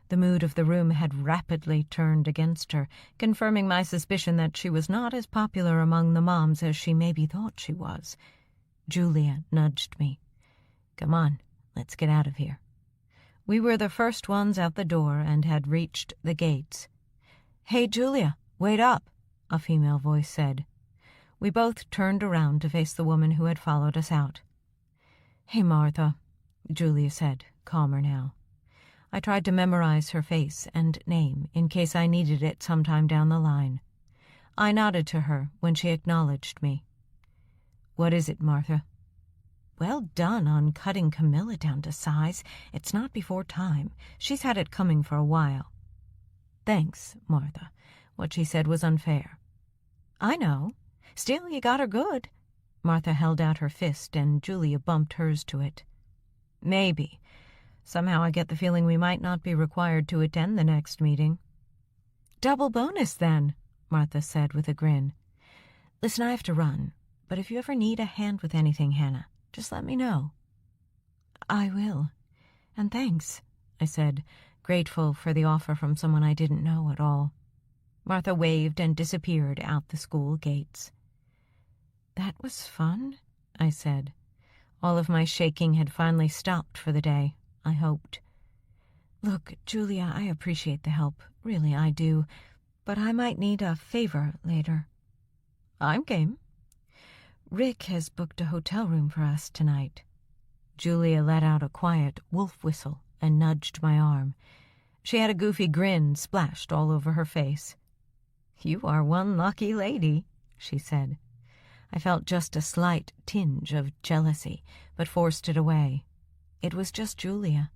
The mood of the room had rapidly turned against her, confirming my suspicion that she was not as popular among the moms as she maybe thought she was. Julia nudged me. "Come on, let's get out of here." We were the first ones out the door and had reached the gates. "Hey, Julia, wait up," a female voice said. We both turned around to face the woman who had followed us out. "Hey, Martha," Julia said, calmer now. I tried to memorize her face and name in case I needed it sometime down the line. I nodded to her when she acknowledged me. "What is it, Martha?" "Well done on cutting Camilla down to size. It's not before time. She's had it coming for a while." "Thanks, Martha. What she said was unfair." "I know. Still, you got her good." Martha held out her fist, and Julia bumped hers to it. "Maybe. Somehow I get the feeling we might not be required to attend the next meeting." "Double bonus, then," Martha said with a grin. "Listen, I have to run, but if you ever need a hand with anything, Hannah, just let me know." "I will. And thanks," I said, grateful for the offer from someone I didn't know at all. Martha waved and disappeared out the school gates. "That was fun," I said. All of my shaking had finally stopped for the day, I hoped. "Look, Julia, I appreciate the help. Really, I do. But I might need a favor later." "I'm game." "Rick has booked a hotel room for us tonight." Julia let out a quiet wolf whistle and nudged my arm. She had a goofy grin splashed all over her face. "You are one lucky lady," she said. I felt just a slight tinge of jealousy, but forced it away. It was just Julia.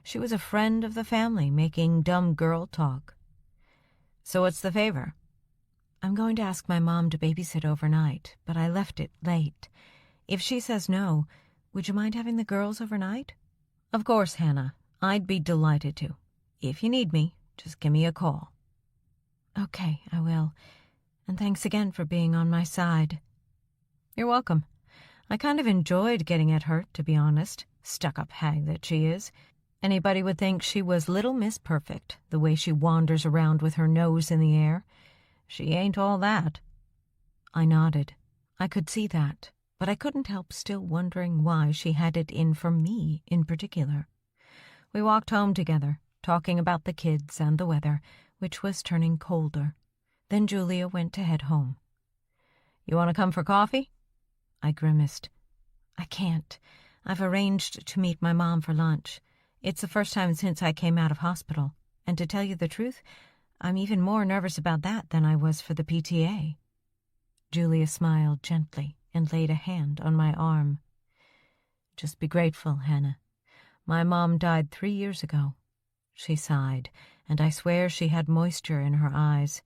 She was a friend of the family making dumb girl talk. "So what's the favor?" "I'm going to ask my mom to babysit overnight, but I left it late. If she says no, would you mind having the girls overnight?" "Of course, Hannah. I'd be delighted to. If you need me, just give me a call." "Okay, I will. And thanks again for being on my side." "You're welcome. I kind of enjoyed getting at her, to be honest, stuck-up hag that she is. Anybody would think she was Little Miss Perfect, the way she wanders around with her nose in the air. She ain't all that." I nodded. I could see that, but I couldn't help still wondering why she had it in for me in particular. We walked home together, talking about the kids and the weather, which was turning colder. Then Julia went to head home. "You want to come for coffee?" I grimaced. "I can't. I've arranged to meet my mom for lunch. It's the first time since I came out of hospital, and to tell you the truth, I'm even more nervous about that than I was for the PTA." Julia smiled gently and laid a hand on my arm. "Just be grateful, Hannah. My mom died 3 years ago." She sighed, and I swear she had moisture in her eyes.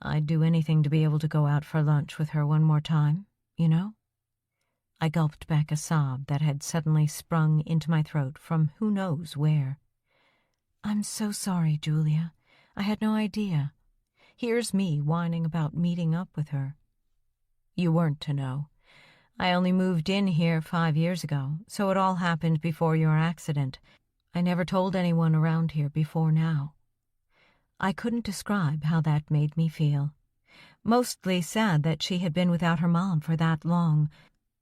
"I'd do anything to be able to go out for lunch with her one more time, you know?" I gulped back a sob that had suddenly sprung into my throat from who knows where. "I'm so sorry, Julia. I had no idea. Here's me whining about meeting up with her." "You weren't to know. I only moved in here 5 years ago, so it all happened before your accident. I never told anyone around here before now." I couldn't describe how that made me feel. Mostly sad that she had been without her mom for that long,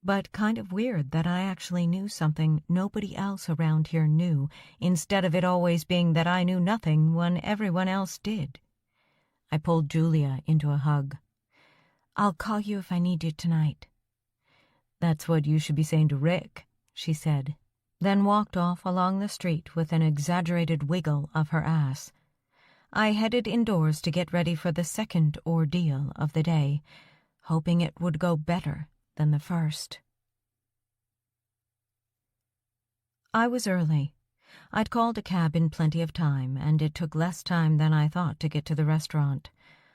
but kind of weird that I actually knew something nobody else around here knew, instead of it always being that I knew nothing when everyone else did. I pulled Julia into a hug. "I'll call you if I need you tonight." "That's what you should be saying to Rick," she said, then walked off along the street with an exaggerated wiggle of her ass. I headed indoors to get ready for the second ordeal of the day, hoping it would go better than the first. I was early. I'd called a cab in plenty of time, and it took less time than I thought to get to the restaurant.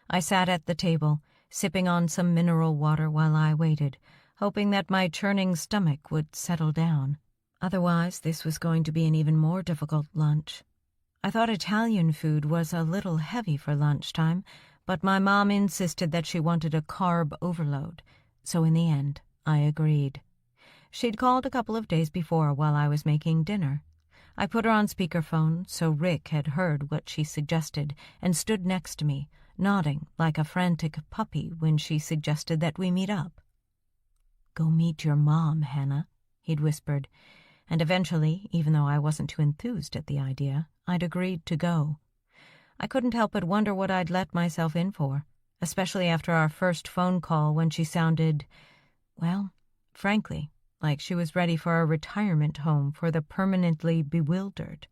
I sat at the table, sipping on some mineral water while I waited, hoping that my churning stomach would settle down. Otherwise, this was going to be an even more difficult lunch. I thought Italian food was a little heavy for lunchtime, but my mom insisted that she wanted a carb overload, so in the end, I agreed. She'd called a couple of days before while I was making dinner. I put her on speakerphone so Rick had heard what she suggested and stood next to me, nodding like a frantic puppy when she suggested that we meet up. "Go meet your mom, Hannah," he'd whispered, and eventually, even though I wasn't too enthused at the idea, I'd agreed to go. I couldn't help but wonder what I'd let myself in for, especially after our first phone call when she sounded, well, frankly, like she was ready for a retirement home for the permanently bewildered.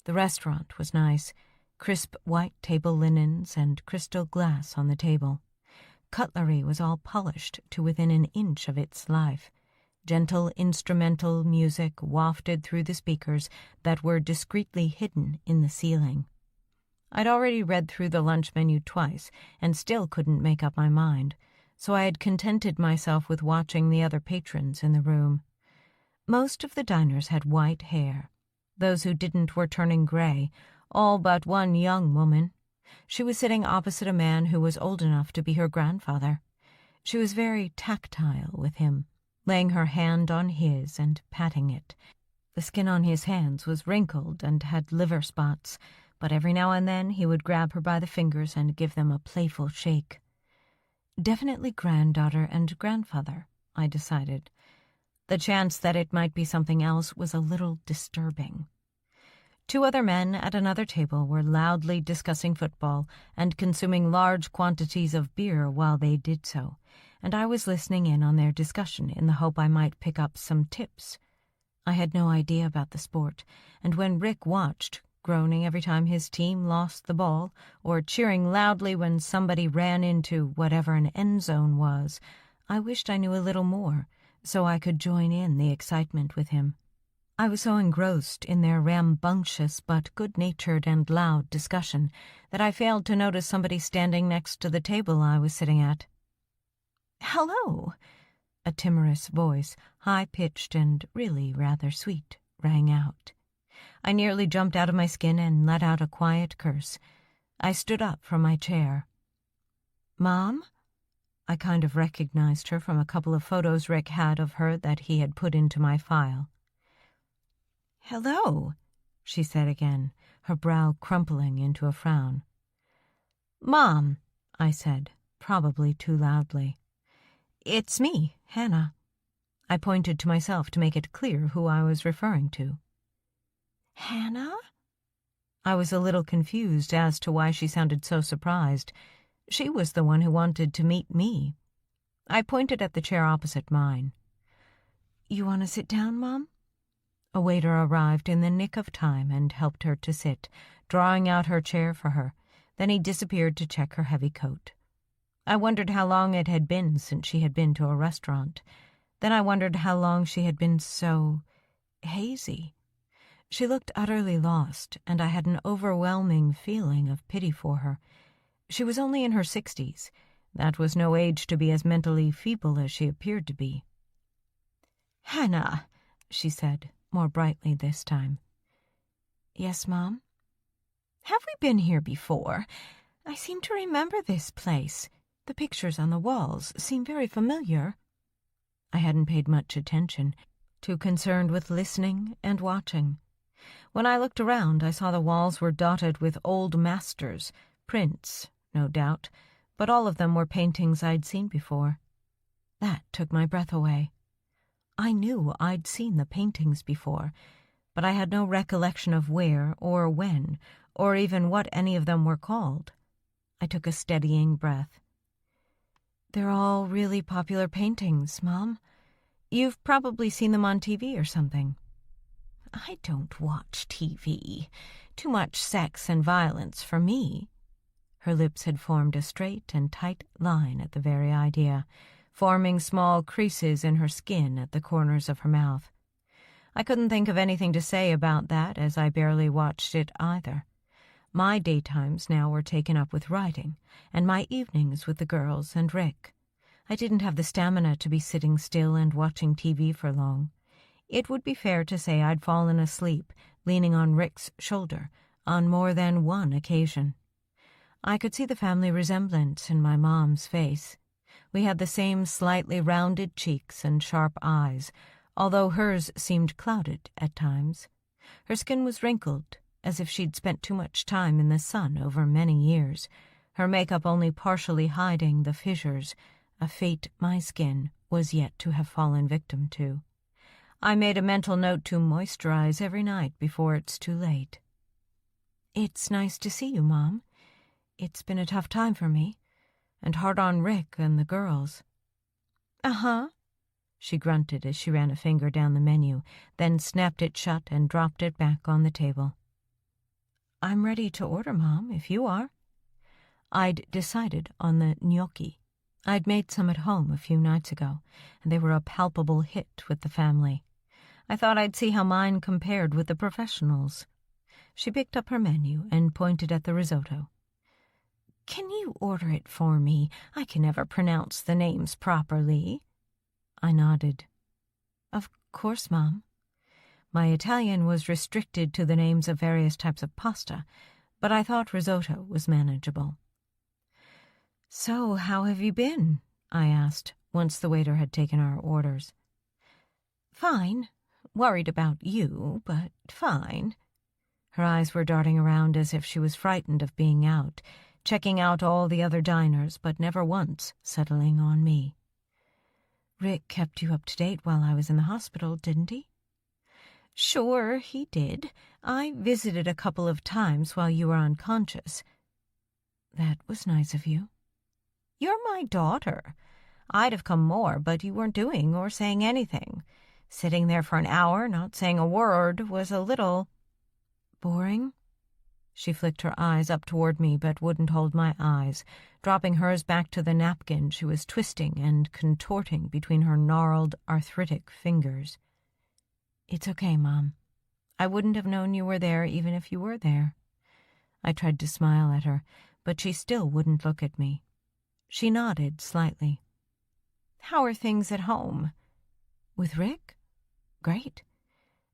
The restaurant was nice, crisp white table linens and crystal glass on the table. Cutlery was all polished to within an inch of its life. Gentle instrumental music wafted through the speakers that were discreetly hidden in the ceiling. I'd already read through the lunch menu twice and still couldn't make up my mind, so I had contented myself with watching the other patrons in the room. Most of the diners had white hair. Those who didn't were turning gray, all but one young woman. She was sitting opposite a man who was old enough to be her grandfather. She was very tactile with him, laying her hand on his and patting it. The skin on his hands was wrinkled and had liver spots, but every now and then he would grab her by the fingers and give them a playful shake. Definitely granddaughter and grandfather, I decided. The chance that it might be something else was a little disturbing. 2 other men at another table were loudly discussing football and consuming large quantities of beer while they did so, and I was listening in on their discussion in the hope I might pick up some tips. I had no idea about the sport, and when Rick watched, groaning every time his team lost the ball, or cheering loudly when somebody ran into whatever an end zone was, I wished I knew a little more, so I could join in the excitement with him. I was so engrossed in their rambunctious but good-natured and loud discussion that I failed to notice somebody standing next to the table I was sitting at. "Hello!" A timorous voice, high-pitched and really rather sweet, rang out. I nearly jumped out of my skin and let out a quiet curse. I stood up from my chair. "Mom?" I kind of recognized her from a couple of photos Rick had of her that he had put into my file. "Hello," she said again, her brow crumpling into a frown. "Mom," I said, probably too loudly. "It's me, Hannah." I pointed to myself to make it clear who I was referring to. "Hannah?" I was a little confused as to why she sounded so surprised. She was the one who wanted to meet me. I pointed at the chair opposite mine. "You want to sit down, Mom?" A waiter arrived in the nick of time and helped her to sit, drawing out her chair for her. Then he disappeared to check her heavy coat. I wondered how long it had been since she had been to a restaurant. Then I wondered how long she had been so hazy. She looked utterly lost, and I had an overwhelming feeling of pity for her. She was only in her 60s. That was no age to be as mentally feeble as she appeared to be. "Hannah," she said, more brightly this time. "Yes, Mom?" "Have we been here before? I seem to remember this place. The pictures on the walls seem very familiar." I hadn't paid much attention, too concerned with listening and watching. When I looked around, I saw the walls were dotted with old masters, prints, no doubt, but all of them were paintings I'd seen before. That took my breath away. I knew I'd seen the paintings before, but I had no recollection of where or when, or even what any of them were called. I took a steadying breath. "They're all really popular paintings, Mom. You've probably seen them on TV or something." "I don't watch TV. Too much sex and violence for me." Her lips had formed a straight and tight line at the very idea, forming small creases in her skin at the corners of her mouth. I couldn't think of anything to say about that, as I barely watched it either. My daytimes now were taken up with writing, and my evenings with the girls and Rick. I didn't have the stamina to be sitting still and watching TV for long. It would be fair to say I'd fallen asleep, leaning on Rick's shoulder, on more than one occasion. I could see the family resemblance in my mom's face. We had the same slightly rounded cheeks and sharp eyes, although hers seemed clouded at times. Her skin was wrinkled, as if she'd spent too much time in the sun over many years, her makeup only partially hiding the fissures, a fate my skin was yet to have fallen victim to. I made a mental note to moisturize every night before it's too late. "It's nice to see you, Mom. It's been a tough time for me, and hard on Rick and the girls." "Uh-huh," she grunted as she ran a finger down the menu, then snapped it shut and dropped it back on the table. I'm ready to order, Mom, if you are. I'd decided on the gnocchi. I'd made some at home a few nights ago, and they were a palpable hit with the family. I thought I'd see how mine compared with the professionals. She picked up her menu and pointed at the risotto. Can you order it for me? I can never pronounce the names properly. I nodded. Of course, Mom. My Italian was restricted to the names of various types of pasta, but I thought risotto was manageable. So, how have you been? I asked, once the waiter had taken our orders. Fine. Worried about you, but fine. Her eyes were darting around as if she was frightened of being out, checking out all the other diners, but never once settling on me. Rick kept you up to date while I was in the hospital, didn't he? Sure, he did. I visited a couple of times while you were unconscious. That was nice of you. You're my daughter. I'd have come more, but you weren't doing or saying anything. Sitting there for an hour, not saying a word, was a little... boring? She flicked her eyes up toward me, but wouldn't hold my eyes, dropping hers back to the napkin she was twisting and contorting between her gnarled, arthritic fingers. It's okay, Mom. I wouldn't have known you were there even if you were there. I tried to smile at her, but she still wouldn't look at me. She nodded slightly. How are things at home? With Rick? Great.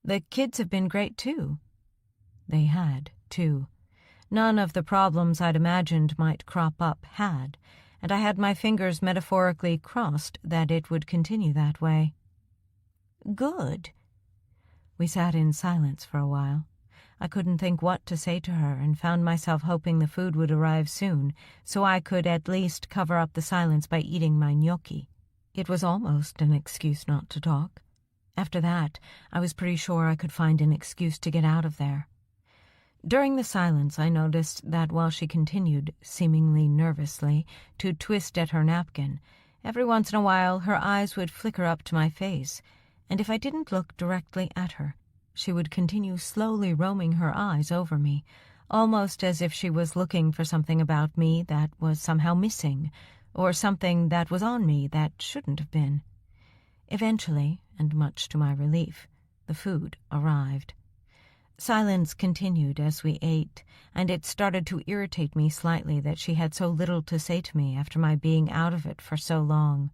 The kids have been great, too. They had, too. None of the problems I'd imagined might crop up had, and I had my fingers metaphorically crossed that it would continue that way. Good. We sat in silence for a while. I couldn't think what to say to her and found myself hoping the food would arrive soon so I could at least cover up the silence by eating my gnocchi. It was almost an excuse not to talk. After that, I was pretty sure I could find an excuse to get out of there. During the silence, I noticed that while she continued, seemingly nervously, to twist at her napkin, every once in a while her eyes would flicker up to my face, and if I didn't look directly at her, she would continue slowly roaming her eyes over me, almost as if she was looking for something about me that was somehow missing, or something that was on me that shouldn't have been. Eventually, and much to my relief, the food arrived. Silence continued as we ate, and it started to irritate me slightly that she had so little to say to me after my being out of it for so long.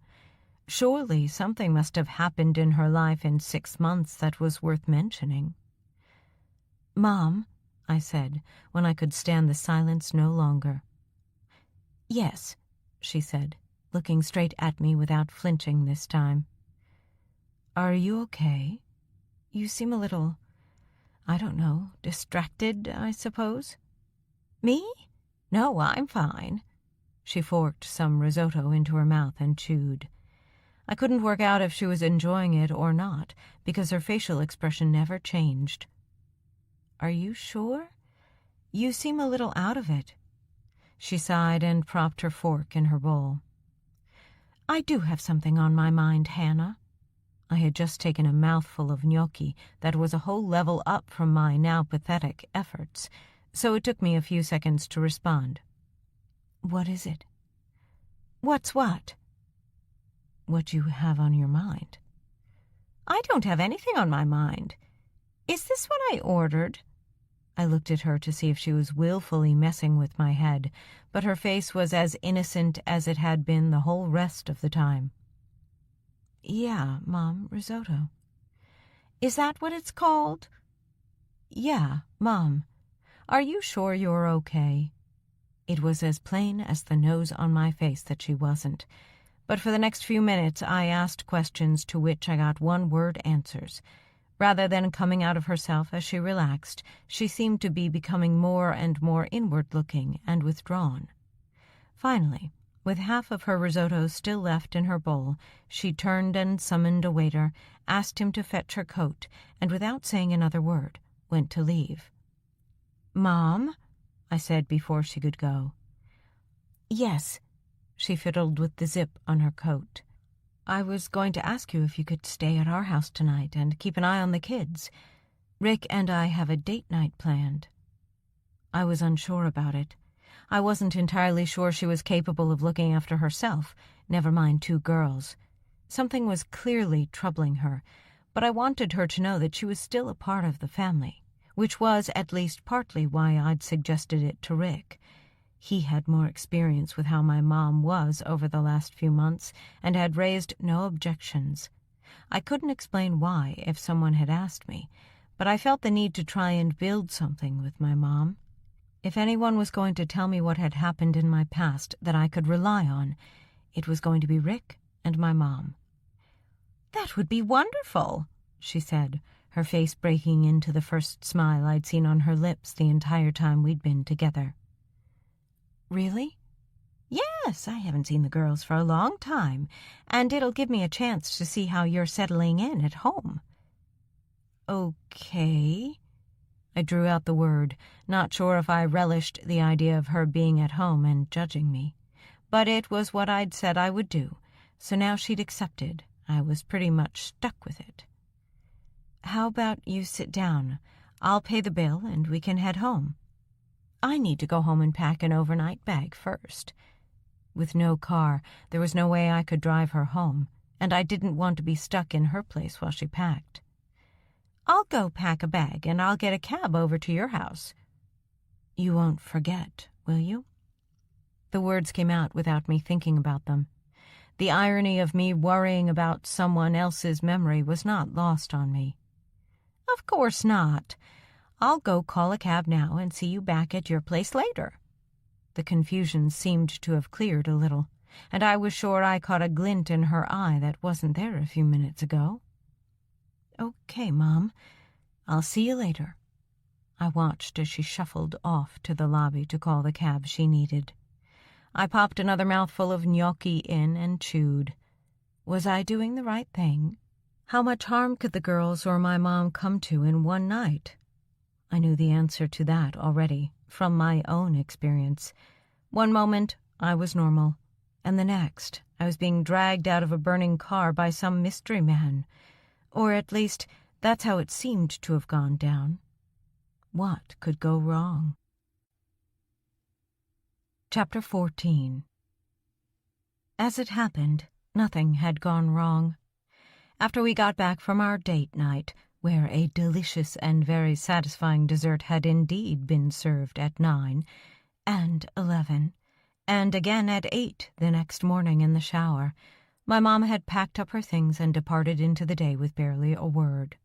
Surely something must have happened in her life in 6 months that was worth mentioning. Mom, I said, when I could stand the silence no longer. Yes, she said, looking straight at me without flinching this time. Are you okay? You seem a little, I don't know, distracted, I suppose? Me? No, I'm fine. She forked some risotto into her mouth and chewed. I couldn't work out if she was enjoying it or not, because her facial expression never changed. Are you sure? You seem a little out of it. She sighed and propped her fork in her bowl. I do have something on my mind, Hannah. I had just taken a mouthful of gnocchi that was a whole level up from my now pathetic efforts, so it took me a few seconds to respond. What is it? What's what? What you have on your mind. I don't have anything on my mind. Is this what I ordered? I looked at her to see if she was willfully messing with my head, but her face was as innocent as it had been the whole rest of the time. Yeah, Mom, risotto. Is that what it's called? Yeah, Mom. Are you sure you're okay? It was as plain as the nose on my face that she wasn't, but for the next few minutes I asked questions to which I got one-word answers. Rather than coming out of herself as she relaxed, she seemed to be becoming more and more inward-looking and withdrawn. Finally, with half of her risotto still left in her bowl, she turned and summoned a waiter, asked him to fetch her coat, and without saying another word, went to leave. Mom, I said before she could go. Yes, she fiddled with the zip on her coat. I was going to ask you if you could stay at our house tonight and keep an eye on the kids. Rick and I have a date night planned. I was unsure about it. I wasn't entirely sure she was capable of looking after herself, never mind 2 girls. Something was clearly troubling her, but I wanted her to know that she was still a part of the family, which was at least partly why I'd suggested it to Rick. He had more experience with how my mom was over the last few months and had raised no objections. I couldn't explain why if someone had asked me, but I felt the need to try and build something with my mom. If anyone was going to tell me what had happened in my past that I could rely on, it was going to be Rick and my mom. "That would be wonderful," she said, her face breaking into the first smile I'd seen on her lips the entire time we'd been together. "Really?" "Yes, I haven't seen the girls for a long time, and it'll give me a chance to see how you're settling in at home." "Okay." I drew out the word, not sure if I relished the idea of her being at home and judging me. But it was what I'd said I would do, so now she'd accepted. I was pretty much stuck with it. "How about you sit down? I'll pay the bill and we can head home." "I need to go home and pack an overnight bag first." With no car, there was no way I could drive her home, and I didn't want to be stuck in her place while she packed. "I'll go pack a bag and I'll get a cab over to your house." "You won't forget, will you?" The words came out without me thinking about them. The irony of me worrying about someone else's memory was not lost on me. "Of course not. I'll go call a cab now and see you back at your place later." The confusion seemed to have cleared a little, and I was sure I caught a glint in her eye that wasn't there a few minutes ago. "Okay, Mom. I'll see you later." I watched as she shuffled off to the lobby to call the cab she needed. I popped another mouthful of gnocchi in and chewed. Was I doing the right thing? How much harm could the girls or my mom come to in one night? I knew the answer to that already, from my own experience. One moment, I was normal, and the next, I was being dragged out of a burning car by some mystery man. Or at least, that's how it seemed to have gone down. What could go wrong? Chapter 14. As it happened, nothing had gone wrong. After we got back from our date night, where a delicious and very satisfying dessert had indeed been served at 9 and 11, and again at 8 the next morning in the shower, my mom had packed up her things and departed into the day with barely a word.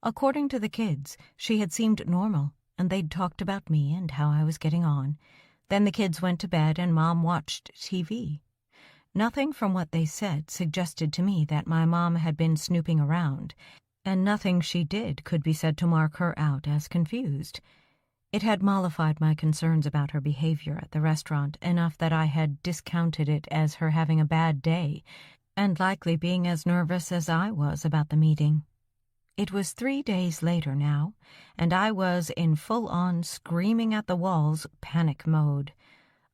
According to the kids, she had seemed normal, and they'd talked about me and how I was getting on. Then the kids went to bed and Mom watched TV. Nothing from what they said suggested to me that my mom had been snooping around, and nothing she did could be said to mark her out as confused. It had mollified my concerns about her behavior at the restaurant enough that I had discounted it as her having a bad day, and likely being as nervous as I was about the meeting. It was 3 days later now, and I was in full-on screaming at the walls panic mode.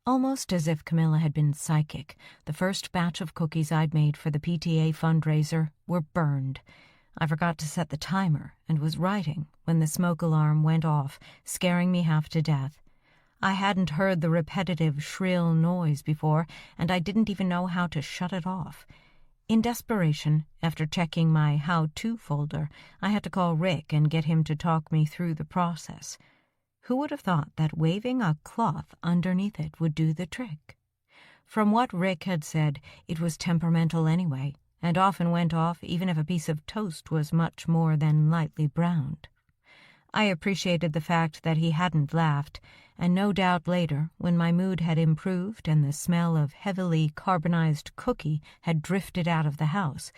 Almost as if Camilla had been psychic, the first batch of cookies I'd made for the PTA fundraiser were burned. I forgot to set the timer and was writing when the smoke alarm went off, scaring me half to death. I hadn't heard the repetitive, shrill noise before, and I didn't even know how to shut it off. In desperation, after checking my how-to folder, I had to call Rick and get him to talk me through the process. Who would have thought that waving a cloth underneath it would do the trick? From what Rick had said, it was temperamental anyway, and often went off even if a piece of toast was much more than lightly browned. I appreciated the fact that he hadn't laughed, and no doubt later, when my mood had improved and the smell of heavily carbonized cookie had drifted out of the house,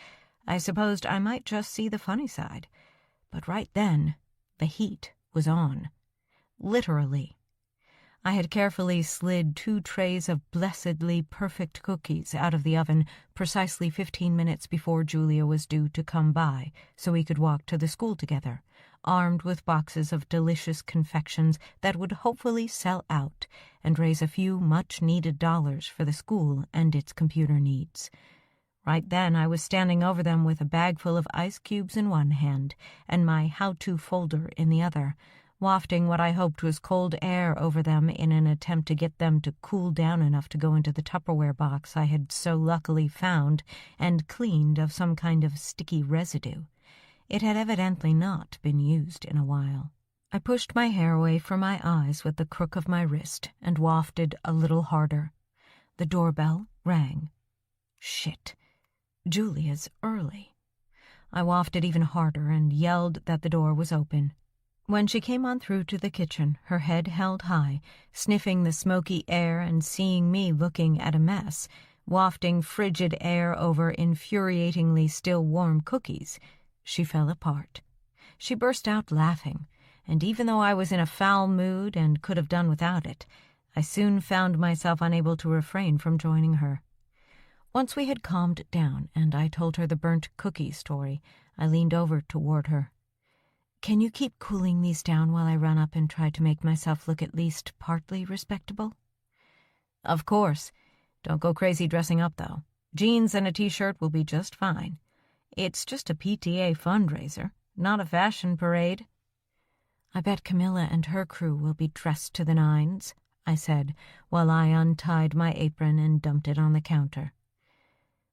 I supposed I might just see the funny side. But right then, the heat was on. Literally. I had carefully slid 2 trays of blessedly perfect cookies out of the oven precisely 15 minutes before Julia was due to come by, so we could walk to the school together, armed with boxes of delicious confections that would hopefully sell out and raise a few much-needed dollars for the school and its computer needs. Right then I was standing over them with a bag full of ice cubes in one hand and my how-to folder in the other, wafting what I hoped was cold air over them in an attempt to get them to cool down enough to go into the Tupperware box I had so luckily found and cleaned of some kind of sticky residue. It had evidently not been used in a while. I pushed my hair away from my eyes with the crook of my wrist and wafted a little harder. The doorbell rang. Shit. Julia's early. I wafted even harder and yelled that the door was open. When she came on through to the kitchen, her head held high, sniffing the smoky air and seeing me looking at a mess, wafting frigid air over infuriatingly still warm cookies, she fell apart. She burst out laughing, and even though I was in a foul mood and could have done without it, I soon found myself unable to refrain from joining her. Once we had calmed down and I told her the burnt cookie story, I leaned over toward her. "Can you keep cooling these down while I run up and try to make myself look at least partly respectable?" "Of course. Don't go crazy dressing up, though. Jeans and a t-shirt will be just fine. It's just a PTA fundraiser, not a fashion parade." "I bet Camilla and her crew will be dressed to the nines," I said, while I untied my apron and dumped it on the counter.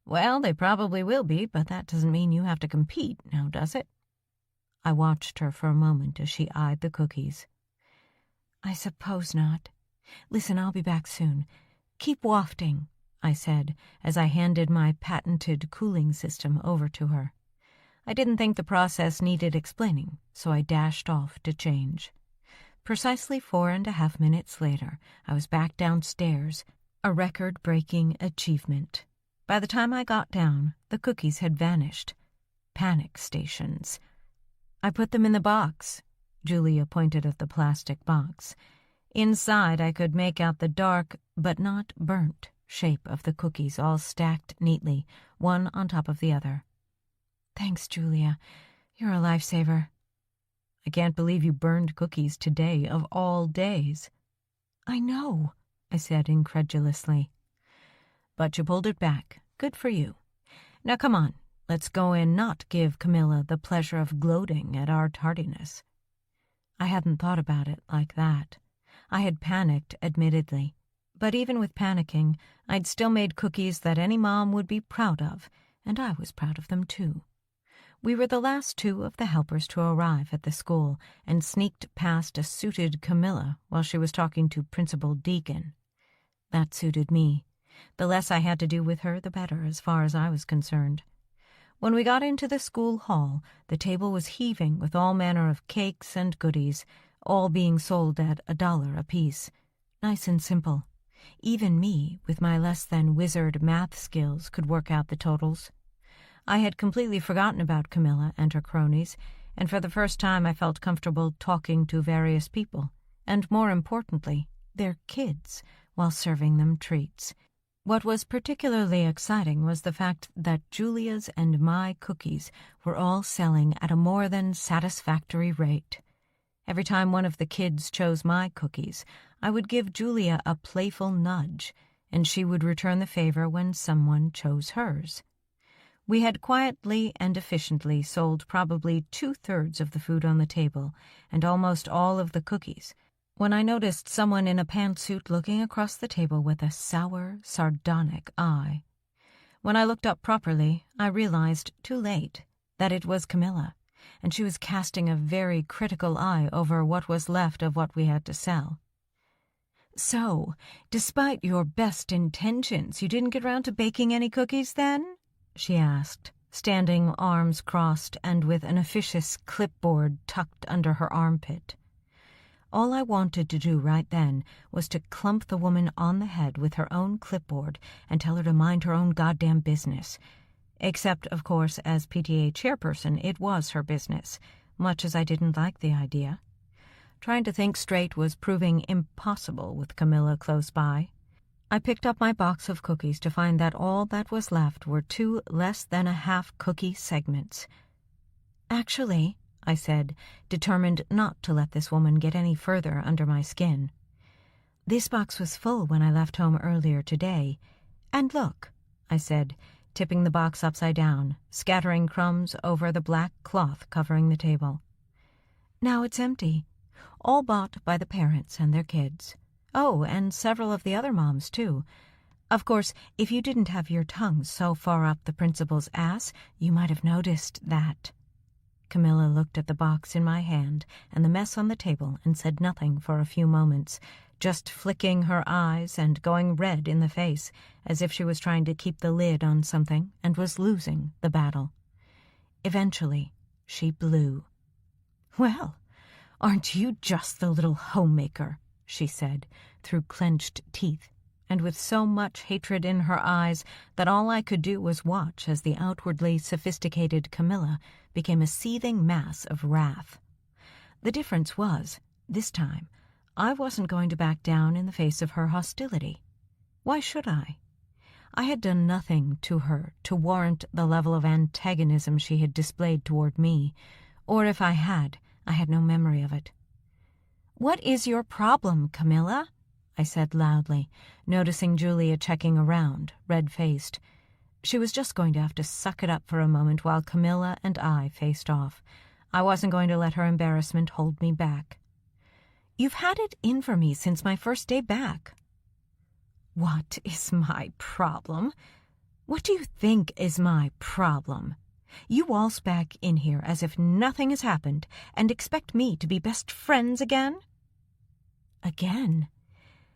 "Well, they probably will be, but that doesn't mean you have to compete, now does it?" I watched her for a moment as she eyed the cookies. "I suppose not. Listen, I'll be back soon. Keep wafting," I said as I handed my patented cooling system over to her. I didn't think the process needed explaining, so I dashed off to change. Precisely 4.5 minutes later, I was back downstairs, a record-breaking achievement. By the time I got down, the cookies had vanished. Panic stations. "I put them in the box." Julia pointed at the plastic box. Inside, I could make out the dark, but not burnt, shape of the cookies all stacked neatly, one on top of the other. "Thanks, Julia. You're a lifesaver." "I can't believe you burned cookies today of all days." "I know," I said incredulously. "But you pulled it back. Good for you. Now come on, let's go and not give Camilla the pleasure of gloating at our tardiness." I hadn't thought about it like that. I had panicked, admittedly. But even with panicking, I'd still made cookies that any mom would be proud of, and I was proud of them too. We were the last two of the helpers to arrive at the school and sneaked past a suited Camilla while she was talking to Principal Deacon. That suited me. The less I had to do with her, the better, as far as I was concerned. When we got into the school hall, the table was heaving with all manner of cakes and goodies, all being sold at $1 apiece. Nice and simple. Even me, with my less-than-wizard math skills, could work out the totals. I had completely forgotten about Camilla and her cronies, and for the first time I felt comfortable talking to various people, and more importantly, their kids, while serving them treats. What was particularly exciting was the fact that Julia's and my cookies were all selling at a more than satisfactory rate. Every time one of the kids chose my cookies, I would give Julia a playful nudge, and she would return the favor when someone chose hers. We had quietly and efficiently sold probably 2/3 of the food on the table and almost all of the cookies, when I noticed someone in a pantsuit looking across the table with a sour, sardonic eye. When I looked up properly, I realized, too late, that it was Camilla, and she was casting a very critical eye over what was left of what we had to sell. "So, despite your best intentions, you didn't get around to baking any cookies, then?" she asked, standing arms crossed and with an officious clipboard tucked under her armpit. All I wanted to do right then was to clump the woman on the head with her own clipboard and tell her to mind her own goddamn business. Except, of course, as PTA chairperson, it was her business, much as I didn't like the idea. Trying to think straight was proving impossible with Camilla close by. I picked up my box of cookies to find that all that was left were 2 less-than-a-half cookie segments. "Actually," I said, determined not to let this woman get any further under my skin, "this box was full when I left home earlier today. And look," I said, tipping the box upside down, scattering crumbs over the black cloth covering the table. "Now it's empty. all bought by the parents and their kids. Oh, and several of the other moms, too. Of course, if you didn't have your tongue so far up the principal's ass, you might have noticed that. Camilla looked at the box in my hand and the mess on the table and said nothing for a few moments, just flicking her eyes and going red in the face, as if she was trying to keep the lid on something and was losing the battle. Eventually, she blew. "Well, aren't you just the little homemaker?" she said, through clenched teeth, and with so much hatred in her eyes that all I could do was watch as the outwardly sophisticated Camilla became a seething mass of wrath. The difference was, this time, I wasn't going to back down in the face of her hostility. Why should I? I had done nothing to her to warrant the level of antagonism she had displayed toward me, or if I had no memory of it. "What is your problem, Camilla?" I said loudly, noticing Julia checking around, red-faced. She was just going to have to suck it up for a moment while Camilla and I faced off. I wasn't going to let her embarrassment hold me back. "You've had it in for me since my first day back." "What is my problem? What do you think is my problem? You waltz back in here as if nothing has happened and expect me to be best friends again?" "Again?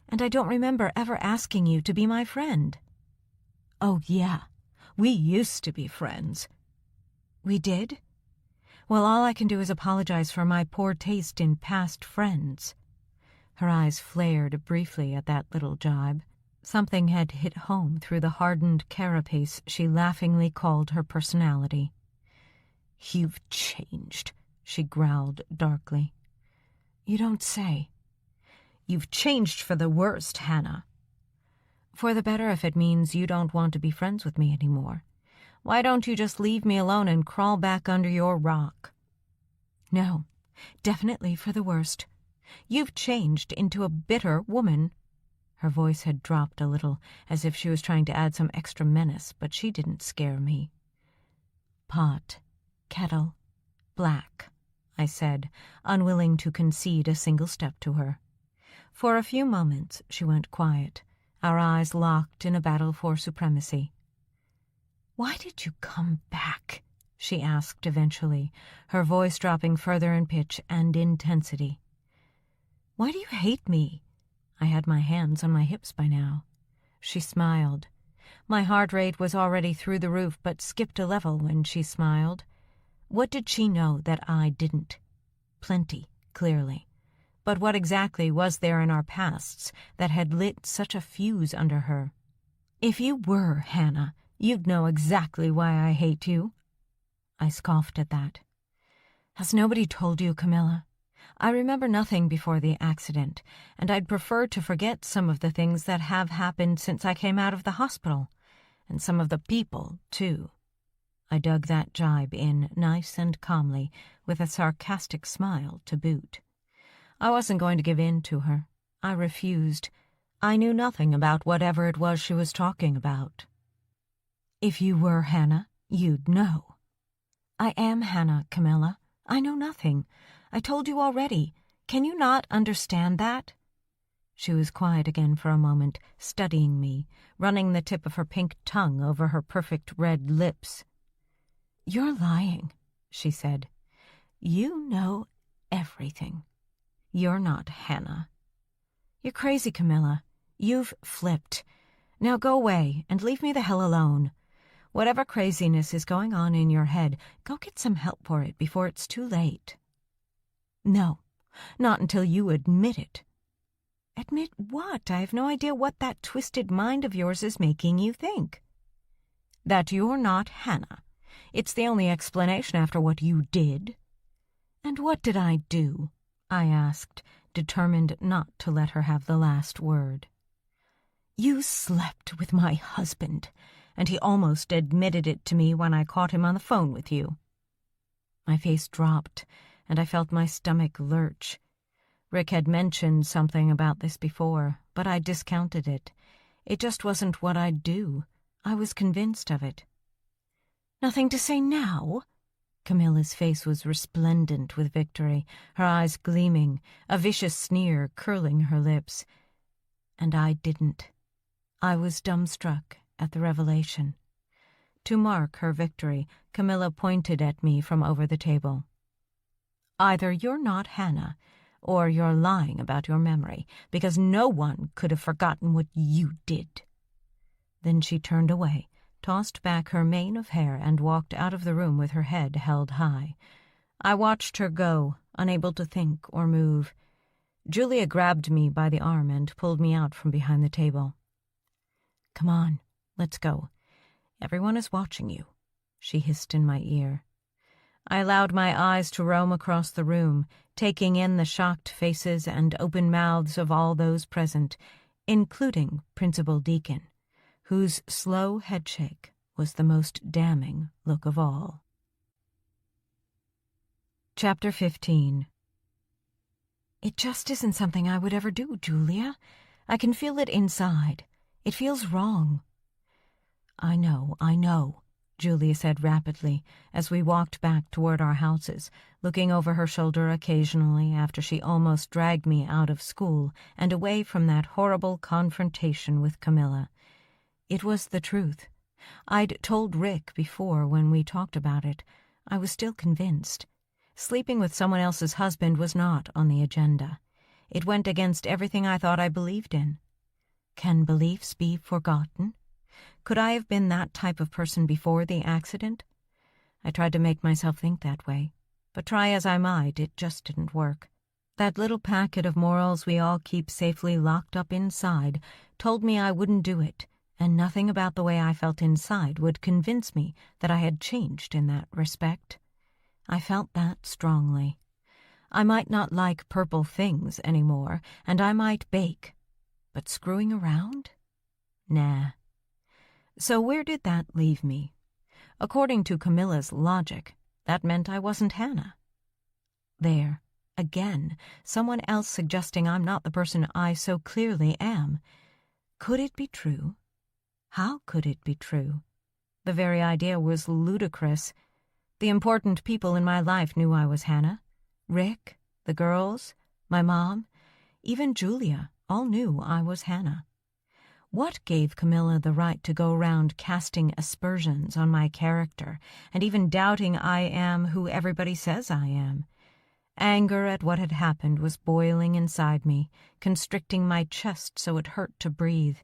And I don't remember ever asking you to be my friend." "Oh, yeah. We used to be friends." "We did? Well, all I can do is apologize for my poor taste in past friends." Her eyes flared briefly at that little jibe. Something had hit home through the hardened carapace she laughingly called her personality. "You've changed," she growled darkly. "You don't say." "You've changed for the worst, Hannah." "For the better if it means you don't want to be friends with me anymore. Why don't you just leave me alone and crawl back under your rock?" "No, definitely for the worst. You've changed into a bitter woman." Her voice had dropped a little, as if she was trying to add some extra menace, but she didn't scare me. "Pot, kettle, black," I said, unwilling to concede a single step to her. For a few moments she went quiet, our eyes locked in a battle for supremacy. "Why did you come back?" she asked eventually, her voice dropping further in pitch and intensity. "Why do you hate me?" I had my hands on my hips by now. She smiled. My heart rate was already through the roof, but skipped a level when she smiled. What did she know that I didn't? Plenty, clearly. But what exactly was there in our pasts that had lit such a fuse under her? "If you were, Hannah, you'd know exactly why I hate you." I scoffed at that. "Has nobody told you, Camilla? I remember nothing before the accident, and I'd prefer to forget some of the things that have happened since I came out of the hospital, and some of the people, too." I dug that jibe in nice and calmly, with a sarcastic smile to boot. I wasn't going to give in to her. I refused. I knew nothing about whatever it was she was talking about. "If you were Hannah, you'd know." "I am Hannah, Camilla. I know nothing. I told you already. Can you not understand that?" She was quiet again for a moment, studying me, running the tip of her pink tongue over her perfect red lips. "You're lying," she said. "You know everything. You're not Hannah. You're crazy, Camilla. You've flipped. Now go away and leave me the hell alone. Whatever craziness is going on in your head, go get some help for it before it's too late." "No, not until you admit it." "Admit what? I have no idea what that twisted mind of yours is making you think." "That you're not Hannah. It's the only explanation after what you did." "And what did I do?" I asked, determined not to let her have the last word. "You slept with my husband, and he almost admitted it to me when I caught him on the phone with you." My face dropped, and I felt my stomach lurch. Rick had mentioned something about this before, but I discounted it. It just wasn't what I'd do. I was convinced of it. "Nothing to say now?" Camilla's face was resplendent with victory, her eyes gleaming, a vicious sneer curling her lips. And I didn't. I was dumbstruck at the revelation. To mark her victory, Camilla pointed at me from over the table. Either you're not Hannah, or you're lying about your memory, because no one could have forgotten what you did. Then she turned away, tossed back her mane of hair, and walked out of the room with her head held high. I watched her go, unable to think or move. Julia grabbed me by the arm and pulled me out from behind the table. "Come on, let's go. Everyone is watching you," she hissed in my ear. I allowed my eyes to roam across the room, taking in the shocked faces and open mouths of all those present, including Principal Deacon, whose slow headshake was the most damning look of all. Chapter 15. "It just isn't something I would ever do, Julia. I can feel it inside. It feels wrong." I know," Julia said rapidly as we walked back toward our houses, looking over her shoulder occasionally after she almost dragged me out of school and away from that horrible confrontation with Camilla. It was the truth. I'd told Rick before when we talked about it. I was still convinced. Sleeping with someone else's husband was not on the agenda. It went against everything I thought I believed in. Can beliefs be forgotten? Could I have been that type of person before the accident? I tried to make myself think that way, but try as I might, it just didn't work. That little packet of morals we all keep safely locked up inside told me I wouldn't do it, and nothing about the way I felt inside would convince me that I had changed in that respect. I felt that strongly. I might not like purple things anymore, and I might bake, but screwing around? Nah. So where did that leave me? According to Camilla's logic, that meant I wasn't Hannah. There, again, someone else suggesting I'm not the person I so clearly am. Could it be true? How could it be true? The very idea was ludicrous. The important people in my life knew I was Hannah. Rick, the girls, my mom, even Julia, all knew I was Hannah. What gave Camilla the right to go around casting aspersions on my character and even doubting I am who everybody says I am? Anger at what had happened was boiling inside me, constricting my chest so it hurt to breathe.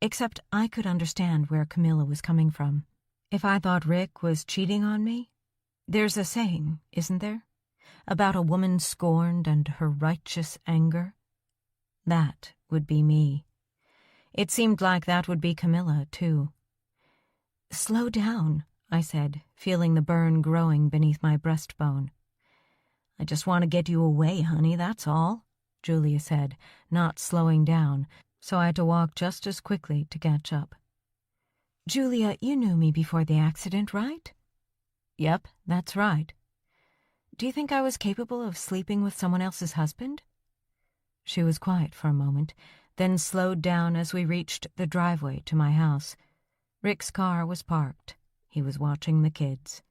Except I could understand where Camilla was coming from. If I thought Rick was cheating on me, there's a saying, isn't there, about a woman scorned and her righteous anger? That would be me. It seemed like that would be Camilla, too. "Slow down," I said, feeling the burn growing beneath my breastbone. "I just want to get you away, honey, that's all," Julia said, not slowing down, so I had to walk just as quickly to catch up. "Julia, you knew me before the accident, right?" "Yep, that's right." "Do you think I was capable of sleeping with someone else's husband?" She was quiet for a moment, then slowed down as we reached the driveway to my house. Rick's car was parked. He was watching the kids.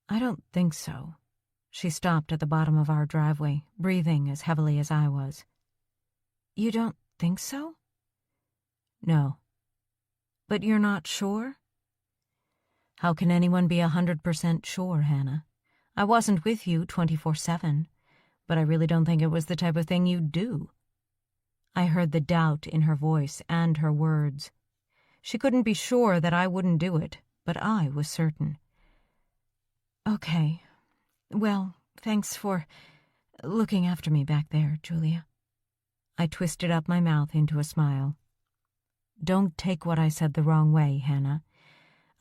"I don't think so." She stopped at the bottom of our driveway, breathing as heavily as I was. "You don't think so?" "No." "But you're not sure?" "How can anyone be 100% sure, Hannah? I wasn't with you 24/7, but I really don't think it was the type of thing you'd do." I heard the doubt in her voice and her words. She couldn't be sure that I wouldn't do it, but I was certain. "Okay. Well, thanks for looking after me back there, Julia." I twisted up my mouth into a smile. "Don't take what I said the wrong way, Hannah.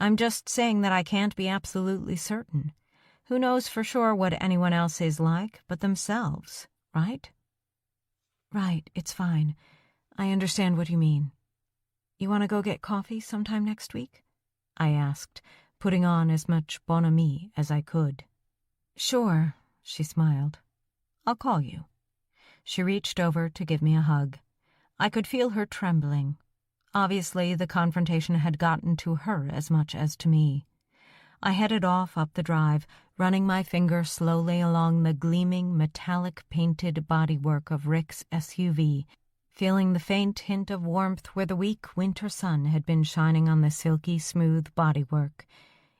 I'm just saying that I can't be absolutely certain. Who knows for sure what anyone else is like but themselves, right?" "Right, it's fine. I understand what you mean. You want to go get coffee sometime next week?" I asked, putting on as much bonhomie as I could. "Sure," she smiled. "I'll call you." She reached over to give me a hug. I could feel her trembling. Obviously, the confrontation had gotten to her as much as to me. I headed off up the drive, running my finger slowly along the gleaming, metallic-painted bodywork of Rick's SUV, feeling the faint hint of warmth where the weak winter sun had been shining on the silky smooth bodywork.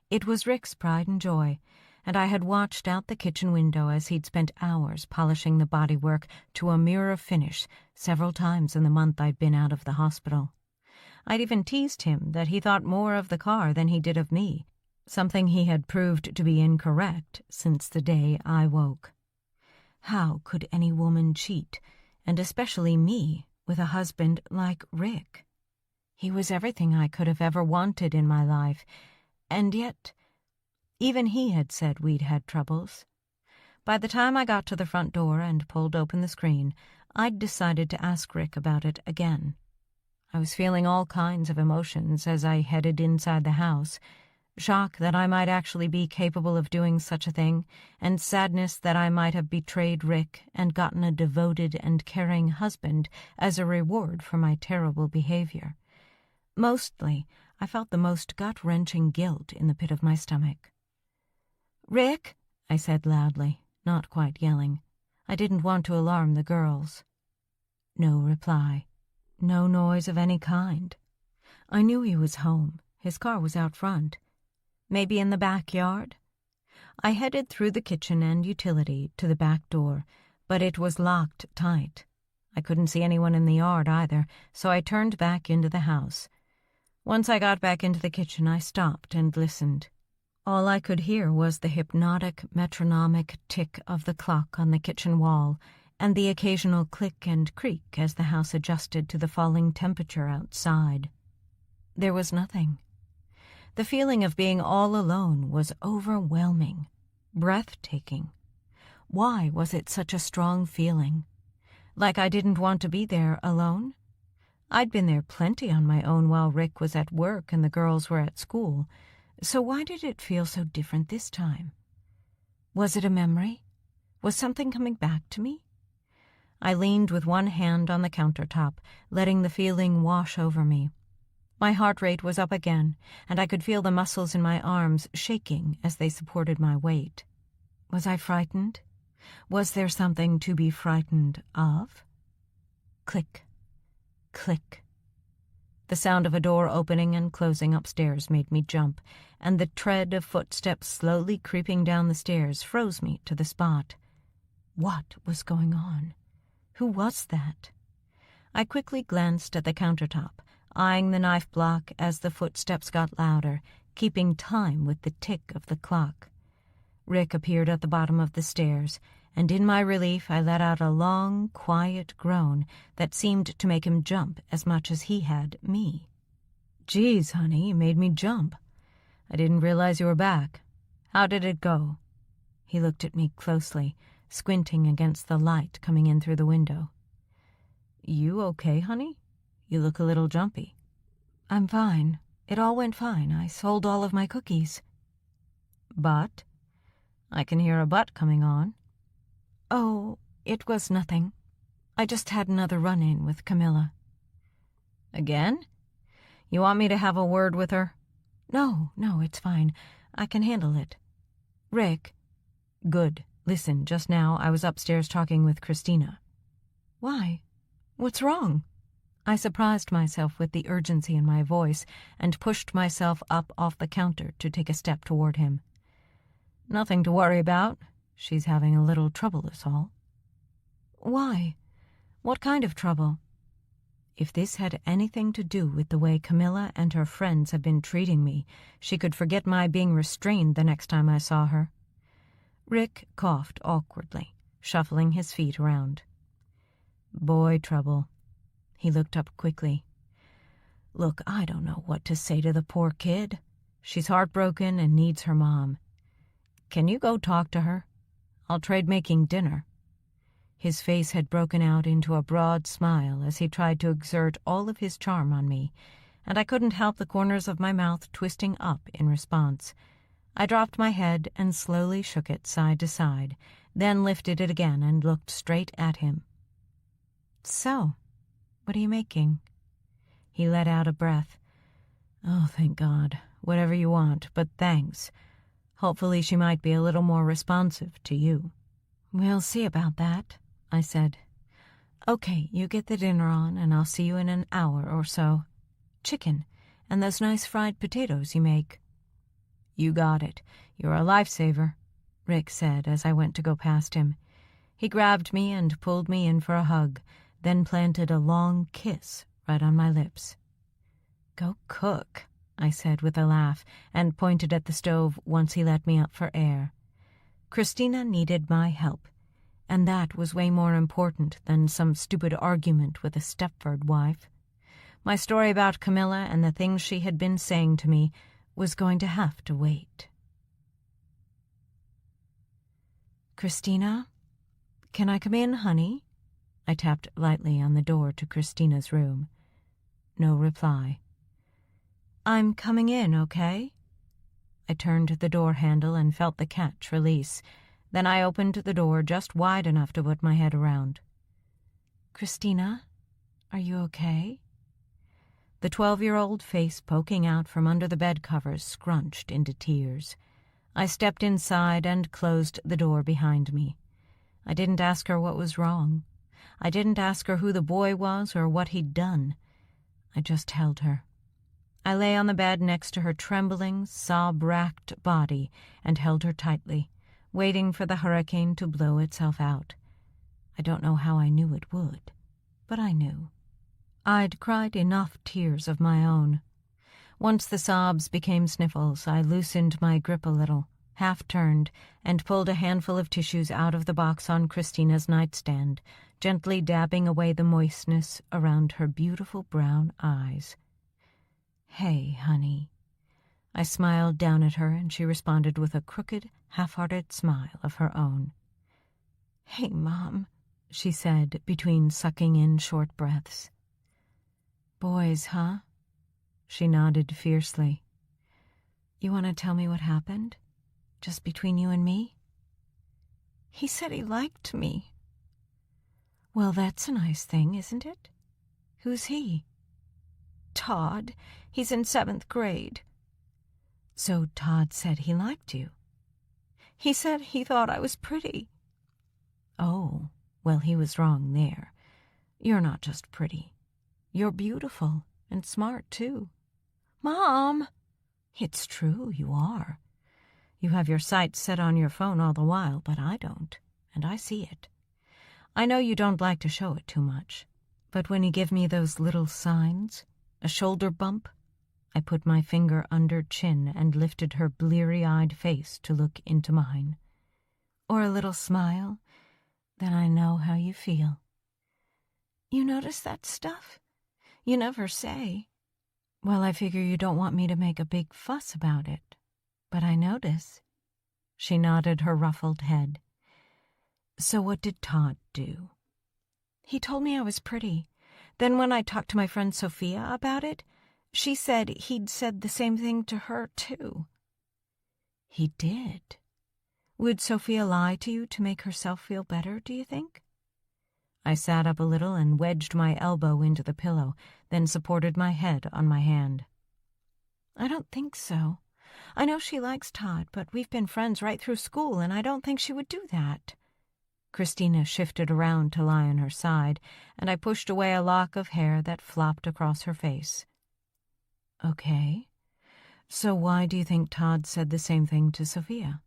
It was Rick's pride and joy, and I had watched out the kitchen window as he'd spent hours polishing the bodywork to a mirror finish several times in the month I'd been out of the hospital. I'd even teased him that he thought more of the car than he did of me, something he had proved to be incorrect since the day I woke. How could any woman cheat, and especially me, with a husband like Rick? He was everything I could have ever wanted in my life, and yet even he had said we'd had troubles. By the time I got to the front door and pulled open the screen, I'd decided to ask Rick about it again. I was feeling all kinds of emotions as I headed inside the house. Shock that I might actually be capable of doing such a thing, and sadness that I might have betrayed Rick and gotten a devoted and caring husband as a reward for my terrible behavior. Mostly, I felt the most gut-wrenching guilt in the pit of my stomach. "Rick," I said loudly, not quite yelling. I didn't want to alarm the girls. No reply. No noise of any kind. I knew he was home. His car was out front. Maybe in the backyard? I headed through the kitchen and utility to the back door, but it was locked tight. I couldn't see anyone in the yard either, so I turned back into the house. Once I got back into the kitchen, I stopped and listened. All I could hear was the hypnotic, metronomic tick of the clock on the kitchen wall and the occasional click and creak as the house adjusted to the falling temperature outside. There was nothing. The feeling of being all alone was overwhelming, breathtaking. Why was it such a strong feeling? Like I didn't want to be there alone? I'd been there plenty on my own while Rick was at work and the girls were at school, so why did it feel so different this time? Was it a memory? Was something coming back to me? I leaned with one hand on the countertop, letting the feeling wash over me. My heart rate was up again, and I could feel the muscles in my arms shaking as they supported my weight. Was I frightened? Was there something to be frightened of? Click, click. The sound of a door opening and closing upstairs made me jump, and the tread of footsteps slowly creeping down the stairs froze me to the spot. What was going on? Who was that? I quickly glanced at the countertop, eyeing the knife block as the footsteps got louder, keeping time with the tick of the clock. Rick appeared at the bottom of the stairs, and in my relief I let out a long, quiet groan that seemed to make him jump as much as he had me. "Geez, honey, you made me jump. I didn't realize you were back. How did it go?" He looked at me closely, squinting against the light coming in through the window. "You okay, honey? You look a little jumpy." "I'm fine. It all went fine. I sold all of my cookies." "But?" I can hear a but coming on. "Oh, it was nothing. I just had another run-in with Camilla." "Again? You want me to have a word with her?" No, it's fine. I can handle it." "Rick." "Good. Listen, just now I was upstairs talking with Christina." "Why? What's wrong?" I surprised myself with the urgency in my voice and pushed myself up off the counter to take a step toward him. "Nothing to worry about. She's having a little trouble is all." "Why? What kind of trouble?" If this had anything to do with the way Camilla and her friends have been treating me, she could forget my being restrained the next time I saw her. Rick coughed awkwardly, shuffling his feet around. "Boy trouble." He looked up quickly. "Look, I don't know what to say to the poor kid. She's heartbroken and needs her mom. Can you go talk to her? I'll trade making dinner." His face had broken out into a broad smile as he tried to exert all of his charm on me, and I couldn't help the corners of my mouth twisting up in response. I dropped my head and slowly shook it side to side, then lifted it again and looked straight at him. "So, what are you making?" He let out a breath. "Oh, thank God. whatever you want, but thanks. Hopefully she might be a little more responsive to you." "We'll see about that," I said. "Okay, you get the dinner on, and I'll see you in an hour or so. Chicken, and those nice fried potatoes you make." "You got it. You're a lifesaver," Rick said as I went to go past him. He grabbed me and pulled me in for a hug, then planted a long kiss right on my lips. "Go cook," I said with a laugh, and pointed at the stove once he let me up for air. Christina needed my help, and that was way more important than some stupid argument with a Stepford wife. My story about Camilla and the things she had been saying to me was going to have to wait. "Christina, can I come in, honey?" I tapped lightly on the door to Christina's room. No reply. "I'm coming in, okay?" I turned the door handle and felt the catch release. Then I opened the door just wide enough to put my head around. "Christina, are you okay?" The 12-year-old face poking out from under the bed covers scrunched into tears. I stepped inside and closed the door behind me. I didn't ask her what was wrong. I didn't ask her who the boy was or what he'd done. I just held her. I lay on the bed next to her trembling, sob-racked body and held her tightly, waiting for the hurricane to blow itself out. I don't know how I knew it would, but I knew. I'd cried enough tears of my own. Once the sobs became sniffles, I loosened my grip a little, half-turned, and pulled a handful of tissues out of the box on Christina's nightstand, gently dabbing away the moistness around her beautiful brown eyes. "Hey, honey." I smiled down at her, and she responded with a crooked, half-hearted smile of her own. "Hey, Mom," she said, between sucking in short breaths. "Boys, huh?" She nodded fiercely. "You want to tell me what happened? Just between you and me?" "He said he liked me." "Well, that's a nice thing, isn't it? Who's he?" "Todd. He's in 7th grade. "So Todd said he liked you?" "He said he thought I was pretty." "Oh, well, he was wrong there. You're not just pretty. You're beautiful and smart, too." "Mom!" "It's true, you are. You have your sights set on your phone all the while, but I don't, and I see it. I know you don't like to show it too much, but when you give me those little signs, a shoulder bump," I put my finger under chin and lifted her bleary-eyed face to look into mine, "or a little smile, then I know how you feel." "You notice that stuff? You never say." "Well, I figure you don't want me to make a big fuss about it, but I notice." She nodded her ruffled head. "So what did Todd do?" "He told me I was pretty. Then when I talked to my friend Sophia about it, she said he'd said the same thing to her, too." "He did? Would Sophia lie to you to make herself feel better, do you think?" I sat up a little and wedged my elbow into the pillow, then supported my head on my hand. "I don't think so. I know she likes Todd, but we've been friends right through school, and I don't think she would do that." Christina shifted around to lie on her side, and I pushed away a lock of hair that flopped across her face. "Okay. So why do you think Todd said the same thing to Sophia?"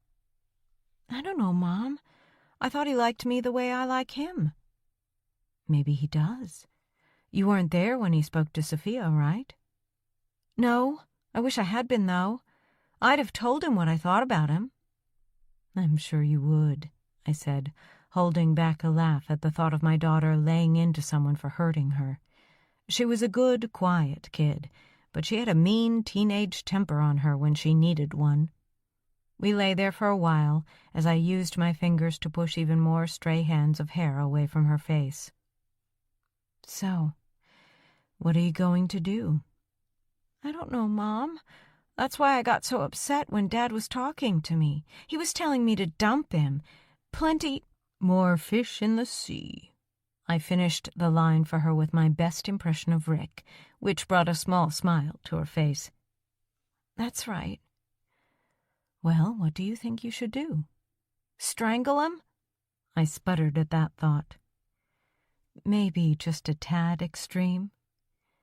"I don't know, Mom. I thought he liked me the way I like him." "Maybe he does. You weren't there when he spoke to Sophia, right?" "No. I wish I had been, though. I'd have told him what I thought about him." "I'm sure you would," I said, holding back a laugh at the thought of my daughter laying into someone for hurting her. She was a good, quiet kid, but she had a mean teenage temper on her when she needed one. We lay there for a while as I used my fingers to push even more stray hands of hair away from her face. "So, what are you going to do?" "I don't know, Mom. That's why I got so upset when Dad was talking to me. He was telling me to dump him. Plenty more fish in the sea." I finished the line for her with my best impression of Rick, which brought a small smile to her face. That's right. Well, what do you think you should do? Strangle him? I sputtered at that thought. Maybe just a tad extreme.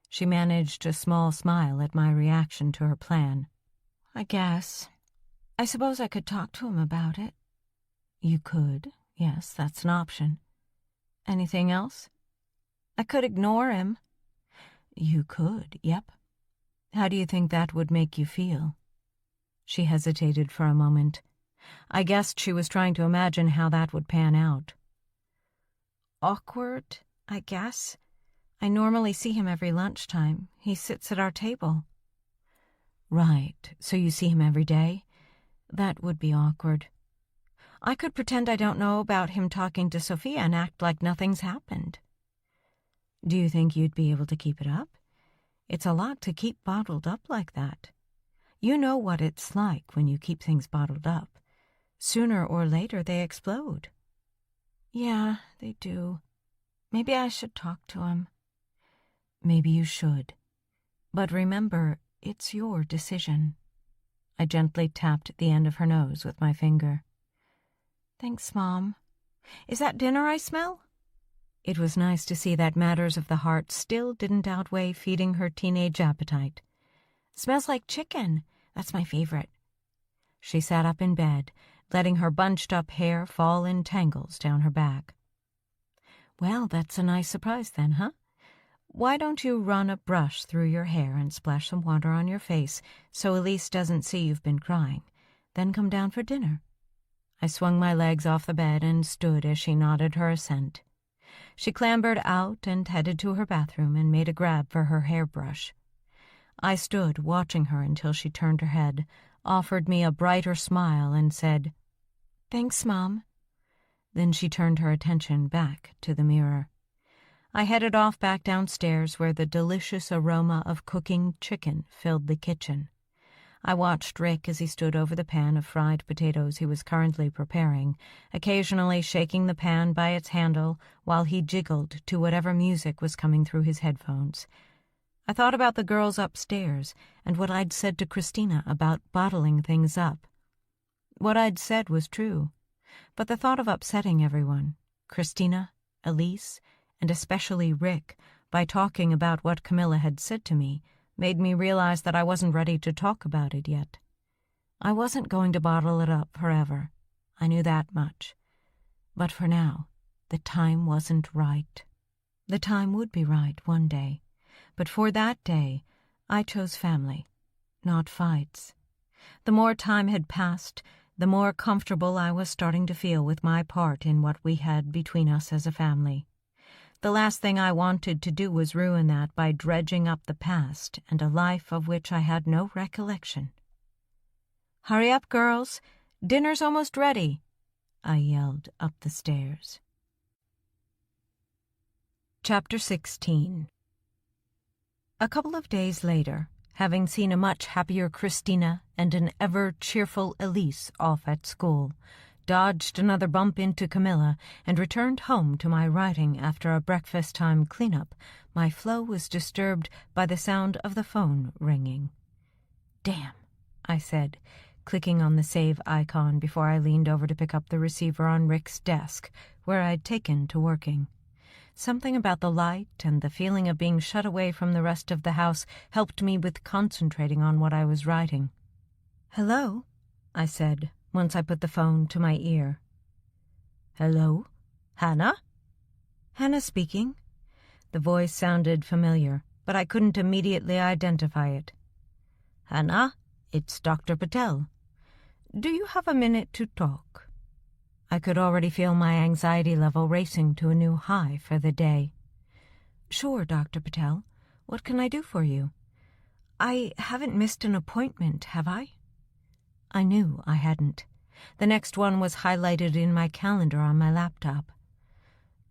She managed a small smile at my reaction to her plan. I guess. I suppose I could talk to him about it. You could. Yes, that's an option. Anything else? I could ignore him. You could, yep. How do you think that would make you feel? She hesitated for a moment. I guessed she was trying to imagine how that would pan out. Awkward, I guess. I normally see him every lunchtime. He sits at our table. Right, so you see him every day? That would be awkward. I could pretend I don't know about him talking to Sophia and act like nothing's happened. Do you think you'd be able to keep it up? It's a lot to keep bottled up like that. You know what it's like when you keep things bottled up. Sooner or later they explode. Yeah, they do. Maybe I should talk to him. Maybe you should. But remember, it's your decision. I gently tapped the end of her nose with my finger. Thanks, Mom. Is that dinner I smell? It was nice to see that matters of the heart still didn't outweigh feeding her teenage appetite. Smells like chicken. That's my favorite. She sat up in bed, letting her bunched-up hair fall in tangles down her back. Well, that's a nice surprise then, huh? Why don't you run a brush through your hair and splash some water on your face so Elise doesn't see you've been crying, then come down for dinner? I swung my legs off the bed and stood as she nodded her assent. She clambered out and headed to her bathroom and made a grab for her hairbrush. I stood watching her until she turned her head, offered me a brighter smile, and said, "Thanks, Mom." Then she turned her attention back to the mirror. I headed off back downstairs where the delicious aroma of cooking chicken filled the kitchen. I watched Rick as he stood over the pan of fried potatoes he was currently preparing, occasionally shaking the pan by its handle while he jiggled to whatever music was coming through his headphones. I thought about the girls upstairs and what I'd said to Christina about bottling things up. What I'd said was true, but the thought of upsetting everyone, Christina, Elise, and especially Rick, by talking about what Camilla had said to me, made me realize that I wasn't ready to talk about it yet. I wasn't going to bottle it up forever. I knew that much. But for now, the time wasn't right. The time would be right one day, but for that day, I chose family, not fights. The more time had passed, the more comfortable I was starting to feel with my part in what we had between us as a family. The last thing I wanted to do was ruin that by dredging up the past and a life of which I had no recollection. "Hurry up, girls. Dinner's almost ready," I yelled up the stairs. Chapter 16. A couple of days later, having seen a much happier Christina and an ever-cheerful Elise off at school, dodged another bump into Camilla, and returned home to my writing after a breakfast-time cleanup, my flow was disturbed by the sound of the phone ringing. "Damn," I said, clicking on the save icon before I leaned over to pick up the receiver on Rick's desk, where I'd taken to working. Something about the light and the feeling of being shut away from the rest of the house helped me with concentrating on what I was writing. "Hello," I said, once I put the phone to my ear. "Hello? Hannah?" "Hannah speaking." The voice sounded familiar, but I couldn't immediately identify it. "Hannah, it's Dr. Patel. Do you have a minute to talk?" I could already feel my anxiety level racing to a new high for the day. "Sure, Dr. Patel. What can I do for you? I haven't missed an appointment, have I?" I knew I hadn't. The next one was highlighted in my calendar on my laptop.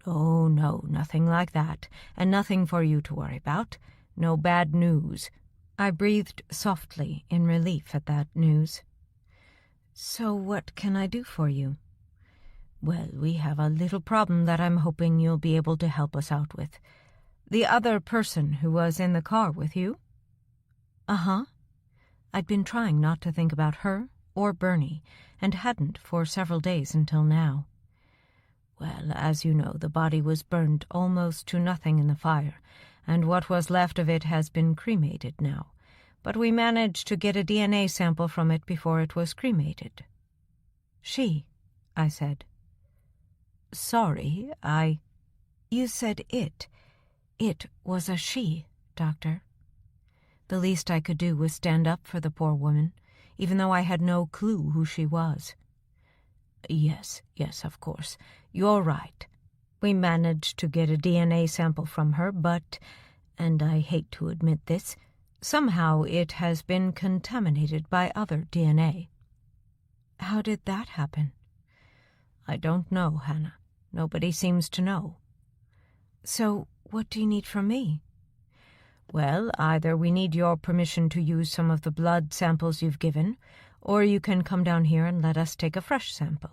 "Oh, no, nothing like that, and nothing for you to worry about. No bad news." I breathed softly in relief at that news. "So what can I do for you?" "Well, we have a little problem that I'm hoping you'll be able to help us out with. The other person who was in the car with you?" "Uh-huh." I'd been trying not to think about her or Bernie, and hadn't for several days until now. Well, as you know, the body was burned almost to nothing in the fire, and what was left of it has been cremated now. But we managed to get a DNA sample from it before it was cremated. She, I said. Sorry, You said it. It was a she, Doctor. The least I could do was stand up for the poor woman, even though I had no clue who she was. Yes, of course. You're right. We managed to get a DNA sample from her, but, and I hate to admit this, somehow it has been contaminated by other DNA. How did that happen? I don't know, Hannah. Nobody seems to know. So, what do you need from me? Well, either we need your permission to use some of the blood samples you've given, or you can come down here and let us take a fresh sample.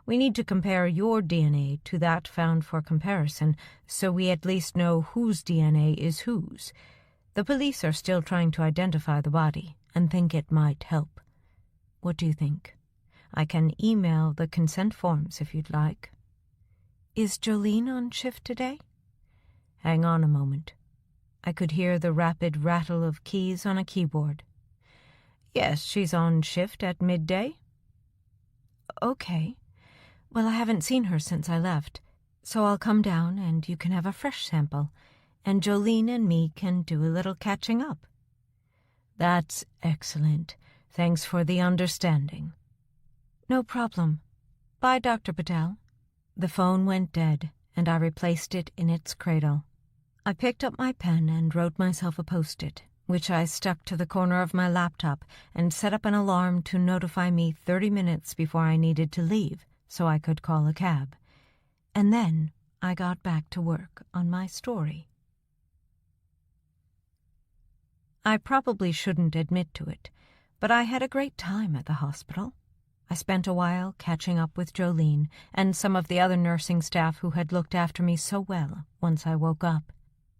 We need to compare your DNA to that found for comparison, so we at least know whose DNA is whose. The police are still trying to identify the body, and think it might help. What do you think? I can email the consent forms if you'd like. Is Jolene on shift today? Hang on a moment. I could hear the rapid rattle of keys on a keyboard. Yes, she's on shift at midday. Okay. Well, I haven't seen her since I left, so I'll come down and you can have a fresh sample, and Jolene and me can do a little catching up. That's excellent. Thanks for the understanding. No problem. Bye, Dr. Patel. The phone went dead, and I replaced it in its cradle. I picked up my pen and wrote myself a post-it, which I stuck to the corner of my laptop and set up an alarm to notify me 30 minutes before I needed to leave so I could call a cab. And then I got back to work on my story. I probably shouldn't admit to it, but I had a great time at the hospital. I spent a while catching up with Jolene and some of the other nursing staff who had looked after me so well once I woke up.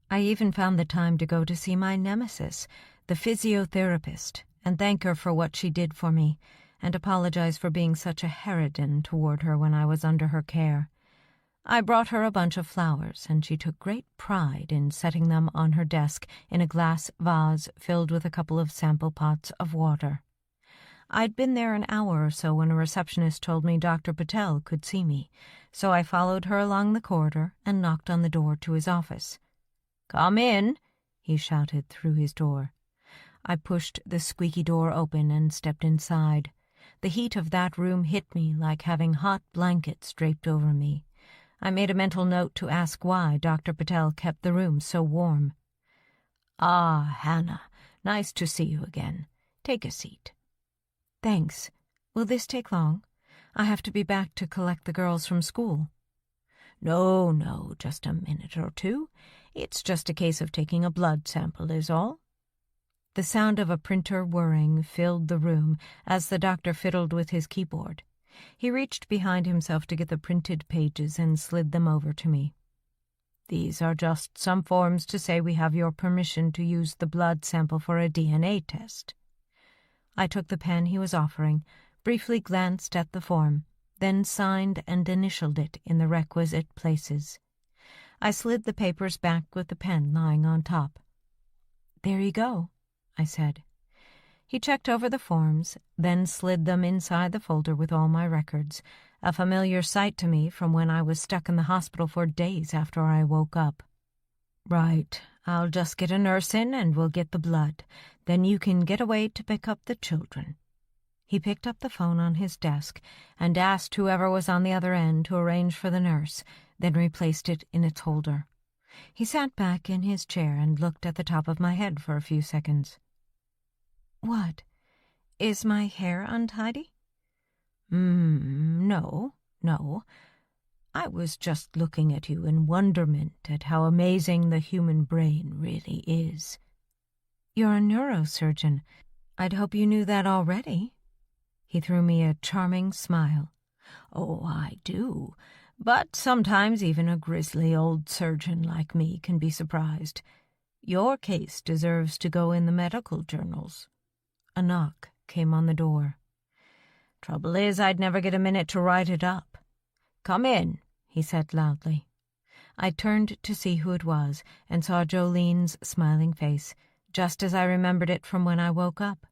I even found the time to go to see my nemesis, the physiotherapist, and thank her for what she did for me, and apologize for being such a harridan toward her when I was under her care. I brought her a bunch of flowers, and she took great pride in setting them on her desk in a glass vase filled with a couple of sample pots of water. I'd been there an hour or so when a receptionist told me Dr. Patel could see me, so I followed her along the corridor and knocked on the door to his office. "Come in," he shouted through his door. I pushed the squeaky door open and stepped inside. The heat of that room hit me like having hot blankets draped over me. I made a mental note to ask why Dr. Patel kept the room so warm. "Ah, Hannah, nice to see you again. Take a seat." "Thanks. Will this take long? I have to be back to collect the girls from school." No, just a minute or two. It's just a case of taking a blood sample is all." The sound of a printer whirring filled the room as the doctor fiddled with his keyboard. He reached behind himself to get the printed pages and slid them over to me. "These are just some forms to say we have your permission to use the blood sample for a DNA test." I took the pen he was offering, briefly glanced at the form, then signed and initialed it in the requisite places. I slid the papers back with the pen lying on top. "There you go," I said. He checked over the forms, then slid them inside the folder with all my records, a familiar sight to me from when I was stuck in the hospital for days after I woke up. "Right, I'll just get a nurse in and we'll get the blood. Then you can get away to pick up the children." He picked up the phone on his desk and asked whoever was on the other end to arrange for the nurse, then replaced it in its holder. He sat back in his chair and looked at the top of my head for a few seconds. "What? Is my hair untidy?" No. I was just looking at you in wonderment at how amazing the human brain really is." "You're a neurosurgeon. I'd hope you knew that already." He threw me a charming smile. "Oh, I do. But sometimes even a grisly old surgeon like me can be surprised. Your case deserves to go in the medical journals." A knock came on the door. Trouble is, I'd never get a minute to write it up. "Come in," he said loudly. I turned to see who it was and saw Jolene's smiling face, just as I remembered it from when I woke up.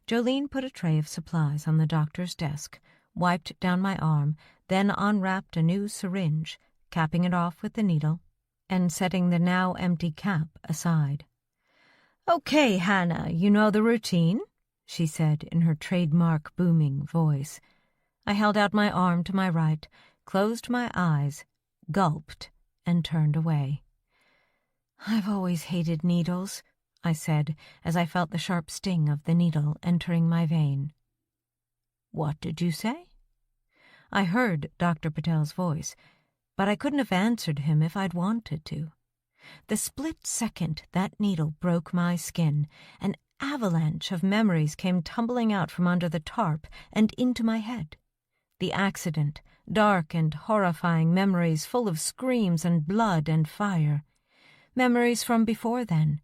Jolene put a tray of supplies on the doctor's desk, wiped down my arm, then unwrapped a new syringe, capping it off with the needle, and setting the now empty cap aside. "Okay, Hannah, you know the routine?" she said in her trademark booming voice. I held out my arm to my right, closed my eyes, gulped, and turned away. "I've always hated needles," I said as I felt the sharp sting of the needle entering my vein. "What did you say?" I heard Dr. Patel's voice, but I couldn't have answered him if I'd wanted to. The split second that needle broke my skin, an avalanche of memories came tumbling out from under the tarp and into my head. The accident, dark and horrifying memories full of screams and blood and fire. Memories from before then.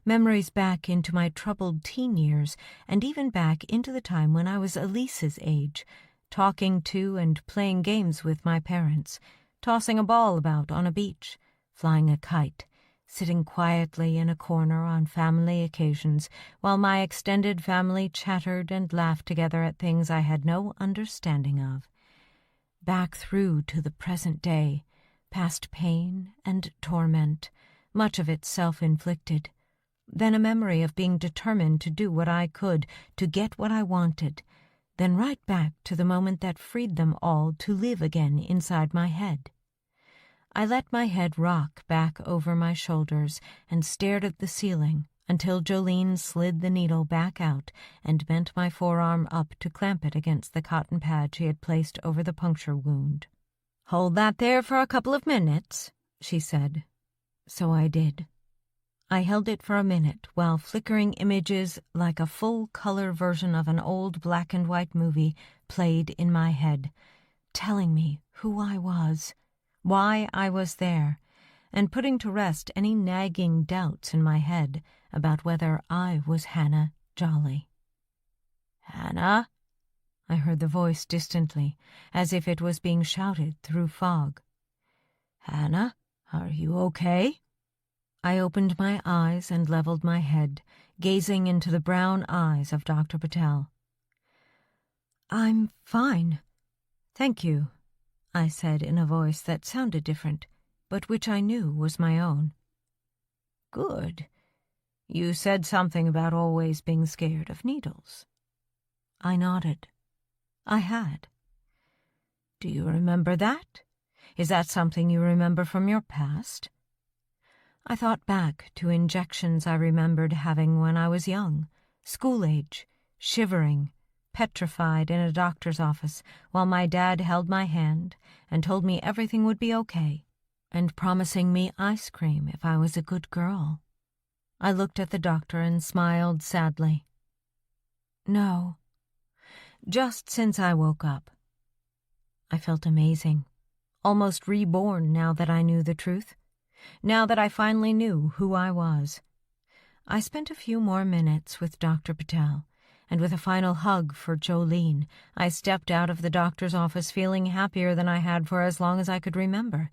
Memories back into my troubled teen years, and even back into the time when I was Elise's age, talking to and playing games with my parents, tossing a ball about on a beach, flying a kite, sitting quietly in a corner on family occasions while my extended family chattered and laughed together at things I had no understanding of. Back through to the present day, past pain and torment, much of it self-inflicted. Then a memory of being determined to do what I could to get what I wanted, then right back to the moment that freed them all to live again inside my head. I let my head rock back over my shoulders and stared at the ceiling until Jolene slid the needle back out and bent my forearm up to clamp it against the cotton pad she had placed over the puncture wound. "Hold that there for a couple of minutes," she said. So I did. I held it for a minute while flickering images like a full-color version of an old black-and-white movie played in my head, telling me who I was, why I was there, and putting to rest any nagging doubts in my head about whether I was Hannah Jolly. "Hannah?" I heard the voice distantly, as if it was being shouted through fog. "Hannah, are you okay?" I opened my eyes and leveled my head, gazing into the brown eyes of Dr. Patel. "I'm fine. Thank you," I said in a voice that sounded different, but which I knew was my own. "Good. You said something about always being scared of needles." I nodded. I had. "Do you remember that? Is that something you remember from your past?" I thought back to injections I remembered having when I was young, school-age, shivering, petrified in a doctor's office while my dad held my hand and told me everything would be okay, and promising me ice cream if I was a good girl. I looked at the doctor and smiled sadly. No. Just since I woke up. I felt amazing, almost reborn now that I knew the truth. Now that I finally knew who I was. I spent a few more minutes with Dr. Patel, and with a final hug for Jolene, I stepped out of the doctor's office feeling happier than I had for as long as I could remember.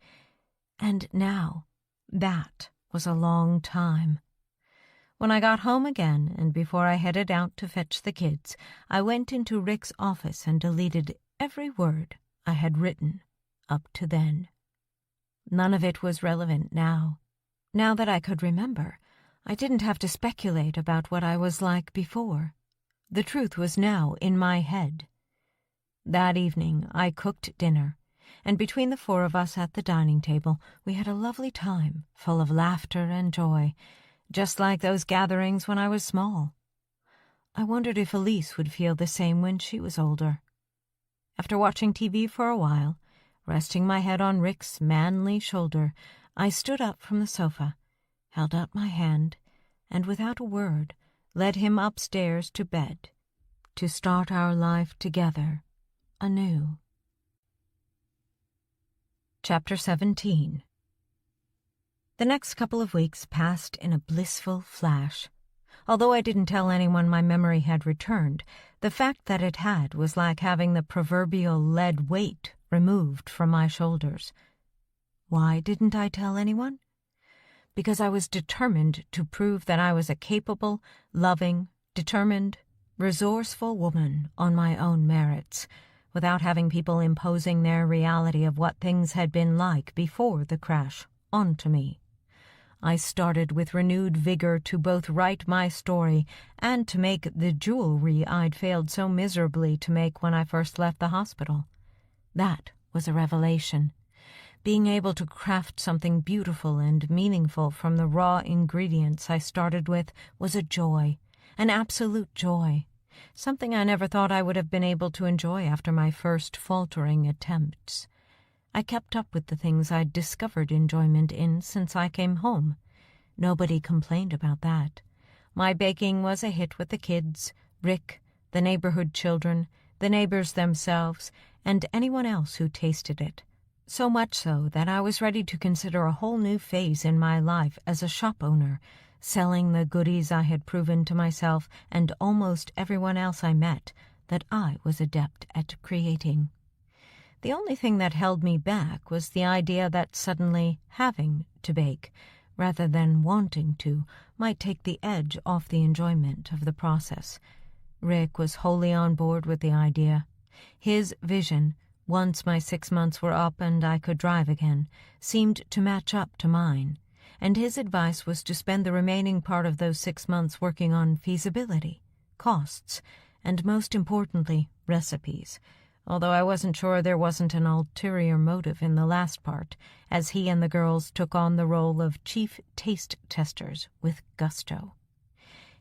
And now, that was a long time. When I got home again, and before I headed out to fetch the kids, I went into Rick's office and deleted every word I had written up to then. None of it was relevant now. Now that I could remember, I didn't have to speculate about what I was like before. The truth was now in my head. That evening I cooked dinner, and between the four of us at the dining table, we had a lovely time, full of laughter and joy, just like those gatherings when I was small. I wondered if Elise would feel the same when she was older. After watching TV for a while, resting my head on Rick's manly shoulder, I stood up from the sofa, held out my hand, and without a word, led him upstairs to bed, to start our life together anew. Chapter 17. The next couple of weeks passed in a blissful flash. Although I didn't tell anyone my memory had returned, the fact that it had was like having the proverbial lead weight removed from my shoulders. Why didn't I tell anyone? Because I was determined to prove that I was a capable, loving, determined, resourceful woman on my own merits, without having people imposing their reality of what things had been like before the crash onto me. I started with renewed vigor to both write my story and to make the jewelry I'd failed so miserably to make when I first left the hospital. That was a revelation. Being able to craft something beautiful and meaningful from the raw ingredients I started with was a joy, an absolute joy, something I never thought I would have been able to enjoy after my first faltering attempts. I kept up with the things I'd discovered enjoyment in since I came home. Nobody complained about that. My baking was a hit with the kids, Rick, the neighborhood children, the neighbors themselves, and anyone else who tasted it. So much so that I was ready to consider a whole new phase in my life as a shop owner, selling the goodies I had proven to myself and almost everyone else I met that I was adept at creating. The only thing that held me back was the idea that suddenly having to bake, rather than wanting to, might take the edge off the enjoyment of the process. Rick was wholly on board with the idea. His vision, once my 6 months were up and I could drive again, seemed to match up to mine, and his advice was to spend the remaining part of those 6 months working on feasibility, costs, and most importantly, recipes, although I wasn't sure there wasn't an ulterior motive in the last part, as he and the girls took on the role of chief taste testers with gusto.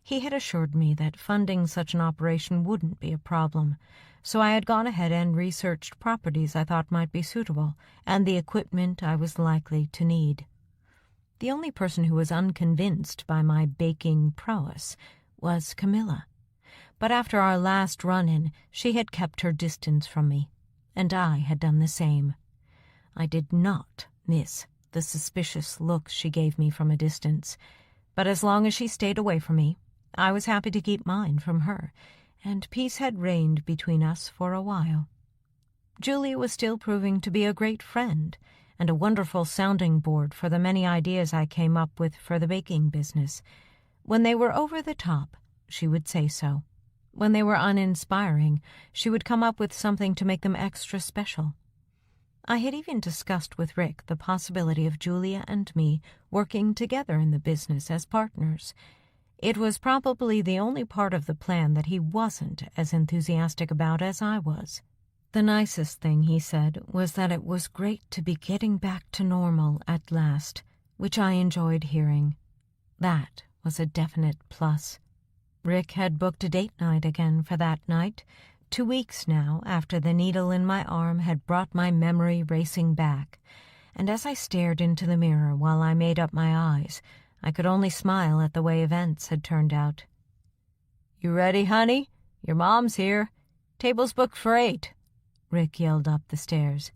He had assured me that funding such an operation wouldn't be a problem, so I had gone ahead and researched properties I thought might be suitable, and the equipment I was likely to need. The only person who was unconvinced by my baking prowess was Camilla. But after our last run-in, she had kept her distance from me, and I had done the same. I did not miss the suspicious looks she gave me from a distance, but as long as she stayed away from me, I was happy to keep mine from her, and peace had reigned between us for a while. Julia was still proving to be a great friend, and a wonderful sounding board for the many ideas I came up with for the baking business. When they were over the top, she would say so. When they were uninspiring, she would come up with something to make them extra special. I had even discussed with Rick the possibility of Julia and me working together in the business as partners. It was probably the only part of the plan that he wasn't as enthusiastic about as I was. The nicest thing, he said, was that it was great to be getting back to normal at last, which I enjoyed hearing. That was a definite plus. Rick had booked a date night again for that night, 2 weeks now after the needle in my arm had brought my memory racing back, and as I stared into the mirror while I made up my eyes, I could only smile at the way events had turned out. "You ready, honey? Your mom's here. Table's booked for 8, Rick yelled up the stairs.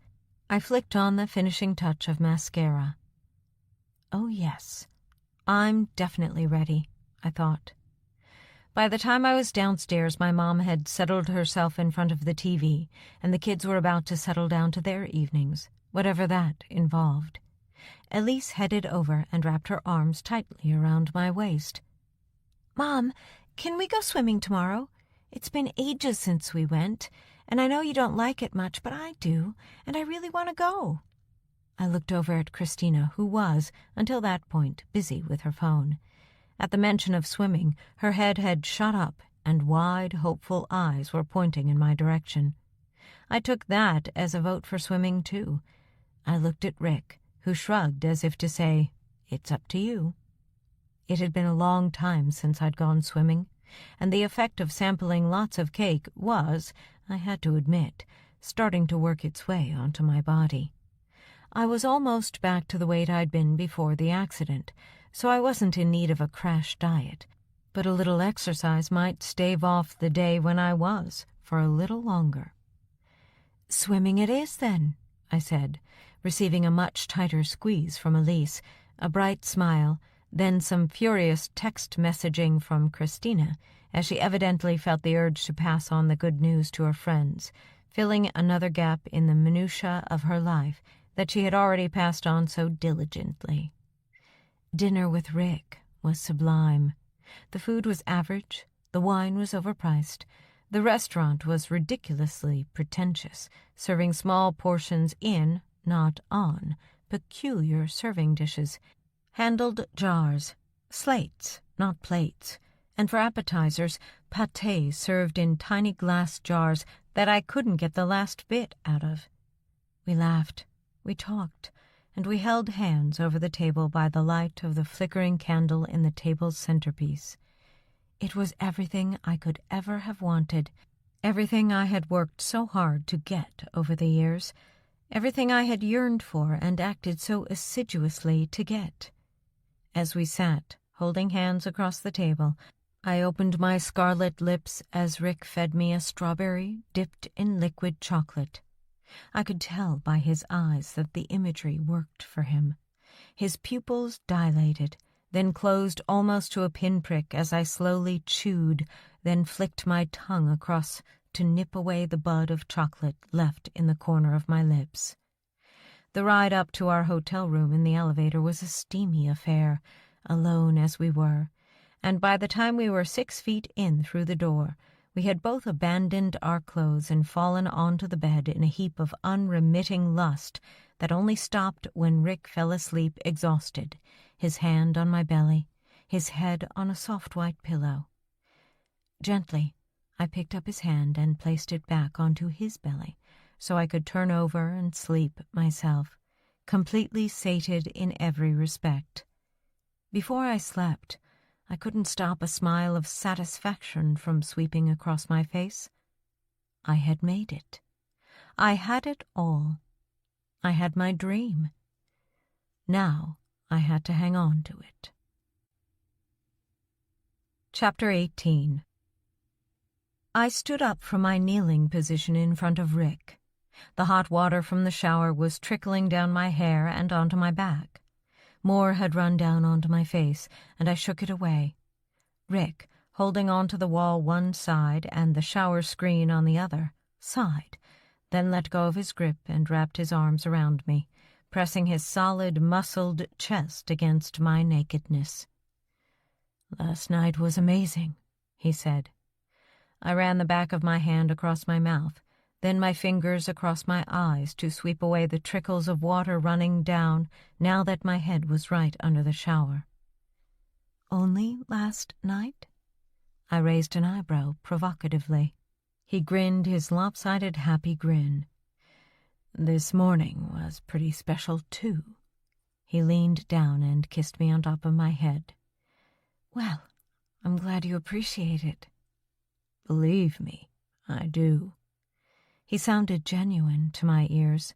I flicked on the finishing touch of mascara. Oh, yes, I'm definitely ready, I thought. By the time I was downstairs, my mom had settled herself in front of the TV, and the kids were about to settle down to their evenings, whatever that involved. Elise headed over and wrapped her arms tightly around my waist. "Mom, can we go swimming tomorrow? It's been ages since we went, and I know you don't like it much, but I do, and I really want to go." I looked over at Christina, who was, until that point, busy with her phone. At the mention of swimming, her head had shot up, and wide, hopeful eyes were pointing in my direction. I took that as a vote for swimming, too. I looked at Rick, who shrugged as if to say, "It's up to you." It had been a long time since I'd gone swimming, and the effect of sampling lots of cake was, I had to admit, starting to work its way onto my body. I was almost back to the weight I'd been before the accident, so I wasn't in need of a crash diet, but a little exercise might stave off the day when I was for a little longer. "Swimming it is, then," I said, receiving a much tighter squeeze from Elise, a bright smile, Then some furious text messaging from Christina, as she evidently felt the urge to pass on the good news to her friends, filling another gap in the minutiae of her life that she had already passed on so diligently. Dinner with Rick was sublime. The food was average, the wine was overpriced, the restaurant was ridiculously pretentious, serving small portions in, not on, peculiar serving dishes, handled jars, slates, not plates, and for appetizers, pâté served in tiny glass jars that I couldn't get the last bit out of. We laughed, we talked, and we held hands over the table by the light of the flickering candle in the table's centerpiece. It was everything I could ever have wanted, everything I had worked so hard to get over the years, everything I had yearned for and acted so assiduously to get. As we sat, holding hands across the table, I opened my scarlet lips as Rick fed me a strawberry dipped in liquid chocolate. I could tell by his eyes that the imagery worked for him. His pupils dilated, then closed almost to a pinprick as I slowly chewed, then flicked my tongue across to nip away the bud of chocolate left in the corner of my lips. The ride up to our hotel room in the elevator was a steamy affair, alone as we were, and by the time we were 6 feet in through the door, we had both abandoned our clothes and fallen onto the bed in a heap of unremitting lust that only stopped when Rick fell asleep exhausted, his hand on my belly, his head on a soft white pillow. Gently, I picked up his hand and placed it back onto his belly, so I could turn over and sleep myself, completely sated in every respect. Before I slept, I couldn't stop a smile of satisfaction from sweeping across my face. I had made it. I had it all. I had my dream. Now I had to hang on to it. Chapter 18. I stood up from my kneeling position in front of Rick. The hot water from the shower was trickling down my hair and onto my back. More had run down onto my face, and I shook it away. Rick, holding onto the wall one side and the shower screen on the other, sighed, then let go of his grip and wrapped his arms around me, pressing his solid, muscled chest against my nakedness. "Last night was amazing," he said. I ran the back of my hand across my mouth, then my fingers across my eyes to sweep away the trickles of water running down now that my head was right under the shower. "Only last night?" I raised an eyebrow provocatively. He grinned his lopsided happy grin. "This morning was pretty special, too." He leaned down and kissed me on top of my head. "Well, I'm glad you appreciate it." "Believe me, I do." He sounded genuine to my ears.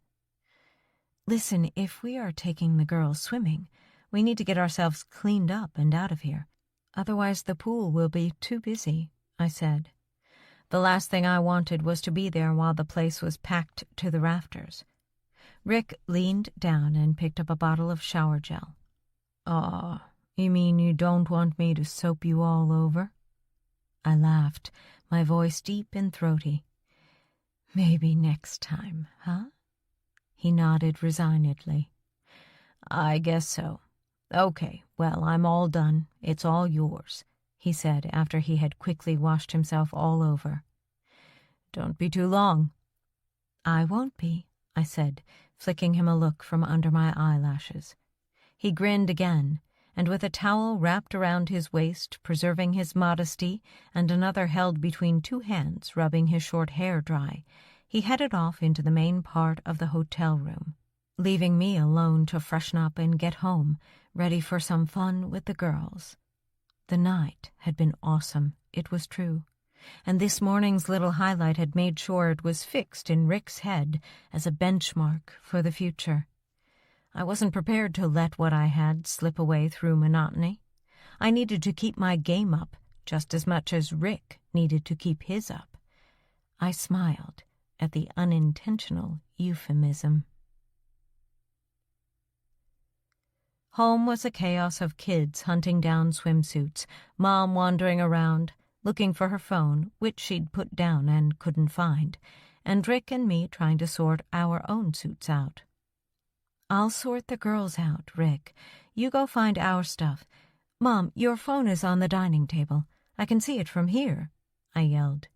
"Listen, if we are taking the girls swimming, we need to get ourselves cleaned up and out of here. Otherwise the pool will be too busy," I said. The last thing I wanted was to be there while the place was packed to the rafters. Rick leaned down and picked up a bottle of shower gel. "Aw, you mean you don't want me to soap you all over?" I laughed, my voice deep and throaty. "Maybe next time, huh?" He nodded resignedly. "I guess so. Okay, well, I'm all done. It's all yours," he said after he had quickly washed himself all over. "Don't be too long." "I won't be," I said, flicking him a look from under my eyelashes. He grinned again, and with a towel wrapped around his waist, preserving his modesty, and another held between two hands, rubbing his short hair dry, he headed off into the main part of the hotel room, leaving me alone to freshen up and get home, ready for some fun with the girls. The night had been awesome, it was true, and this morning's little highlight had made sure it was fixed in Rick's head as a benchmark for the future. I wasn't prepared to let what I had slip away through monotony. I needed to keep my game up just as much as Rick needed to keep his up. I smiled at the unintentional euphemism. Home was a chaos of kids hunting down swimsuits, Mom wandering around, looking for her phone, which she'd put down and couldn't find, and Rick and me trying to sort our own suits out. "I'll sort the girls out, Rick. You go find our stuff. Mom, your phone is on the dining table. I can see it from here," I yelled.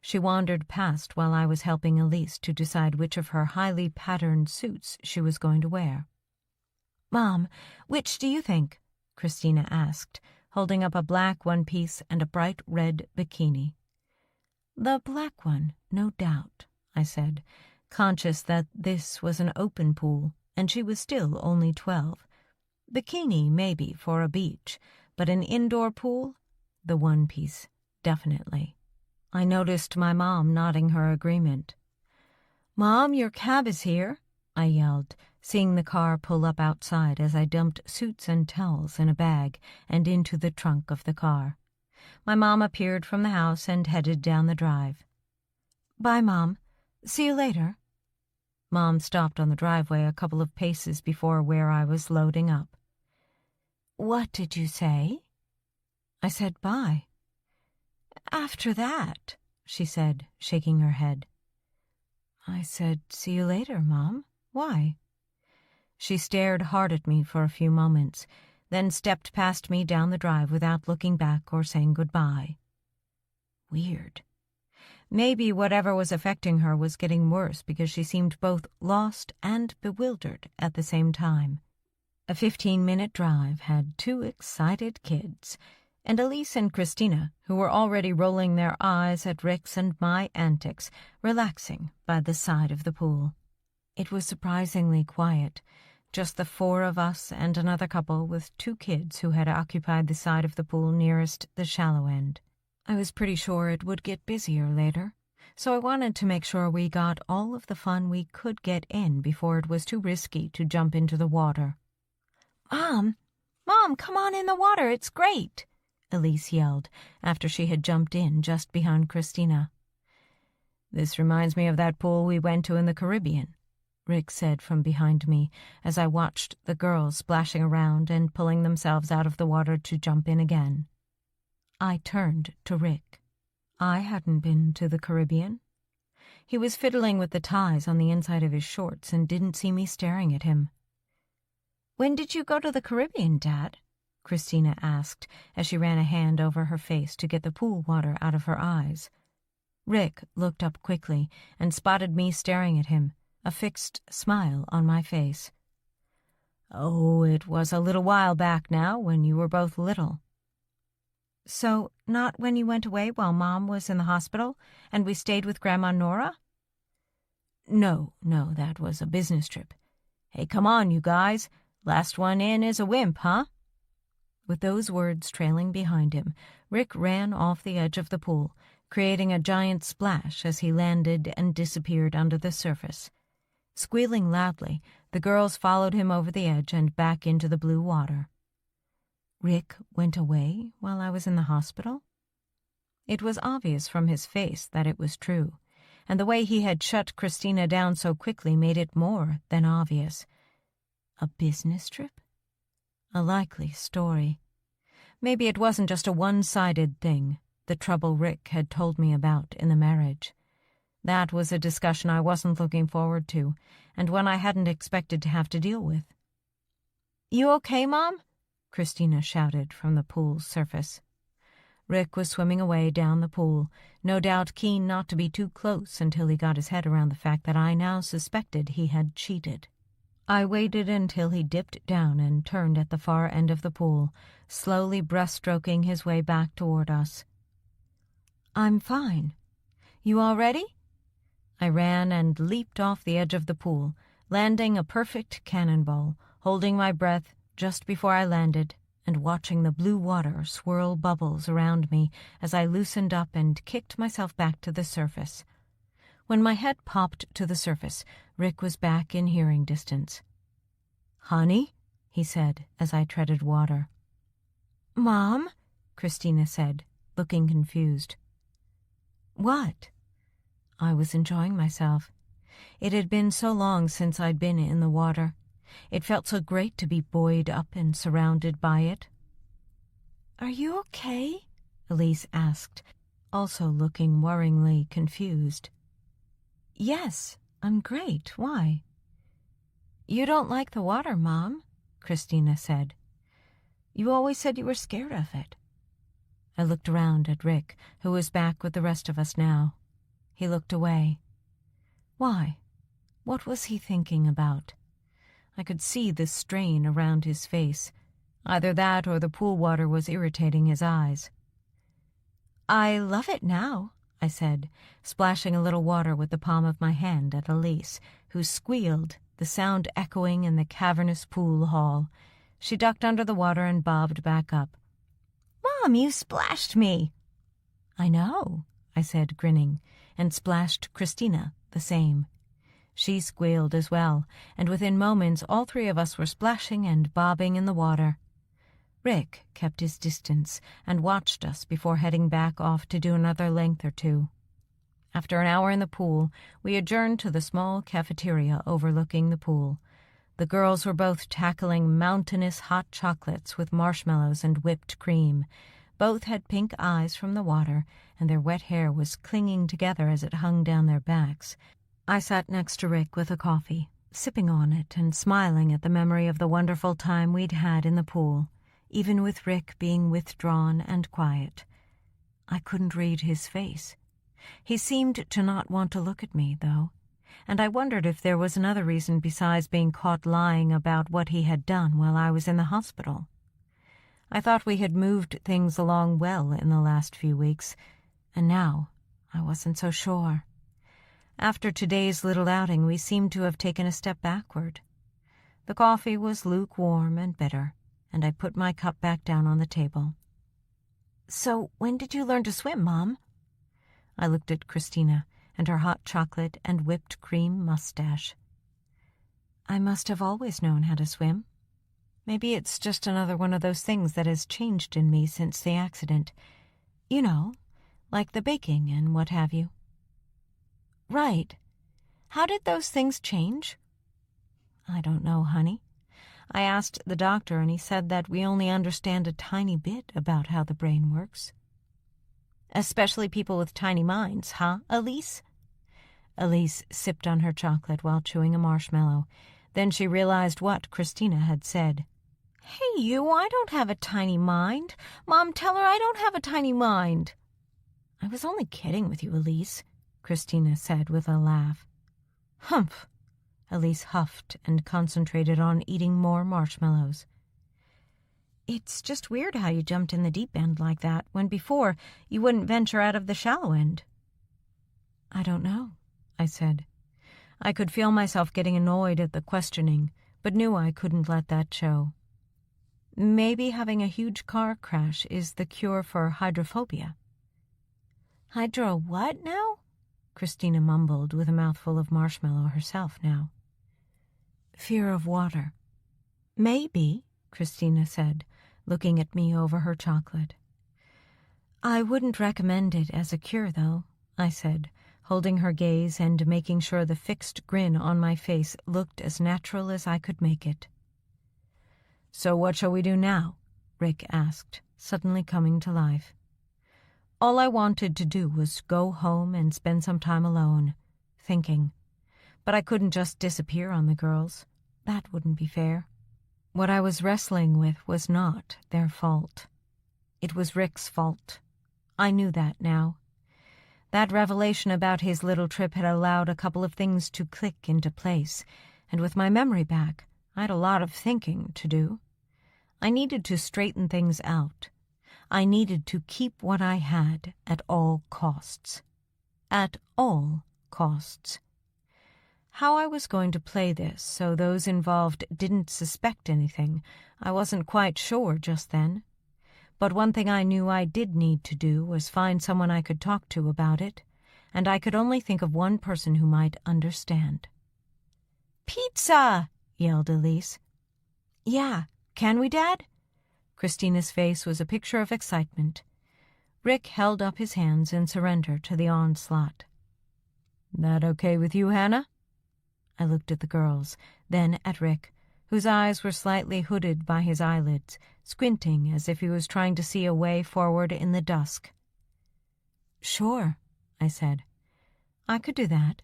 She wandered past while I was helping Elise to decide which of her highly patterned suits she was going to wear. "Mom, which do you think?" Christina asked, holding up a black one-piece and a bright red bikini. "The black one, no doubt," I said, conscious that this was an open pool and she was still only 12. Bikini, maybe, for a beach, but an indoor pool? The one-piece, definitely. I noticed my mom nodding her agreement. "Mom, your cab is here," I yelled, seeing the car pull up outside as I dumped suits and towels in a bag and into the trunk of the car. My mom appeared from the house and headed down the drive. "Bye, Mom. See you later." Mom stopped on the driveway a couple of paces before where I was loading up. "What did you say?" I said bye. "After that," she said, shaking her head. I said, "See you later, Mom. Why?" She stared hard at me for a few moments, then stepped past me down the drive without looking back or saying goodbye. Weird. Maybe whatever was affecting her was getting worse because she seemed both lost and bewildered at the same time. A 15-minute drive had 2 excited kids, and Elise and Christina, who were already rolling their eyes at Rick's and my antics, relaxing by the side of the pool. It was surprisingly quiet, just the 4 of us and another couple with 2 kids who had occupied the side of the pool nearest the shallow end. I was pretty sure it would get busier later, so I wanted to make sure we got all of the fun we could get in before it was too risky to jump into the water. Mom, come on in the water, it's great," Elise yelled after she had jumped in just behind Christina. "This reminds me of that pool we went to in the Caribbean," Rick said from behind me as I watched the girls splashing around and pulling themselves out of the water to jump in again. I turned to Rick. I hadn't been to the Caribbean. He was fiddling with the ties on the inside of his shorts and didn't see me staring at him. "When did you go to the Caribbean, Dad?" Christina asked as she ran a hand over her face to get the pool water out of her eyes. Rick looked up quickly and spotted me staring at him, a fixed smile on my face. "Oh, it was a little while back now when you were both little." "So, not when you went away while Mom was in the hospital and we stayed with Grandma Nora?" No, that was a business trip. Hey, come on, you guys. Last one in is a wimp, huh?" With those words trailing behind him, Rick ran off the edge of the pool, creating a giant splash as he landed and disappeared under the surface. Squealing loudly, the girls followed him over the edge and back into the blue water. Rick went away while I was in the hospital? It was obvious from his face that it was true, and the way he had shut Christina down so quickly made it more than obvious. A business trip? A likely story. Maybe it wasn't just a one-sided thing, the trouble Rick had told me about in the marriage. That was a discussion I wasn't looking forward to, and one I hadn't expected to have to deal with. "You okay, Mom?" Christina shouted from the pool's surface. Rick was swimming away down the pool, no doubt keen not to be too close until he got his head around the fact that I now suspected he had cheated. I waited until he dipped down and turned at the far end of the pool, slowly breaststroking his way back toward us. "I'm fine. You all ready?" I ran and leaped off the edge of the pool, landing a perfect cannonball, holding my breath just before I landed and watching the blue water swirl bubbles around me as I loosened up and kicked myself back to the surface. When my head popped to the surface, Rick was back in hearing distance. "Honey?" he said as I treaded water. "Mom?" Christina said, looking confused. "What?" I was enjoying myself. It had been so long since I'd been in the water. It felt so great to be buoyed up and surrounded by it. "Are you okay?" Elise asked, also looking worryingly confused. "Yes, I'm great. Why?" "You don't like the water, Mom," Christina said. "You always said you were scared of it." I looked around at Rick, who was back with the rest of us now. He looked away. Why? What was he thinking about? I could see the strain around his face. Either that or the pool water was irritating his eyes. "I love it now," I said, splashing a little water with the palm of my hand at Elise, who squealed, the sound echoing in the cavernous pool hall. She ducked under the water and bobbed back up. "Mom, you splashed me." "I know," I said, grinning, and splashed Christina the same. She squealed as well, and within moments all three of us were splashing and bobbing in the water. Rick kept his distance and watched us before heading back off to do another length or two. After an hour in the pool, we adjourned to the small cafeteria overlooking the pool. The girls were both tackling mountainous hot chocolates with marshmallows and whipped cream. Both had pink eyes from the water, and their wet hair was clinging together as it hung down their backs. I sat next to Rick with a coffee, sipping on it and smiling at the memory of the wonderful time we'd had in the pool, even with Rick being withdrawn and quiet. I couldn't read his face. He seemed to not want to look at me, though, and I wondered if there was another reason besides being caught lying about what he had done while I was in the hospital. I thought we had moved things along well in the last few weeks, and now I wasn't so sure. After today's little outing, we seemed to have taken a step backward. The coffee was lukewarm and bitter, and I put my cup back down on the table. "So when did you learn to swim, Mom?" I looked at Christina and her hot chocolate and whipped cream mustache. "I must have always known how to swim. Maybe it's just another one of those things that has changed in me since the accident. You know, like the baking and what have you." "Right. How did those things change?" "I don't know, honey. I asked the doctor, and he said that we only understand a tiny bit about how the brain works." "Especially people with tiny minds, huh, Elise?" Elise sipped on her chocolate while chewing a marshmallow. Then she realized what Christina had said. "Hey, you, I don't have a tiny mind. Mom, tell her I don't have a tiny mind." "I was only kidding with you, Elise," Christina said with a laugh. "Humph." Elise huffed and concentrated on eating more marshmallows. "It's just weird how you jumped in the deep end like that, when before you wouldn't venture out of the shallow end." "I don't know," I said. I could feel myself getting annoyed at the questioning, but knew I couldn't let that show. "Maybe having a huge car crash is the cure for hydrophobia." "Hydro what now?" Christina mumbled with a mouthful of marshmallow herself now. "Fear of water." "Maybe," Christina said, looking at me over her chocolate. "I wouldn't recommend it as a cure, though," I said, holding her gaze and making sure the fixed grin on my face looked as natural as I could make it. "So what shall we do now?" Rick asked, suddenly coming to life. All I wanted to do was go home and spend some time alone, thinking. But I couldn't just disappear on the girls. That wouldn't be fair. What I was wrestling with was not their fault. It was Rick's fault. I knew that now. That revelation about his little trip had allowed a couple of things to click into place, and with my memory back, I had a lot of thinking to do. I needed to straighten things out. I needed to keep what I had at all costs. At all costs. How I was going to play this so those involved didn't suspect anything, I wasn't quite sure just then. But one thing I knew I did need to do was find someone I could talk to about it, and I could only think of one person who might understand. "Pizza!" yelled Elise. "Yeah, can we, Dad?" Christina's face was a picture of excitement. Rick held up his hands in surrender to the onslaught. "That okay with you, Hannah?" I looked at the girls, then at Rick, whose eyes were slightly hooded by his eyelids, squinting as if he was trying to see a way forward in the dusk. "Sure," I said. "I could do that."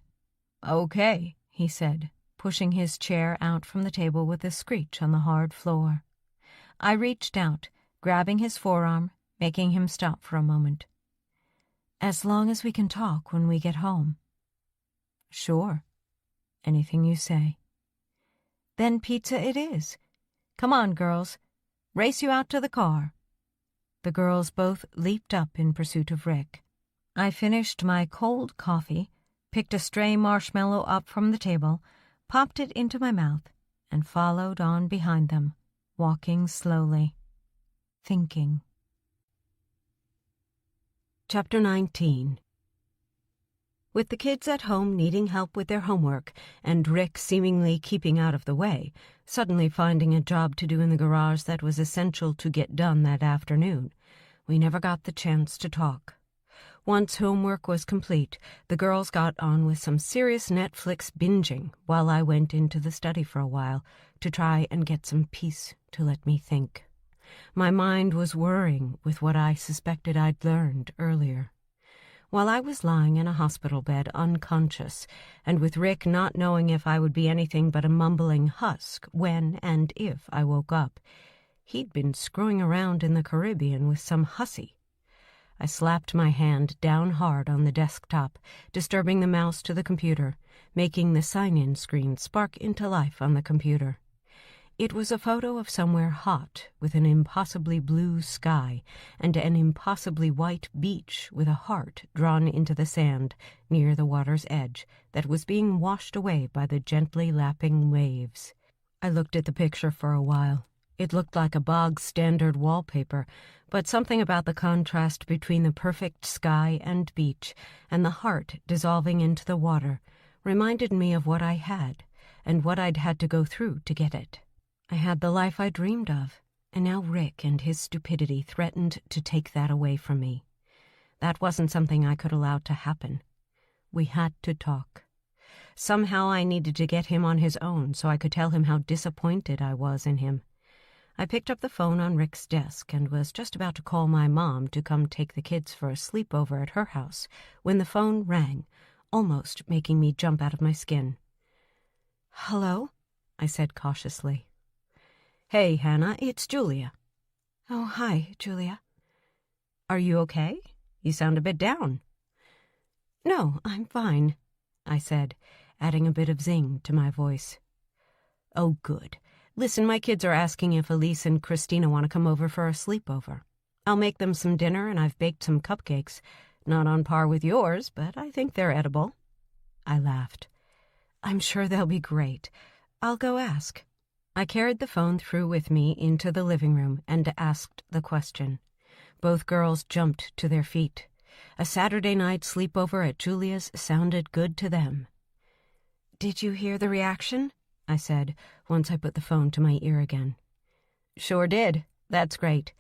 "Okay," he said, pushing his chair out from the table with a screech on the hard floor. I reached out, grabbing his forearm, making him stop for a moment. "As long as we can talk when we get home." "Sure. Anything you say." "Then pizza it is. Come on, girls. Race you out to the car." The girls both leaped up in pursuit of Rick. I finished my cold coffee, picked a stray marshmallow up from the table, popped it into my mouth, and followed on behind them, walking slowly, thinking. Chapter 19. With the kids at home needing help with their homework, and Rick seemingly keeping out of the way, suddenly finding a job to do in the garage that was essential to get done that afternoon, we never got the chance to talk. Once homework was complete, the girls got on with some serious Netflix binging while I went into the study for a while to try and get some peace to let me think. My mind was whirring with what I suspected I'd learned earlier. While I was lying in a hospital bed unconscious, and with Rick not knowing if I would be anything but a mumbling husk when and if I woke up, he'd been screwing around in the Caribbean with some hussy. I slapped my hand down hard on the desktop, disturbing the mouse to the computer, making the sign-in screen spark into life on the computer. It was a photo of somewhere hot with an impossibly blue sky and an impossibly white beach with a heart drawn into the sand near the water's edge that was being washed away by the gently lapping waves. I looked at the picture for a while. It looked like a bog-standard wallpaper, but something about the contrast between the perfect sky and beach and the heart dissolving into the water reminded me of what I had and what I'd had to go through to get it. I had the life I dreamed of, and now Rick and his stupidity threatened to take that away from me. That wasn't something I could allow to happen. We had to talk. Somehow I needed to get him on his own so I could tell him how disappointed I was in him. I picked up the phone on Rick's desk and was just about to call my mom to come take the kids for a sleepover at her house when the phone rang, almost making me jump out of my skin. "Hello?" I said cautiously. "Hey, Hannah, it's Julia." "Oh, hi, Julia." "Are you okay? You sound a bit down." "No, I'm fine," I said, adding a bit of zing to my voice. "Oh, good. Listen, my kids are asking if Elise and Christina want to come over for a sleepover. I'll make them some dinner, and I've baked some cupcakes. Not on par with yours, but I think they're edible." I laughed. "I'm sure they'll be great. I'll go ask." I carried the phone through with me into the living room and asked the question. Both girls jumped to their feet. A Saturday night sleepover at Julia's sounded good to them. "Did you hear the reaction?" I said, once I put the phone to my ear again. "Sure did. That's great.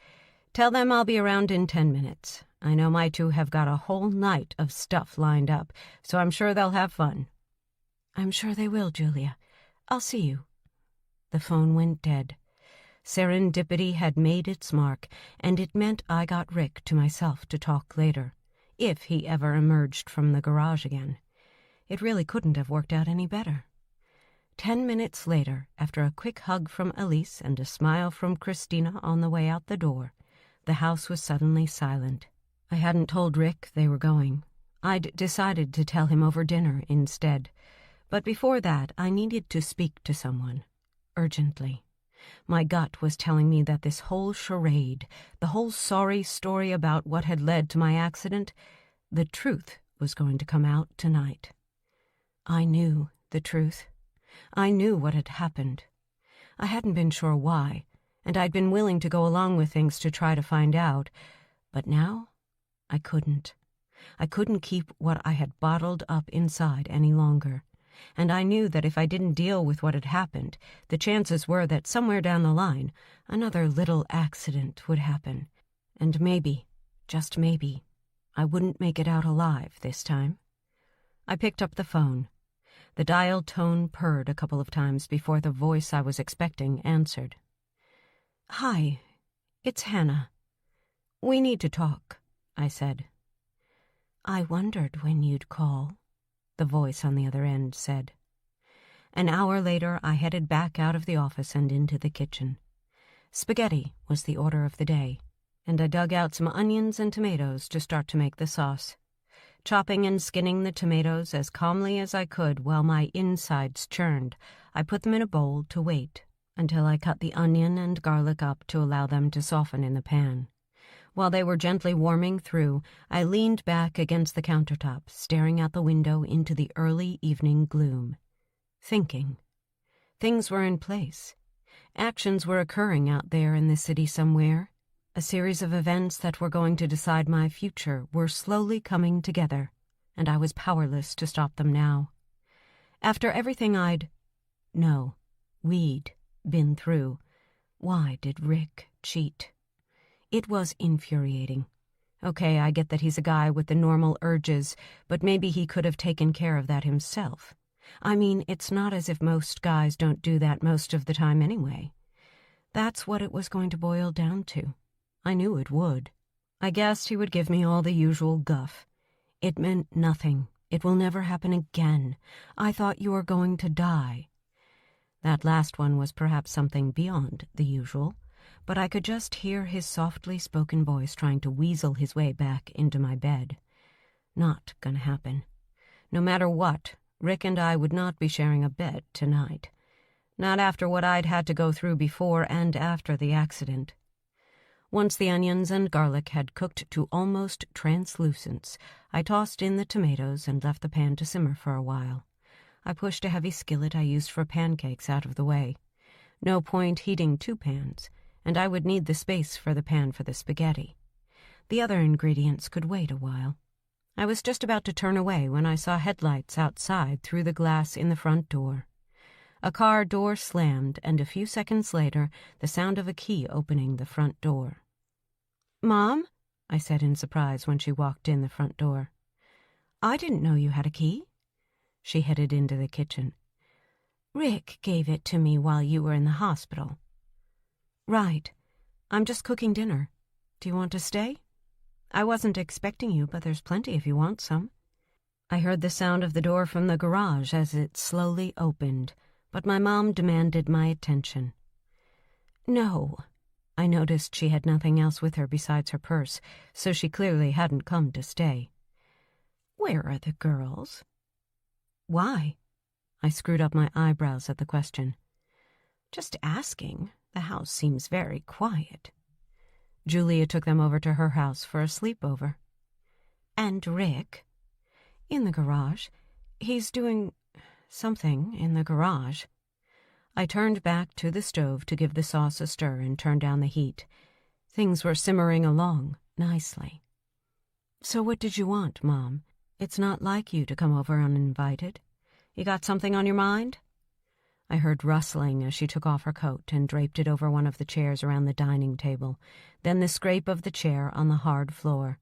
Tell them I'll be around in 10 minutes. I know my two have got a whole night of stuff lined up, so I'm sure they'll have fun." "I'm sure they will, Julia. I'll see you." The phone went dead. Serendipity had made its mark, and it meant I got Rick to myself to talk later, if he ever emerged from the garage again. It really couldn't have worked out any better. 10 minutes later, after a quick hug from Elise and a smile from Christina on the way out the door, the house was suddenly silent. I hadn't told Rick they were going. I'd decided to tell him over dinner instead. But before that, I needed to speak to someone. Urgently. My gut was telling me that this whole charade, the whole sorry story about what had led to my accident, the truth was going to come out tonight. I knew the truth. I knew what had happened. I hadn't been sure why, and I'd been willing to go along with things to try to find out, but now I couldn't. I couldn't keep what I had bottled up inside any longer, and I knew that if I didn't deal with what had happened, the chances were that somewhere down the line, another little accident would happen, and maybe, just maybe, I wouldn't make it out alive this time. I picked up the phone. The dial tone purred a couple of times before the voice I was expecting answered. "Hi, it's Hannah. We need to talk," I said. "I wondered when you'd call," the voice on the other end said. An hour later, I headed back out of the office and into the kitchen. Spaghetti was the order of the day, and I dug out some onions and tomatoes to start to make the sauce. Chopping and skinning the tomatoes as calmly as I could while my insides churned, I put them in a bowl to wait until I cut the onion and garlic up to allow them to soften in the pan. While they were gently warming through, I leaned back against the countertop, staring out the window into the early evening gloom. Thinking. Things were in place. Actions were occurring out there in the city somewhere. A series of events that were going to decide my future were slowly coming together, and I was powerless to stop them now. After everything we'd been through, why did Rick cheat? It was infuriating. Okay, I get that he's a guy with the normal urges, but maybe he could have taken care of that himself. I mean, it's not as if most guys don't do that most of the time anyway. That's what it was going to boil down to. I knew it would. I guessed he would give me all the usual guff. It meant nothing. It will never happen again. I thought you were going to die. That last one was perhaps something beyond the usual, but I could just hear his softly spoken voice trying to weasel his way back into my bed. Not gonna happen. No matter what, Rick and I would not be sharing a bed tonight. Not after what I'd had to go through before and after the accident. Once the onions and garlic had cooked to almost translucence, I tossed in the tomatoes and left the pan to simmer for a while. I pushed a heavy skillet I used for pancakes out of the way. No point heating 2 pans, and I would need the space for the pan for the spaghetti. The other ingredients could wait a while. I was just about to turn away when I saw headlights outside through the glass in the front door. A car door slammed, and a few seconds later, the sound of a key opening the front door. "Mom?" I said in surprise when she walked in the front door. "I didn't know you had a key." She headed into the kitchen. "Rick gave it to me while you were in the hospital." "Right. I'm just cooking dinner. Do you want to stay? I wasn't expecting you, but there's plenty if you want some." I heard the sound of the door from the garage as it slowly opened, but my mom demanded my attention. "No." I noticed she had nothing else with her besides her purse, so she clearly hadn't come to stay. "Where are the girls?" "Why?" I screwed up my eyebrows at the question. "Just asking. The house seems very quiet." Julia took them over to her house for a sleepover. "And Rick?" "In the garage. He's doing something in the garage." I turned back to the stove to give the sauce a stir and turn down the heat. Things were simmering along nicely. "So what did you want, Mom? It's not like you to come over uninvited. You got something on your mind?" I heard rustling as she took off her coat and draped it over one of the chairs around the dining table, then the scrape of the chair on the hard floor.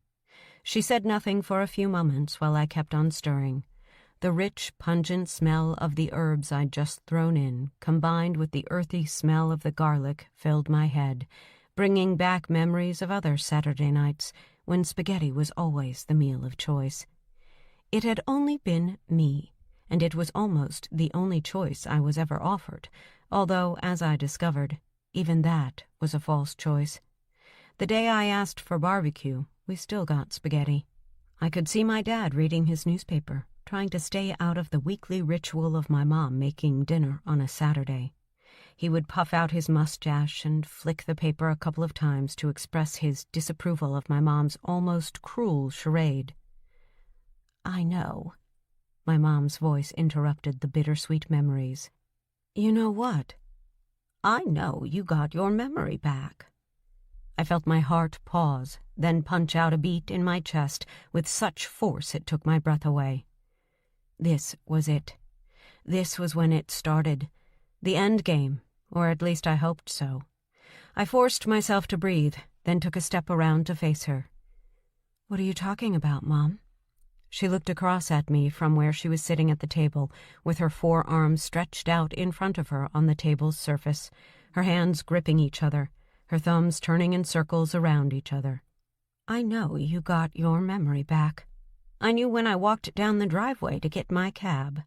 She said nothing for a few moments while I kept on stirring. The rich, pungent smell of the herbs I'd just thrown in, combined with the earthy smell of the garlic, filled my head, bringing back memories of other Saturday nights when spaghetti was always the meal of choice. It had only been me, and it was almost the only choice I was ever offered, although, as I discovered, even that was a false choice. The day I asked for barbecue, we still got spaghetti. I could see my dad reading his newspaper, trying to stay out of the weekly ritual of my mom making dinner on a Saturday. He would puff out his mustache and flick the paper a couple of times to express his disapproval of my mom's almost cruel charade. "I know." My mom's voice interrupted the bittersweet memories. "You know what?" "I know you got your memory back." I felt my heart pause, then punch out a beat in my chest with such force it took my breath away. This was it. This was when it started. The end game, or at least I hoped so. I forced myself to breathe, then took a step around to face her. "What are you talking about, Mom?" She looked across at me from where she was sitting at the table, with her forearms stretched out in front of her on the table's surface, her hands gripping each other, her thumbs turning in circles around each other. "I know you got your memory back. I knew when I walked down the driveway to get my cab."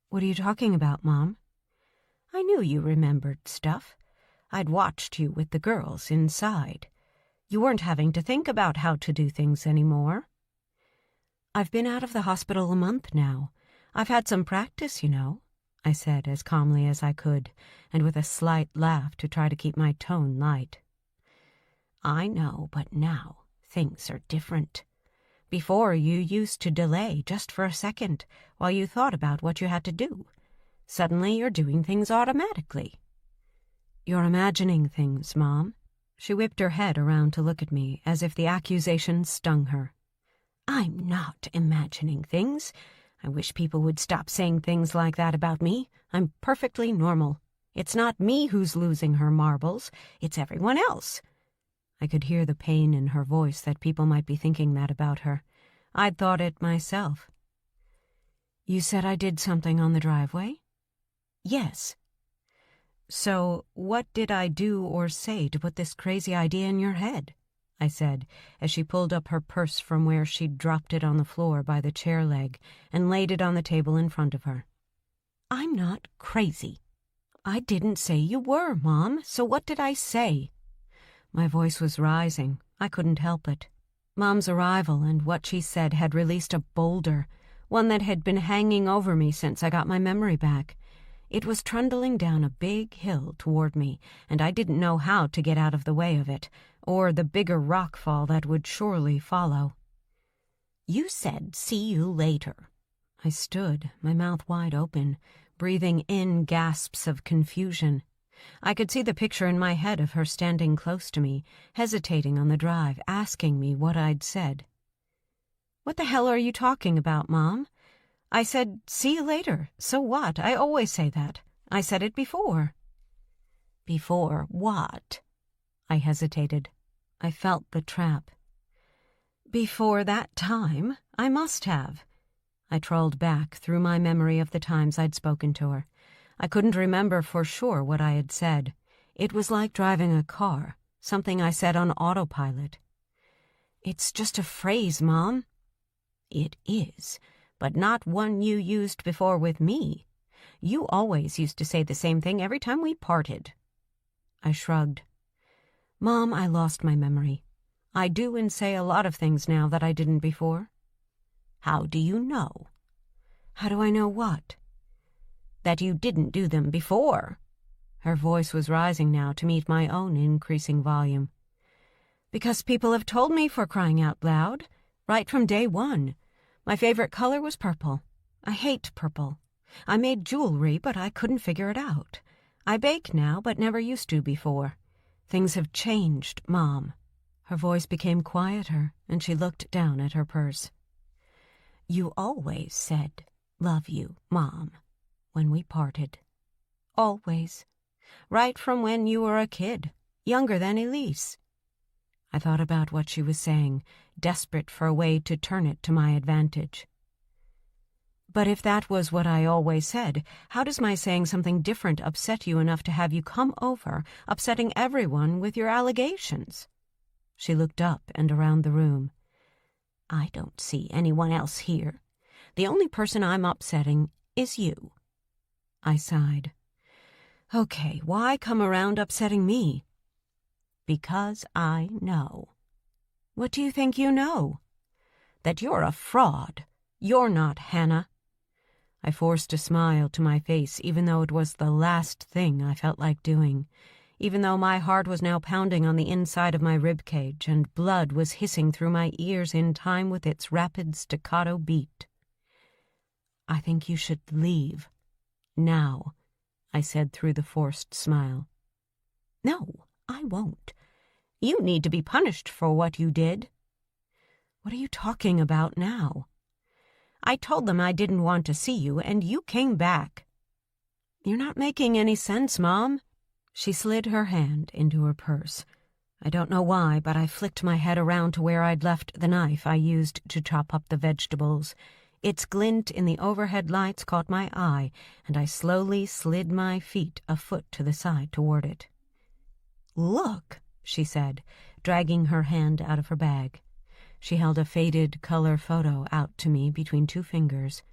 "What are you talking about, Mom?" "I knew you remembered stuff. I'd watched you with the girls inside. You weren't having to think about how to do things anymore." "I've been out of the hospital a month now. I've had some practice, you know," I said as calmly as I could, and with a slight laugh to try to keep my tone light. "I know, but now things are different. Before, you used to delay just for a second while you thought about what you had to do. Suddenly you're doing things automatically." "You're imagining things, Mom." She whipped her head around to look at me, as if the accusation stung her. "I'm not imagining things. I wish people would stop saying things like that about me. I'm perfectly normal. It's not me who's losing her marbles. It's everyone else." I could hear the pain in her voice that people might be thinking that about her. I'd thought it myself. "You said I did something on the driveway?" "Yes." "So what did I do or say to put this crazy idea in your head?" I said, as she pulled up her purse from where she'd dropped it on the floor by the chair leg and laid it on the table in front of her. "I'm not crazy." "I didn't say you were, Mom, so what did I say?" My voice was rising. I couldn't help it. Mom's arrival and what she said had released a boulder, one that had been hanging over me since I got my memory back. It was trundling down a big hill toward me, and I didn't know how to get out of the way of it, or the bigger rock fall that would surely follow. "You said, 'See you later.'" I stood, my mouth wide open, breathing in gasps of confusion. I could see the picture in my head of her standing close to me, hesitating on the drive, asking me what I'd said. "What the hell are you talking about, Mom? I said, 'See you later.' So what? I always say that. I said it before." "Before what?" I hesitated. I felt the trap. "Before that time, I must have." I trawled back through my memory of the times I'd spoken to her. I couldn't remember for sure what I had said. It was like driving a car, something I said on autopilot. "It's just a phrase, Mom." "It is, but not one you used before with me. You always used to say the same thing every time we parted." I shrugged. "Mom, I lost my memory. I do and say a lot of things now that I didn't before." "How do you know?" "How do I know what?" "That you didn't do them before." Her voice was rising now to meet my own increasing volume. "Because people have told me, for crying out loud. Right from day one. My favorite color was purple. I hate purple. I made jewelry, but I couldn't figure it out. I bake now, but never used to before. Things have changed, Mom." Her voice became quieter, and she looked down at her purse. "You always said, 'Love you, Mom,' when we parted. Always. Right from when you were a kid, younger than Elise." I thought about what she was saying, desperate for a way to turn it to my advantage. "But if that was what I always said, how does my saying something different upset you enough to have you come over, upsetting everyone with your allegations?" She looked up and around the room. "I don't see anyone else here. The only person I'm upsetting is you." I sighed. "Okay, why come around upsetting me?" "Because I know." "What do you think you know?" "That you're a fraud. You're not Hannah." I forced a smile to my face, even though it was the last thing I felt like doing, even though my heart was now pounding on the inside of my rib cage and blood was hissing through my ears in time with its rapid staccato beat. "I think you should leave. Now," I said through the forced smile. "No, I won't. You need to be punished for what you did." "What are you talking about now?" "I told them I didn't want to see you, and you came back." "You're not making any sense, Mom." She slid her hand into her purse. I don't know why, but I flicked my head around to where I'd left the knife I used to chop up the vegetables. Its glint in the overhead lights caught my eye, and I slowly slid my feet a foot to the side toward it. "Look," she said, dragging her hand out of her bag. She held a faded color photo out to me between two fingers.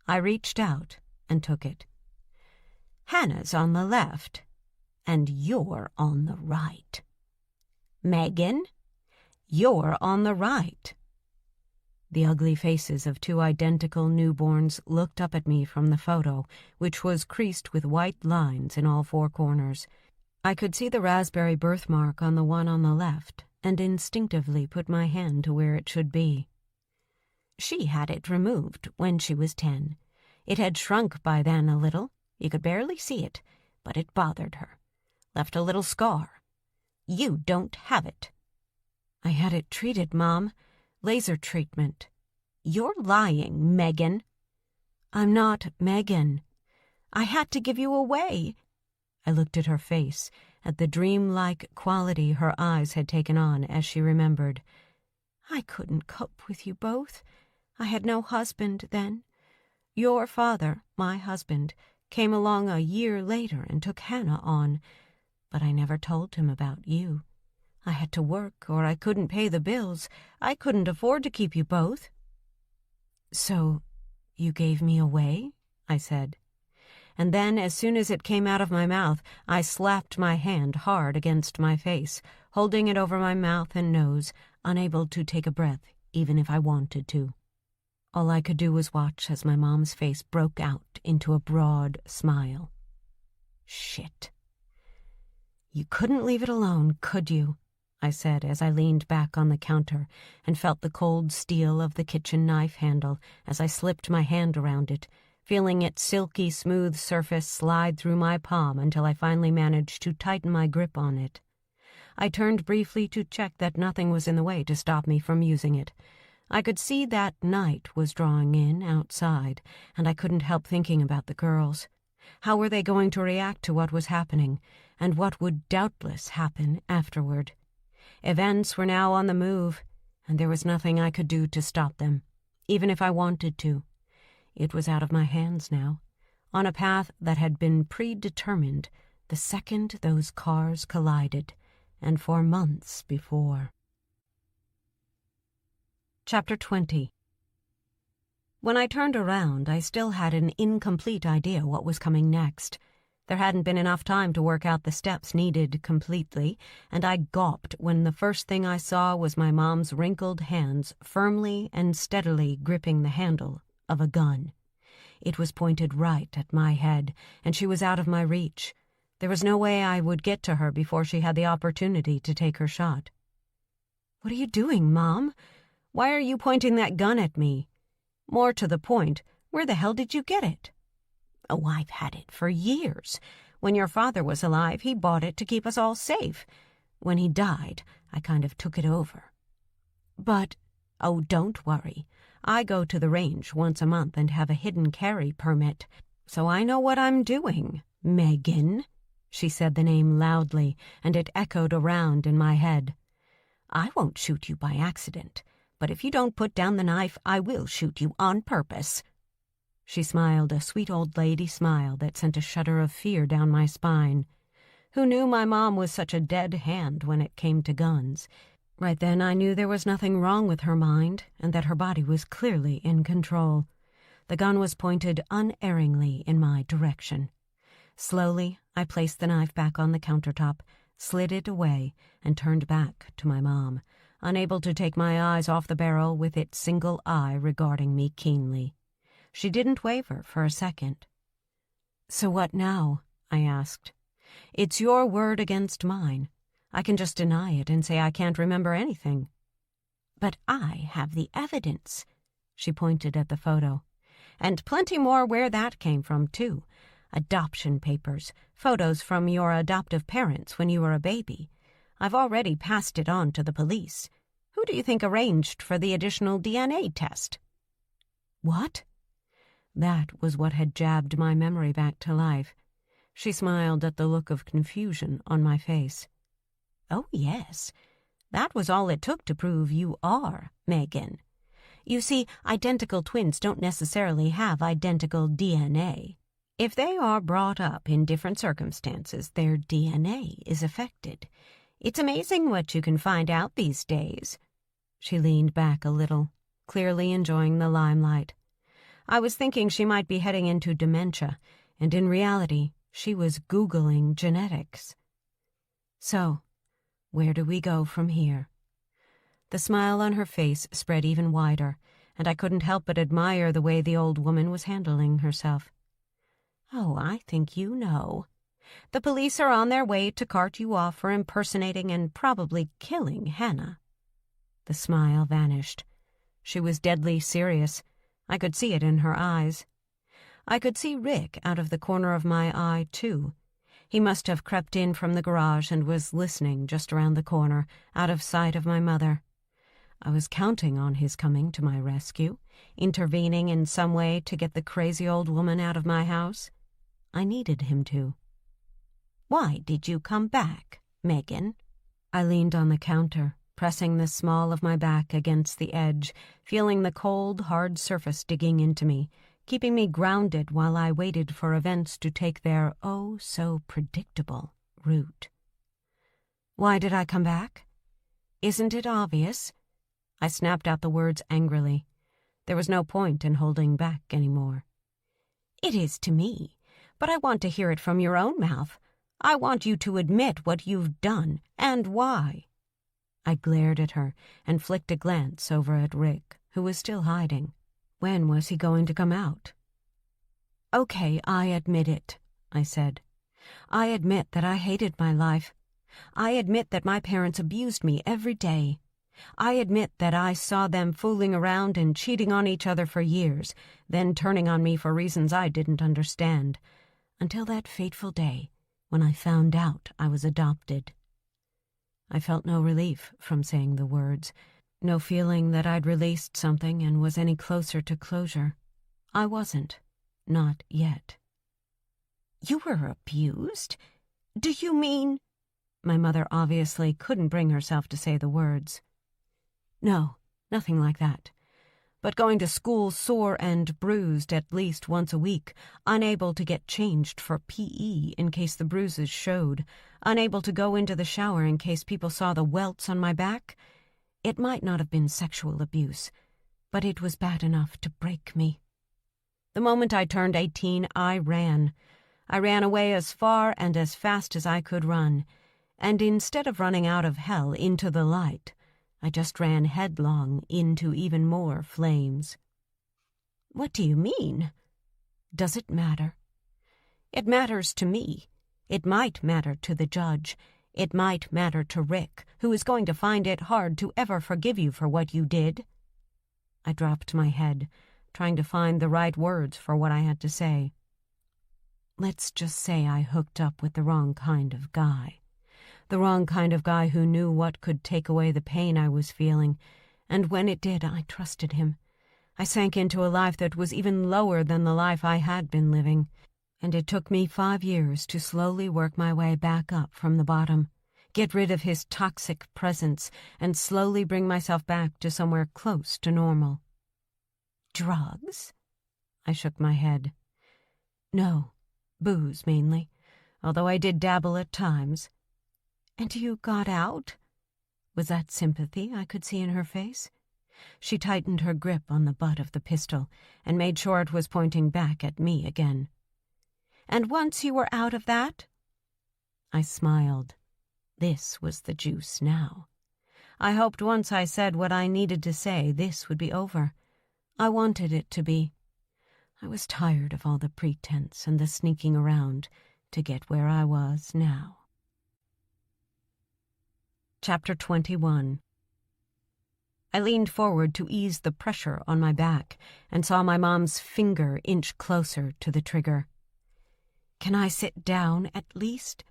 I reached out and took it. "Hannah's on the left, and you're on the right. Megan, you're on the right." The ugly faces of two identical newborns looked up at me from the photo, which was creased with white lines in all four corners. I could see the raspberry birthmark on the one on the left, and instinctively put my hand to where it should be. "She had it removed when she was 10. It had shrunk by then a little. You could barely see it, but it bothered her. Left a little scar. You don't have it." "I had it treated, Mom. Laser treatment." "You're lying, Megan." "I'm not Megan. I had to give you away." I looked at her face, at the dreamlike quality her eyes had taken on as she remembered. "I couldn't cope with you both. I had no husband then. Your father, my husband, came along a year later and took Hannah on, but I never told him about you. I had to work or I couldn't pay the bills. I couldn't afford to keep you both." "So you gave me away?" I said. And then, as soon as it came out of my mouth, I slapped my hand hard against my face, holding it over my mouth and nose, unable to take a breath, even if I wanted to. All I could do was watch as my mom's face broke out into a broad smile. "Shit. You couldn't leave it alone, could you?" I said as I leaned back on the counter and felt the cold steel of the kitchen knife handle as I slipped my hand around it, feeling its silky smooth surface slide through my palm until I finally managed to tighten my grip on it. I turned briefly to check that nothing was in the way to stop me from using it. I could see that night was drawing in outside, and I couldn't help thinking about the girls. How were they going to react to what was happening, and what would doubtless happen afterward? Events were now on the move, and there was nothing I could do to stop them, even if I wanted to. It was out of my hands now, on a path that had been predetermined the second those cars collided, and for months before. Chapter 20. When I turned around, I still had an incomplete idea what was coming next. There hadn't been enough time to work out the steps needed completely, and I gawped when the first thing I saw was my mom's wrinkled hands firmly and steadily gripping the handle of a gun. It was pointed right at my head, and she was out of my reach. There was no way I would get to her before she had the opportunity to take her shot. "What are you doing, Mom? Why are you pointing that gun at me? More to the point, where the hell did you get it?" "Oh, I've had it for years. When your father was alive, he bought it to keep us all safe. When he died, I kind of took it over." "But—" "Oh, don't worry. I go to the range once a month and have a hidden carry permit, so I know what I'm doing, Megan." She said the name loudly, and it echoed around in my head. "I won't shoot you by accident, but if you don't put down the knife, I will shoot you on purpose." She smiled a sweet old lady smile that sent a shudder of fear down my spine. Who knew my mom was such a dead hand when it came to guns? Right then I knew there was nothing wrong with her mind, and that her body was clearly in control. The gun was pointed unerringly in my direction. Slowly, I placed the knife back on the countertop, slid it away, and turned back to my mom, unable to take my eyes off the barrel with its single eye regarding me keenly. She didn't waver for a second. "So what now?" I asked. "It's your word against mine. I can just deny it and say I can't remember anything." "But I have the evidence." She pointed at the photo. "And plenty more where that came from, too. Adoption papers, photos from your adoptive parents when you were a baby. I've already passed it on to the police. Who do you think arranged for the additional DNA test?" "What?" That was what had jabbed my memory back to life. She smiled at the look of confusion on my face. Oh, yes. That was all it took to prove you are Megan. You see, identical twins don't necessarily have identical DNA. If they are brought up in different circumstances, their DNA is affected. It's amazing what you can find out these days. She leaned back a little, clearly enjoying the limelight. I was thinking she might be heading into dementia, and in reality, she was Googling genetics. So, where do we go from here? The smile on her face spread even wider, and I couldn't help but admire the way the old woman was handling herself. Oh, I think you know. The police are on their way to cart you off for impersonating and probably killing Hannah. The smile vanished. She was deadly serious. I could see it in her eyes. I could see Rick out of the corner of my eye, too. He must have crept in from the garage and was listening just around the corner, out of sight of my mother. I was counting on his coming to my rescue, intervening in some way to get the crazy old woman out of my house. I needed him to. Why did you come back, Megan? I leaned on the counter, pressing the small of my back against the edge, feeling the cold, hard surface digging into me, keeping me grounded while I waited for events to take their oh-so-predictable route. Why did I come back? Isn't it obvious? I snapped out the words angrily. There was no point in holding back anymore. It is to me, but I want to hear it from your own mouth. I want you to admit what you've done and why. I glared at her and flicked a glance over at Rick, who was still hiding. When was he going to come out? Okay, I admit it, I said. I admit that I hated my life. I admit that my parents abused me every day. I admit that I saw them fooling around and cheating on each other for years, then turning on me for reasons I didn't understand, until that fateful day when I found out I was adopted. I felt no relief from saying the words, no feeling that I'd released something and was any closer to closure. I wasn't. Not yet. You were abused? Do you mean? My mother obviously couldn't bring herself to say the words. No, nothing like that. But going to school sore and bruised at least once a week, unable to get changed for PE in case the bruises showed, unable to go into the shower in case people saw the welts on my back. It might not have been sexual abuse, but it was bad enough to break me. The moment I turned 18, I ran. I ran away as far and as fast as I could run, and instead of running out of hell into the light, I just ran headlong into even more flames. What do you mean? Does it matter? It matters to me. It might matter to the judge. It might matter to Rick, who is going to find it hard to ever forgive you for what you did. I dropped my head, trying to find the right words for what I had to say. Let's just say I hooked up with the wrong kind of guy. The wrong kind of guy who knew what could take away the pain I was feeling, and when it did, I trusted him. I sank into a life that was even lower than the life I had been living, and it took me 5 years to slowly work my way back up from the bottom, get rid of his toxic presence, and slowly bring myself back to somewhere close to normal. Drugs? I shook my head. No, booze mainly, although I did dabble at times. And you got out? Was that sympathy I could see in her face? She tightened her grip on the butt of the pistol and made sure it was pointing back at me again. And once you were out of that? I smiled. This was the juice now. I hoped once I said what I needed to say, this would be over. I wanted it to be. I was tired of all the pretense and the sneaking around to get where I was now. Chapter 21. I leaned forward to ease the pressure on my back and saw my mom's finger inch closer to the trigger. Can I sit down at least?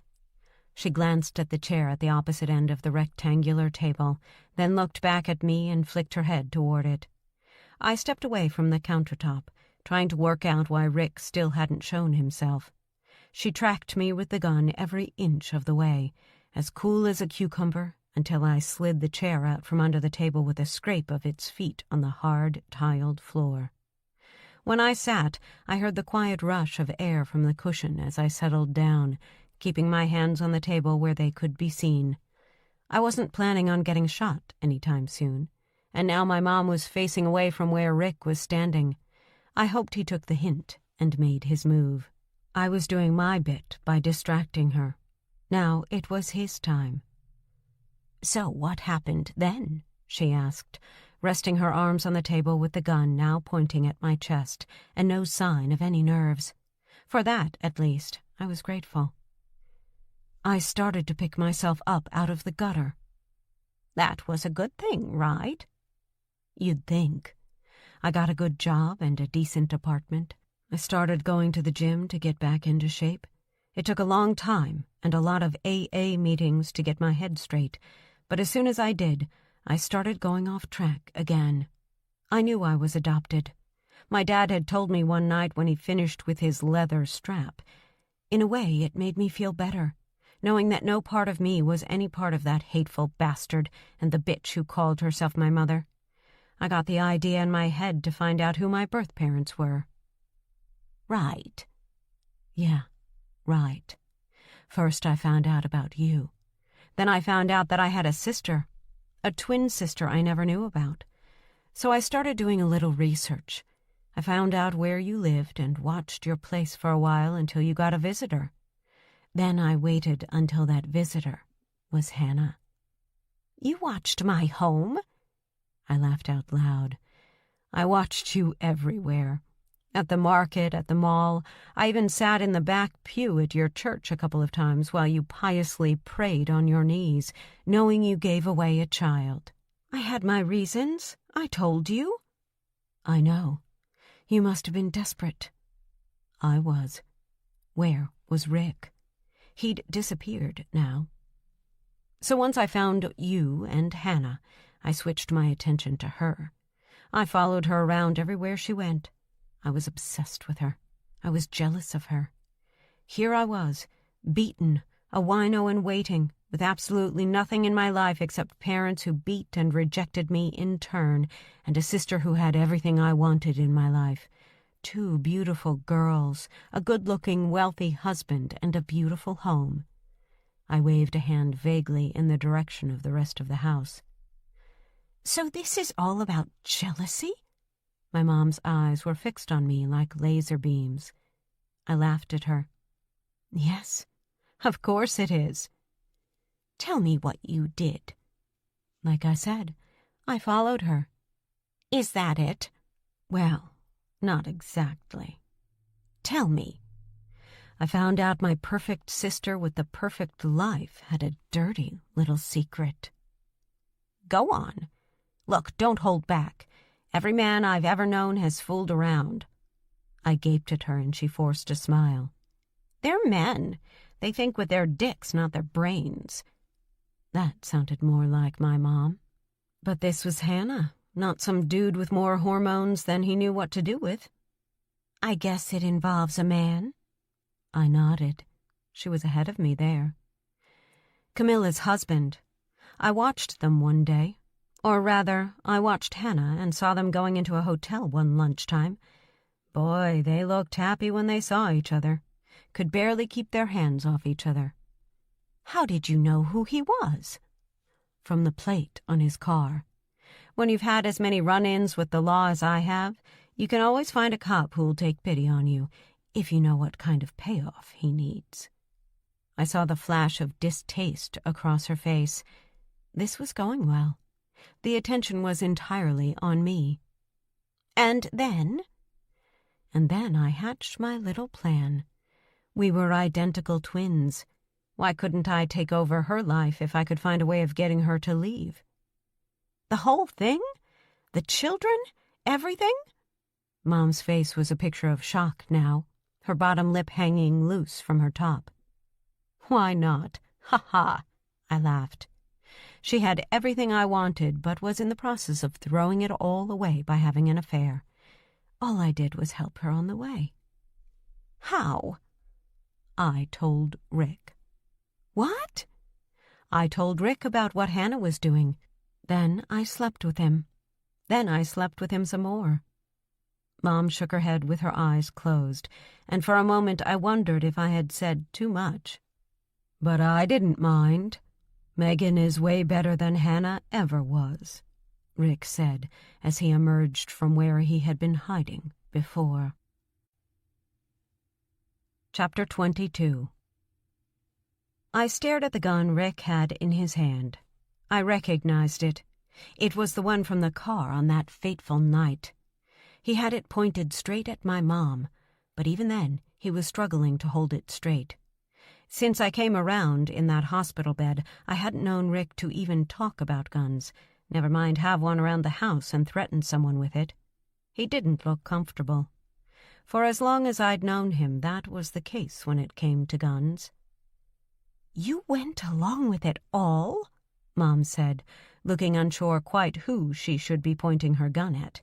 She glanced at the chair at the opposite end of the rectangular table, then looked back at me and flicked her head toward it. I stepped away from the countertop, trying to work out why Rick still hadn't shown himself. She tracked me with the gun every inch of the way, as cool as a cucumber, until I slid the chair out from under the table with a scrape of its feet on the hard, tiled floor. When I sat, I heard the quiet rush of air from the cushion as I settled down, keeping my hands on the table where they could be seen. I wasn't planning on getting shot any time soon, and now my mom was facing away from where Rick was standing. I hoped he took the hint and made his move. I was doing my bit by distracting her. Now it was his time. "So what happened then?" she asked, resting her arms on the table with the gun now pointing at my chest and no sign of any nerves. For that, at least, I was grateful. I started to pick myself up out of the gutter. "That was a good thing, right?" "You'd think. I got a good job and a decent apartment. I started going to the gym to get back into shape. It took a long time and a lot of AA meetings to get my head straight, but as soon as I did, I started going off track again. I knew I was adopted. My dad had told me one night when he finished with his leather strap. In a way, it made me feel better, knowing that no part of me was any part of that hateful bastard and the bitch who called herself my mother. I got the idea in my head to find out who my birth parents were. "Right." "Yeah, right. First I found out about you. Then I found out that I had a sister, a twin sister I never knew about. So I started doing a little research. I found out where you lived and watched your place for a while until you got a visitor. Then I waited until that visitor was Hannah." "You watched my home?" I laughed out loud. "I watched you everywhere. At the market, at the mall. I even sat in the back pew at your church a couple of times while you piously prayed on your knees, knowing you gave away a child." "I had my reasons. I told you." "I know. You must have been desperate." I was. Where was Rick? He'd disappeared now. So once I found you and Hannah, I switched my attention to her. I followed her around everywhere she went. I was obsessed with her. I was jealous of her. Here I was, beaten, a wino in waiting, with absolutely nothing in my life except parents who beat and rejected me in turn, and a sister who had everything I wanted in my life. 2 beautiful girls, a good-looking, wealthy husband, and a beautiful home. I waved a hand vaguely in the direction of the rest of the house. "So this is all about jealousy?" My mom's eyes were fixed on me like laser beams. I laughed at her. "Yes, of course it is." "Tell me what you did." "Like I said, I followed her." "Is that it?" "Well, not exactly." "Tell me." "I found out my perfect sister with the perfect life had a dirty little secret." "Go on. Look, don't hold back. Every man I've ever known has fooled around." I gaped at her and she forced a smile. "They're men. They think with their dicks, not their brains." That sounded more like my mom. But this was Hannah, not some dude with more hormones than he knew what to do with. "I guess it involves a man?" I nodded. She was ahead of me there. "Camilla's husband. I watched them one day. Or rather, I watched Hannah and saw them going into a hotel one lunchtime. Boy, they looked happy when they saw each other. Could barely keep their hands off each other." "How did you know who he was?" "From the plate on his car. When you've had as many run-ins with the law as I have, you can always find a cop who'll take pity on you, if you know what kind of payoff he needs." I saw the flash of distaste across her face. This was going well. The attention was entirely on me. "And then?" "And then I hatched my little plan. We were identical twins. Why couldn't I take over her life if I could find a way of getting her to leave?" "The whole thing? The children? Everything?" Mom's face was a picture of shock now, her bottom lip hanging loose from her top. "Why not? Ha ha!" I laughed. She had everything I wanted, but was in the process of throwing it all away by having an affair. All I did was help her on the way. "How?" "I told Rick." "What?" I told Rick about what Hannah was doing. Then I slept with him. Then I slept with him some more." Mom shook her head with her eyes closed, and for a moment I wondered if I had said too much. "But I didn't mind. Megan is way better than Hannah ever was," Rick said as he emerged from where he had been hiding before. Chapter 22. I stared at the gun Rick had in his hand. I recognized it. It was the one from the car on that fateful night. He had it pointed straight at my mom, but even then he was struggling to hold it straight. Since I came around in that hospital bed, I hadn't known Rick to even talk about guns, never mind have one around the house and threaten someone with it. He didn't look comfortable. For as long as I'd known him, that was the case when it came to guns. "You went along with it all?" Mom said, looking unsure quite who she should be pointing her gun at.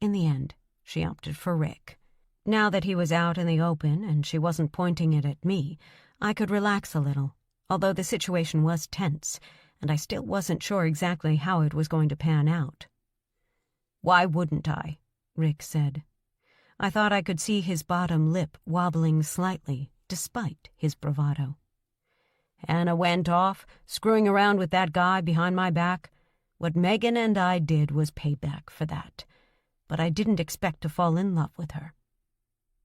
In the end, she opted for Rick. Now that he was out in the open and she wasn't pointing it at me, I could relax a little, although the situation was tense, and I still wasn't sure exactly how it was going to pan out. "Why wouldn't I?" Rick said. I thought I could see his bottom lip wobbling slightly, despite his bravado. "Hannah went off, screwing around with that guy behind my back. What Megan and I did was payback for that. But I didn't expect to fall in love with her."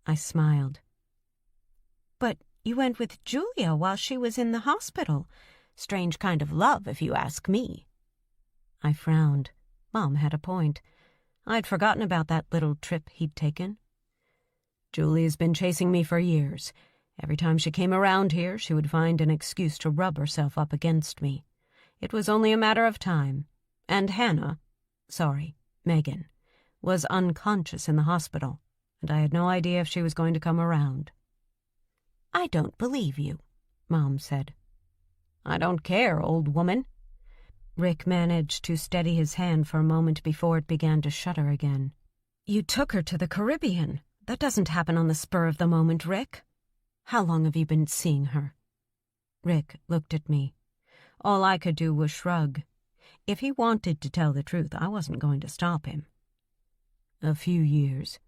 I smiled. "But you went with Julia while she was in the hospital. Strange kind of love, if you ask me." I frowned. Mom had a point. I'd forgotten about that little trip he'd taken. "Julia's been chasing me for years. Every time she came around here, she would find an excuse to rub herself up against me. It was only a matter of time. And Megan, was unconscious in the hospital, and I had no idea if she was going to come around." "I don't believe you," Mom said. "I don't care, old woman." Rick managed to steady his hand for a moment before it began to shudder again. "You took her to the Caribbean. That doesn't happen on the spur of the moment, Rick. How long have you been seeing her?" Rick looked at me. All I could do was shrug. If he wanted to tell the truth, I wasn't going to stop him. "A few years."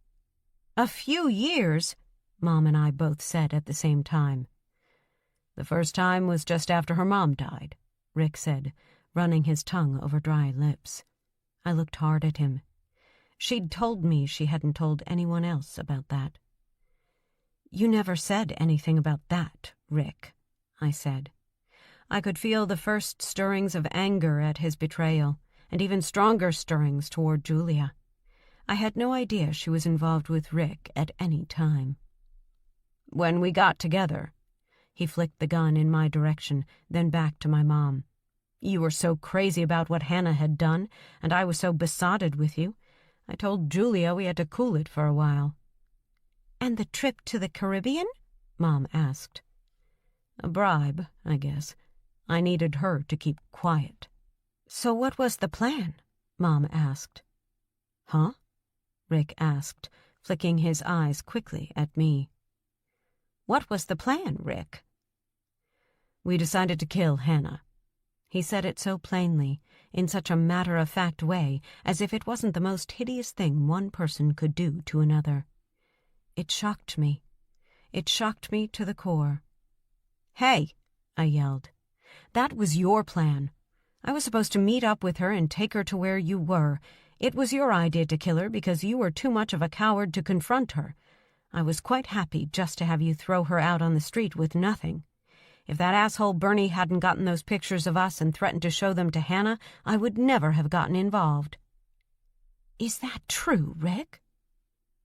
"A few years?" Mom and I both said at the same time. "The first time was just after her mom died," Rick said, running his tongue over dry lips. I looked hard at him. She'd told me she hadn't told anyone else about that. "You never said anything about that, Rick," I said. I could feel the first stirrings of anger at his betrayal, and even stronger stirrings toward Julia. I had no idea she was involved with Rick at any time. "When we got together," he flicked the gun in my direction, then back to my mom. "You were so crazy about what Hannah had done, and I was so besotted with you. I told Julia we had to cool it for a while." "And the trip to the Caribbean?" Mom asked. "A bribe, I guess. I needed her to keep quiet." "So what was the plan?" Mom asked. "Huh?" Rick asked, flicking his eyes quickly at me. "What was the plan, Rick?" "We decided to kill Hannah." He said it so plainly, in such a matter-of-fact way, as if it wasn't the most hideous thing one person could do to another. It shocked me. It shocked me to the core. "Hey!" I yelled. "That was your plan. I was supposed to meet up with her and take her to where you were. It was your idea to kill her because you were too much of a coward to confront her. I was quite happy just to have you throw her out on the street with nothing. If that asshole Bernie hadn't gotten those pictures of us and threatened to show them to Hannah, I would never have gotten involved." "Is that true, Rick?"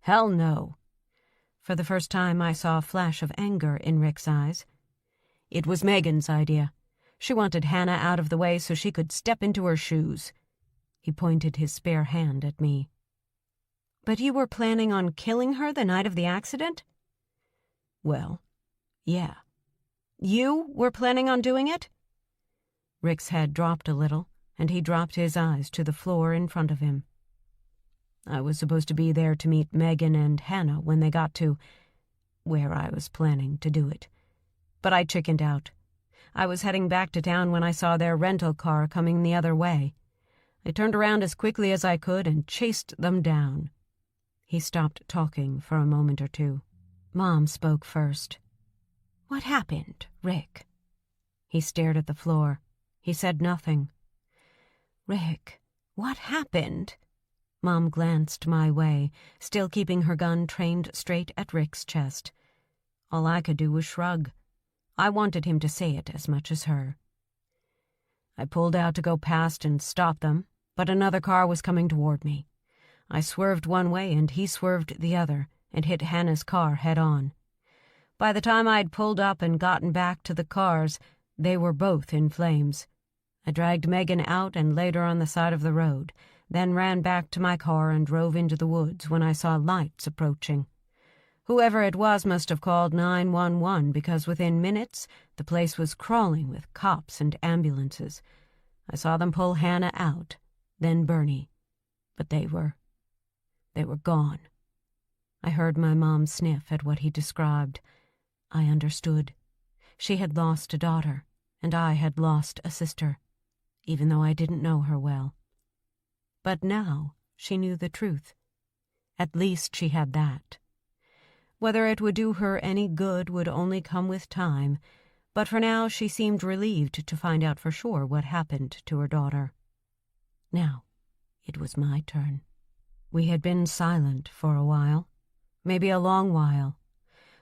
"Hell no." For the first time I saw a flash of anger in Rick's eyes. "It was Megan's idea. She wanted Hannah out of the way so she could step into her shoes." He pointed his spare hand at me. "But you were planning on killing her the night of the accident?" "Well, yeah." "You were planning on doing it?" Rick's head dropped a little, and he dropped his eyes to the floor in front of him. "I was supposed to be there to meet Megan and Hannah when they got to where I was planning to do it. But I chickened out. I was heading back to town when I saw their rental car coming the other way. I turned around as quickly as I could and chased them down." He stopped talking for a moment or two. Mom spoke first. "What happened, Rick?" He stared at the floor. He said nothing. "Rick, what happened?" Mom glanced my way, still keeping her gun trained straight at Rick's chest. All I could do was shrug. I wanted him to say it as much as her. "I pulled out to go past and stop them, but another car was coming toward me. I swerved one way and he swerved the other and hit Hannah's car head-on. By the time I'd pulled up and gotten back to the cars, they were both in flames. I dragged Megan out and laid her on the side of the road, then ran back to my car and drove into the woods when I saw lights approaching. Whoever it was must have called 911 because within minutes the place was crawling with cops and ambulances. I saw them pull Hannah out, then Bernie. But they were gone." I heard my mom sniff at what he described. I understood. She had lost a daughter, and I had lost a sister, even though I didn't know her well. But now she knew the truth. At least she had that. Whether it would do her any good would only come with time, but for now she seemed relieved to find out for sure what happened to her daughter. Now it was my turn. We had been silent for a while, maybe a long while,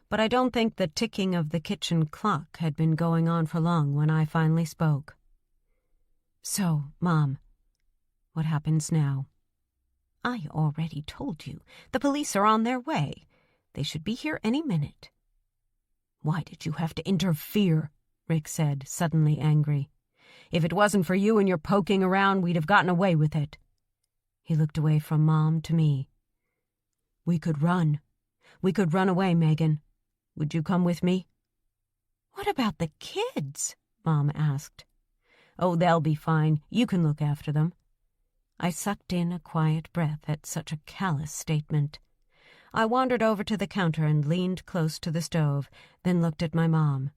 but I don't think the ticking of the kitchen clock had been going on for long when I finally spoke. "So, Mom, what happens now?" "I already told you. The police are on their way. They should be here any minute." "Why did you have to interfere?" Rick said, suddenly angry. "If it wasn't for you and your poking around, we'd have gotten away with it." He looked away from Mom to me. "We could run. We could run away, Megan. Would you come with me?" "What about the kids?" Mom asked. "Oh, they'll be fine. You can look after them." I sucked in a quiet breath at such a callous statement. I wandered over to the counter and leaned close to the stove, then looked at my mom.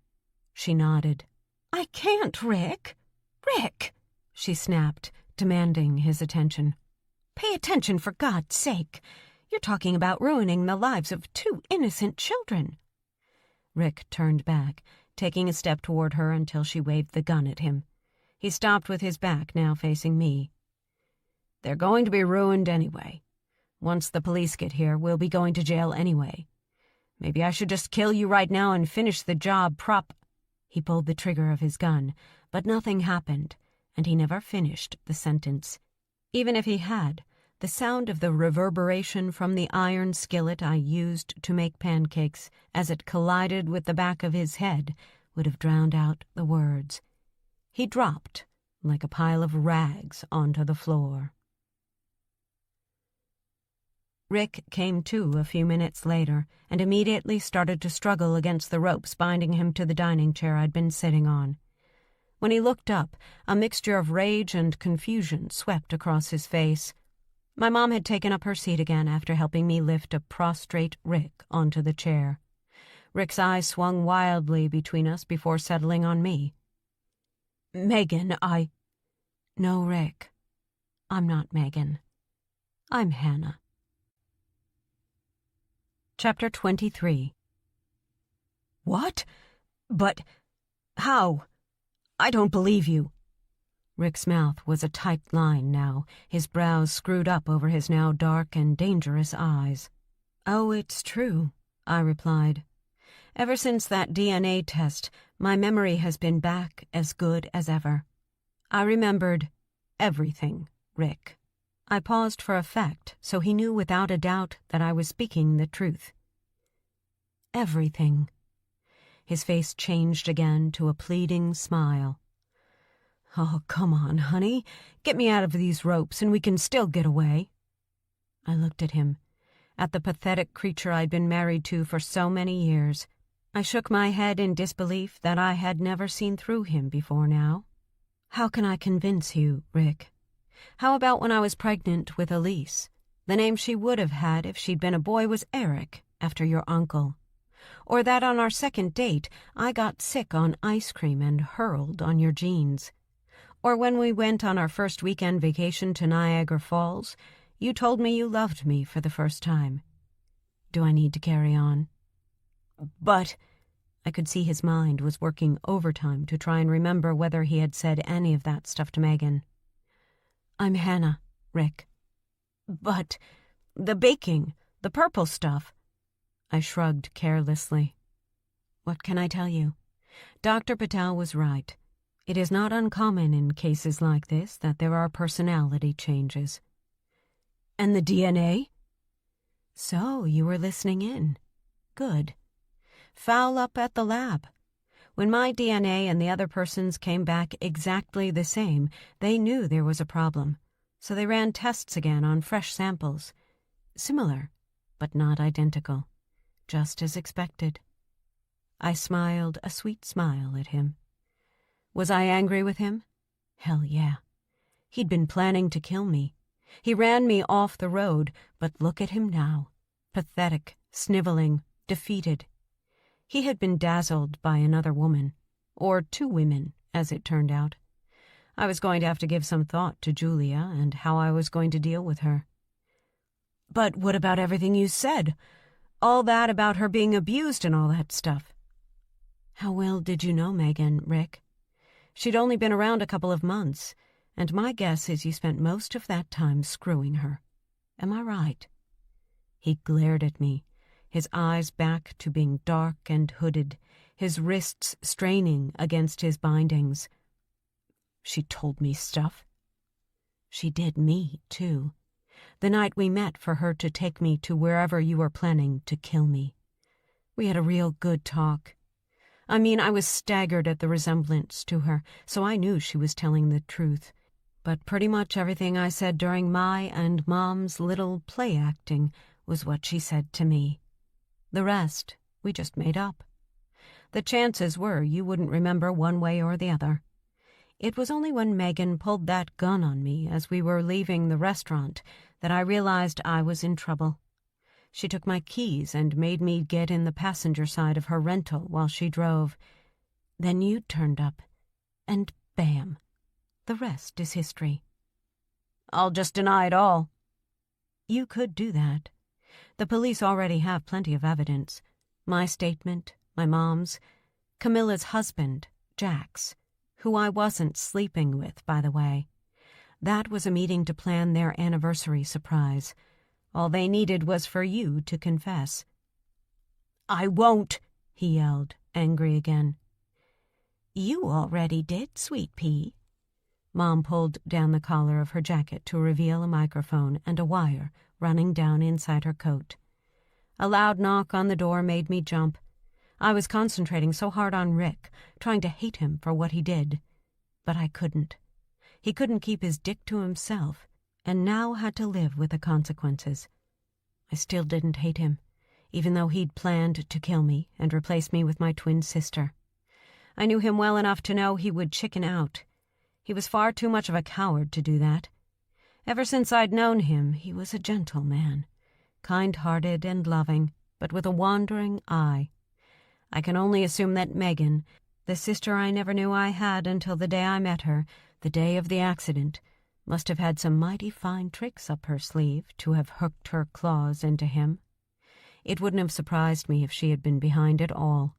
She nodded. "I can't, Rick. Rick!" she snapped, demanding his attention. "Pay attention, for God's sake. You're talking about ruining the lives of 2 innocent children." Rick turned back, taking a step toward her until she waved the gun at him. He stopped with his back now facing me. "They're going to be ruined anyway. Once the police get here, we'll be going to jail anyway. Maybe I should just kill you right now and finish the job He pulled the trigger of his gun, but nothing happened, and he never finished the sentence. Even if he had, the sound of the reverberation from the iron skillet I used to make pancakes as it collided with the back of his head would have drowned out the words. He dropped like a pile of rags onto the floor. Rick came to a few minutes later and immediately started to struggle against the ropes binding him to the dining chair I'd been sitting on. When he looked up, a mixture of rage and confusion swept across his face. My mom had taken up her seat again after helping me lift a prostrate Rick onto the chair. Rick's eyes swung wildly between us before settling on me. "Megan, No, Rick. I'm not Megan. I'm Hannah." Chapter 23. "What? But how? I don't believe you." Rick's mouth was a tight line now, his brows screwed up over his now dark and dangerous eyes. "Oh, it's true," I replied. "Ever since that DNA test, my memory has been back as good as ever. I remembered everything, Rick." I paused for effect, so he knew without a doubt that I was speaking the truth. "Everything." His face changed again to a pleading smile. "Oh, come on, honey. Get me out of these ropes and we can still get away." I looked at him, at the pathetic creature I'd been married to for so many years. I shook my head in disbelief that I had never seen through him before now. "How can I convince you, Rick? How about when I was pregnant with Elise? The name she would have had if she'd been a boy was Eric, after your uncle. Or that on our second date I got sick on ice cream and hurled on your jeans. Or when we went on our first weekend vacation to Niagara Falls, you told me you loved me for the first time. Do I need to carry on? But I could see his mind was working overtime to try and remember whether he had said any of that stuff to Megan. I'm Hannah, Rick. But the baking, the purple stuff. I shrugged carelessly. What can I tell you? Dr. Patel was right. It is not uncommon in cases like this that there are personality changes. And the DNA? So you were listening in. Good. Foul up at the lab. When my DNA and the other person's came back exactly the same, they knew there was a problem. So they ran tests again on fresh samples. Similar, but not identical. Just as expected. I smiled a sweet smile at him. Was I angry with him? Hell yeah. He'd been planning to kill me. He ran me off the road, but look at him now. Pathetic, sniveling, defeated. He had been dazzled by another woman. Or 2 women, as it turned out. I was going to have to give some thought to Julia and how I was going to deal with her. But what about everything you said? All that about her being abused and all that stuff. How well did you know Megan, Rick? She'd only been around a couple of months, and my guess is you spent most of that time screwing her. Am I right? He glared at me, his eyes back to being dark and hooded, his wrists straining against his bindings. She told me stuff. She did me, too. The night we met for her to take me to wherever you were planning to kill me. We had a real good talk. I mean, I was staggered at the resemblance to her, so I knew she was telling the truth. But pretty much everything I said during my and Mom's little play acting was what she said to me. The rest we just made up. The chances were you wouldn't remember one way or the other. It was only when Megan pulled that gun on me as we were leaving the restaurant that I realized I was in trouble. She took my keys and made me get in the passenger side of her rental while she drove. Then you turned up, and bam, the rest is history. I'll just deny it all. You could do that. The police already have plenty of evidence. My statement, my mom's, Camilla's husband, Jack's, who I wasn't sleeping with, by the way. That was a meeting to plan their anniversary surprise. All they needed was for you to confess. I won't, he yelled, angry again. You already did, sweet pea. Mom pulled down the collar of her jacket to reveal a microphone and a wire running down inside her coat. A loud knock on the door made me jump. I was concentrating so hard on Rick, trying to hate him for what he did. But I couldn't. He couldn't keep his dick to himself, and now had to live with the consequences. I still didn't hate him, even though he'd planned to kill me and replace me with my twin sister. I knew him well enough to know he would chicken out. He was far too much of a coward to do that. Ever since I'd known him, he was a gentle man, kind-hearted and loving, but with a wandering eye. I can only assume that Megan, the sister I never knew I had until the day I met her, the day of the accident, must have had some mighty fine tricks up her sleeve to have hooked her claws into him. It wouldn't have surprised me if she had been behind it all.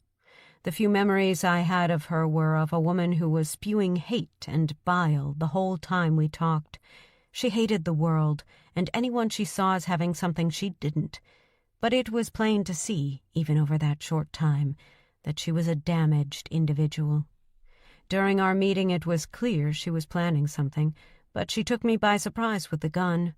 The few memories I had of her were of a woman who was spewing hate and bile the whole time we talked. She hated the world, and anyone she saw as having something she didn't. But it was plain to see, even over that short time, that she was a damaged individual. During our meeting it was clear she was planning something, but she took me by surprise with the gun.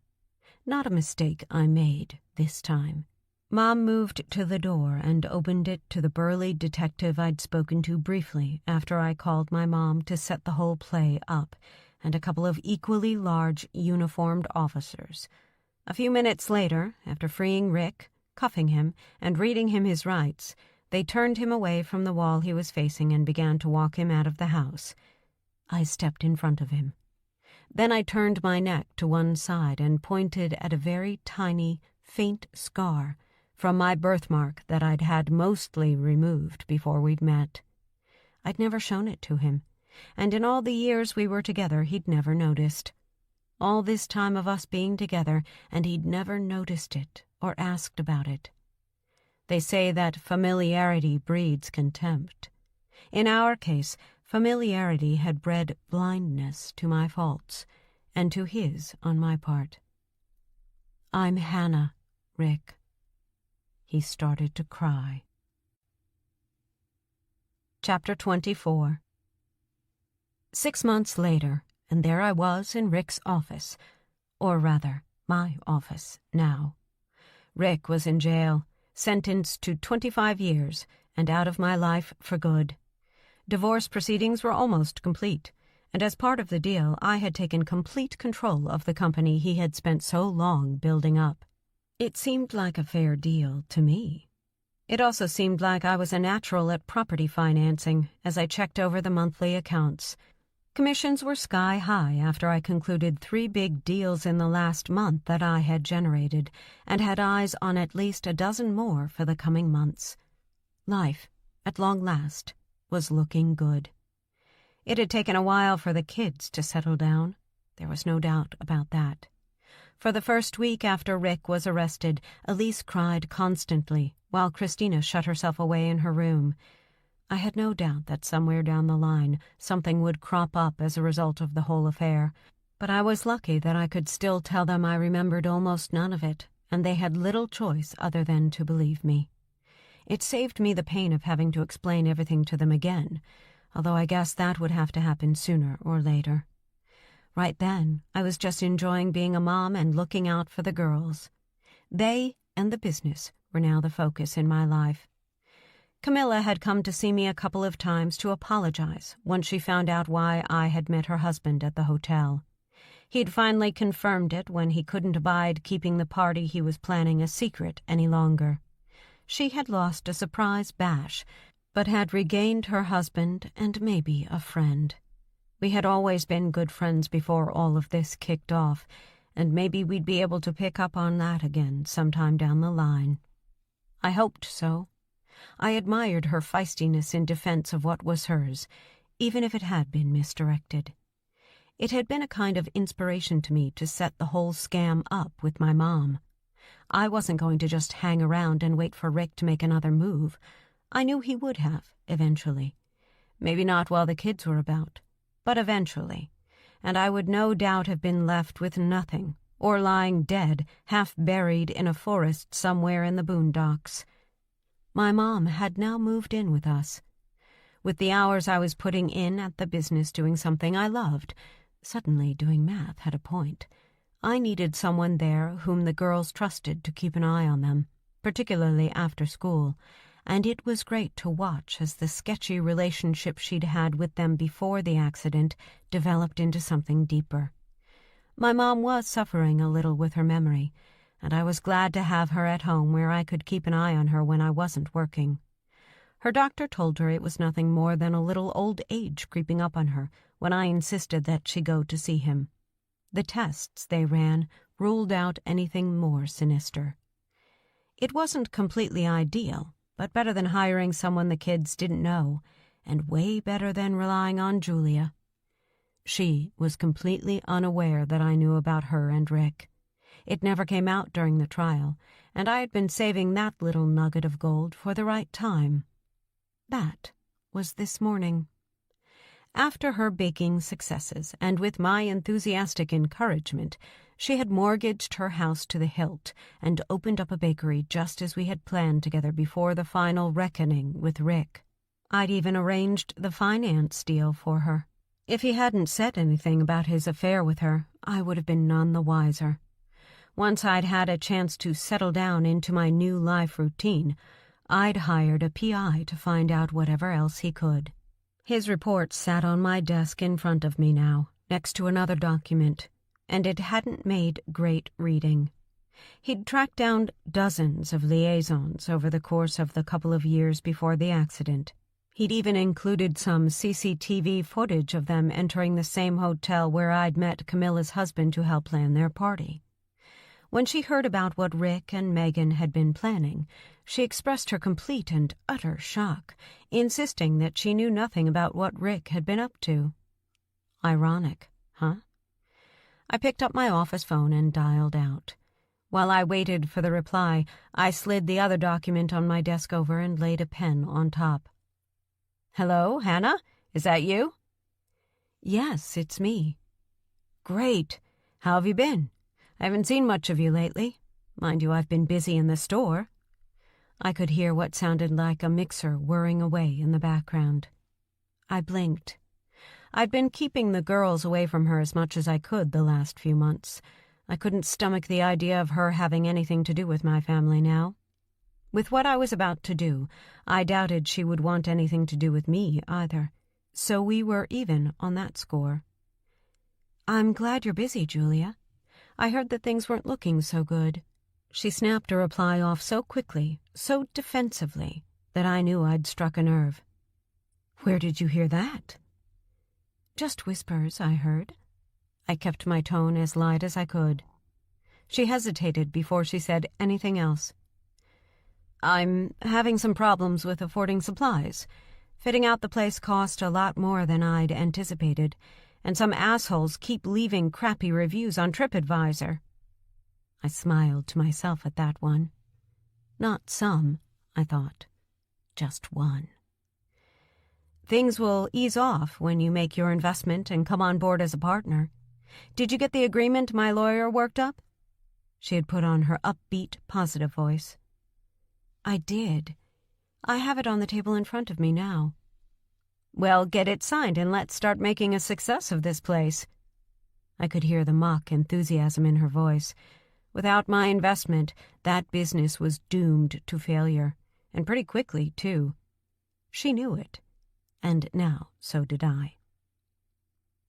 Not a mistake I made this time. Mom moved to the door and opened it to the burly detective I'd spoken to briefly after I called my mom to set the whole play up, and a couple of equally large uniformed officers. A few minutes later, after freeing Rick, cuffing him, and reading him his rights, they turned him away from the wall he was facing and began to walk him out of the house. I stepped in front of him. Then I turned my neck to one side and pointed at a very tiny, faint scar from my birthmark that I'd had mostly removed before we'd met. I'd never shown it to him, and in all the years we were together he'd never noticed. All this time of us being together, and he'd never noticed it or asked about it. They say that familiarity breeds contempt. In our case, familiarity had bred blindness to my faults, and to his on my part. "I'm Hannah, Rick." He started to cry. Chapter 24. 6 months later, and there I was in Rick's office, or rather, my office now. Rick was in jail, sentenced to 25 years, and out of my life for good. Divorce proceedings were almost complete, and as part of the deal, I had taken complete control of the company he had spent so long building up. It seemed like a fair deal to me. It also seemed like I was a natural at property financing as I checked over the monthly accounts. Commissions were sky high after I concluded 3 big deals in the last month that I had generated, and had eyes on at least a dozen more for the coming months. Life, at long last, was looking good. It had taken a while for the kids to settle down. There was no doubt about that. For the first week after Rick was arrested, Elise cried constantly, while Christina shut herself away in her room. I had no doubt that somewhere down the line something would crop up as a result of the whole affair, but I was lucky that I could still tell them I remembered almost none of it, and they had little choice other than to believe me. It saved me the pain of having to explain everything to them again, although I guess that would have to happen sooner or later. Right then, I was just enjoying being a mom and looking out for the girls. They and the business were now the focus in my life. Camilla had come to see me a couple of times to apologize once she found out why I had met her husband at the hotel. He'd finally confirmed it when he couldn't abide keeping the party he was planning a secret any longer. She had lost a surprise bash, but had regained her husband and maybe a friend. We had always been good friends before all of this kicked off, and maybe we'd be able to pick up on that again sometime down the line. I hoped so. I admired her feistiness in defense of what was hers, even if it had been misdirected. It had been a kind of inspiration to me to set the whole scam up with my mom. I wasn't going to just hang around and wait for Rick to make another move. I knew he would have, eventually. Maybe not while the kids were about, but eventually, and I would no doubt have been left with nothing, or lying dead, half buried in a forest somewhere in the boondocks. My mom had now moved in with us. With the hours I was putting in at the business doing something I loved, suddenly doing math had a point. I needed someone there whom the girls trusted to keep an eye on them, particularly after school, and it was great to watch as the sketchy relationship she'd had with them before the accident developed into something deeper. My mom was suffering a little with her memory, and I was glad to have her at home where I could keep an eye on her when I wasn't working. Her doctor told her it was nothing more than a little old age creeping up on her when I insisted that she go to see him. The tests they ran ruled out anything more sinister. It wasn't completely ideal, but better than hiring someone the kids didn't know, and way better than relying on Julia. She was completely unaware that I knew about her and Rick. It never came out during the trial, and I had been saving that little nugget of gold for the right time. That was this morning. After her baking successes, and with my enthusiastic encouragement, she had mortgaged her house to the hilt and opened up a bakery just as we had planned together before the final reckoning with Rick. I'd even arranged the finance deal for her. If he hadn't said anything about his affair with her, I would have been none the wiser. Once I'd had a chance to settle down into my new life routine, I'd hired a PI to find out whatever else he could. His report sat on my desk in front of me now, next to another document, and it hadn't made great reading. He'd tracked down dozens of liaisons over the course of the couple of years before the accident. He'd even included some CCTV footage of them entering the same hotel where I'd met Camilla's husband to help plan their party. When she heard about what Rick and Megan had been planning, she expressed her complete and utter shock, insisting that she knew nothing about what Rick had been up to. Ironic, huh? I picked up my office phone and dialed out. While I waited for the reply, I slid the other document on my desk over and laid a pen on top. "Hello, Hannah? Is that you?" "Yes, it's me." "Great. How have you been? I haven't seen much of you lately. Mind you, I've been busy in the store." I could hear what sounded like a mixer whirring away in the background. I blinked. I'd been keeping the girls away from her as much as I could the last few months. I couldn't stomach the idea of her having anything to do with my family now. With what I was about to do, I doubted she would want anything to do with me either, so we were even on that score. "I'm glad you're busy, Julia. I heard that things weren't looking so good." She snapped a reply off so quickly, so defensively, that I knew I'd struck a nerve. "Where did you hear that?" "Just whispers, I heard." I kept my tone as light as I could. She hesitated before she said anything else. "I'm having some problems with affording supplies. Fitting out the place cost a lot more than I'd anticipated, and some assholes keep leaving crappy reviews on TripAdvisor." I smiled to myself at that one. Not some, I thought. Just one. "Things will ease off when you make your investment and come on board as a partner. Did you get the agreement my lawyer worked up?" She had put on her upbeat, positive voice. "I did. I have it on the table in front of me now." "Well, get it signed and let's start making a success of this place." I could hear the mock enthusiasm in her voice. Without my investment, that business was doomed to failure, and pretty quickly, too. She knew it, and now so did I.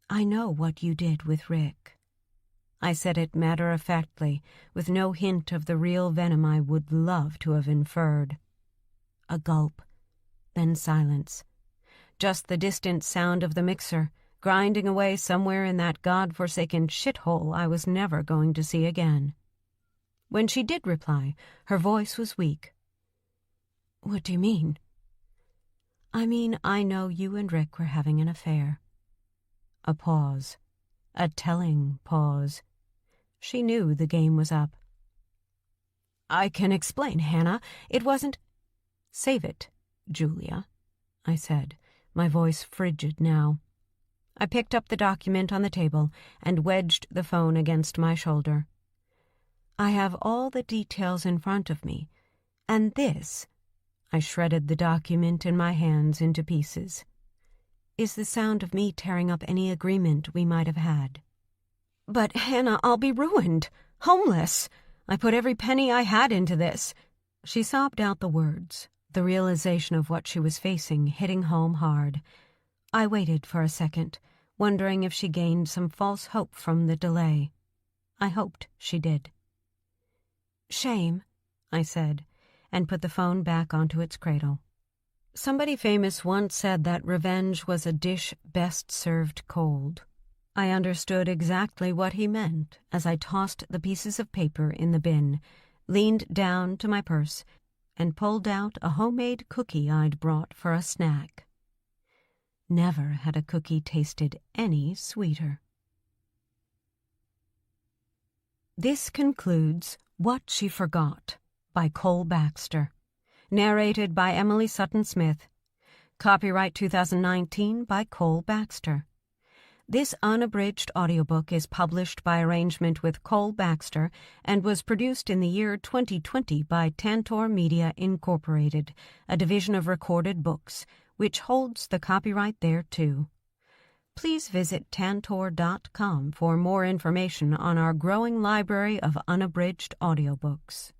"I know what you did with Rick." I said it matter-of-factly, with no hint of the real venom I would love to have inferred. A gulp, then silence. Just the distant sound of the mixer, grinding away somewhere in that God-forsaken shithole I was never going to see again. When she did reply, her voice was weak. "What do you mean?" "I mean, I know you and Rick were having an affair." A pause. A telling pause. She knew the game was up. "I can explain, Hannah. It wasn't—" "Save it, Julia," I said, my voice frigid now. I picked up the document on the table and wedged the phone against my shoulder. "I have all the details in front of me, and this," I shredded the document in my hands into pieces, "is the sound of me tearing up any agreement we might have had." "But, Hannah, I'll be ruined, homeless. I put every penny I had into this." She sobbed out the words, the realization of what she was facing hitting home hard. I waited for a second, wondering if she gained some false hope from the delay. I hoped she did. "Shame," I said, and put the phone back onto its cradle. Somebody famous once said that revenge was a dish best served cold. I understood exactly what he meant as I tossed the pieces of paper in the bin, leaned down to my purse, and pulled out a homemade cookie I'd brought for a snack. Never had a cookie tasted any sweeter. This concludes What She Forgot by Cole Baxter. Narrated by Emily Sutton Smith. Copyright 2019 by Cole Baxter. This unabridged audiobook is published by arrangement with Cole Baxter and was produced in the year 2020 by Tantor Media Incorporated, a division of Recorded Books, which holds the copyright thereto. Please visit tantor.com for more information on our growing library of unabridged audiobooks.